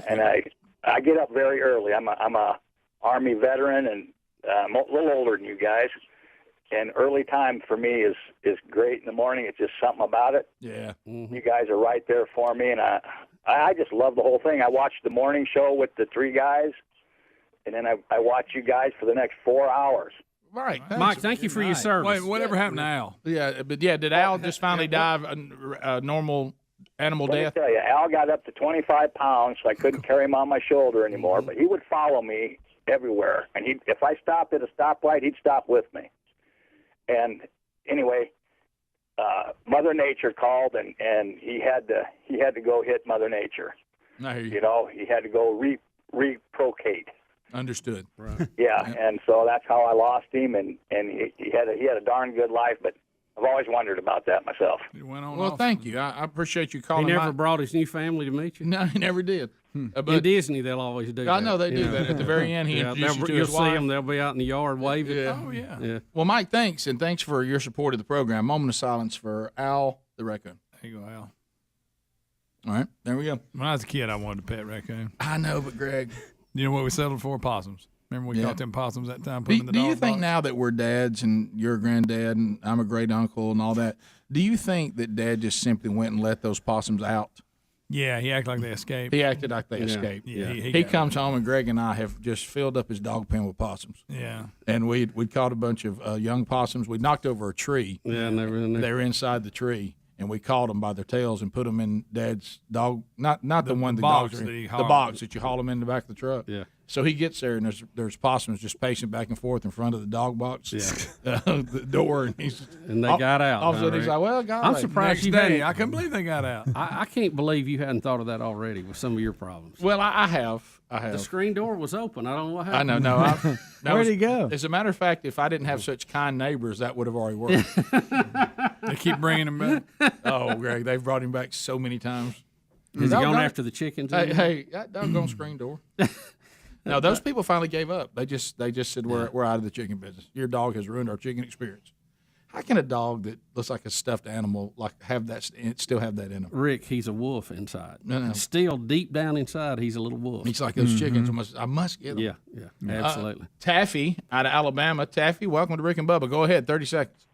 I get up very early. I'm a Army veteran, and I'm a little older than you guys. And early time for me is great in the morning. It's just something about it. Yeah. You guys are right there for me, and I just love the whole thing. I watched the morning show with the three guys, and then I watch you guys for the next 4 hours. Right. Mike, thank you for your service. Wait, whatever happened to Al? Yeah, but did Al just finally die a normal animal Let me death? tell you, Al got up to 25 pounds, so I couldn't carry him on my shoulder anymore, but he would follow me everywhere. And if I stopped at a stoplight, he'd stop with me. And anyway, Mother Nature called, and he had to go hit Mother Nature. You know, he had to go reprocate. Understood. Right. Yeah, and so that's how I lost him, and he had a darn good life, but I've always wondered about that myself. Well, thank you. I appreciate you calling. He never brought his new family to meet you? No, he never did. In Disney, they'll always do that. I know they do that. At the very end, he introduced you to his wife. You'll see them. They'll be out in the yard waving. Yeah. Oh, yeah. Well, Mike, thanks, and thanks for your support of the program. Moment of silence for Al the raccoon. There you go, Al. All right, there we go. When I was a kid, I wanted a pet raccoon. I know, but Greg, you know what we settled for? Possums. Remember we caught them possums that time? Do you think now that we're dads and you're a granddad and I'm a great uncle and all that, do you think that Dad just simply went and let those possums out? Yeah, he acted like they escaped. He acted like they escaped. Yeah, he comes home and Greg and I have just filled up his dog pen with possums. Yeah. And we'd caught a bunch of young possums. We knocked over a tree. Yeah, and they were in there. They were inside the tree. And we caught them by their tails and put them in Dad's dog, not the one the box dogs are in, that the box that you haul them in the back of the truck. Yeah. So he gets there and there's possums just pacing back and forth in front of the dog box, the door, and they got out. All of a sudden he's like, "Well, God, I'm surprised you hadn't. I couldn't believe they got out. I can't believe you hadn't thought of that already with some of your problems. Well, I have. The screen door was open. I don't know what happened. I know. No, Where'd he go? As a matter of fact, if I didn't have such kind neighbors, that would have already worked. They keep bringing him back. Oh, Greg, they've brought him back so many times. Is he going after the chickens? Hey, that doggone screen door. No, those people finally gave up. They just said we're out of the chicken business. Your dog has ruined our chicken experience. How can a dog that looks like a stuffed animal still have that in him? Rick, he's a wolf inside. No. Still deep down inside, he's a little wolf. He's like those chickens. I must get them. Yeah, absolutely. Taffy out of Alabama. Taffy, welcome to Rick and Bubba. Go ahead, 30 seconds.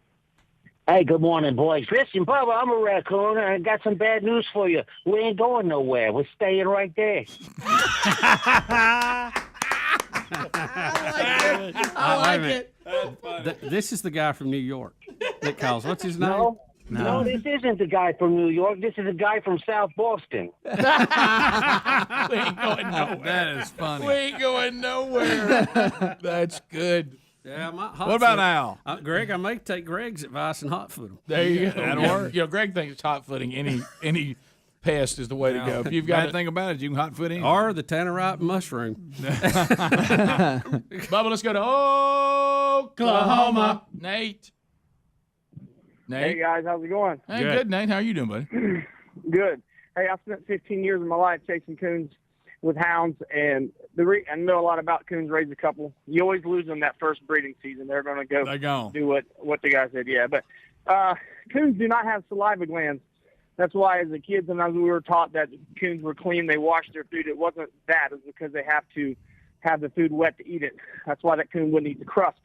Hey, good morning, boys. Listen, Bubba, I'm a raccoon, and I got some bad news for you. We ain't going nowhere. We're staying right there. I like it. This is the guy from New York that calls. What's his name? No, this isn't the guy from New York. This is a guy from South Boston. We ain't going nowhere. That is funny. We ain't going nowhere. That's good. Yeah, what about Al? Greg, I may take Greg's advice and hot foot him. There you go. That'll work. You know, Greg thinks hot footing any pest is the way to go. If you've got bad thing about it, you can hot foot in. Or the tannerite mushroom. Bubba, let's go to Oklahoma. Nate. Hey guys, how's it going? Hey, good, Nate. How are you doing, buddy? Good. Hey, I spent 15 years of my life chasing coons with hounds, and I know a lot about coons. Raise a couple. You always lose them that first breeding season. They're going to go do what the guy said. Yeah, but coons do not have saliva glands. That's why, as a kids, and as we were taught that coons were clean, they washed their food. It wasn't that. It was because they have to have the food wet to eat it. That's why that coon wouldn't eat the crust,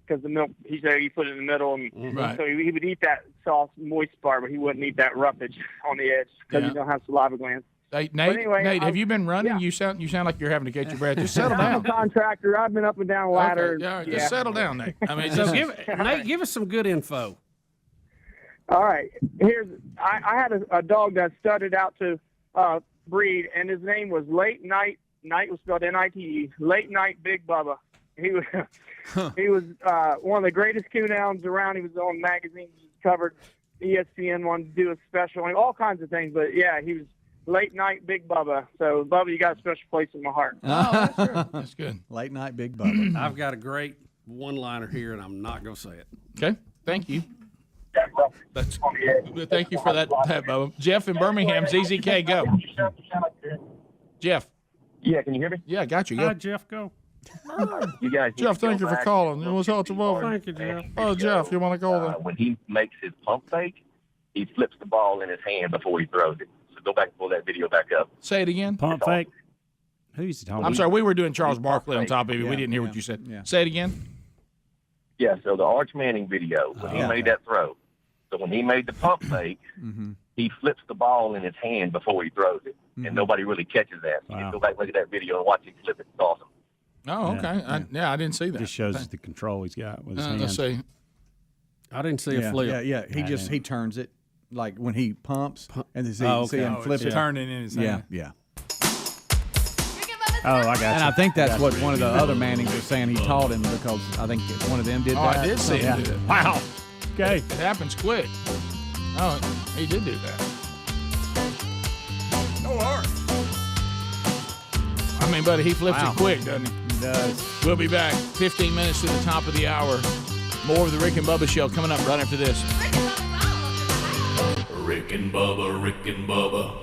because the milk, he said, he put it in the middle, and so he would eat that soft, moist part, but he wouldn't eat that roughage on the edge because he don't have saliva glands. Hey, Nate, anyway, Nate, have you been running? Yeah. You sound like you're having to catch your breath. Just settle down. I'm a contractor. I've been up and down ladders. Okay. Just settle down, Nate. I mean, so Nate, give us some good info. All right. I had a dog that studied out to breed, and his name was Late Night. Night was spelled N-I-T-E. Late Night Big Bubba. He was one of the greatest coon hounds around. He was on magazines, covered. ESPN wanted to do a special, all kinds of things. But yeah, he was Late Night Big Bubba. So Bubba, you got a special place in my heart. Oh, that's true. That's good. Late Night Big Bubba. I've got a great one-liner here, and I'm not going to say it. Okay. Thank you. Thank you for that, Bubba. Jeff in Birmingham, ZZK, go. Jeff. Yeah, can you hear me? Yeah, I got you. Go. Hi, Jeff, go. You guys, need Jeff, to go thank you for back calling. and You look want to at talk to the Bubba? Orange Thank you, Jeff. Man Oh, video. Jeff, you want to call them? When he makes his pump fake, he flips the ball in his hand before he throws it. So go back and pull that video back up. Say it again. Pump fake. Who's he talking I'm about? sorry, we were doing Charles Barkley on top of it. Yeah, We didn't hear yeah, what you said. yeah. Say it again. Yeah, so the Arch Manning video, when he made that throw. So when he made the pump fake, he flips the ball in his hand before he throws it. And nobody really catches that. So you can go back and look at that video and watch him flip it. It's awesome. Oh, okay. I didn't see that. Just shows us the control he's got with his hands. Let's see. I didn't see a flip. Yeah. He turns it like when he pumps and see him flip it's it. turning in his hand. Yeah. Oh, I got you. And I think that's what one of the other Mannings was saying. He taught him because I think one of them did that. I did see him do that. Wow. Okay. It happens quick. Oh, he did do that. No art. I mean, buddy, he flips it quick, doesn't he? He does. We'll be back 15 minutes to the top of the hour. More of the Rick and Bubba Show coming up right after this. Rick and Bubba, Rick and Bubba.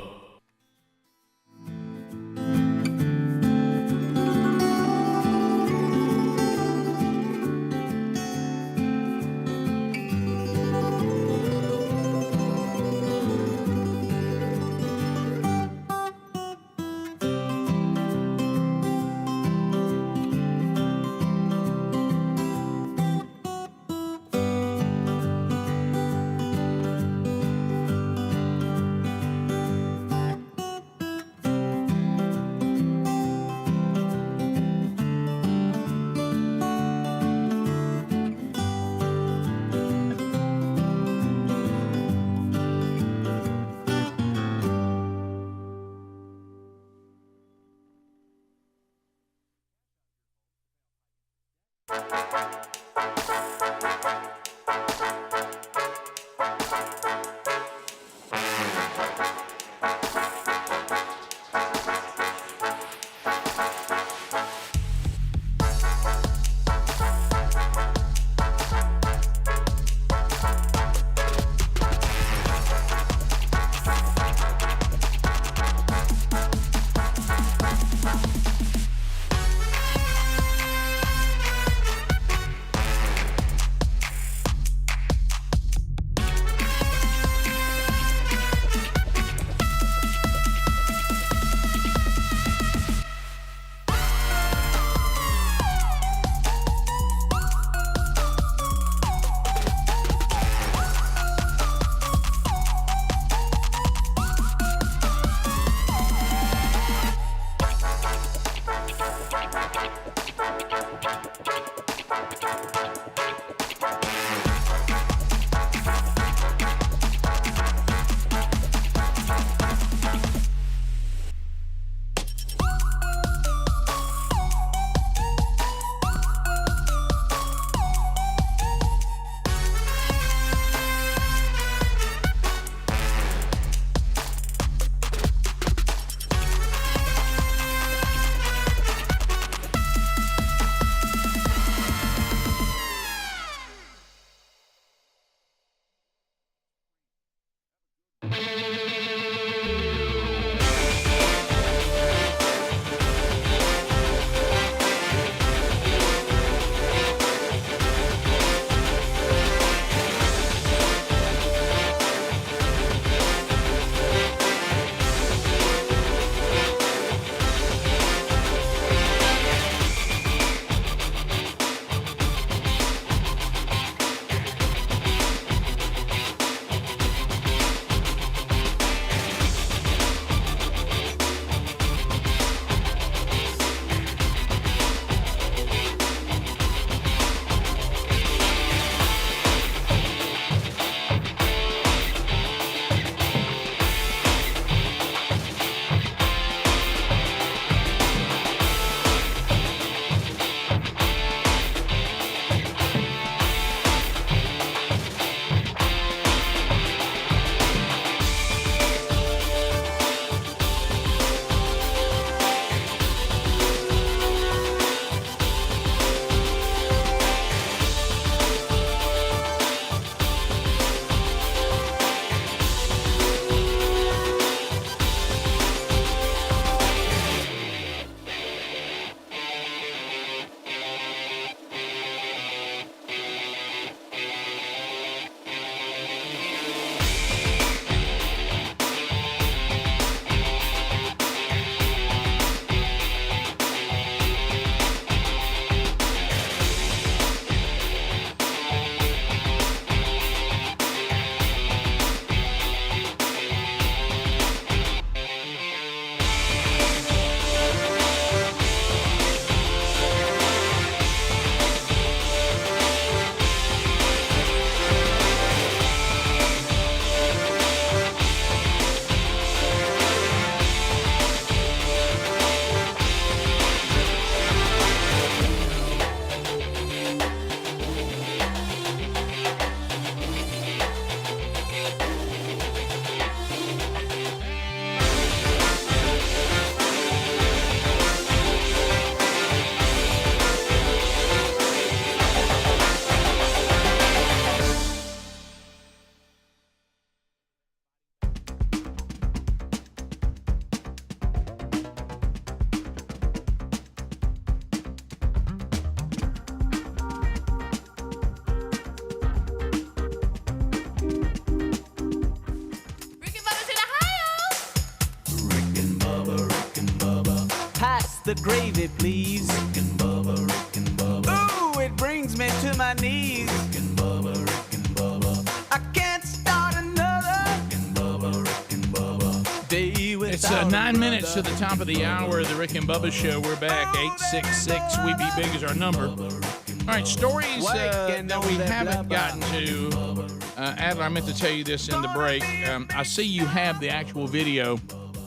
the gravy, please. Rick and Bubba, Rick and Bubba. Ooh, it brings me to my knees. Rick and Bubba, Rick and Bubba. I can't start another Rick and Bubba, Rick and Bubba. day without It's 9 minutes to the top of the hour of the Rick and Bubba Show. We're back. 866 We Be Big is our number. All right, stories that we haven't gotten to. Adler, I meant to tell you this in the break. I see you have the actual video,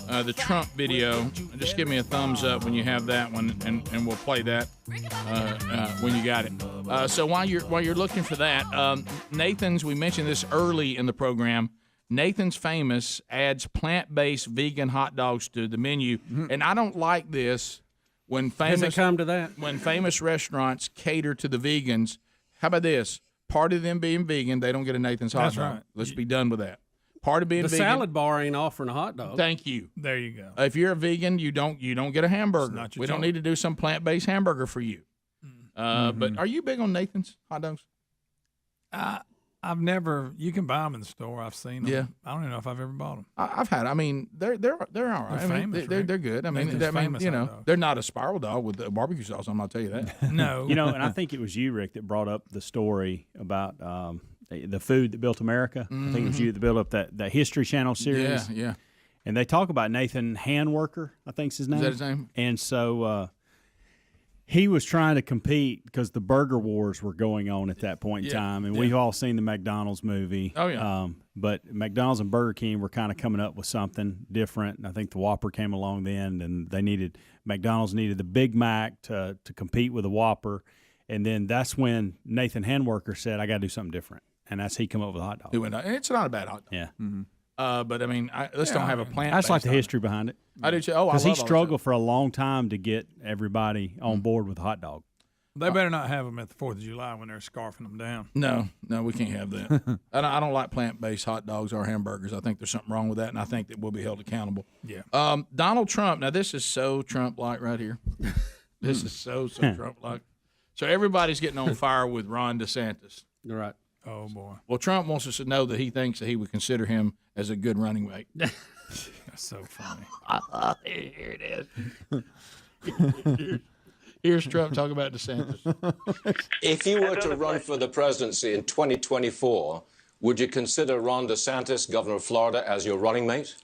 the Trump video. Just give me a thumbs up when you have that one, and we'll play that when you got it. So while you're looking for that, Nathan's. We mentioned this early in the program. Nathan's Famous adds plant-based vegan hot dogs to the menu, and I don't like this when famous Does it come to that? When famous restaurants cater to the vegans. How about this? Part of them being vegan, they don't get a Nathan's hot That's dog. right. Let's be done with that. Part of being The vegan. salad bar ain't offering a hot dog. Thank you. There you go. If you're a vegan, you don't get a hamburger. not your We don't choice. need to do some plant-based hamburger for you. But are you big on Nathan's hot dogs? I've never. You can buy them in the store. I've seen them. Yeah. I don't even know if I've ever bought them. I've had. I mean, they're all right. They're I mean, famous, they're right? good. I mean, Nathan's famous you hot know, dogs. they're not a spiral dog with barbecue sauce. I'm not tell you that. No. You know, and I think it was you, Rick, that brought up the story about the food that built America. I think it was you that built up that History Channel series. Yeah. And they talk about Nathan Handworker, I think's his name. Is that his name? And so he was trying to compete because the burger wars were going on at that point in time. And we've all seen the McDonald's movie. Oh, yeah. But McDonald's and Burger King were kind of coming up with something different. And I think the Whopper came along then, and McDonald's needed the Big Mac to compete with the Whopper. And then that's when Nathan Handworker said, I got to do something different. And that's he come up with a hot dog. He went. It's not a bad hot dog. Yeah. But I mean, let's don't have a plant. I just like the history behind it. I do too. Oh, because I he love all struggled for a long time to get everybody on board with a hot dog. They better not have them at the 4th of July when they're scarfing them down. No, we can't have that. I don't like plant-based hot dogs or hamburgers. I think there's something wrong with that, and I think that we'll be held accountable. Yeah. Donald Trump. Now, this is so Trump-like right here. This is so Trump-like. So everybody's getting on fire with Ron DeSantis. Right. Oh, boy. Well, Trump wants us to know that he thinks that he would consider him as a good running mate. That's so funny. Here it is. Here's Trump talking about DeSantis. If you were to run for the presidency in 2024, would you consider Ron DeSantis, governor of Florida, as your running mate?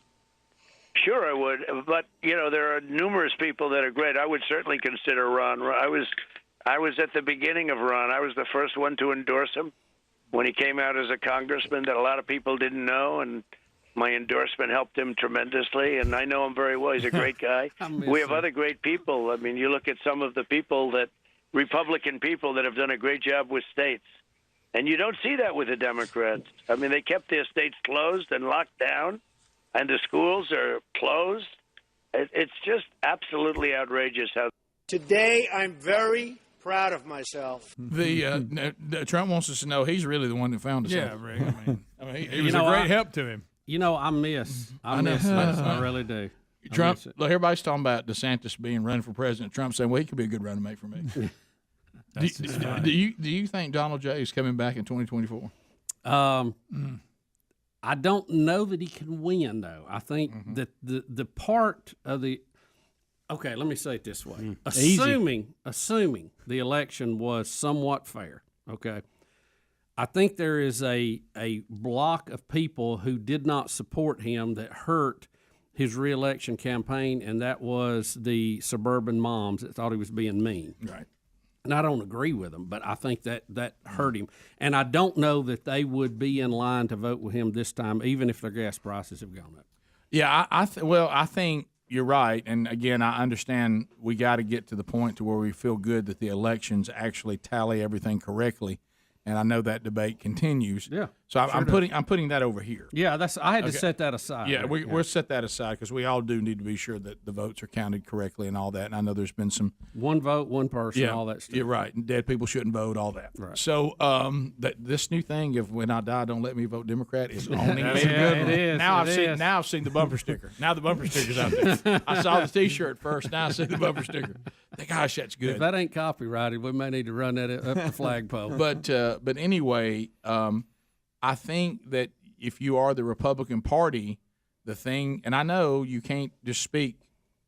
Sure, I would. But, there are numerous people that are great. I would certainly consider Ron. I was at the beginning of Ron. I was the first one to endorse him when he came out as a congressman that a lot of people didn't know, and my endorsement helped him tremendously, and I know him very well. He's a great guy. We have other great people. I mean, you look at some of the Republican people that have done a great job with states, and you don't see that with the Democrats. I mean, they kept their states closed and locked down, and the schools are closed. It's just absolutely outrageous how. Today, I'm very proud of myself. Trump wants us to know he's really the one that found us. Yeah, Rick. I mean, he was a great help to him. I miss this. I really do. Trump, look, everybody's talking about DeSantis being running for president. Trump saying, well, he could be a good running mate for me. do you think Donald J. is coming back in 2024? I don't know that he can win, though. I think that the part of the okay, let me say it this way: assuming the election was somewhat fair, okay, I think there is a block of people who did not support him that hurt his reelection campaign, and that was the suburban moms that thought he was being mean. Right. And I don't agree with them, but I think that hurt him. And I don't know that they would be in line to vote with him this time, even if their gas prices have gone up. Yeah, I think you're right. And again, I understand we got to get to the point to where we feel good that the elections actually tally everything correctly. And I know that debate continues. Yeah. So I'm putting that over here. Yeah, I had to set that aside. Yeah, we'll set that aside because we all do need to be sure that the votes are counted correctly and all that. And I know there's been some one vote, one person, all that stuff. You're right. And dead people shouldn't vote, all that. Right. So this new thing of when I die, don't let me vote Democrat is owning it is. Now I've seen the bumper sticker. Now the bumper sticker's out there. I saw the T-shirt first. Now I see the bumper sticker. Gosh, that's good. If that ain't copyrighted, we may need to run that up the flagpole. But anyway, I think that if you are the Republican Party, the thing, and I know you can't just speak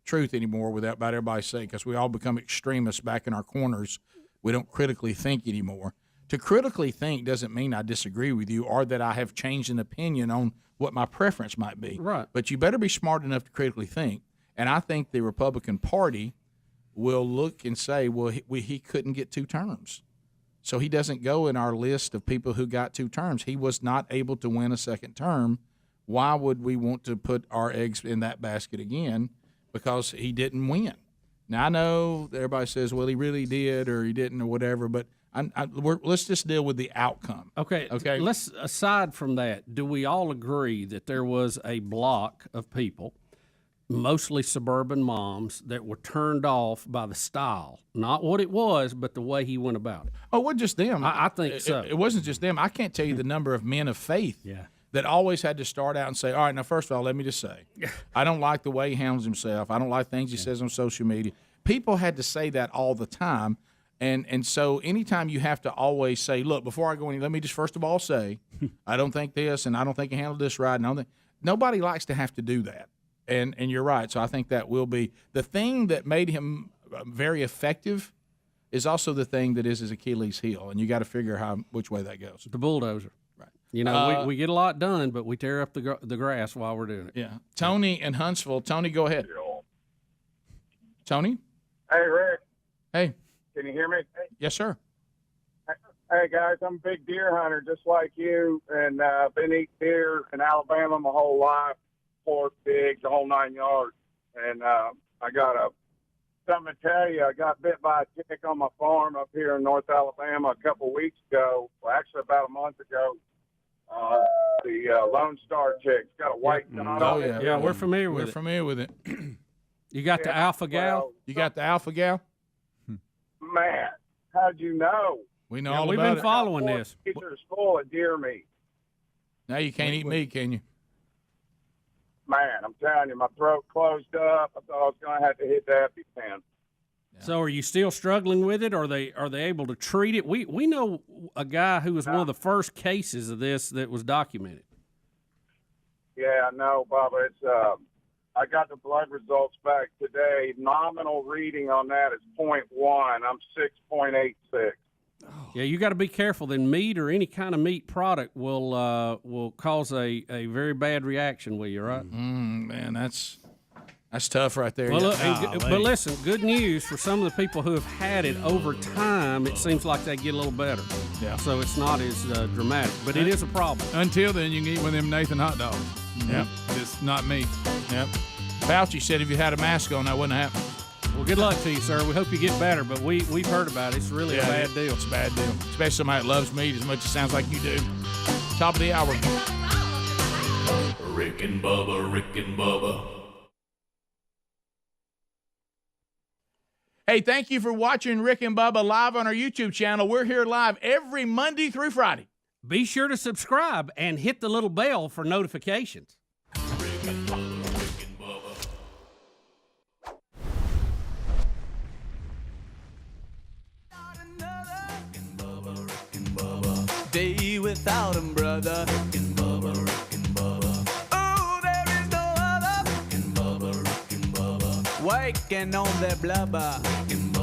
truth anymore without about everybody's sake, because we all become extremists back in our corners. We don't critically think anymore. To critically think doesn't mean I disagree with you or that I have changed an opinion on what my preference might be. Right. But you better be smart enough to critically think. And I think the Republican Party will look and say, well, he couldn't get 2 terms. So he doesn't go in our list of people who got 2 terms. He was not able to win a second term. Why would we want to put our eggs in that basket again? Because he didn't win. Now, I know everybody says, well, he really did or he didn't or whatever, but let's just deal with the outcome. Okay. Let's, aside from that, do we all agree that there was a block of people, mostly suburban moms, that were turned off by the style? Not what it was, but the way he went about it. Oh, it wasn't just them. I think so. It wasn't just them. I can't tell you the number of men of faith that always had to start out and say, all right, now, first of all, let me just say, I don't like the way he handles himself. I don't like things he says on social media. People had to say that all the time. And so anytime you have to always say, look, before I go any, let me just first of all say, I don't think this and I don't think he handled this right. And nobody likes to have to do that. And you're right. So I think that will be the thing that made him very effective is also the thing that is his Achilles heel. And you got to figure which way that goes. The bulldozer. Right. You know, we get a lot done, but we tear up the grass while we're doing it. Yeah. Tony in Huntsville. Tony, go ahead. Tony? Hey, Rick. Hey. Can you hear me? Yes, sir. Hey, guys, I'm a big deer hunter just like you, and been eating deer in Alabama my whole life, pork, pigs, the whole 9 yards. And I got something to tell you. I got bit by a tick on my farm up here in North Alabama a couple weeks ago. Well, actually about a month ago. The Lone Star tick's got a white dot on it. Yeah, we're familiar with it. We're familiar with it. You got the alpha gal? You got the alpha gal? Man, how'd you know? We know all about it. We've been following this. Freezer's full of deer meat. Now you can't eat meat, can you? Man, I'm telling you, my throat closed up. I thought I was going to have to hit the EpiPen. So are you still struggling with it? Or are they able to treat it? We know a guy who was one of the first cases of this that was documented. Yeah, I know, Bubba. It's I got the blood results back today. Nominal reading on that is 0.1. I'm 6.86. Yeah, you got to be careful. Then meat or any kind of meat product will cause a very bad reaction with you, right? Man, that's tough right there. Well, look, but listen, good news for some of the people who have had it over time. It seems like they get a little better. Yeah. So it's not as dramatic, but it is a problem. Until then, you can eat one of them Nathan hot dogs. Yep. It's not meat. Yep. Fauci said if you had a mask on, that wouldn't happen. Well, good luck to you, sir. We hope you get better, but we've heard about it. It's really a bad deal. It's a bad deal, especially somebody that loves meat as much as it sounds like you do. Top of the hour. Rick and Bubba, Rick and Bubba. Hey, thank you for watching Rick and Bubba live on our YouTube channel. We're here live every Monday through Friday. Be sure to subscribe and hit the little bell for notifications. Rick and Bubba, Rick and Bubba. Day without him, brother. Rick and Bubba, Rick and Bubba. Oh, there is no other. Rick and Bubba, Rick and Bubba. Waking on their blubber. Rick and